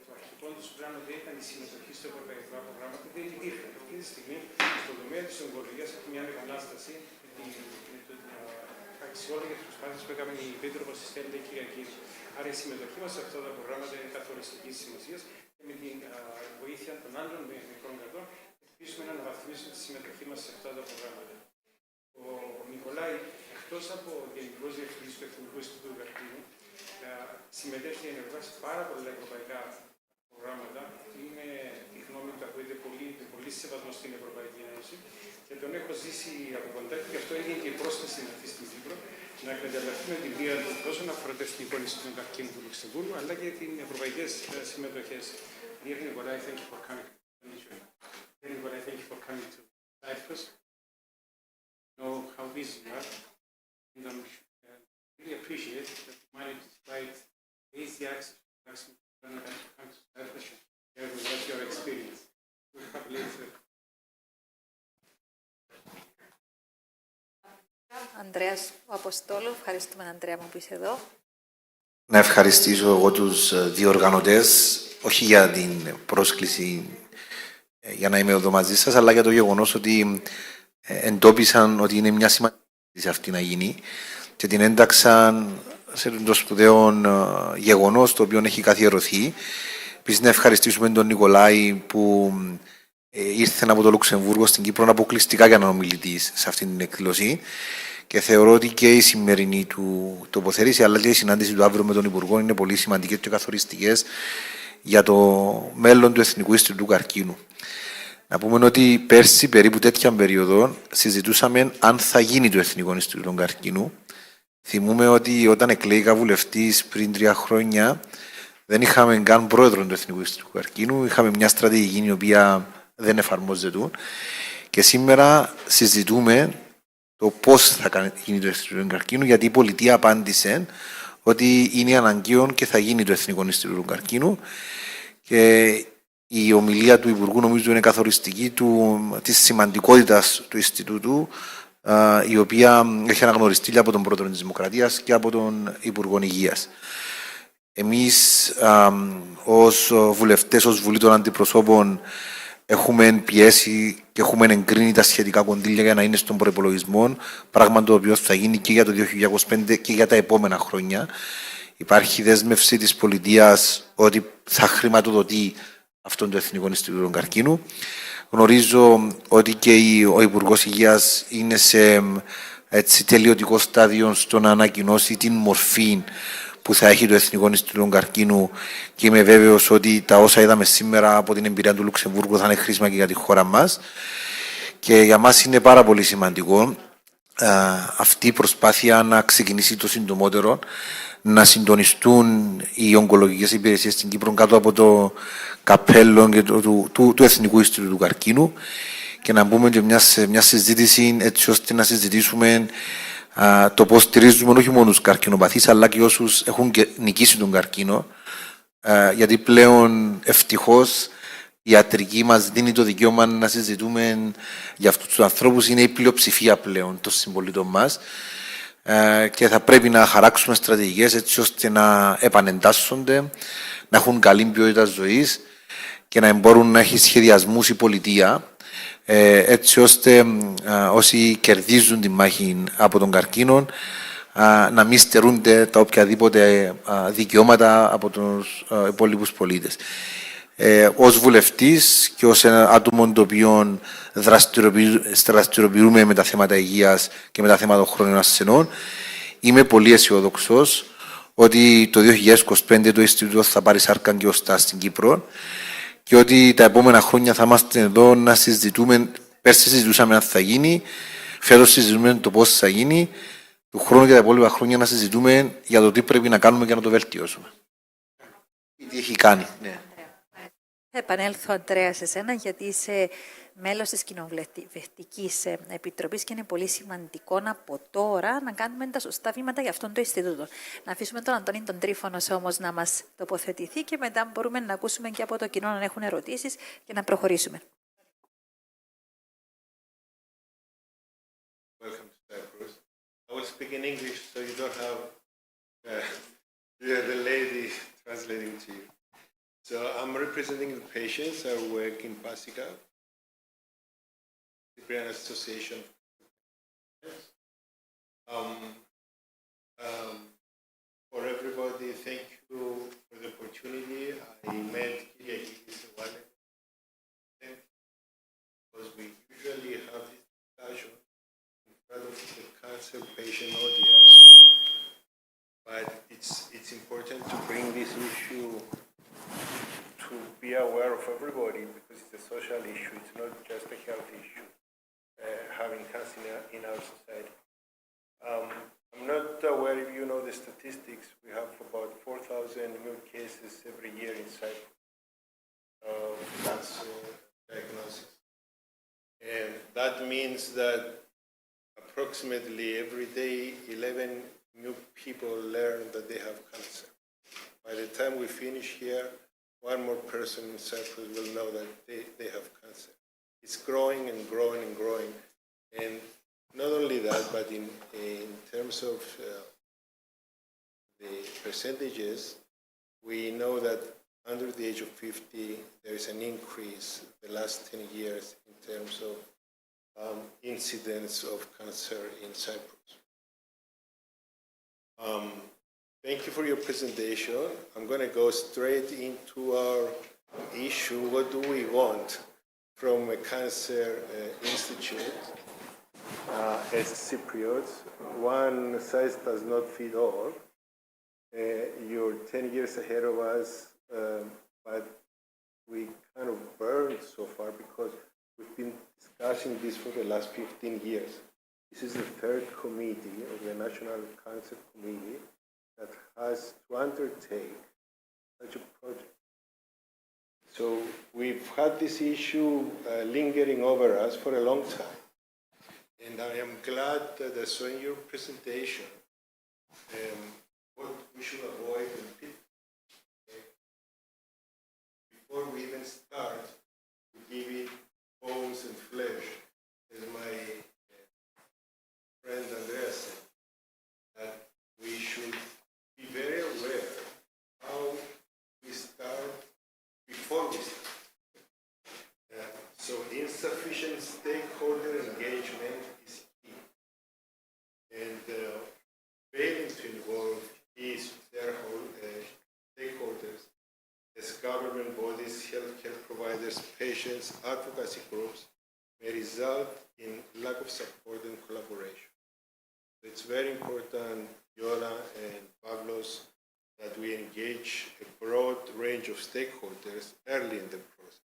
το αρχικό του πλάνο δεν ήταν η συμμετοχή στο ευρωπαϊκά προγράμματα, δεν υπήρχε. Αυτή τη στιγμή, στον τομέα της ογκολογίας, έχει μια επανάσταση με την αξιόλογη προσπάθεια που έκαμε η Επίτροπος της Στέλλα Κυριακή. Άρα η συμμετοχή μας σε αυτά τα προγράμματα είναι καθοριστικής σημασίας και με την βοήθεια των άλλων μικρών κρατών ελπίζουμε να αναβαθμίσουμε τη συμμετοχή μας σε αυτά τα προγράμματα. Ο Νικολάη, εκτός από Γενικός Διευθυντής του Εθνικού Ινστιτούτου Καρκίνου, συμμετέχει ενεργά σε πάρα πολλά ευρωπαϊκά προγράμματα. Είναι η γνώμη που ακούγεται πολύ σεβασμό στην Ευρωπαϊκή Ένωση και τον έχω ζήσει από κοντά και γι' αυτό έγινε και η πρόσθεση αυτή στην Κύπρο να εκμεταλλευτούμε την πείρα του τόσο αφορά το Εθνικό Ινστιτούτο Καρκίνου του Λουξεμβούργου αλλά και τις ευρωπαϊκές συμμετοχές. Dear Nikolai, thank you for coming. Dear Nikolai, thank you for coming to Cyprus. I know how busy you are, and I really appreciate that you managed to provide easy access to Luxembourg and come to Cyprus and share with us your experience. We'll have later. Ανδρέας Αποστόλου, ευχαριστούμε Ανδρέα μου που είσαι εδώ. Να ευχαριστήσω εγώ τους διοργανωτές, όχι για την πρόσκληση για να είμαι εδώ μαζί σας, αλλά για το γεγονός ότι εντόπισαν ότι είναι μια σημαντική αυτή να γίνει και την ένταξαν σε το σπουδαίο γεγονός το οποίο έχει καθιερωθεί. Επίσης να ευχαριστήσουμε τον Νικολάη που ήρθε από το Λουξεμβούργο στην Κύπρο αποκλειστικά για να είναι ομιλητής σε αυτή την εκδήλωση και θεωρώ ότι και η σημερινή του τοποθέτηση αλλά και η συνάντηση του αύριο με τον Υπουργό είναι πολύ σημαντικές και καθοριστικές για το μέλλον του Εθνικού Ινστιτούτου Καρκίνου. Να πούμε ότι πέρσι, περίπου τέτοια περίοδο, συζητούσαμε αν θα γίνει το Εθνικό Ινστιτούτο Καρκίνου. Θυμούμε ότι όταν εκλέγηκα βουλευτής πριν 3 χρόνια, δεν είχαμε καν πρόεδρο του Εθνικού Ινστιτούτου Καρκίνου. Είχαμε μια στρατηγική η οποία δεν εφαρμόζεται. Και σήμερα συζητούμε το πώς θα γίνει το Ινστιτούτο Καρκίνου, γιατί η πολιτεία απάντησε ότι είναι αναγκαίο και θα γίνει το Εθνικό Ινστιτούτο Καρκίνου. Και η ομιλία του Υπουργού νομίζω είναι καθοριστική της σημαντικότητας του Ινστιτούτου, η οποία έχει αναγνωριστεί από τον Πρόεδρο της Δημοκρατίας και από τον Υπουργό Υγείας. Εμείς ως βουλευτές, ως Βουλή των Αντιπροσώπων έχουμε πιέσει και έχουμε εγκρίνει τα σχετικά κονδύλια για να είναι στον προϋπολογισμό, πράγμα το οποίο θα γίνει και για το 2025 και για τα επόμενα χρόνια. Υπάρχει δέσμευση της πολιτείας ότι θα χρηματοδοτεί αυτόν το Εθνικό Ινστιτούτο Καρκίνου. Γνωρίζω ότι και ο Υπουργός Υγείας είναι σε τελειωτικό στάδιο στο να ανακοινώσει την μορφή που θα έχει το Εθνικό Ινστιτούτο Καρκίνου και είμαι βέβαιος ότι τα όσα είδαμε σήμερα από την εμπειρία του Λουξεμβούργου θα είναι χρήσιμα και για τη χώρα μας. Και για μας είναι πάρα πολύ σημαντικό αυτή η προσπάθεια να ξεκινήσει το συντομότερο, να συντονιστούν οι ογκολογικές υπηρεσίες στην Κύπρο κάτω από το καπέλο του Εθνικού Ινστιτούτου Καρκίνου και να μπούμε και μια συζήτηση έτσι ώστε να συζητήσουμε το πώς στηρίζουμε όχι μόνο τους καρκινοπαθείς αλλά και όσους έχουν νικήσει τον καρκίνο, γιατί πλέον ευτυχώς η ιατρική μας δίνει το δικαίωμα να συζητούμε για αυτούς τους ανθρώπους, είναι η πλειοψηφία πλέον των συμπολίτων μας και θα πρέπει να χαράξουμε στρατηγικές έτσι ώστε να επανεντάσσονται, να έχουν καλή ποιότητα ζωής και να μπορούν να έχει σχεδιασμούς η πολιτεία έτσι ώστε όσοι κερδίζουν τη μάχη από τον καρκίνο να μην στερούνται τα οποιαδήποτε δικαιώματα από τους υπόλοιπους πολίτες. Ως βουλευτής και ως ένα άτομο το οποίο δραστηριοποιούμε με τα θέματα υγείας και με τα θέματα των χρόνων ασθενών, είμαι πολύ αισιοδοξός ότι το 2025 το Ινστιτούτο θα πάρει σάρκα και οστά στην Κύπρο και ότι τα επόμενα χρόνια θα είμαστε εδώ να συζητούμε. Πέρσι συζητούσαμε αν θα γίνει, φέτος συζητούμε το πώς θα γίνει, του χρόνου και τα υπόλοιπα χρόνια να συζητούμε για το τι πρέπει να κάνουμε για να το βελτιώσουμε. Τι έχει κάνει. Ναι. Θα επανέλθω, Αντρέα, σε σένα, γιατί είσαι μέλος της Κοινοβουλευτικής Επιτροπής και είναι πολύ σημαντικό από τώρα να κάνουμε τα σωστά βήματα για αυτόν το Ινστιτούτο. Να αφήσουμε τον Αντώνη τον Τρίφωνο όμως να μας τοποθετηθεί και μετά μπορούμε να ακούσουμε και από το κοινό αν έχουν ερωτήσεις και να προχωρήσουμε. Welcome to Cyprus. I will speak in English so you don't have the lady translating to you. So I'm representing the patients. I work in Pasica, Cyprian Association. For everybody, thank you for the opportunity. I met Kyriakidis a while ago because we usually have this discussion in front of the cancer patient audience. But it's important to bring this issue to be aware of everybody because it's a social issue. It's not just a health issue, having cancer in our society. I'm not aware if you know the statistics. We have about 4,000 new cases every year in Cyprus of cancer diagnosis. And that means that approximately every day 11 new people learn that they have cancer. By the time we finish here, one more person in Cyprus will know that they have cancer. It's growing and growing and growing. And not only that, but in terms of the percentages, we know that under the age of 50, there is an increase the last 10 years in terms of incidence of cancer in Cyprus. Thank you for your presentation. I'm going to go straight into our issue. What do we want from a cancer institute? As Cypriots, one size does not fit all. You're 10 years ahead of us, but we kind of burned so far because we've been discussing this for the last 15 years. This is the third committee of the National Cancer Committee that has to undertake such a project. So we've had this issue lingering over us for a long time. And I am glad that I saw in your presentation what we should avoid and before we even start to give it bones and flesh, as my friend Andrea said, that we should be very aware how we start before we start. So in insufficient stakeholder engagement is key. And failing to involve key stakeholders as government bodies, healthcare providers, patients, advocacy groups may result in lack of support and collaboration. It's very important, Yola and Pavlos, that we engage a broad range of stakeholders early in the process.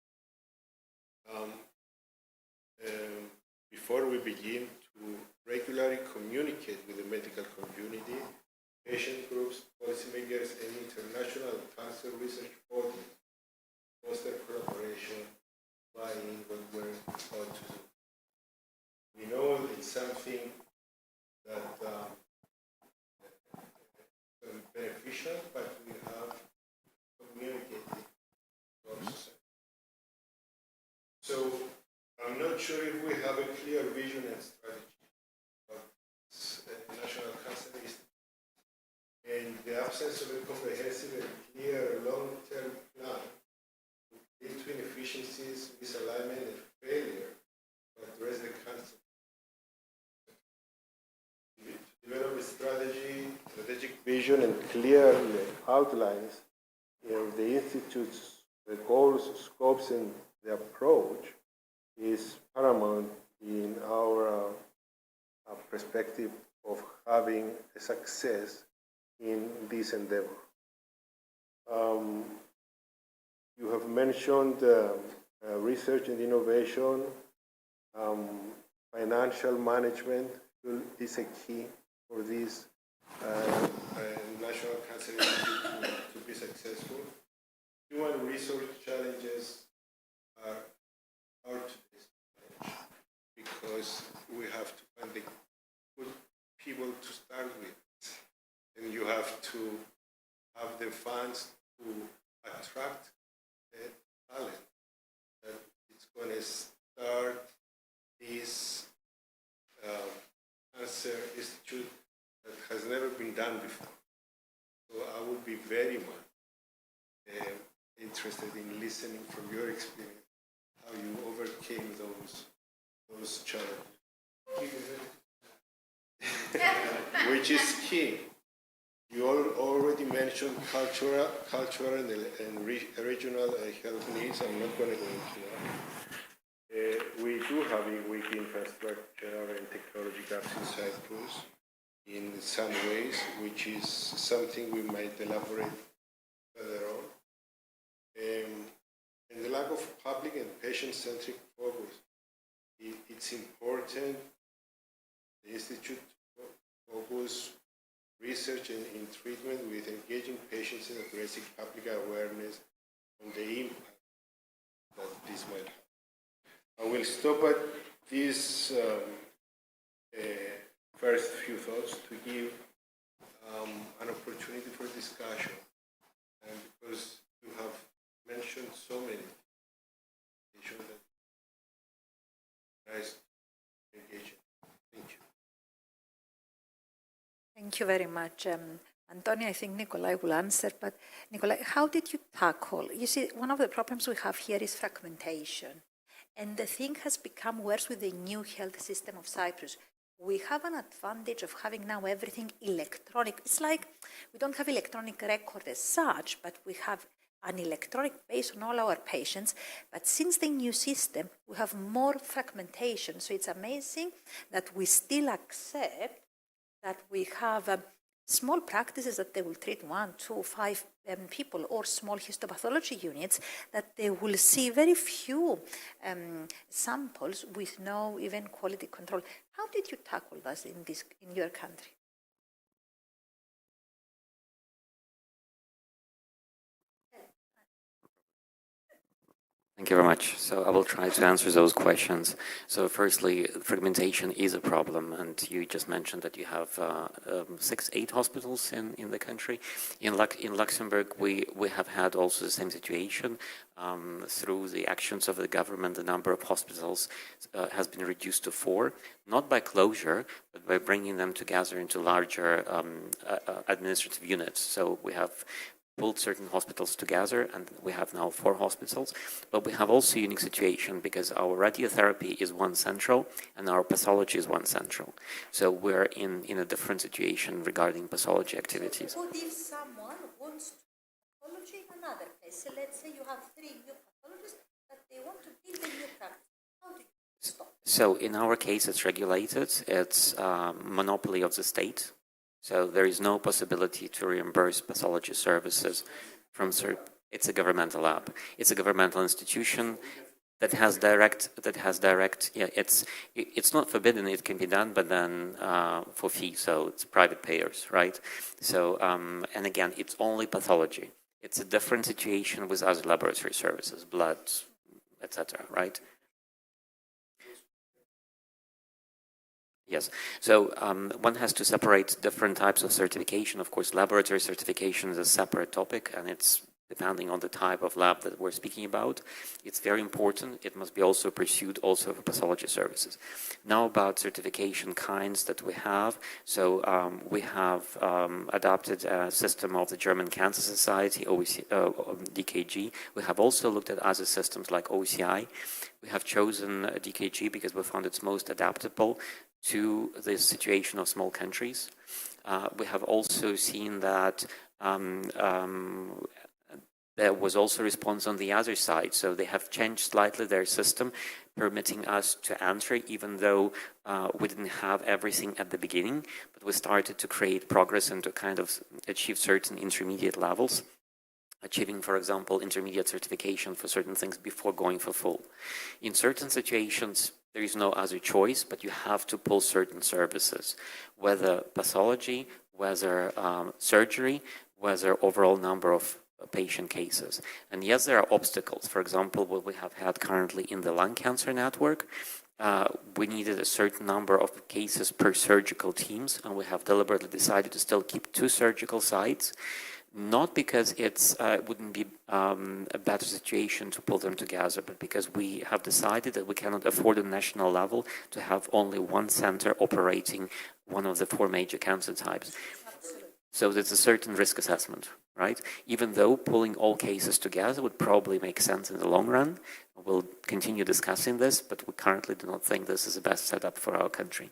Before we begin to regularly communicate with the medical community, patient groups, policymakers, and international cancer research bodies, foster collaboration, buying what we're about to do. We know it's something that beneficial, but we have communicated to our society. So I'm not sure if we have a clear vision and strategy of national cancer institute. And the absence of a comprehensive and clear long-term plan would lead to inefficiencies, misalignment, and failure to address the cancer. To develop a strategic vision, and clear outlines of the Institute's goals, scopes, and the approach is paramount in our perspective of having a success in this endeavor. You have mentioned research and innovation, financial management is a key for this National Cancer Institute to be successful. Human resource challenges are today's challenge because we have to find the good people to start with. And you have to have the funds to attract the talent that it's going to start this cancer institute that has never been done before. So I would be very much interested in listening from your experience how you overcame those challenges, which is key. You already mentioned cultural and regional health needs. I'm not going to go into that. We do have a weak infrastructure and technology gaps in Cyprus in some ways, which is something we might elaborate further on. And the lack of public and patient-centric focus. It's important the Institute to focus research and in treatment with engaging patients and addressing public awareness on the impact that this might have. I will stop at these first few thoughts to give an opportunity for discussion, and because you have mentioned so many issues that nice engagement. Thank you. Thank you very much. Antonia, I think Nikolai will answer, but Nikolai, how did you tackle? You see, one of the problems we have here is fragmentation. And the thing has become worse with the new health system of Cyprus. We have an advantage of having now everything electronic. It's like we don't have electronic record as such, but we have an electronic base on all our patients. But since the new system, we have more fragmentation. So it's amazing that we still accept that we have small practices that they will treat 1, 2, 5 people, or small histopathology units that they will see very few samples with no even quality control. How did you tackle this in your country? Thank you very much. So I will try to answer those questions. So firstly, fragmentation is a problem, and you just mentioned that you have 8 hospitals in the country. In Luxembourg, we have had also the same situation. Through the actions of the government, the number of hospitals has been reduced to 4, not by closure, but by bringing them together into larger administrative units. So we have pulled certain hospitals together, and we have now 4 hospitals. But we have also a unique situation because our radiotherapy is one central and our pathology is one central. So we're in a different situation regarding pathology activities. What if someone wants to do pathology in another place? So let's say you have 3 new pathologists, but they want to build a new practice. How do you stop? So in our case, it's regulated. It's monopoly of the state. So there is no possibility to reimburse pathology services from it's a governmental lab. It's a governmental institution that has direct, yeah, it's not forbidden, it can be done, but then for fee, so it's private payers, right? So, and again, it's only pathology. It's a different situation with other laboratory services, blood, etc., right? Yes. So one has to separate different types of certification. Of course, laboratory certification is a separate topic, and it's depending on the type of lab that we're speaking about. It's very important. It must be also pursued also for pathology services. Now about certification kinds that we have. So we have adopted a system of the German Cancer Society, DKG. We have also looked at other systems like OCI. We have chosen DKG because we found it's most adaptable to the situation of small countries. We have also seen that there was also response on the other side. So they have changed slightly their system, permitting us to enter, even though we didn't have everything at the beginning, but we started to create progress and to kind of achieve certain intermediate levels, achieving, for example, intermediate certification for certain things before going for full. In certain situations, there is no other choice, but you have to pull certain services, whether pathology, whether surgery, whether overall number of patient cases. And yes, there are obstacles. For example, what we have had currently in the lung cancer network, we needed a certain number of cases per surgical teams, and we have deliberately decided to still keep 2 surgical sites, not because it wouldn't be a better situation to pull them together, but because we have decided that we cannot afford at national level to have only one center operating one of the 4 major cancer types. So there's a certain risk assessment, right? Even though pulling all cases together would probably make sense in the long run. We'll continue discussing this, but we currently do not think this is the best setup for our country,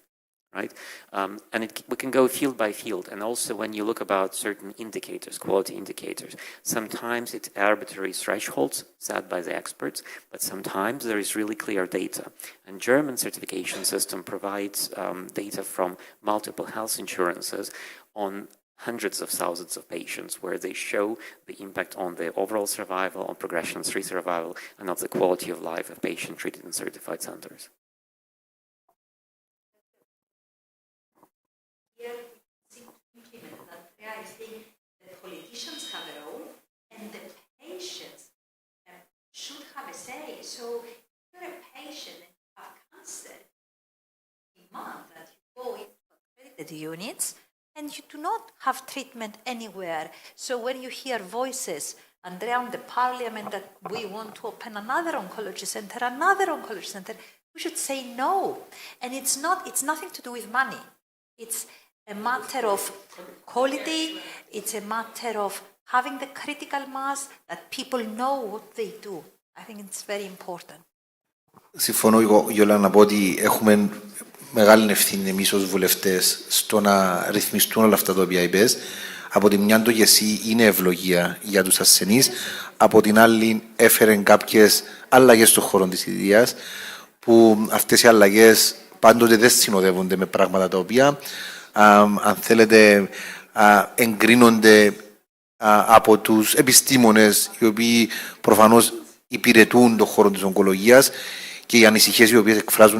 right? And we can go field by field. And also when you look about certain indicators, quality indicators, sometimes it's arbitrary thresholds set by the experts, but sometimes there is really clear data. And German certification system provides data from multiple health insurances on hundreds of thousands of patients, where they show the impact on the overall survival, on progression-free survival, and of the quality of life of patients treated in certified centers. Here we seem to implement that. I think the politicians have a role, and the patients should have a say. So if you're a patient and you have cancer, demand that you go into accredited units, and you do not have treatment anywhere. So when you hear voices, and around the parliament, that we want to open another oncology center, we should say no. And it's nothing to do with money. It's a matter of quality. It's a matter of having the critical mass that people know what they do. I think it's very important. Συμφωνώ, Γιώλα, να πω ότι έχουμε μεγάλη ευθύνη εμείς ως βουλευτές στο να ρυθμιστούν όλα αυτά τα οποία είπες. Από τη μια το γεσί είναι ευλογία για τους ασθενείς, από την άλλη έφερε κάποιες αλλαγές στον χώρο της υγείας, που αυτές οι αλλαγές πάντοτε δεν συνοδεύονται με πράγματα τα οποία, αν θέλετε, εγκρίνονται από τους επιστήμονες, οι οποίοι προφανώς υπηρετούν τον χώρο της ογκολογίας, και οι ανησυχίες οι οποίες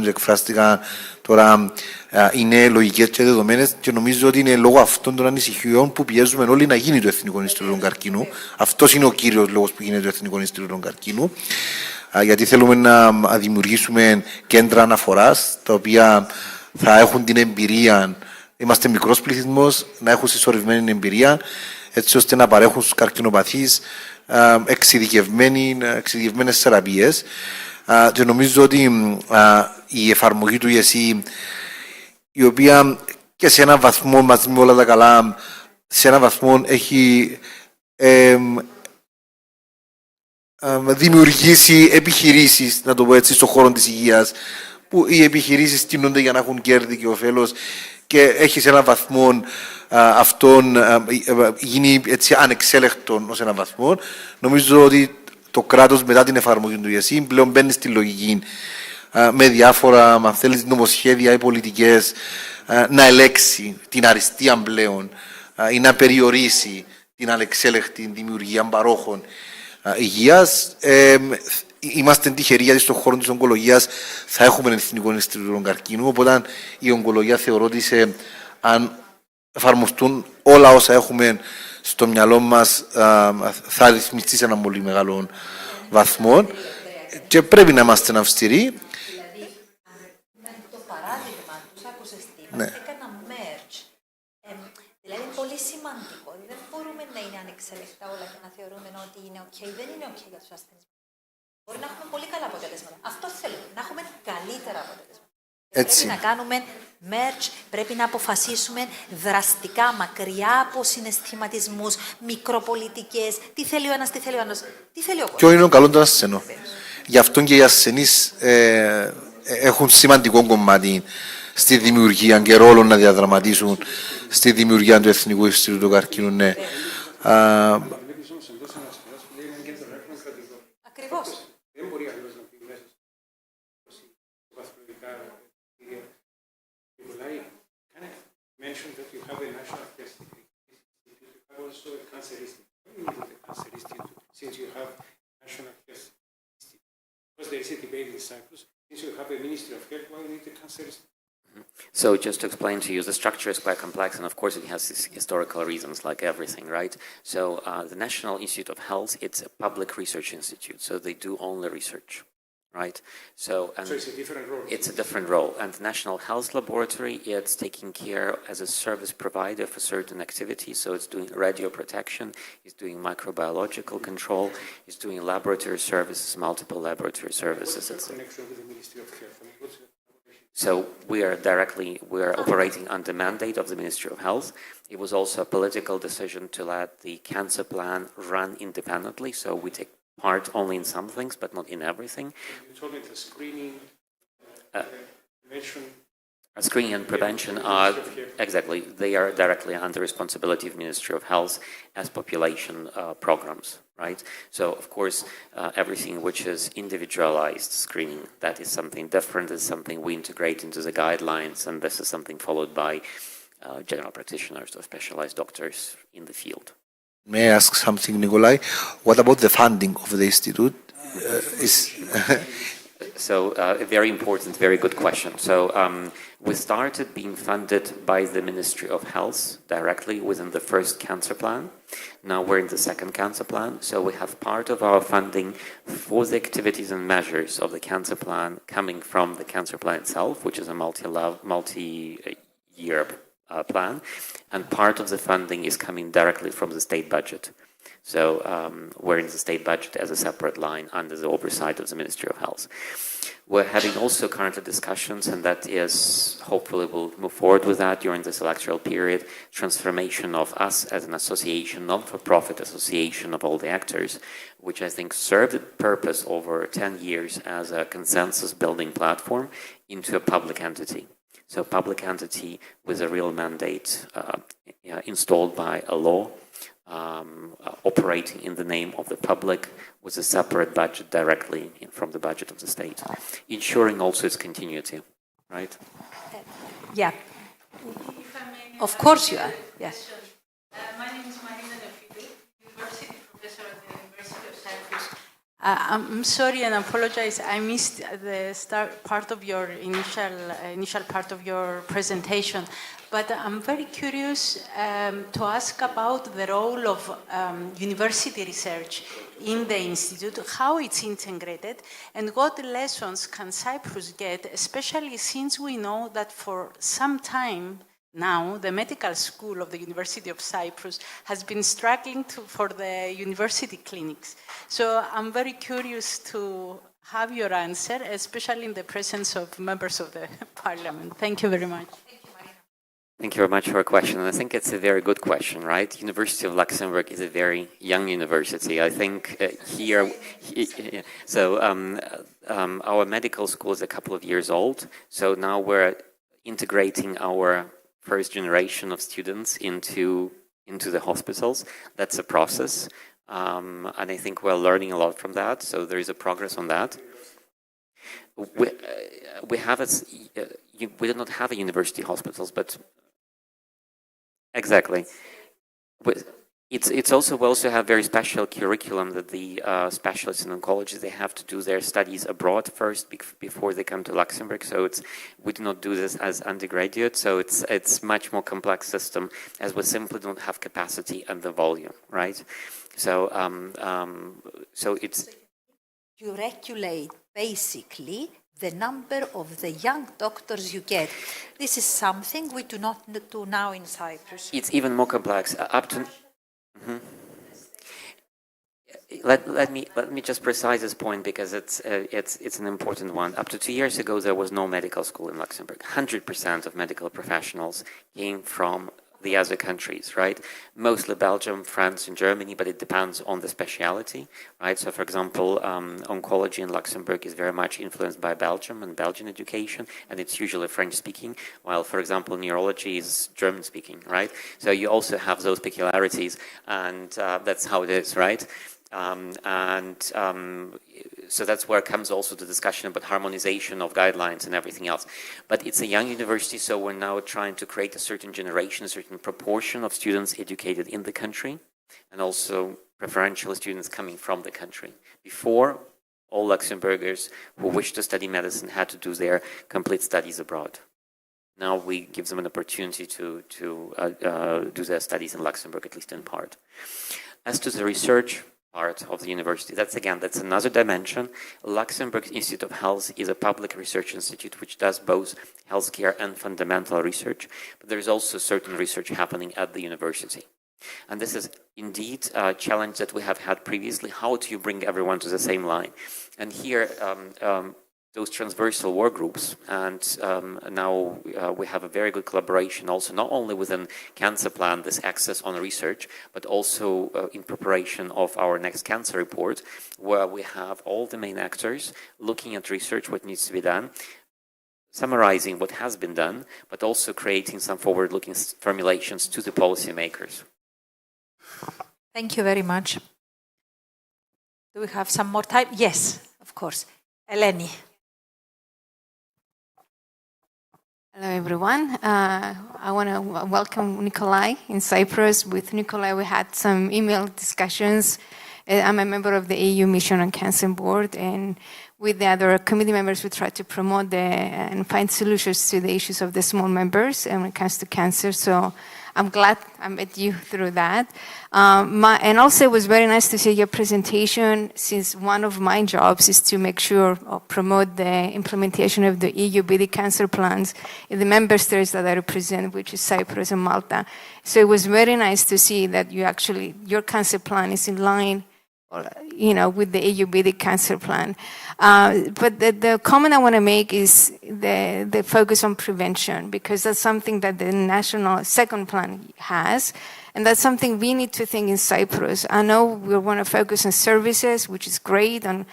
εκφράστηκαν τώρα είναι λογικές και δεδομένες, και νομίζω ότι είναι λόγω αυτών των ανησυχιών που πιέζουμε όλοι να γίνει το Εθνικό Ινστιτούτο Καρκίνου. Αυτός είναι ο κύριος λόγος που γίνεται το Εθνικό Ινστιτούτο Καρκίνου, γιατί θέλουμε να δημιουργήσουμε κέντρα αναφοράς τα οποία θα έχουν την εμπειρία, είμαστε μικρός πληθυσμός, να έχουν συσσωρευμένη εμπειρία, έτσι ώστε να παρέχουν στους καρκινοπαθείς εξειδικευμένες θεραπείες. Και νομίζω ότι η εφαρμογή του ESE, η οποία και σε έναν βαθμό μαζί με όλα τα καλά, σε έναν βαθμό έχει δημιουργήσει επιχειρήσεις, να το πω έτσι, στον χώρο της υγείας, που οι επιχειρήσεις κινούνται για να έχουν κέρδη και ωφέλος και έχει σε έναν βαθμό αυτόν γίνει έτσι ανεξέλεκτον ως έναν βαθμό. Νομίζω ότι το κράτος μετά την εφαρμογή του ΙΕΣΥ πλέον μπαίνει στη λογική με διάφορα, αν θέλεις, νομοσχέδια ή πολιτικές να ελέξει την αριστεία πλέον ή να περιορίσει την ανεξέλεκτη δημιουργία παρόχων υγείας. Είμαστε τυχεροί γιατί στον χώρο της ογκολογίας θα έχουμε ένα εθνικό Ινστιτούτο καρκίνου, οπότε η ογκολογία θεωρώ ότι αν εφαρμοστούν όλα όσα έχουμε στο μυαλό μας θα ρυθμιστεί σε έναν πολύ μεγάλο βαθμό και πρέπει να είμαστε αυστηροί. Δηλαδή, το παράδειγμα τους άκουσες τι, έκανα merge. Δηλαδή, είναι πολύ σημαντικό. Δεν μπορούμε να είναι ανεξέλεκτα όλα και να θεωρούμε ότι είναι ok. Δεν είναι ok για τους ασθενείς. Μπορεί να έχουμε πολύ καλά αποτελέσματα. Αυτό θέλουμε, να έχουμε καλύτερα αποτελέσματα. Πρέπει να κάνουμε merge, πρέπει να αποφασίσουμε δραστικά, μακριά από συναισθηματισμούς, μικροπολιτικές, τι θέλει ο ένας, τι θέλει ο άλλος, τι θέλει ο κόσμος. Ποιο είναι ο καλό των ασθενών. Γι' αυτό και οι ασθενείς έχουν σημαντικό κομμάτι στη δημιουργία και ρόλο να διαδραματίσουν στη δημιουργία του Εθνικού Ινστιτούτου Καρκίνου. Ναι. Ακριβώς. Δεν μπορεί αλλιώς να πει μέσα στο βαθμολογικά κριτήρια. Nikolai, can I mention that you have a national test institute? You have also a cancer institute. Why do you need a cancer institute since you have national test institute? Because there is a debate in Cyprus. Since you have a Ministry of Health, why do you need a cancer institute? So just to explain to you, the structure is quite complex, and of course it has historical reasons like everything, right? So the National Institute of Health, it's a public research institute, so they do only research, right? So it's a different role. It's a different role. And the National Health Laboratory, it's taking care as a service provider for certain activities, so it's doing radio protection, it's doing microbiological control, it's doing laboratory services, multiple laboratory services. What's the connection with the Ministry of Health? I mean, So we are operating under mandate of the Ministry of Health. It was also a political decision to let the cancer plan run independently, so we take part only in some things, but not in everything. You told me the screening, prevention. Screening and prevention are, exactly, they are directly under responsibility of Ministry of Health as population programs, right? So, of course, everything which is individualized screening, that is something different, is something we integrate into the guidelines, and this is something followed by general practitioners or specialized doctors in the field. May I ask something, Nikolai? What about the funding of the institute? So, a very important, very good question. So, we started being funded by the Ministry of Health directly within the first cancer plan. Now we're in the second cancer plan. So we have part of our funding for the activities and measures of the cancer plan coming from the cancer plan itself, which is a multi-year plan. And part of the funding is coming directly from the state budget. So we're in the state budget as a separate line under the oversight of the Ministry of Health. We're having also currently discussions, and that is, hopefully we'll move forward with that during this electoral period, transformation of us as an association, not-for-profit association of all the actors, which I think served the purpose over 10 years as a consensus-building platform, into a public entity. So public entity with a real mandate installed by a law, operating in the name of the public with a separate budget directly from the budget of the state, ensuring also its continuity, right? Yeah. Of course you are, yes. My name is Marina Delfitou, University Professor at the University of Cyprus. I'm sorry and apologize. I missed the part of your initial part of your presentation, but I'm very curious to ask about the role of university research in the institute, how it's integrated, and what lessons can Cyprus get, especially since we know that for some time now, the medical school of the University of Cyprus has been struggling for the university clinics. So I'm very curious to have your answer, especially in the presence of members of the parliament. Thank you very much. Thank you very much for your question. And I think it's a very good question, right? University of Luxembourg is a very young university. I think our medical school is a couple of years old. So now we're integrating our first generation of students into the hospitals. That's a process. And I think we're learning a lot from that. So there is a progress on that. We do not have a university hospitals, but exactly. It's also, we also have very special curriculum that the specialists in oncology, they have to do their studies abroad first before they come to Luxembourg. So we do not do this as undergraduate. So it's much more complex system, as we simply don't have capacity and the volume, right? So it's you regulate basically the number of the young doctors you get. This is something we do not do now in Cyprus. It's even more complex. Up to let me just precise this point, because it's an important one. Up to 2 years ago, there was no medical school in Luxembourg. 100% of medical professionals came from the other countries, right? Mostly Belgium, France, and Germany, but it depends on the speciality, right? So, for example, oncology in Luxembourg is very much influenced by Belgium and Belgian education, and it's usually French-speaking, while, for example, neurology is German-speaking, right? So you also have those peculiarities, and that's how it is, right? So that's where comes also the discussion about harmonization of guidelines and everything else. But it's a young university, so we're now trying to create a certain generation, a certain proportion of students educated in the country, and also preferential students coming from the country. Before, all Luxembourgers who wish to study medicine had to do their complete studies abroad. Now we give them an opportunity to do their studies in Luxembourg, at least in part. As to the research part of the university, that's another dimension. Luxembourg Institute of Health is a public research institute which does both healthcare and fundamental research, but there is also certain research happening at the university. And this is indeed a challenge that we have had previously. How do you bring everyone to the same line? And here, those transversal work groups, and now we have a very good collaboration also, not only within Cancer Plan, this access on research, but also in preparation of our next cancer report, where we have all the main actors looking at research, what needs to be done, summarizing what has been done, but also creating some forward-looking formulations to the policymakers. Thank you very much. Do we have some more time? Yes, of course. Eleni. Hello, everyone. I want to welcome Nikolai in Cyprus. With Nikolai, we had some email discussions. I'm a member of the EU Mission on Cancer Board, and with the other committee members, we try to promote and find solutions to the issues of the small members when it comes to cancer. So I'm glad I met you through that. And also, it was very nice to see your presentation, since one of my jobs is to make sure or promote the implementation of the EU BD cancer plans in the member states that I represent, which is Cyprus and Malta. So it was very nice to see that your cancer plan is in line, with the EU BD cancer plan. But the comment I want to make is the focus on prevention, because that's something that the national second plan has, and that's something we need to think in Cyprus. I know we want to focus on services, which is great, on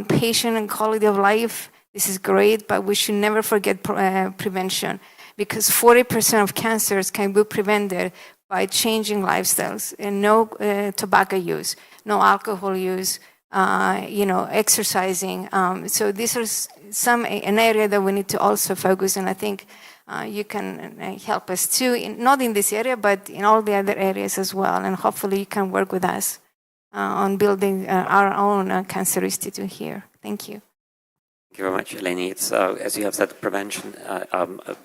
patient and quality of life. This is great, but we should never forget prevention, because 40% of cancers can be prevented by changing lifestyles, and no tobacco use, no alcohol use, exercising. So this is an area that we need to also focus, and I think you can help us too, not in this area, but in all the other areas as well. And hopefully you can work with us on building our own cancer institute here. Thank you. Thank you very much, Eleni. It's, as you have said, prevention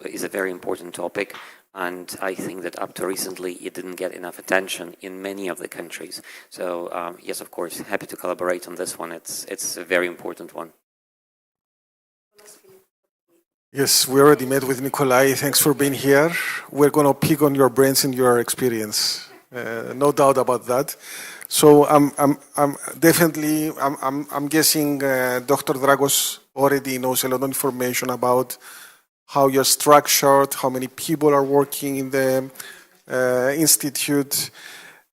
is a very important topic. And I think that up to recently, it didn't get enough attention in many of the countries. So yes, of course, happy to collaborate on this one. It's a very important one. Yes, we already met with Nikolai. Thanks for being here. We're going to pick on your brains and your experience. No doubt about that. So I'm guessing Dr. Dragos already knows a lot of information about how you're structured, how many people are working in the institute.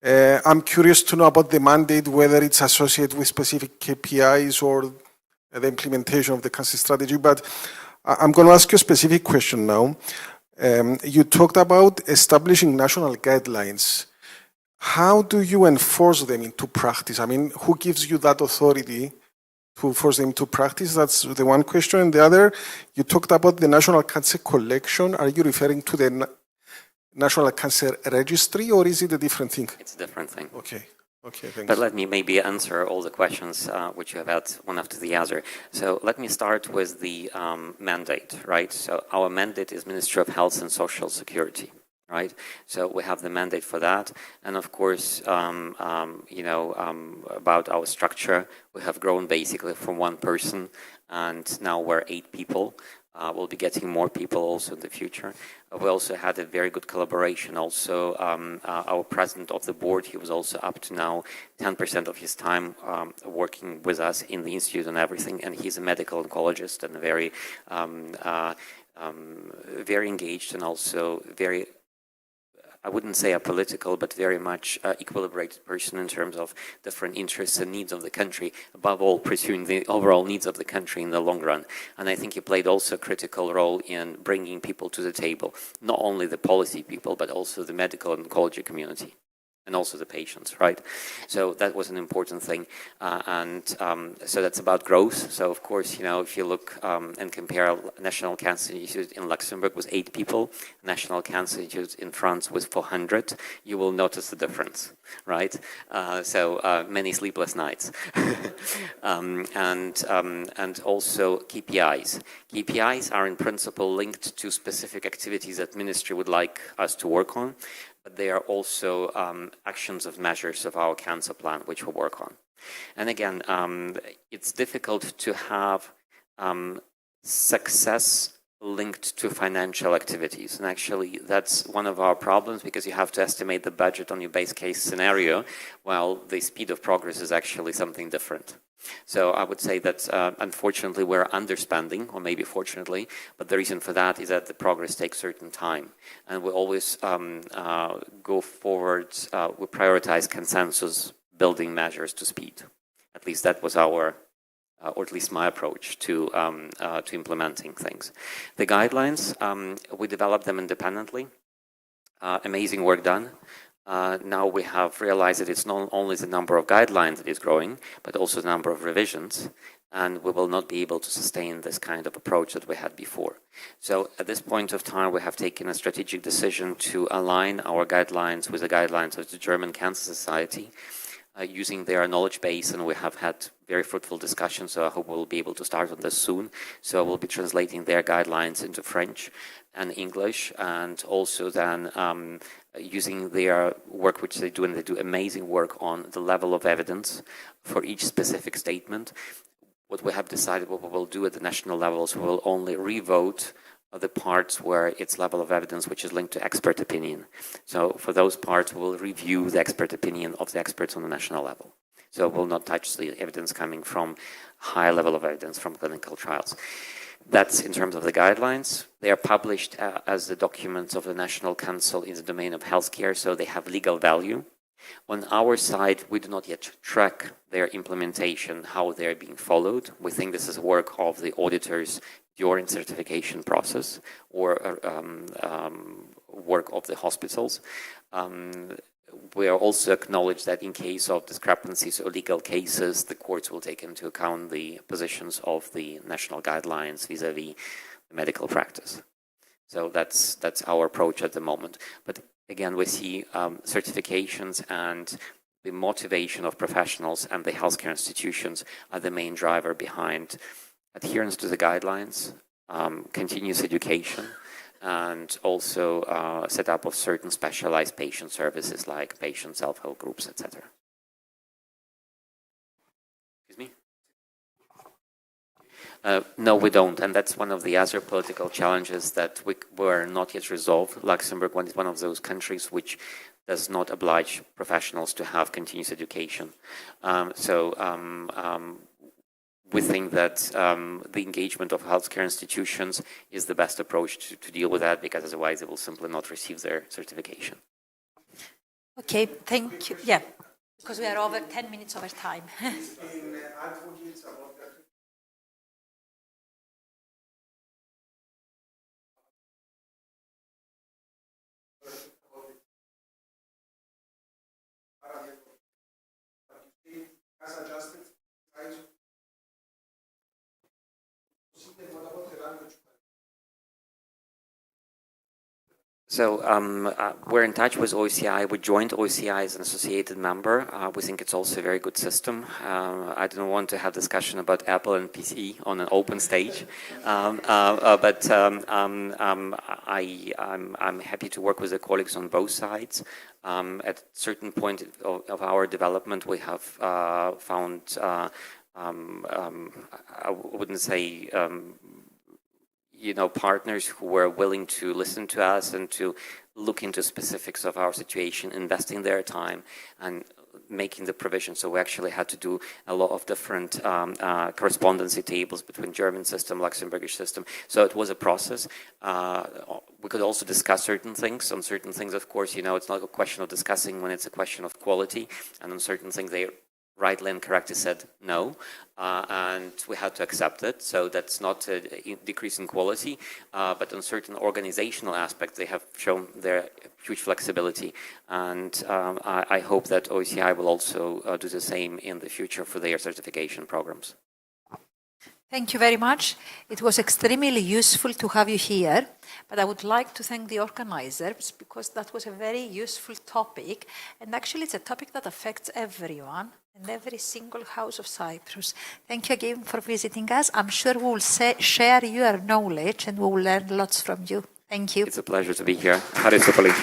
I'm curious to know about the mandate, whether it's associated with specific KPIs or the implementation of the council strategy. But I'm going to ask you a specific question now. You talked about establishing national guidelines. How do you enforce them into practice? I mean, who gives you that authority to force them into practice? That's the one question. And the other, you talked about the national cancer collection. Are you referring to the National Cancer Registry, or is it a different thing? It's a different thing. Okay. Okay, thanks. But let me maybe answer all the questions which you have had one after the other. So let me start with the mandate, right? So our mandate is Ministry of Health and Social Security, right? So we have the mandate for that. And of course, about our structure, we have grown basically from one person, and now we're 8 people. We'll be getting more people also in the future. We also had a very good collaboration. Also, our president of the board, he was also up to now 10% of his time working with us in the institute and everything. And he's a medical oncologist and very, very engaged and also very, I wouldn't say apolitical, but very much equilibrated person in terms of different interests and needs of the country, above all pursuing the overall needs of the country in the long run. And I think he played also a critical role in bringing people to the table, not only the policy people, but also the medical and oncology community, and also the patients, right? So that was an important thing. So that's about growth. So of course, if you look and compare National Cancer Institute in Luxembourg with 8 people, National Cancer Institute in France with 400, you will notice the difference, right? Many sleepless nights. And also KPIs. KPIs are in principle linked to specific activities that ministry would like us to work on. But they are also actions of measures of our cancer plan, which we work on. And again, it's difficult to have success linked to financial activities. And actually, that's one of our problems, because you have to estimate the budget on your base case scenario, while the speed of progress is actually something different. So I would say that unfortunately we're underspending, or maybe fortunately, but the reason for that is that the progress takes certain time. And we always go forward, we prioritize consensus building measures to speed. At least that was our, or at least my approach to implementing things. The guidelines, we developed them independently. Amazing work done. Now we have realized that it's not only the number of guidelines that is growing, but also the number of revisions, and we will not be able to sustain this kind of approach that we had before. So at this point of time, we have taken a strategic decision to align our guidelines with the guidelines of the German Cancer Society, using their knowledge base, and we have had very fruitful discussions, so I hope we'll be able to start on this soon. So we'll be translating their guidelines into French and English, and also then using their work which they do, and they do amazing work on the level of evidence for each specific statement. What we have decided what we will do at the national levels, we will only revote the parts where it's level of evidence which is linked to expert opinion. So for those parts, we will review the expert opinion of the experts on the national level. So we'll not touch the evidence coming from high level of evidence from clinical trials. That's in terms of the guidelines. They are published as the documents of the National Council in the domain of healthcare, so they have legal value. On our side, we do not yet track their implementation, how they're being followed. We think this is work of the auditors during certification process, or work of the hospitals. We are also acknowledge that in case of discrepancies or legal cases, the courts will take into account the positions of the national guidelines vis-a-vis the medical practice. So that's our approach at the moment. But again, we see certifications and the motivation of professionals and the healthcare institutions are the main driver behind adherence to the guidelines, continuous education, and also set up of certain specialized patient services like patient self-help groups, etc. Excuse me? No, we don't, and that's one of the other political challenges that we were not yet resolved. Luxembourg is one of those countries which does not oblige professionals to have continuous education. we think that the engagement of healthcare institutions is the best approach to deal with that, because otherwise they will simply not receive their certification. Okay, thank you. Yeah, because we are over 10 minutes over time. So we're in touch with OCI. We joined OCI as an associated member. We think it's also a very good system. I don't want to have discussion about Apple and PC on an open stage, but I'm happy to work with the colleagues on both sides. At a certain point of our development, we have found, I wouldn't say, partners who were willing to listen to us and to look into specifics of our situation, investing their time and making the provision. So we actually had to do a lot of different correspondency tables between German system, Luxembourgish system. So it was a process. We could also discuss certain things. On certain things, of course, it's not a question of discussing when it's a question of quality. And on certain things, they rightly and correctly said no, and we had to accept it. So that's not a decrease in quality, but on certain organizational aspects, they have shown their huge flexibility. And I hope that OCI will also do the same in the future for their certification programs. Thank you very much. It was extremely useful to have you here, but I would like to thank the organizers because that was a very useful topic, and actually it's a topic that affects everyone and every single house of Cyprus. Thank you again for visiting us. I'm sure we will share your knowledge and we will learn lots from you. Thank you. It's a pleasure to be here. Harisopoli.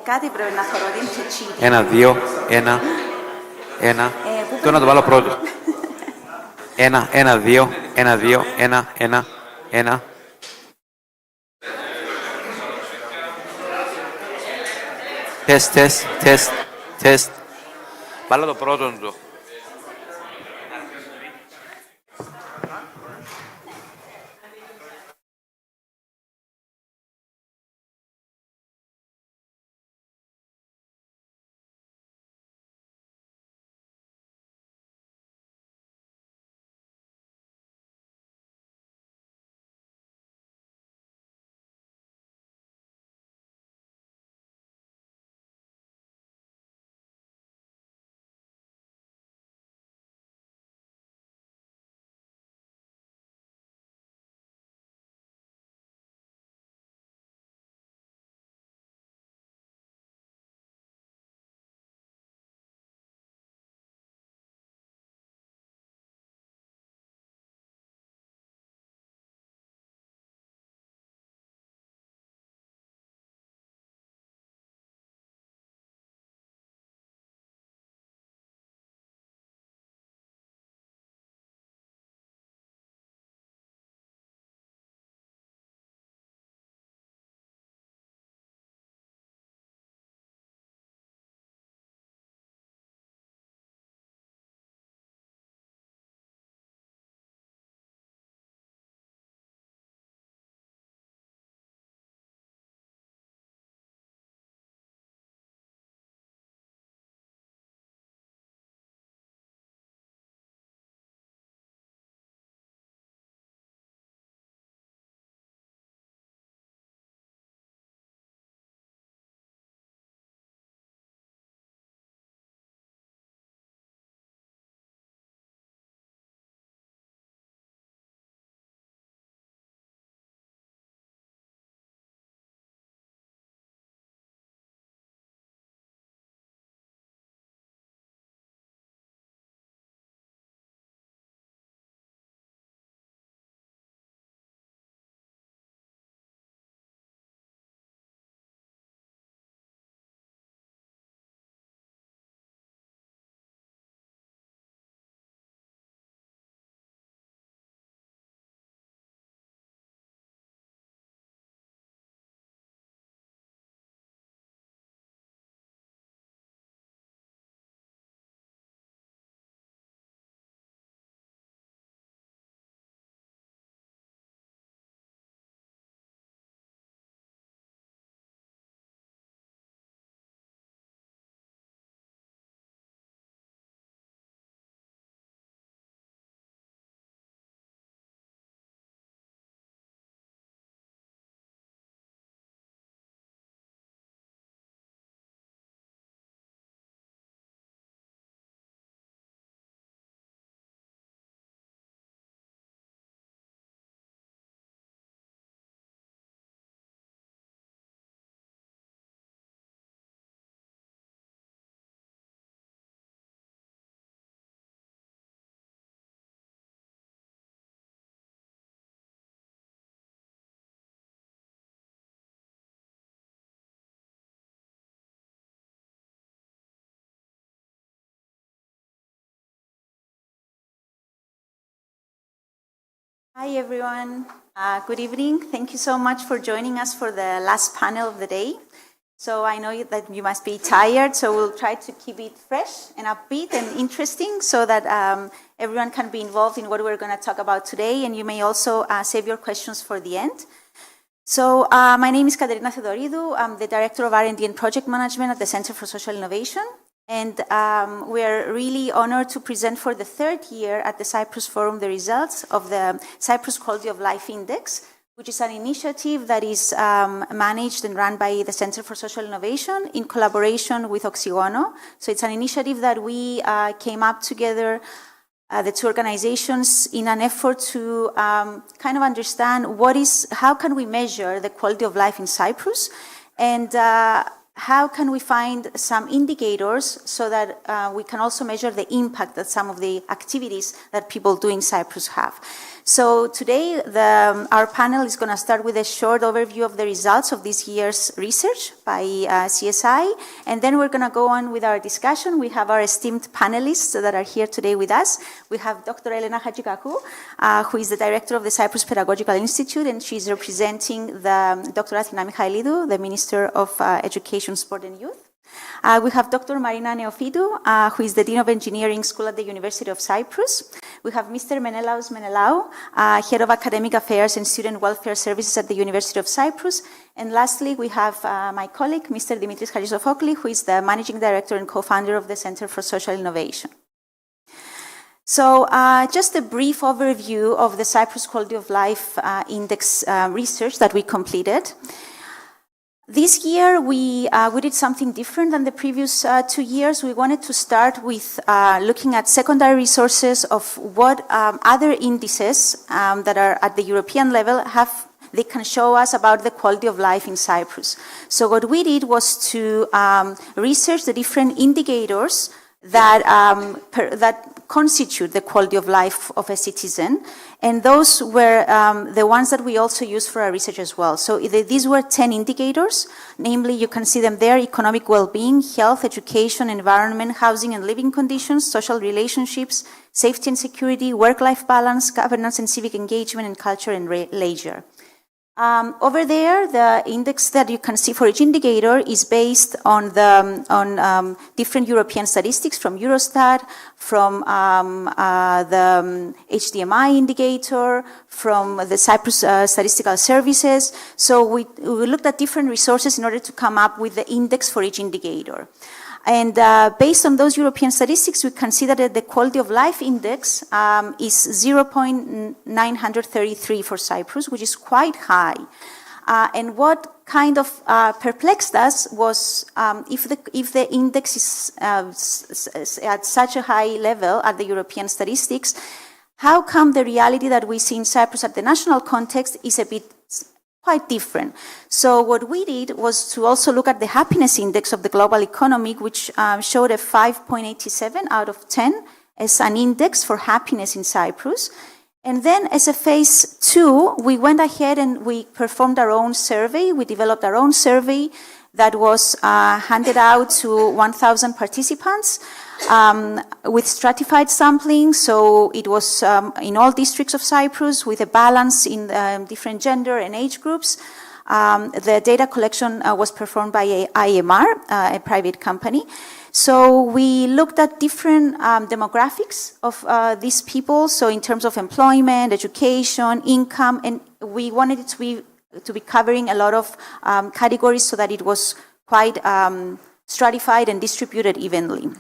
Κάτι πρέπει να θεωρώ ότι είναι cheating. 1, 2, 1, 1. Το να το βάλω πρώτο. 1, 1, 2, 1, 2, 1, 1, 1. Τεστ. Βάλω το πρώτο του. Hi, everyone. Good evening. Thank you so much for joining us for the last panel of the day. So I know that you must be tired, so we'll try to keep it fresh and upbeat and interesting so that everyone can be involved in what we're going to talk about today, and you may also save your questions for the end. So my name is Katerina Theodoridou. I'm the Director of R&D and Project Management at the Center for Social Innovation. And we're really honored to present for the third year at the Cyprus Forum the results of the Cyprus Quality of Life Index, which is an initiative that is managed and run by the Center for Social Innovation in collaboration with Oxygono. So it's an initiative that we came up together, the two organizations, in an effort to kind of understand how can we measure the quality of life in Cyprus, and how can we find some indicators so that we can also measure the impact that some of the activities that people do in Cyprus have. So today, our panel is going to start with a short overview of the results of this year's research by CSI, and then we're going to go on with our discussion. We have our esteemed panelists that are here today with us. We have Dr. Elena Hagikakou, who is the director of the Cyprus Pedagogical Institute, and she's representing Dr. Athina Michailidou, the Minister of Education, Sport and Youth. We have Dr. Marina Neophytou, who is the Dean of Engineering School at the University of Cyprus. We have Mr. Menelaos Menelau, Head of Academic Affairs and Student Welfare Services at the University of Cyprus. And lastly, we have my colleague, Mr. Dimitris Hajisofokli, who is the Managing Director and Co-founder of the Center for Social Innovation. So just a brief overview of the Cyprus Quality of Life Index research that we completed. This year, we did something different than the previous 2 years. We wanted to start with looking at secondary resources of what other indices that are at the European level they can show us about the quality of life in Cyprus. So what we did was to research the different indicators that constitute the quality of life of a citizen. And those were the ones that we also used for our research as well. So these were 10 indicators. Namely, you can see them there: economic well-being, health, education, environment, housing and living conditions, social relationships, safety and security, work-life balance, governance and civic engagement, and culture and leisure. Over there, the index that you can see for each indicator is based on different European statistics from Eurostat, from the HDMI indicator, from the Cyprus Statistical Services. So we looked at different resources in order to come up with the index for each indicator. And based on those European statistics, we can see that the quality of life index is 0.933 for Cyprus, which is quite high. And what kind of perplexed us was if the index is at such a high level at the European statistics, how come the reality that we see in Cyprus at the national context is a bit quite different? So what we did was to also look at the happiness index of the global economy, which showed a 5.87 out of 10 as an index for happiness in Cyprus. And then as a phase 2, we went ahead and we performed our own survey. We developed our own survey that was handed out to 1,000 participants with stratified sampling. So it was in all districts of Cyprus with a balance in different gender and age groups. The data collection was performed by IMR, a private company. So we looked at different demographics of these people. So in terms of employment, education, income, and we wanted it to be covering a lot of categories so that it was quite stratified and distributed evenly.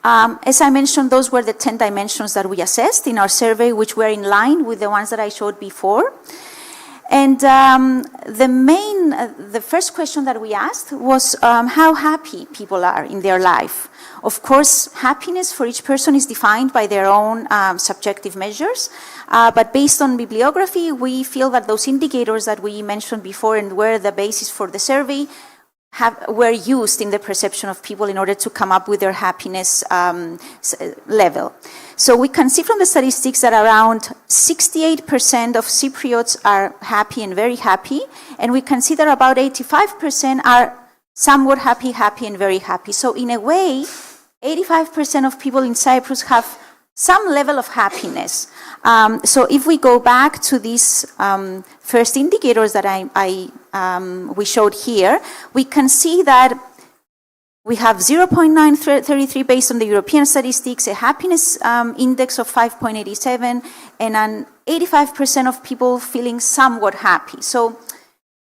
As I mentioned, those were the 10 dimensions that we assessed in our survey, which were in line with the ones that I showed before. And the first question that we asked was how happy people are in their life. Of course, happiness for each person is defined by their own subjective measures, but based on bibliography, we feel that those indicators that we mentioned before and were the basis for the survey were used in the perception of people in order to come up with their happiness level. So we can see from the statistics that around 68% of Cypriots are happy and very happy, and we can see that about 85% are somewhat happy, happy, and very happy. So in a way, 85% of people in Cyprus have some level of happiness. So if we go back to these first indicators that we showed here, we can see that we have 0.933 based on the European statistics, a happiness index of 5.87, and an 85% of people feeling somewhat happy. So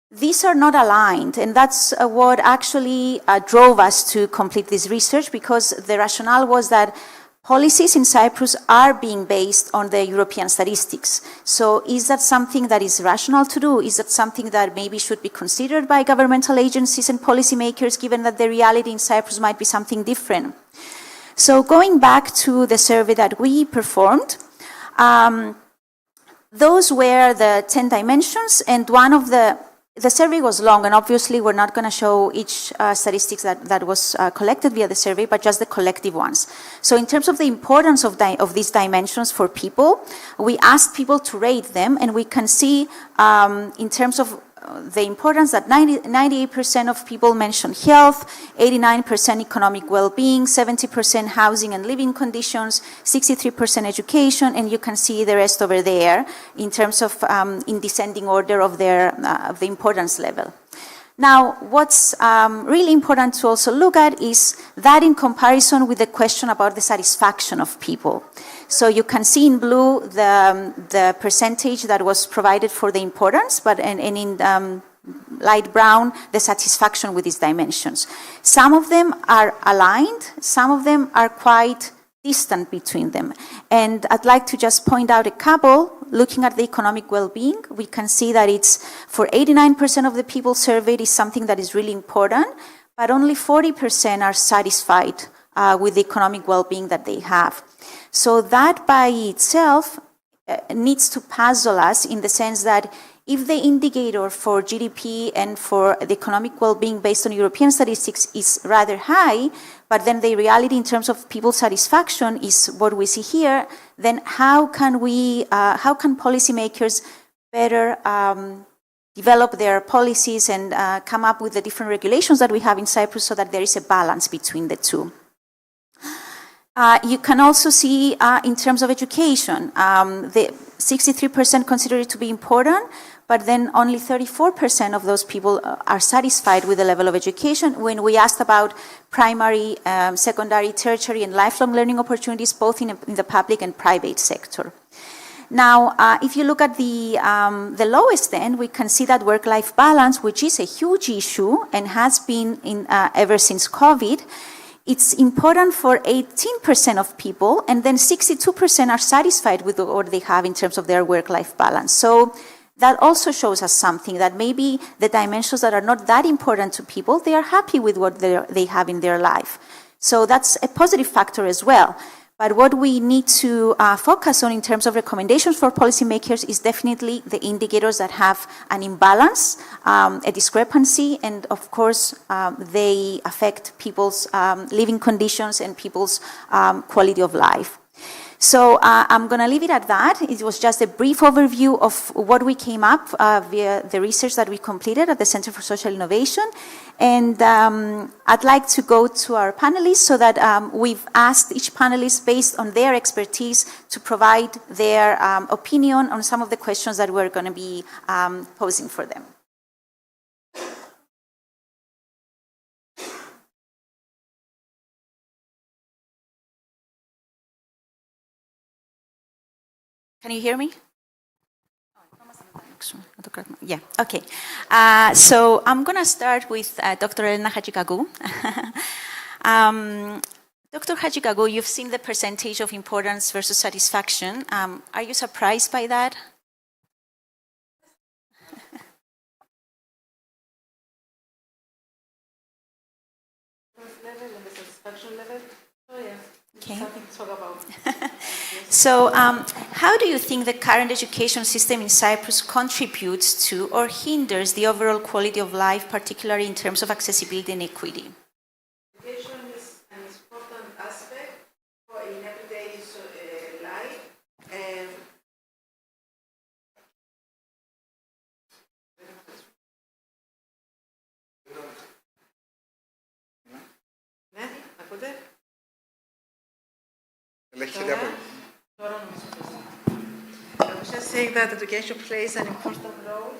these are not aligned, and that's what actually drove us to complete this research, because the rationale was that policies in Cyprus are being based on the European statistics. So is that something that is rational to do? Is that something that maybe should be considered by governmental agencies and policymakers, given that the reality in Cyprus might be something different? So going back to the survey that we performed, those were the 10 dimensions, and one of the the survey was long, and obviously we're not going to show each statistics that was collected via the survey, but just the collective ones. So in terms of the importance of these dimensions for people, we asked people to rate them, and we can see in terms of the importance that 98% of people mention health, 89% economic well-being, 70% housing and living conditions, 63% education, and you can see the rest over there in terms of in descending order of the importance level. Now, what's really important to also look at is that in comparison with the question about the satisfaction of people. So you can see in blue the percentage that was provided for the importance, and in light brown, the satisfaction with these dimensions. Some of them are aligned, some of them are quite distant between them. And I'd like to just point out a couple. Looking at the economic well-being, we can see that it's for 89% of the people surveyed is something that is really important, but only 40% are satisfied with the economic well-being that they have. So that by itself needs to puzzle us in the sense that if the indicator for GDP and for the economic well-being based on European statistics is rather high, but then the reality in terms of people's satisfaction is what we see here, then how can policymakers better develop their policies and come up with the different regulations that we have in Cyprus so that there is a balance between the two? You can also see in terms of education, the 63% consider it to be important, but then only 34% of those people are satisfied with the level of education when we asked about primary, secondary, tertiary, and lifelong learning opportunities, both in the public and private sector. Now, if you look at the lowest end, we can see that work-life balance, which is a huge issue and has been ever since COVID. It's important for 18% of people, and then 62% are satisfied with what they have in terms of their work-life balance. So that also shows us something, that maybe the dimensions that are not that important to people, they are happy with what they have in their life. So that's a positive factor as well. But what we need to focus on in terms of recommendations for policymakers is definitely the indicators that have an imbalance, a discrepancy, and of course they affect people's living conditions and people's quality of life. So I'm going to leave it at that. It was just a brief overview of what we came up via the research that we completed at the Center for Social Innovation. And I'd like to go to our panelists so that we've asked each panelist, based on their expertise, to provide their opinion on some of the questions that we're going to be posing for them. Can you hear me? Yeah, okay. So I'm going to start with Dr. Elena Hagikagou. Dr. Hagikagou, you've seen the percentage of importance versus satisfaction. Are you surprised by that? Level and the satisfaction level. Oh, yeah. Okay. Something to talk about. So how do you think the current education system in Cyprus contributes to or hinders the overall quality of life, particularly in terms of accessibility and equity? Education is an important aspect in everyday life. I was just saying that education plays an important role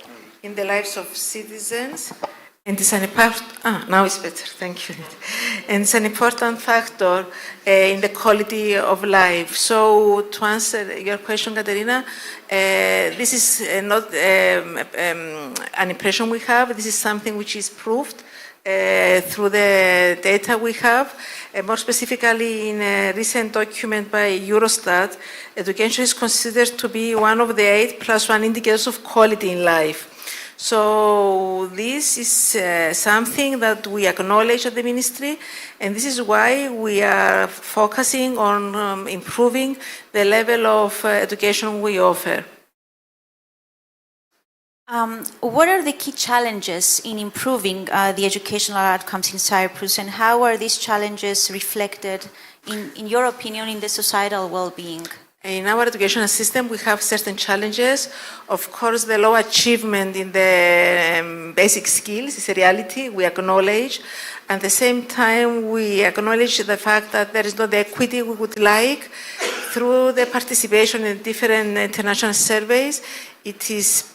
in the lives of citizens, and it's an important. Now it's better. Thank you. And it's an important factor in the quality of life. So to answer your question, Katerina, this is not an impression we have. This is something which is proved through the data we have. More specifically, in a recent document by Eurostat, education is considered to be one of the 8+1 indicators of quality in life. So this is something that we acknowledge at the ministry, and this is why we are focusing on improving the level of education we offer. What are the key challenges in improving the educational outcomes in Cyprus, and how are these challenges reflected, in your opinion, in the societal well-being? In our educational system, we have certain challenges. Of course, the low achievement in the basic skills is a reality, we acknowledge. At the same time, we acknowledge the fact that there is not the equity we would like. Through the participation in different international surveys, it is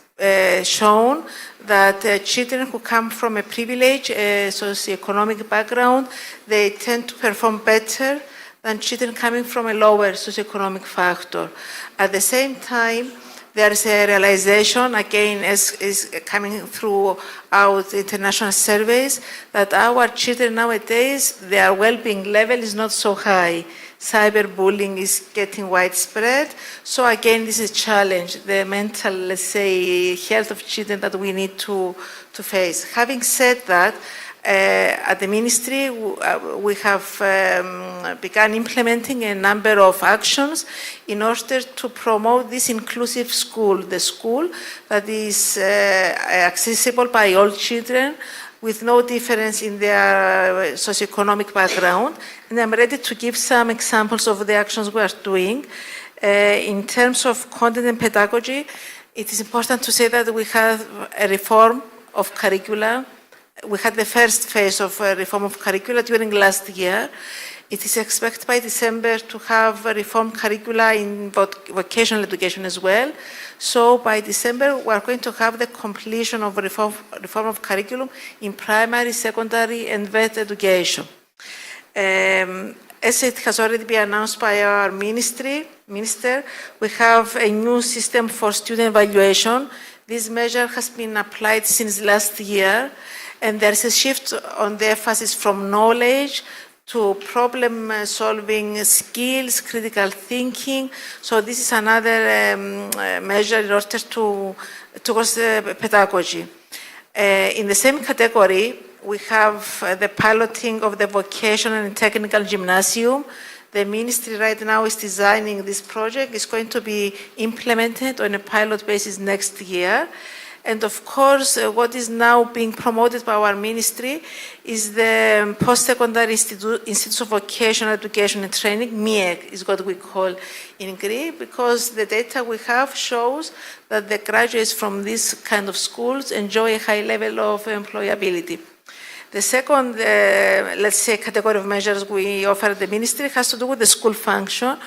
shown that children who come from a privileged socioeconomic background, they tend to perform better than children coming from a lower socioeconomic factor. At the same time, there is a realization, again, as is coming throughout international surveys, that our children nowadays, their well-being level is not so high. Cyberbullying is getting widespread. So again, this is a challenge, the mental, let's say, health of children that we need to face. Having said that, at the ministry, we have begun implementing a number of actions in order to promote this inclusive school, the school that is accessible by all children, with no difference in their socioeconomic background. And I'm ready to give some examples of the actions we are doing. In terms of content and pedagogy, it is important to say that we have a reform of curricula. We had the first phase of reform of curricula during last year. It is expected by December to have a reformed curricula in vocational education as well. So by December, we are going to have the completion of reform of curriculum in primary, secondary, and vet education. As it has already been announced by our minister, we have a new system for student evaluation. This measure has been applied since last year, and there is a shift on the emphasis from knowledge to problem-solving skills, critical thinking. So this is another measure in order towards pedagogy. In the same category, we have the piloting of the vocational and technical gymnasium. The ministry right now is designing this project. It's going to be implemented on a pilot basis next year. And of course, what is now being promoted by our ministry is the post-secondary Institutes of Vocational Education and Training, MEEC is what we call in Greek, because the data we have shows that the graduates from these kind of schools enjoy a high level of employability. The second, let's say, category of measures we offer at the ministry has to do with the school function.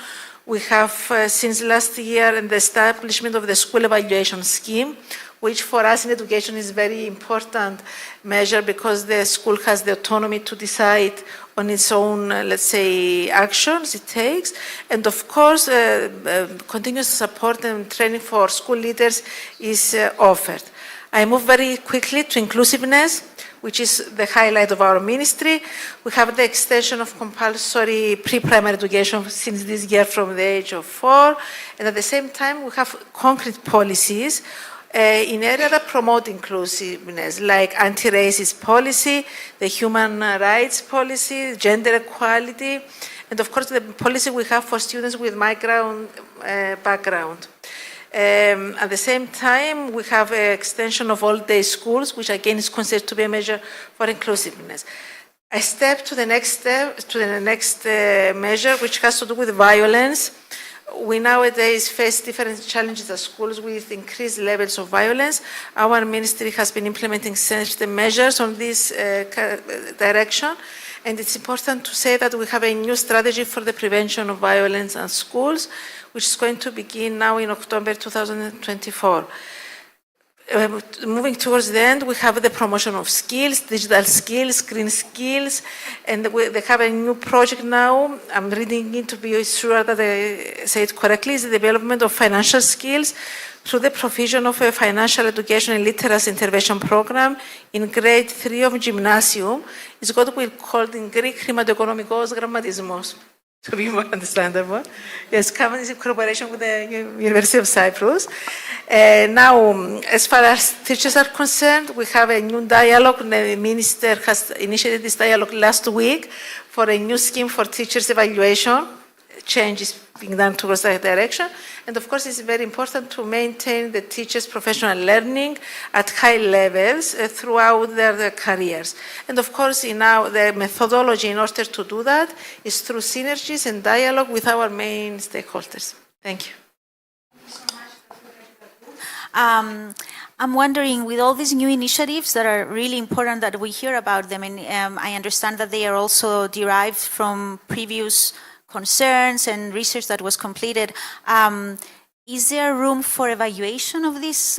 We have, since last year, the establishment of the school evaluation scheme, which for us in education is a very important measure because the school has the autonomy to decide on its own, let's say, actions it takes. And of course, continuous support and training for school leaders is offered. I move very quickly to inclusiveness, which is the highlight of our ministry. We have the extension of compulsory pre-primary education since this year from the age of 4. And at the same time, we have concrete policies in areas that promote inclusiveness, like anti-racist policy, the human rights policy, gender equality, and of course the policy we have for students with migrant background. At the same time, we have an extension of all-day schools, which again is considered to be a measure for inclusiveness. I step to the next measure, which has to do with violence. We nowadays face different challenges at schools with increased levels of violence. Our ministry has been implementing certain measures on this direction, and it's important to say that we have a new strategy for the prevention of violence at schools, which is going to begin now in October 2024. Moving towards the end, we have the promotion of skills, digital skills, green skills, and they have a new project now. I'm reading it to be sure that I say it correctly. Is the development of financial skills through the provision of a financial education and literacy intervention program in grade 3 of gymnasium. It's what we call in Greek χρηματοοικονομικός γραμματισμός. To be more understandable. Yes, coming in cooperation with the University of Cyprus. Now, as far as teachers are concerned, we have a new dialogue. The minister has initiated this dialogue last week for a new scheme for teachers evaluation. Changes being done towards that direction. And of course, it's very important to maintain the teachers' professional learning at high levels throughout their careers. And of course, the methodology in order to do that is through synergies and dialogue with our main stakeholders. Thank you. I'm wondering, with all these new initiatives that are really important that we hear about them, and I understand that they are also derived from previous concerns and research that was completed, is there room for evaluation of these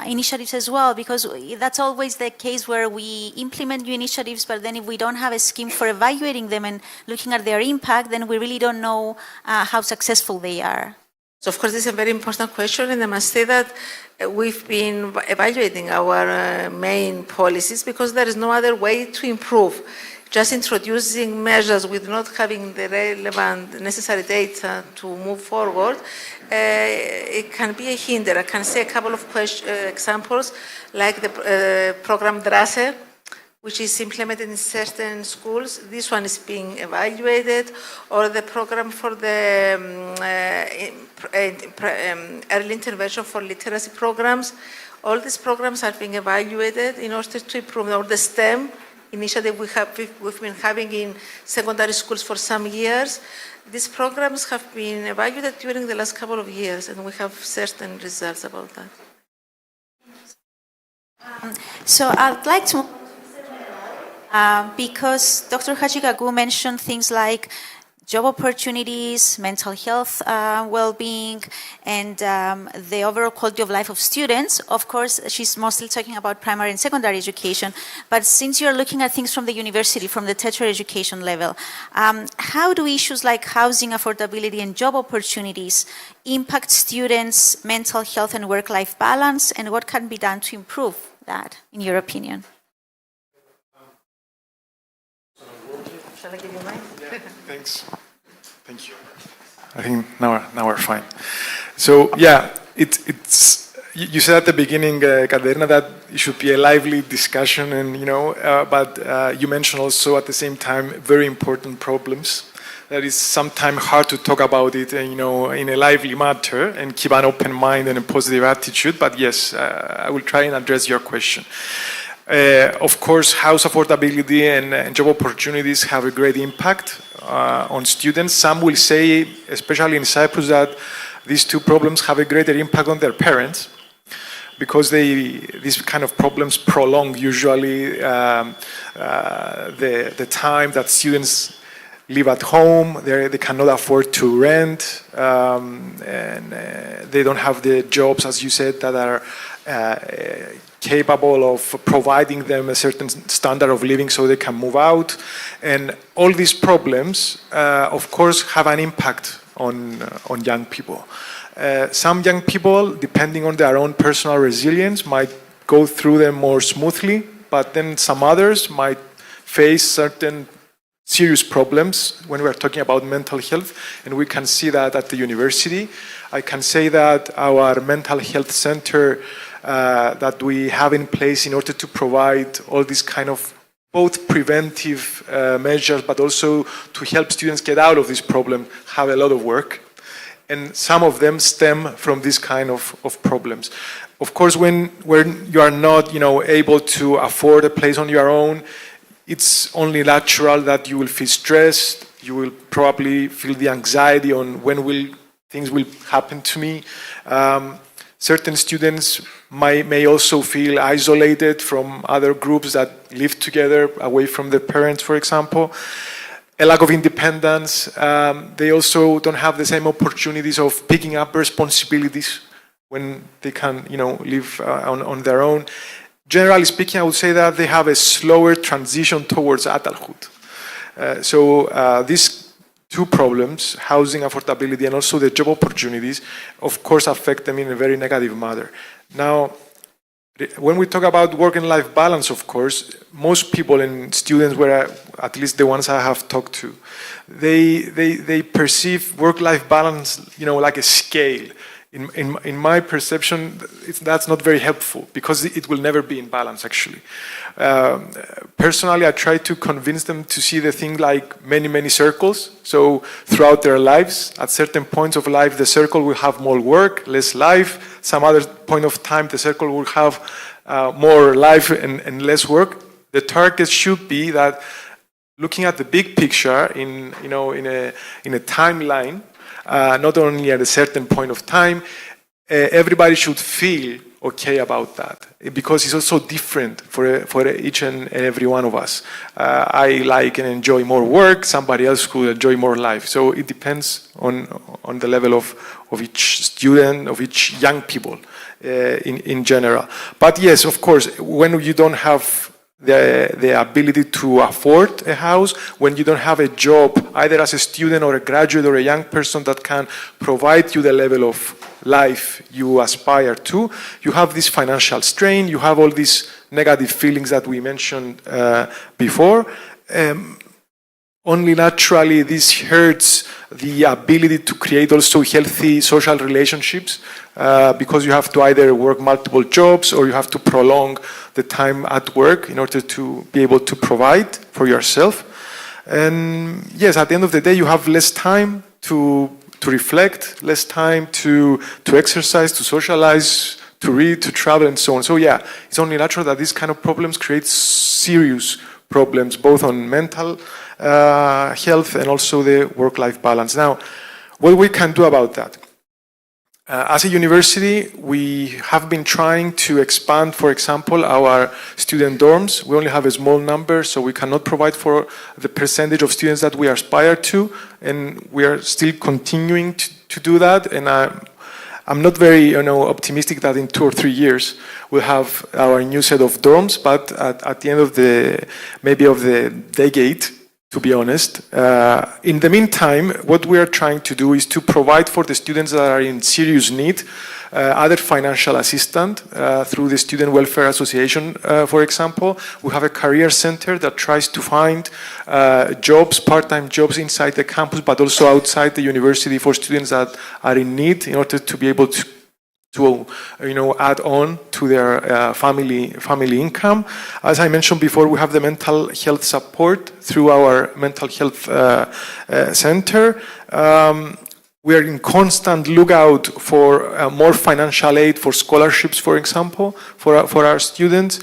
initiatives as well? Because that's always the case where we implement new initiatives, but then if we don't have a scheme for evaluating them and looking at their impact, then we really don't know how successful they are. So of course, this is a very important question, and I must say that we've been evaluating our main policies because there is no other way to improve. Just introducing measures with not having the relevant necessary data to move forward, it can be a hinder. I can say a couple of examples, like the program DRASE, which is implemented in certain schools. This one is being evaluated, or the program for the early intervention for literacy programs. All these programs are being evaluated in order to improve, or the STEM initiative we've been having in secondary schools for some years. These programs have been evaluated during the last couple of years, and we have certain results about that. So I'd like to, because Dr. Hachikagu mentioned things like job opportunities, mental health well-being, and the overall quality of life of students. Of course, she's mostly talking about primary and secondary education, but since you're looking at things from the university, from the tertiary education level, how do issues like housing affordability and job opportunities impact students' mental health and work-life balance, and what can be done to improve that, in your opinion? Shall I give you mine? Yeah, thanks. Thank you. I think now we're fine. So yeah, it's you said at the beginning, Katerina, that it should be a lively discussion, and but you mentioned also at the same time very important problems. That is sometimes hard to talk about it, in a lively manner and keep an open mind and a positive attitude. But yes, I will try and address your question. Of course, house affordability and job opportunities have a great impact on students. Some will say, especially in Cyprus, that these two problems have a greater impact on their parents because these kind of problems prolong usually the time that students live at home. They cannot afford to rent, and they don't have the jobs, as you said, that are capable of providing them a certain standard of living so they can move out. And all these problems, of course, have an impact on young people. Some young people, depending on their own personal resilience, might go through them more smoothly, but then some others might face certain serious problems when we're talking about mental health, and we can see that at the university. I can say that our mental health center that we have in place in order to provide all these kind of both preventive measures, but also to help students get out of this problem, have a lot of work. And some of them stem from this kind of problems. Of course, when you are not able to afford a place on your own, it's only natural that you will feel stressed. You will probably feel the anxiety on when things will happen to me. Certain students may also feel isolated from other groups that live together, away from their parents, for example. A lack of independence. They also don't have the same opportunities of picking up responsibilities when they can, live on their own. Generally speaking, I would say that they have a slower transition towards adulthood. So these two problems, housing affordability and also the job opportunities, of course affect them in a very negative manner. Now, when we talk about work and life balance, of course, most people and students, at least the ones I have talked to, they perceive work-life balance, like a scale. in my perception, that's not very helpful because it will never be in balance, actually. Personally, I try to convince them to see the thing like many, many circles. So throughout their lives, at certain points of life, the circle will have more work, less life. Some other point of time, the circle will have more life and less work. The target should be that looking at the big picture in a timeline, not only at a certain point of time, everybody should feel okay about that because it's also different for each and every one of us. I like and enjoy more work, somebody else could enjoy more life. So it depends on the level of each student, of each young people in general. But yes, of course, when you don't have the ability to afford a house, when you don't have a job, either as a student or a graduate or a young person that can provide you the level of life you aspire to, you have this financial strain, you have all these negative feelings that we mentioned before. Only naturally this hurts the ability to create also healthy social relationships because you have to either work multiple jobs or you have to prolong the time at work in order to be able to provide for yourself. And yes, at the end of the day, you have less time to reflect, less time to exercise, to socialize, to read, to travel, and so on. So yeah, it's only natural that these kind of problems create serious problems, both on mental health and also the work-life balance. Now, what we can do about that? As a university, we have been trying to expand, for example, our student dorms. We only have a small number, so we cannot provide for the percentage of students that we aspire to, and we are still continuing to do that. And I'm not very optimistic that in 2 or 3 years we'll have our new set of dorms, but at the end of the decade, to be honest. In the meantime, what we are trying to do is to provide for the students that are in serious need other financial assistance through the Student Welfare Association, for example. We have a career center that tries to find jobs, part-time jobs inside the campus, but also outside the university for students that are in need in order to be able to add on to their family income. As I mentioned before, we have the mental health support through our mental health center. We are in constant lookout for more financial aid for scholarships, for example, for our students.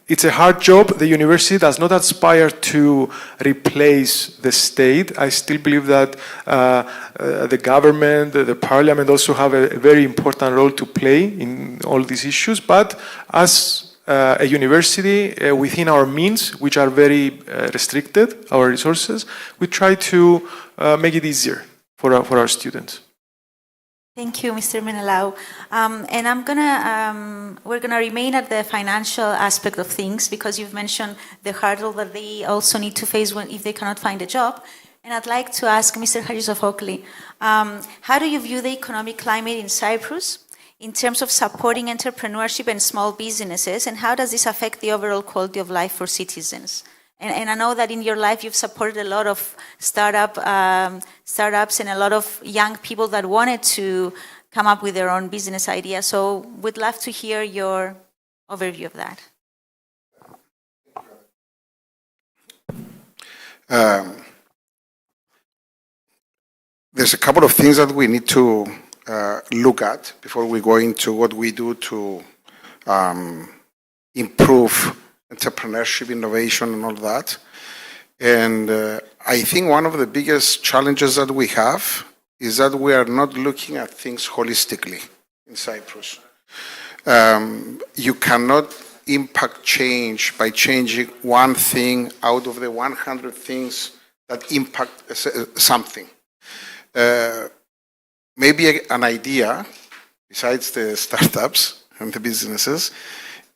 It's a hard job. The university does not aspire to replace the state. I still believe that the government, the parliament also have a very important role to play in all these issues. But as a university, within our means, which are very restricted, our resources, we try to make it easier for our students. Thank you, Mr. Menelau. And we're gonna remain at the financial aspect of things because you've mentioned the hurdle that they also need to face if they cannot find a job. And I'd like to ask Mr. Hagisofokli, how do you view the economic climate in Cyprus in terms of supporting entrepreneurship and small businesses, and how does this affect the overall quality of life for citizens? And I know that in your life you've supported a lot of startups and a lot of young people that wanted to come up with their own business idea. So we'd love to hear your overview of that. There's a couple of things that we need to look at before we go into what we do to improve entrepreneurship, innovation, and all that. And I think one of the biggest challenges that we have is that we are not looking at things holistically in Cyprus. You cannot impact change by changing one thing out of the 100 things that impact something. Maybe an idea, besides the startups and the businesses,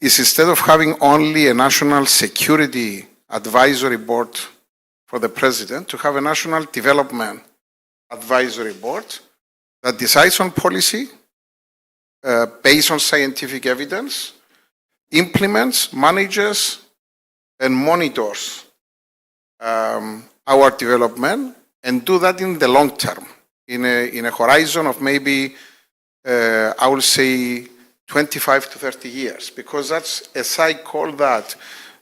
is instead of having only a national security advisory board for the president, to have a national development advisory board that decides on policy based on scientific evidence, implements, manages, and monitors our development, and do that in the long term, in a horizon of maybe I will say 25 to 30 years, because that's a cycle that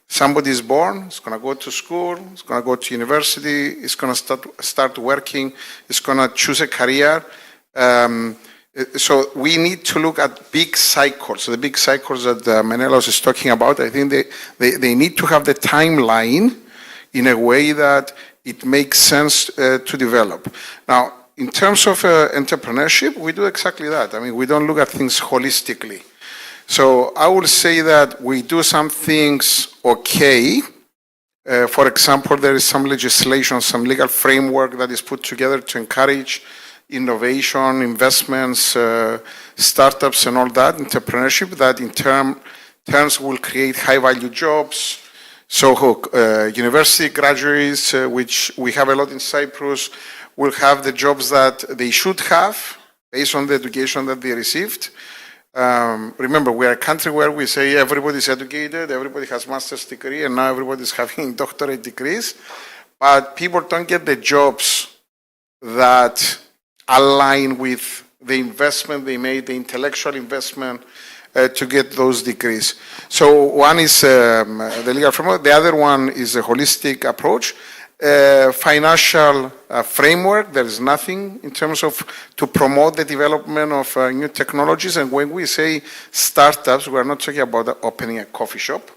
somebody is born, is going to go to school, is going to go to university, is going to start working, is going to choose a career. So we need to look at big cycles. So the big cycles that Menelos is talking about, I think they need to have the timeline in a way that it makes sense to develop. Now, in terms of entrepreneurship, we do exactly that. I mean, we don't look at things holistically. So I would say that we do some things okay. For example, there is some legislation, some legal framework that is put together to encourage innovation, investments, startups and all that, entrepreneurship, that in terms will create high-value jobs. So university graduates, which we have a lot in Cyprus, will have the jobs that they should have based on the education that they received. Remember, we are a country where we say everybody is educated, everybody has master's degree, and now everybody is having doctorate degrees. But people don't get the jobs that align with the investment they made, the intellectual investment to get those degrees. So one is the legal framework, the other one is a holistic approach. Financial framework, there is nothing in terms of to promote the development of new technologies. And when we say startups, we're not talking about opening a coffee shop.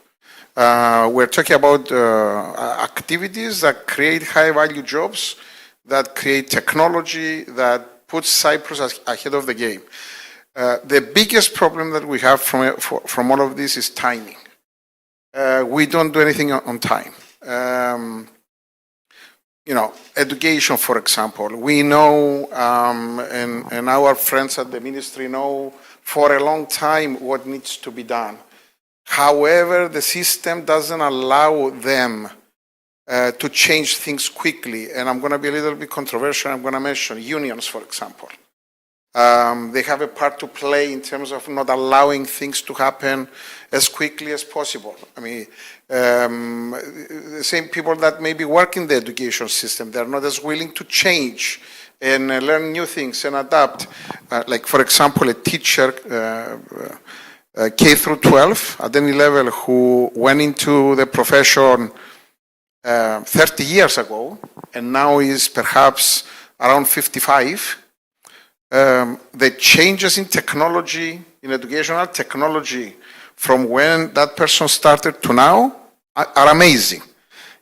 We're talking about activities that create high-value jobs, that create technology, that puts Cyprus ahead of the game. The biggest problem that we have from all of this is timing. We don't do anything on time. You know, education, for example, we know, and our friends at the ministry know for a long time what needs to be done. However, the system doesn't allow them to change things quickly. And I'm going to be a little bit controversial. I'm going to mention unions, for example. They have a part to play in terms of not allowing things to happen as quickly as possible. I mean, the same people that maybe work in the education system, they're not as willing to change and learn new things and adapt. Like, for example, a teacher, K through 12 at any level, who went into the profession 30 years ago and now is perhaps around 55, the changes in technology, in educational technology, from when that person started to now are amazing.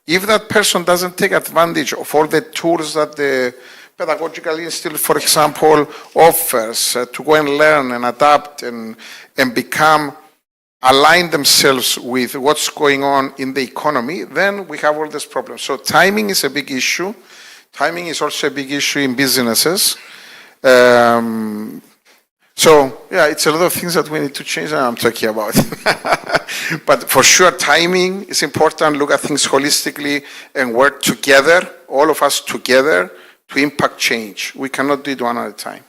If that person doesn't take advantage of all the tools that the Pedagogical Institute, for example, offers to go and learn and adapt and become, align themselves with what's going on in the economy, then we have all these problems. So timing is a big issue. Timing is also a big issue in businesses. So, yeah, it's a lot of things that we need to change, and I'm talking about. But for sure, timing is important. Look at things holistically and work together, all of us together, to impact change. We cannot do it one at a time.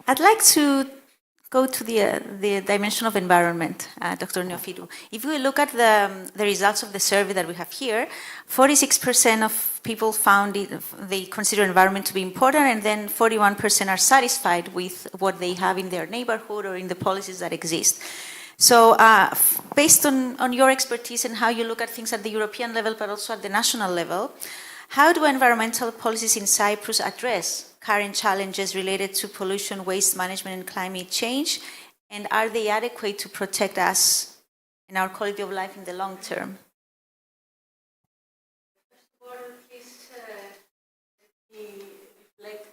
I'd like to go to the dimension of environment, Dr. Neophytou. If we look at the results of the survey that we have here, 46% of people found they consider environment to be important, and then 41% are satisfied with what they have in their neighborhood or in the policies that exist. So based on your expertise and how you look at things at the European level, but also at the national level, how do environmental policies in Cyprus address current challenges related to pollution, waste management, and climate change? And are they adequate to protect us and our quality of life in the long term? First of all, please let me reflect.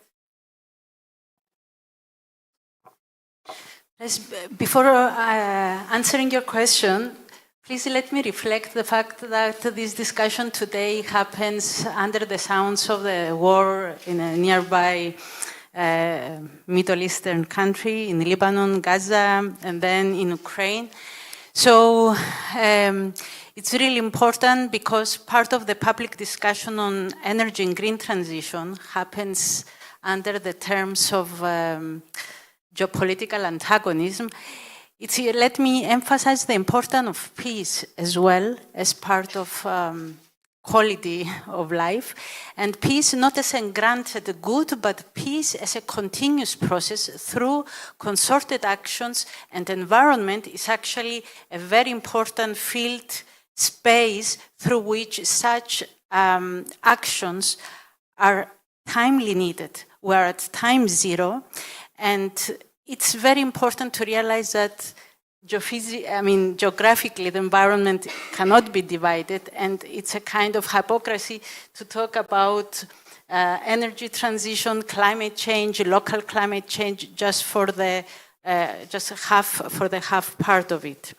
Before answering your question, please let me reflect the fact that this discussion today happens under the sounds of the war in a nearby Middle Eastern country, in Lebanon, Gaza, and then in Ukraine. So it's really important because part of the public discussion on energy and green transition happens under the terms of geopolitical antagonism. Let me emphasize the importance of peace as well as part of quality of life, and peace not as a granted good, but peace as a continuous process through concerted actions, and environment is actually a very important field space through which such actions are timely needed. We're at time zero, and it's very important to realize that geographically, the environment cannot be divided, and it's a kind of hypocrisy to talk about energy transition, climate change, local climate change, just for the half part of it.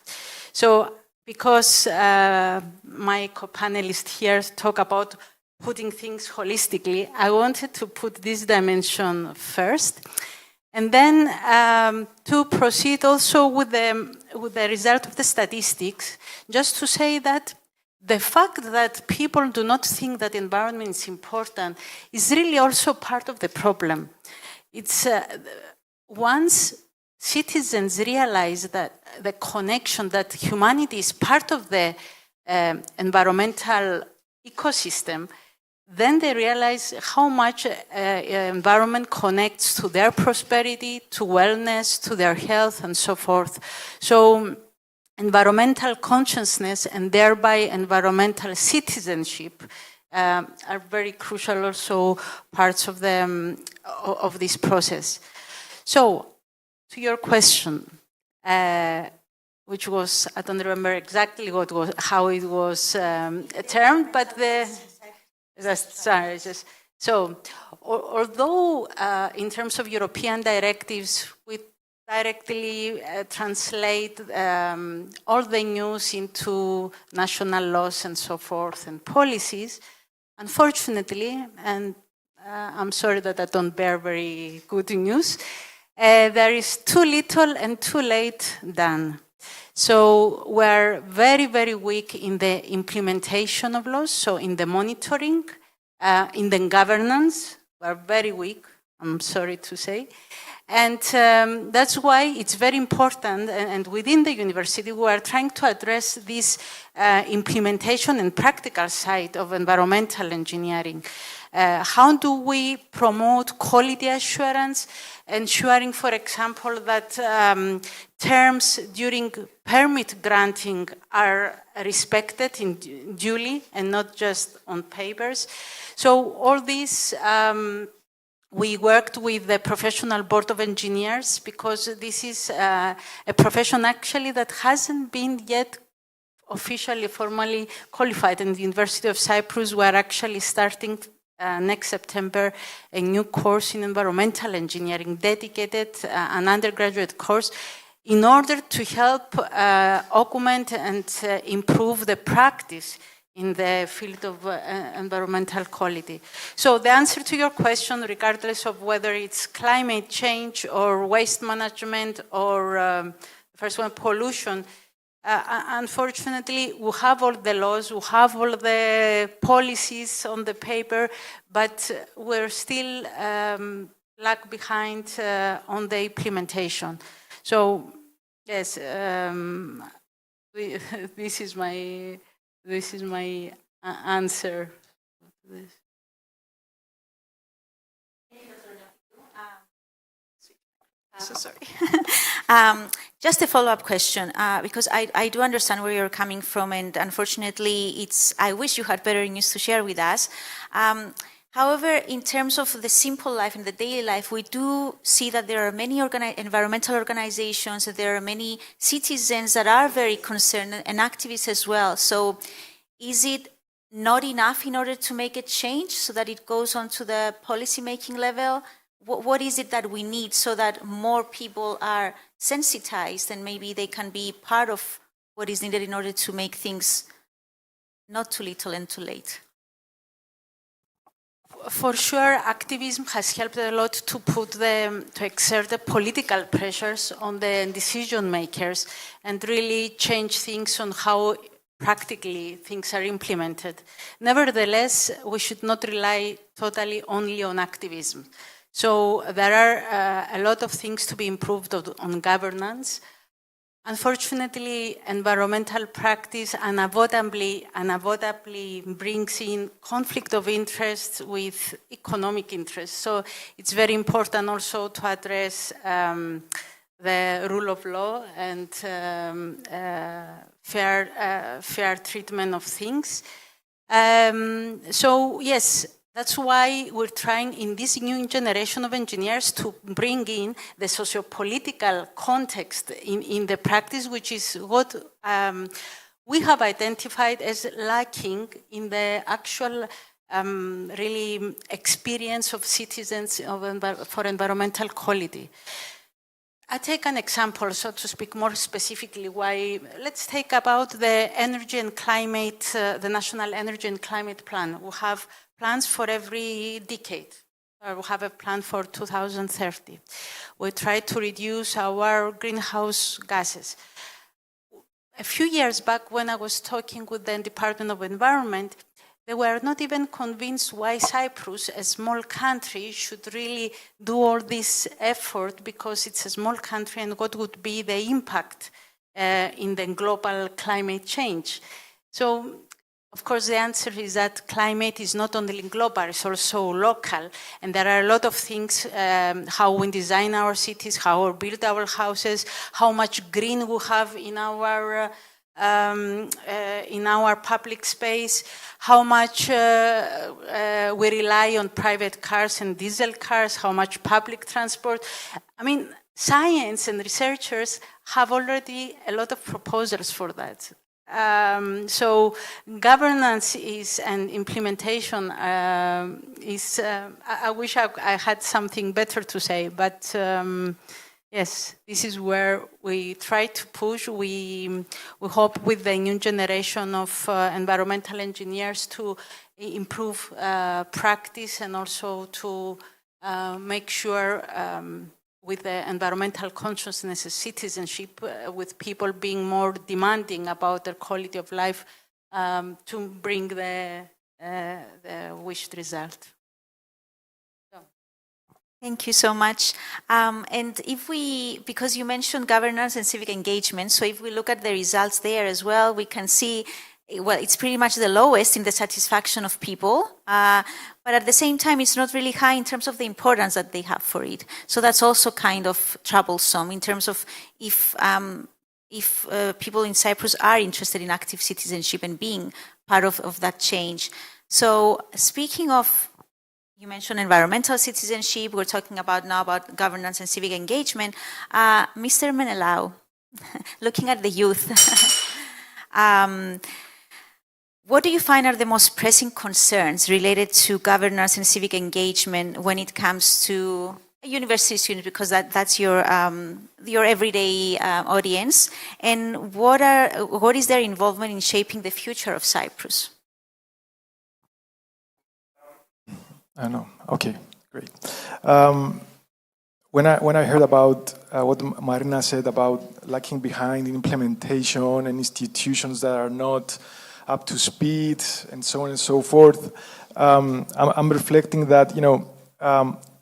So, because my co-panelists here talk about putting things holistically, I wanted to put this dimension first. And then to proceed also with the result of the statistics, just to say that the fact that people do not think that environment is important is really also part of the problem. It's once citizens realize that the connection, that humanity is part of the environmental ecosystem, then they realize how much environment connects to their prosperity, to wellness, to their health, and so forth. So environmental consciousness and thereby environmental citizenship are very crucial also parts of this process. So, to your question, which was, I don't remember exactly how it was termed, but so, although in terms of European directives, we directly translate all the news into national laws and so forth and policies, unfortunately, and I'm sorry that I don't bear very good news, there is too little and too late done. So we're very, very weak in the implementation of laws, so in the monitoring, in the governance, we're very weak, I'm sorry to say. And that's why it's very important, and within the university, we are trying to address this implementation and practical side of environmental engineering. How do we promote quality assurance, ensuring, for example, that terms during permit granting are respected duly and not just on papers? So all this, we worked with the Professional Board of Engineers, because this is a profession actually that hasn't been yet officially, formally qualified. In the University of Cyprus, we're actually starting next September a new course in environmental engineering, dedicated, an undergraduate course, in order to help augment and improve the practice in the field of environmental quality. So the answer to your question, regardless of whether it's climate change or waste management or first one, pollution, unfortunately, we have all the laws, we have all the policies on the paper, but we're still lag behind on the implementation. So, yes, this is my answer to this. So sorry. Just a follow-up question, because I do understand where you're coming from, and unfortunately, I wish you had better news to share with us. However, in terms of the simple life and the daily life, we do see that there are many environmental organizations, that there are many citizens that are very concerned, and activists as well. So is it not enough in order to make a change so that it goes on to the policy-making level? What is it that we need so that more people are sensitized and maybe they can be part of what is needed in order to make things not too little and too late? For sure, activism has helped a lot to exert the political pressures on the decision makers and really change things on how practically things are implemented. Nevertheless, we should not rely totally only on activism. So there are a lot of things to be improved on governance. Unfortunately, environmental practice unavoidably brings in conflict of interest with economic interest. So it's very important also to address the rule of law and fair treatment of things. So yes, that's why we're trying in this new generation of engineers to bring in the socio-political context in the practice, which is what we have identified as lacking in the actual really experience of citizens for environmental quality. I take an example, so to speak more specifically, why, let's take about the energy and climate, the National Energy and Climate Plan. We have plans for every decade. We have a plan for 2030. We try to reduce our greenhouse gases. A few years back when I was talking with the Department of Environment, they were not even convinced why Cyprus, a small country, should really do all this effort because it's a small country and what would be the impact in the global climate change. So, of course, the answer is that climate is not only global, it's also local. And there are a lot of things, how we design our cities, how we build our houses, how much green we have in our public space, how much we rely on private cars and diesel cars, how much public transport. I mean, science and researchers have already a lot of proposals for that. So governance is and implementation is, I wish I had something better to say, but yes, this is where we try to push. We hope with the new generation of environmental engineers to improve practice and also to make sure with the environmental consciousness and citizenship, with people being more demanding about their quality of life, to bring the wished result. Thank you so much. And if we, because you mentioned governance and civic engagement, so if we look at the results there as well, we can see, well, it's pretty much the lowest in the satisfaction of people, but at the same time, it's not really high in terms of the importance that they have for it. So that's also kind of troublesome in terms of if people in Cyprus are interested in active citizenship and being part of that change. So speaking of, you mentioned environmental citizenship, we're talking about now about governance and civic engagement. Mr. Menelau, looking at the youth, what do you find are the most pressing concerns related to governance and civic engagement when it comes to university students, because that's your everyday audience, and what is their involvement in shaping the future of Cyprus? I know. Okay, great. When I heard about what Marina said about lacking behind in implementation and institutions that are not up to speed and so on and so forth, I'm reflecting that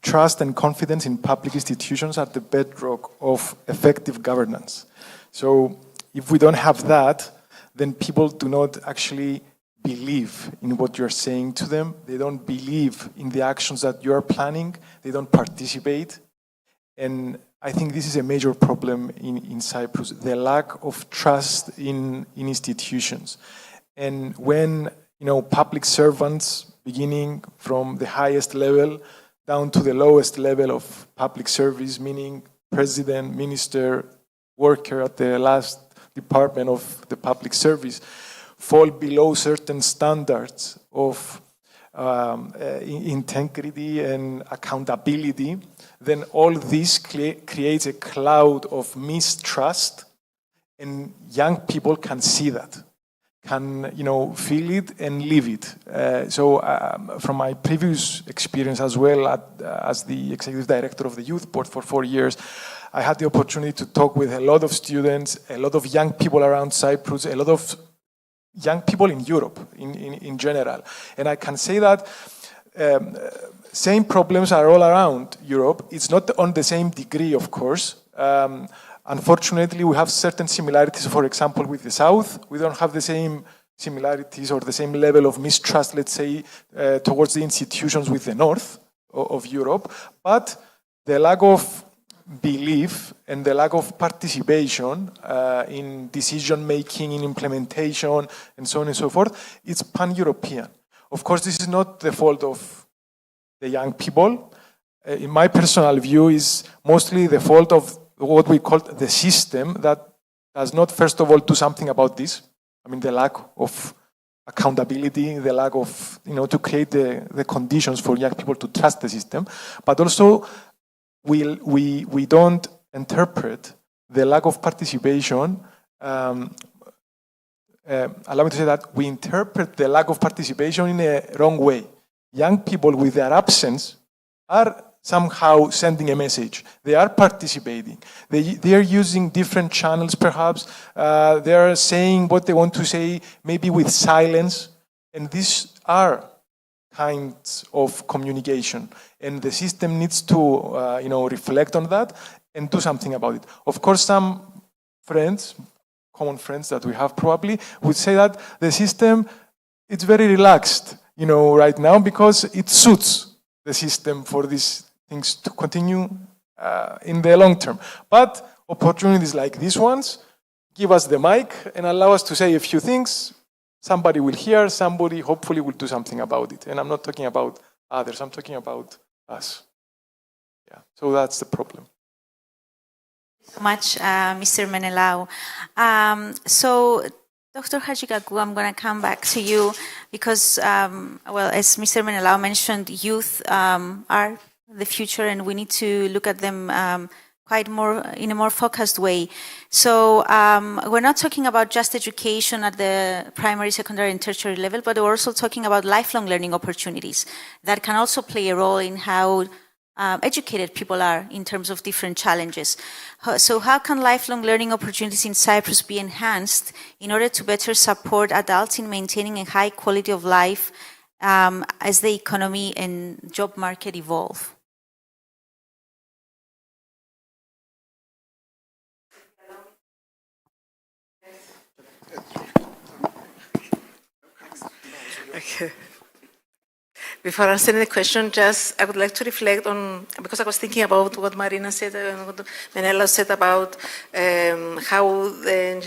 trust and confidence in public institutions are the bedrock of effective governance. So if we don't have that, then people do not actually believe in what you're saying to them. They don't believe in the actions that you're planning. They don't participate. And I think this is a major problem in Cyprus, the lack of trust in institutions. And when public servants, beginning from the highest level down to the lowest level of public service, meaning president, minister, worker at the last department of the public service, fall below certain standards of integrity and accountability, then all this creates a cloud of mistrust, and young people can see that, can feel it and live it. So from my previous experience as well as the executive director of the youth board for 4 years, I had the opportunity to talk with a lot of students, a lot of young people around Cyprus, a lot of young people in Europe in general. And I can say that same problems are all around Europe. It's not on the same degree, of course. Unfortunately, we have certain similarities, for example, with the South. We don't have the same similarities or the same level of mistrust, let's say, towards the institutions with the North of Europe. But the lack of belief and the lack of participation in decision-making, in implementation, and so on and so forth, it's pan-European. Of course, this is not the fault of the young people. In my personal view, is mostly the fault of what we call the system that does not, first of all, do something about this. I mean, the lack of accountability, the lack of, to create the conditions for young people to trust the system, but also we don't interpret the lack of participation. Allow me to say that we interpret the lack of participation in a wrong way. Young people, with their absence, are somehow sending a message. They are participating. They are using different channels, perhaps. They are saying what they want to say, maybe with silence. And these are kinds of communication. And the system needs to, reflect on that and do something about it. Of course, some friends, common friends that we have probably, would say that the system, it's very relaxed, right now, because it suits the system for these things to continue in the long term. But opportunities like these ones give us the mic and allow us to say a few things. Somebody will hear, somebody hopefully will do something about it. And I'm not talking about others, I'm talking about us. Yeah, so that's the problem. So much, Mr. Menelau. So, Dr. Hajikaku, I'm going to come back to you because, as Mr. Menelau mentioned, youth are the future and we need to look at them in a more focused way. So we're not talking about just education at the primary, secondary, and tertiary level, but we're also talking about lifelong learning opportunities that can also play a role in how educated people are in terms of different challenges. So how can lifelong learning opportunities in Cyprus be enhanced in order to better support adults in maintaining a high quality of life as the economy and job market evolve? Okay. Before answering the question, I would like to reflect on, because I was thinking about what Marina said and what Menela said about how the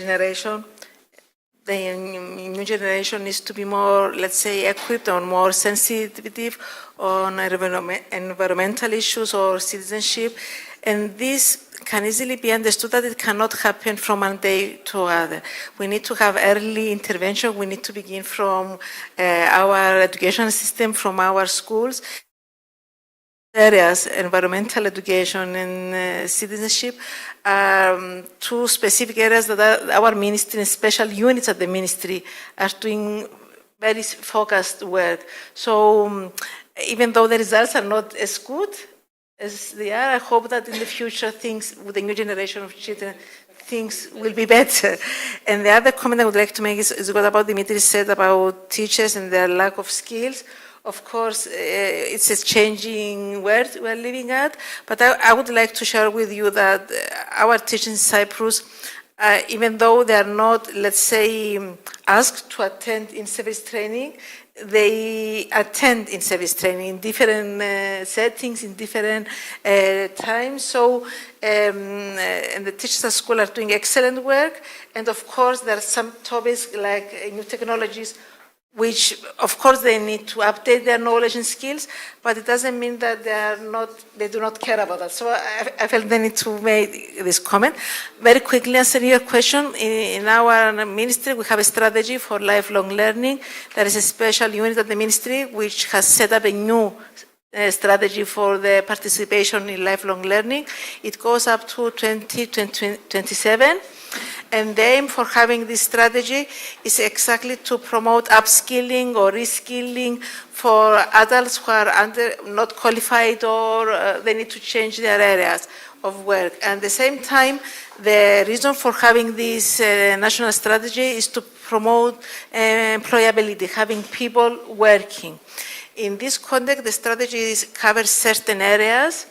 new generation needs to be more, let's say, equipped or more sensitive on environmental issues or citizenship. And this can easily be understood that it cannot happen from one day to other. We need to have early intervention. We need to begin from our education system, from our schools. Areas, environmental education and citizenship, are two specific areas that our ministry and special units at the ministry are doing very focused work. So even though the results are not as good as they are, I hope that in the future things, with the new generation of children, things will be better. And the other comment I would like to make is what about Dimitris said about teachers and their lack of skills. Of course, it's a changing world we're living at, but I would like to share with you that our teachers in Cyprus, even though they are not, let's say, asked to attend in service training, they attend in service training in different settings, in different times. So, and the teachers at school are doing excellent work. And of course, there are some topics like new technologies, which of course they need to update their knowledge and skills, but it doesn't mean that they do not care about that. So I felt the need to make this comment. Very quickly answering your question, in our ministry we have a strategy for lifelong learning. There is a special unit at the ministry which has set up a new strategy for the participation in lifelong learning. It goes up to 2027. And the aim for having this strategy is exactly to promote upskilling or reskilling for adults who are not qualified or they need to change their areas of work. And at the same time, the reason for having this national strategy is to promote employability, having people working. In this context, the strategy covers certain areas.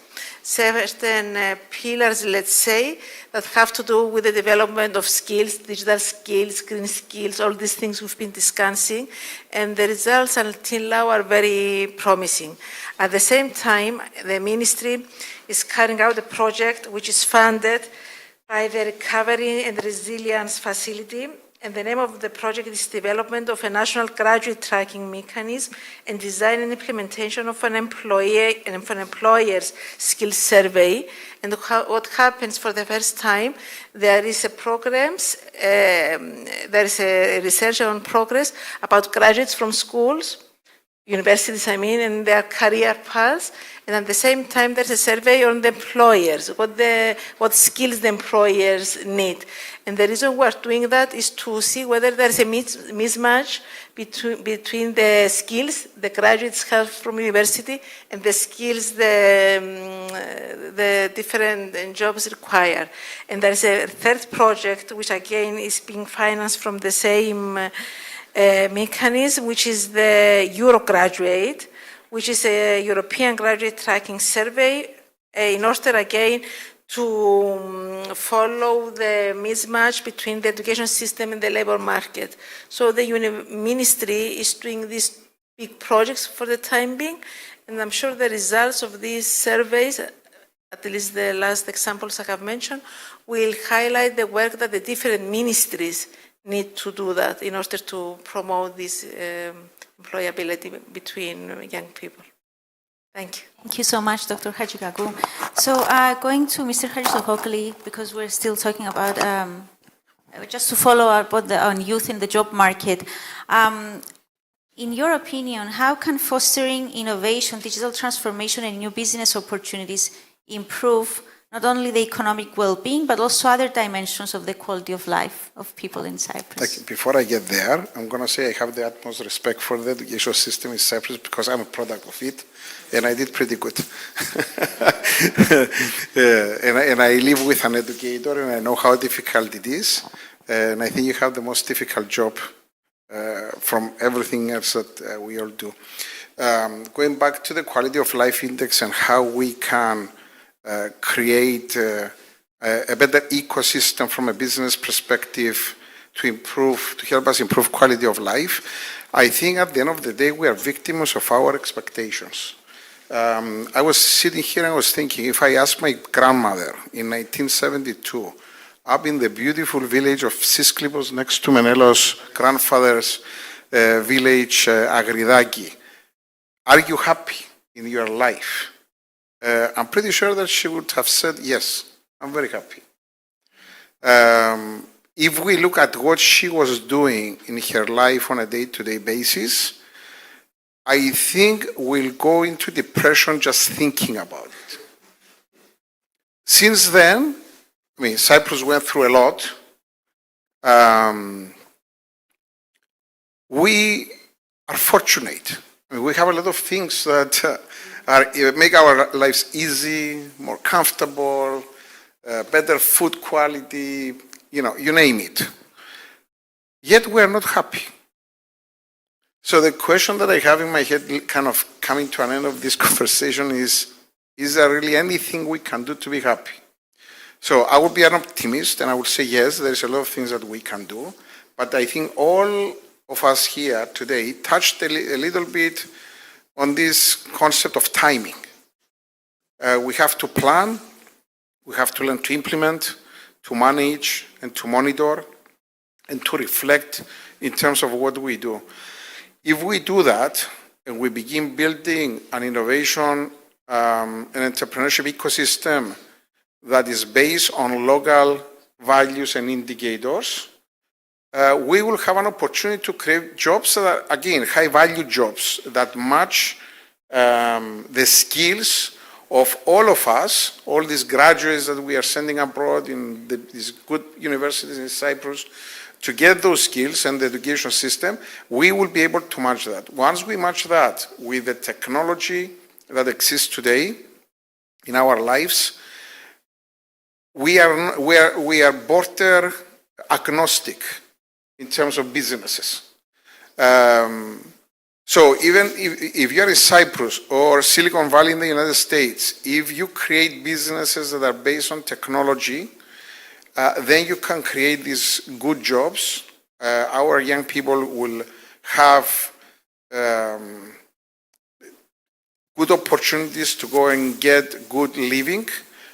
certain pillars, let's say, that have to do with the development of skills, digital skills, green skills, all these things we've been discussing, and the results until now are very promising. At the same time, the ministry is carrying out a project which is funded by the Recovery and Resilience Facility, and the name of the project is Development of a National Graduate Tracking Mechanism and Design and Implementation of an Employer's Skills Survey. And what happens for the first time, there is a programs, there is a research on progress about graduates from schools, universities, and their career paths. And at the same time, there's a survey on the employers, what skills the employers need. And the reason we're doing that is to see whether there's a mismatch between the skills the graduates have from university and the skills the different jobs require. And there's a third project, which again is being financed from the same mechanism, which is the Eurograduate, which is a European graduate tracking survey, in order again to follow the mismatch between the education system and the labor market. So the ministry is doing these big projects for the time being, and I'm sure the results of these surveys, at least the last examples I have mentioned, will highlight the work that the different ministries need to do that in order to promote this employability between young people. Thank you. Thank you so much, Dr. Hajikaku. So going to Mr. Hajisokokli, because we're still talking about, just to follow up on youth in the job market. In your opinion, how can fostering innovation, digital transformation, and new business opportunities improve not only the economic well-being, but also other dimensions of the quality of life of people in Cyprus? Before I get there, I'm going to say I have the utmost respect for the education system in Cyprus because I'm a product of it, and I did pretty good. and I live with an educator, and I know how difficult it is. And I think you have the most difficult job from everything else that we all do. Going back to the quality of life index and how we can create a better ecosystem from a business perspective to help us improve quality of life. I think at the end of the day, we are victims of our expectations. I was sitting here and I was thinking, if I asked my grandmother in 1972, up in the beautiful village of Sisklippos next to Menelos' grandfather's village, Agridaki, are you happy in your life? I'm pretty sure that she would have said, yes, I'm very happy. If we look at what she was doing in her life on a day-to-day basis, I think we'll go into depression just thinking about it. Since then, Cyprus went through a lot. We are fortunate. We have a lot of things that make our lives easy, more comfortable, better food quality, you name it. Yet we are not happy. So the question that I have in my head, kind of coming to an end of this conversation, is there really anything we can do to be happy? So I would be an optimist and I would say, yes, there's a lot of things that we can do. But I think all of us here today touched a little bit on this concept of timing. We have to plan, we have to learn to implement, to manage, and to monitor, and to reflect in terms of what we do. If we do that, and we begin building an innovation, an entrepreneurship ecosystem that is based on local values and indicators, we will have an opportunity to create jobs that are, again, high-value jobs that match the skills of all of us, all these graduates that we are sending abroad in these good universities in Cyprus, to get those skills and the education system, we will be able to match that. Once we match that with the technology that exists today in our lives, we are border agnostic in terms of businesses. So even if you're in Cyprus or Silicon Valley in the United States, if you create businesses that are based on technology, then you can create these good jobs. Our young people will have good opportunities to go and get good living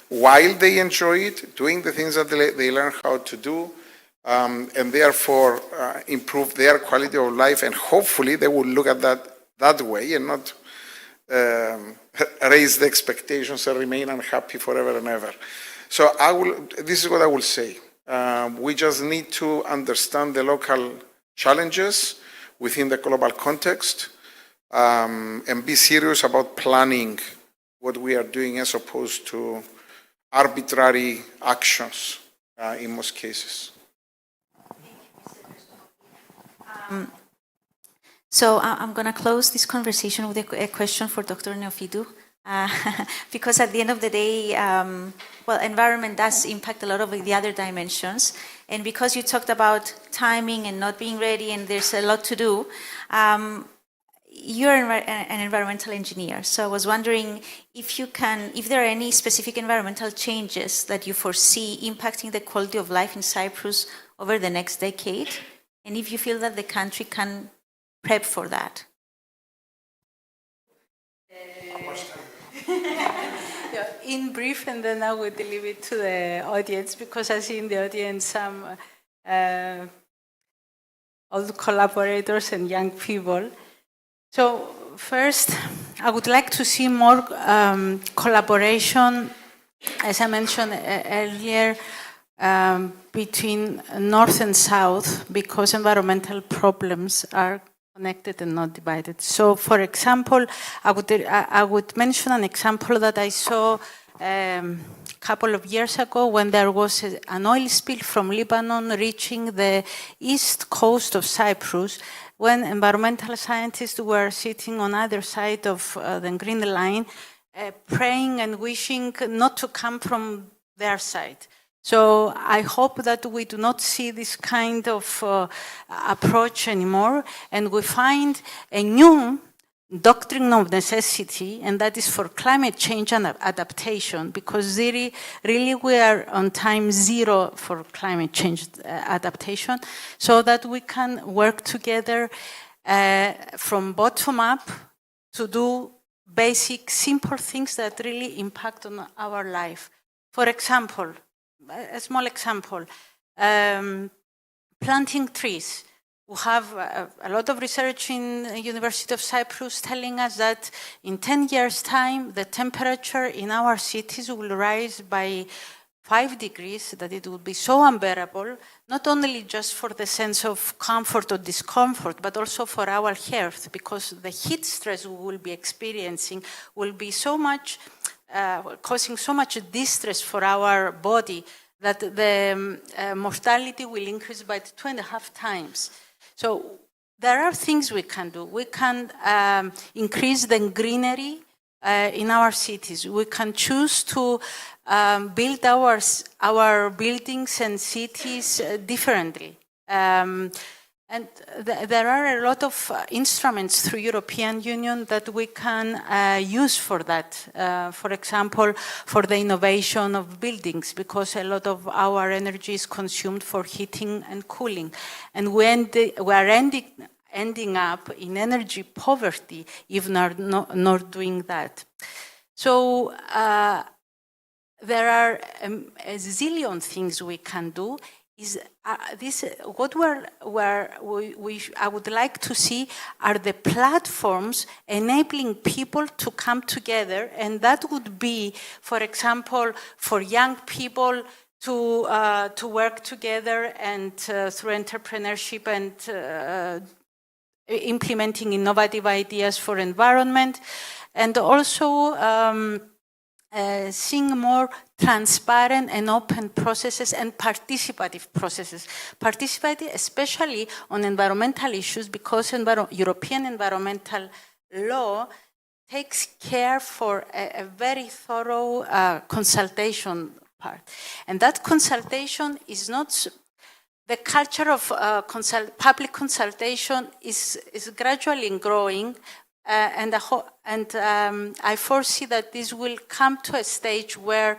while they enjoy it, doing the things that they learn how to do, and therefore improve their quality of life, and hopefully they will look at that way and not raise the expectations and remain unhappy forever and ever. So this is what I will say. We just need to understand the local challenges within the global context, and be serious about planning what we are doing as opposed to arbitrary actions in most cases. So I'm going to close this conversation with a question for Dr. Neofidou, because at the end of the day, well, environment does impact a lot of the other dimensions. And because you talked about timing and not being ready, and there's a lot to do, you're an environmental engineer. So I was wondering if there are any specific environmental changes that you foresee impacting the quality of life in Cyprus over the next decade, and if you feel that the country can prep for that. In brief, and then I will leave it to the audience, because I see in the audience some old collaborators and young people. So first, I would like to see more collaboration, as I mentioned earlier, between North and South, because environmental problems are connected and not divided. So, for example, I would mention an example that I saw a couple of years ago when there was an oil spill from Lebanon reaching the east coast of Cyprus, when environmental scientists were sitting on either side of the Green Line, praying and wishing not to come from their side. So I hope that we do not see this kind of approach anymore, and we find a new doctrine of necessity, and that is for climate change and adaptation, because really we are on time zero for climate change adaptation, so that we can work together from bottom up to do basic, simple things that really impact on our life. For example, a small example, planting trees. We have a lot of research in the University of Cyprus telling us that in 10 years' time, the temperature in our cities will rise by 5 degrees, that it will be so unbearable, not only just for the sense of comfort or discomfort, but also for our health, because the heat stress we will be experiencing will be so much, causing so much distress for our body that the mortality will increase by 2.5 times. So there are things we can do. We can increase the greenery in our cities. We can choose to build our buildings and cities differently. And there are a lot of instruments through European Union that we can use for that. For example, for the innovation of buildings, because a lot of our energy is consumed for heating and cooling. And we are ending up in energy poverty if not doing that. So there are a zillion things we can do. I would like to see are the platforms enabling people to come together, and that would be, for example, for young people to work together and through entrepreneurship and implementing innovative ideas for environment, and also seeing more transparent and open processes and participative processes. Participative, especially on environmental issues, because European environmental law takes care for a very thorough consultation part. And that consultation is not... the culture of public consultation is gradually growing, and I foresee that this will come to a stage where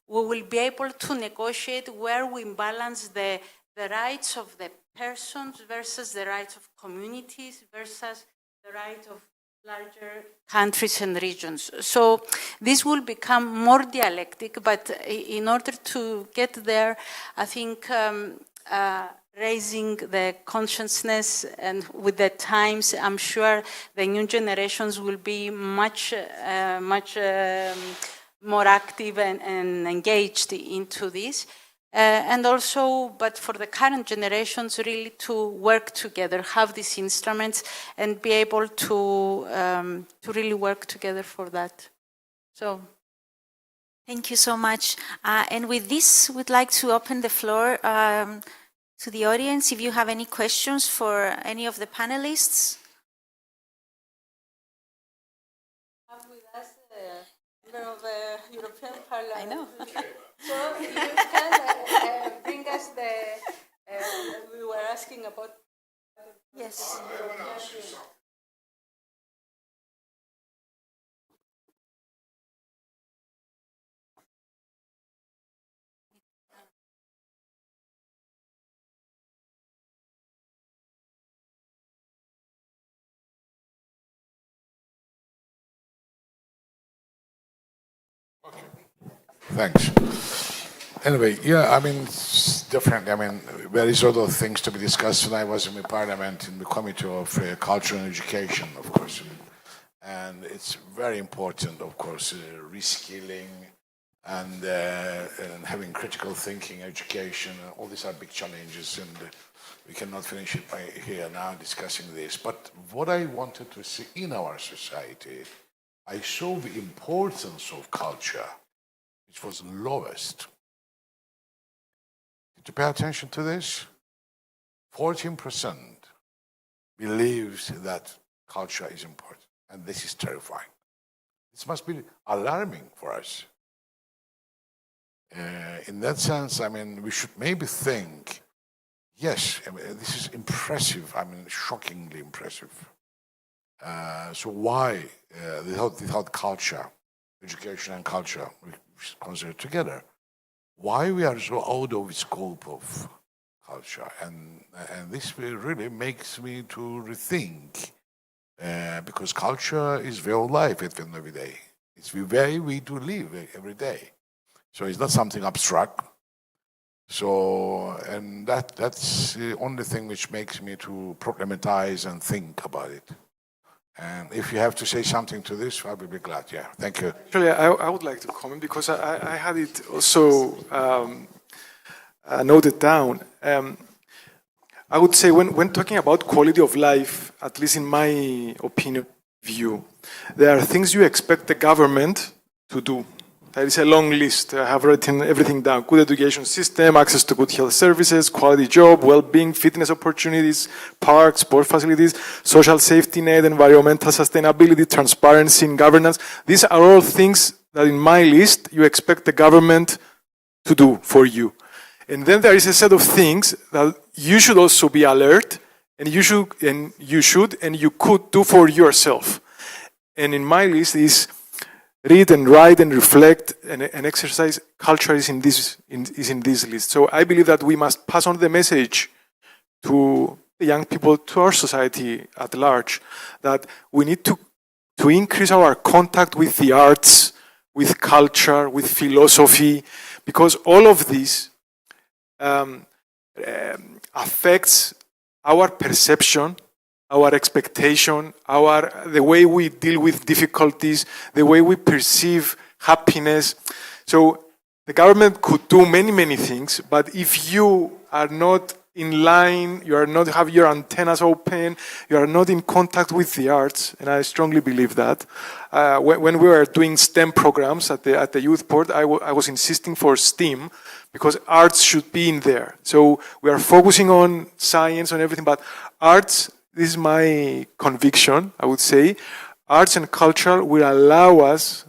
we will be able to negotiate where we balance the rights of the persons versus the rights of communities versus the rights of larger countries and regions. So this will become more dialectic, but in order to get there, I think raising the consciousness and with the times, I'm sure the new generations will be much more active and engaged into this. And also, but for the current generations, really to work together, have these instruments, and be able to really work together for that. So, thank you so much. And with this, we'd like to open the floor to the audience. If you have any questions for any of the panelists. Have with us the member of the European Parliament. I know. So you can bring us the, we were asking about. Yes. Thanks. Anyway, yeah, I mean, it's different. I mean, there is other things to be discussed. When I was in the parliament, in the Committee of Culture and Education, of course. And it's very important, of course, reskilling and having critical thinking, education. All these are big challenges, and we cannot finish it by here now discussing this. But what I wanted to see in our society, I saw the importance of culture, which was lowest. Did you pay attention to this? 14% believes that culture is important, and this is terrifying. This must be alarming for us. In that sense, I mean, we should maybe think, yes, I mean, this is impressive, I mean, shockingly impressive. So why, without culture, education and culture, we consider together, why we are so out of the scope of culture? And this really makes me to rethink, because culture is way of life at the end of the day. It's the way we do live every day. So it's not something abstract. So, and that's the only thing which makes me to problematize and think about it. And if you have to say something to this, I will be glad. Yeah, thank you. Actually, I would like to comment because I had it also noted down. I would say when talking about quality of life, at least in my opinion, view, there are things you expect the government to do. There is a long list. I have written everything down. Good education system, access to good health services, quality job, well-being, fitness opportunities, parks, sport facilities, social safety net, environmental sustainability, transparency in governance. These are all things that in my list you expect the government to do for you. And then there is a set of things that you should also be alert and you should and you could do for yourself. And in my list is read and write and reflect and exercise. Culture is in this list. So I believe that we must pass on the message to the young people, to our society at large, that we need to increase our contact with the arts, with culture, with philosophy, because all of this affects our perception, our expectation, the way we deal with difficulties, the way we perceive happiness. So the government could do many, many things, but if you are not in line, you are not have your antennas open, you are not in contact with the arts, and I strongly believe that. When we were doing STEM programs at the youth board, I was insisting for STEAM because arts should be in there. So we are focusing on science and everything, but arts, this is my conviction, I would say, arts and culture will allow us,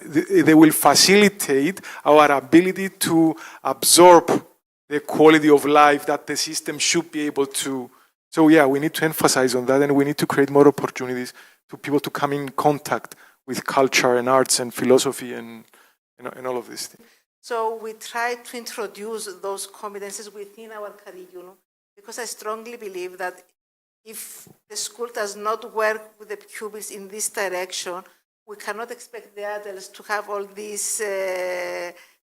they will facilitate our ability to absorb the quality of life that the system should be able to. So yeah, we need to emphasize on that, and we need to create more opportunities to people to come in contact with culture and arts and philosophy and all of these things. So we try to introduce those competencies within our curriculum, because I strongly believe that if the school does not work with the pupils in this direction, we cannot expect the adults to have all these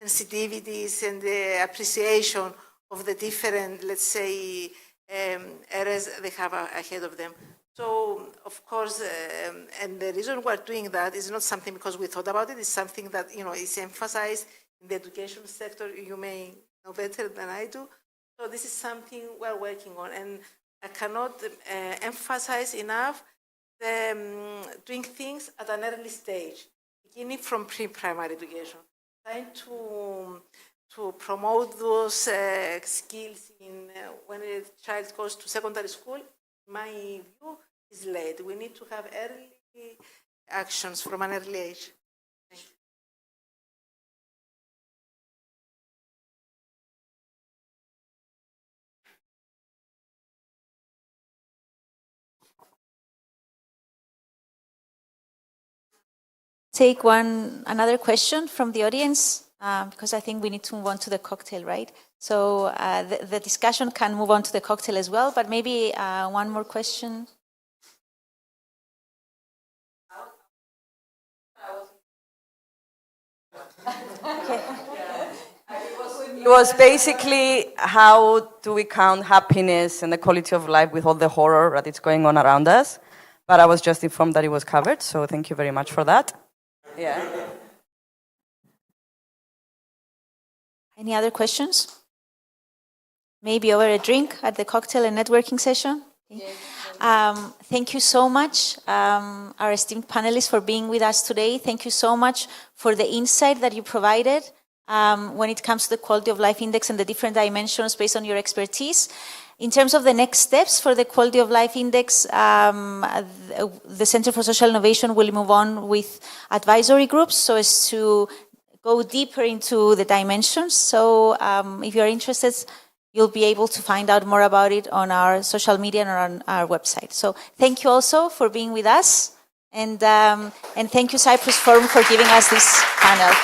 sensitivities and the appreciation of the different, let's say, areas they have ahead of them. So, of course, and the reason we're doing that is not something because we thought about it, it's something that, is emphasized in the education sector. You may know better than I do. So this is something we're working on, and I cannot emphasize enough doing things at an early stage, beginning from pre-primary education, trying to promote those skills when a child goes to secondary school. In my view, is late. We need to have early actions from an early age. Thank you. Take another question from the audience, because I think we need to move on to the cocktail, right? So the discussion can move on to the cocktail as well, but maybe one more question. It was basically how do we count happiness and the quality of life with all the horror that is going on around us. But I was just informed that it was covered, so thank you very much for that. Yeah. Any other questions? Maybe over a drink at the cocktail and networking session? Thank you so much, our esteemed panelists, for being with us today. Thank you so much for the insight that you provided when it comes to the Quality of Life Index and the different dimensions based on your expertise. In terms of the next steps for the Quality of Life Index, the Center for Social Innovation will move on with advisory groups so as to go deeper into the dimensions. So if you're interested, you'll be able to find out more about it on our social media and on our website. So thank you also for being with us. And thank you, Cyprus Forum, for giving us this panel.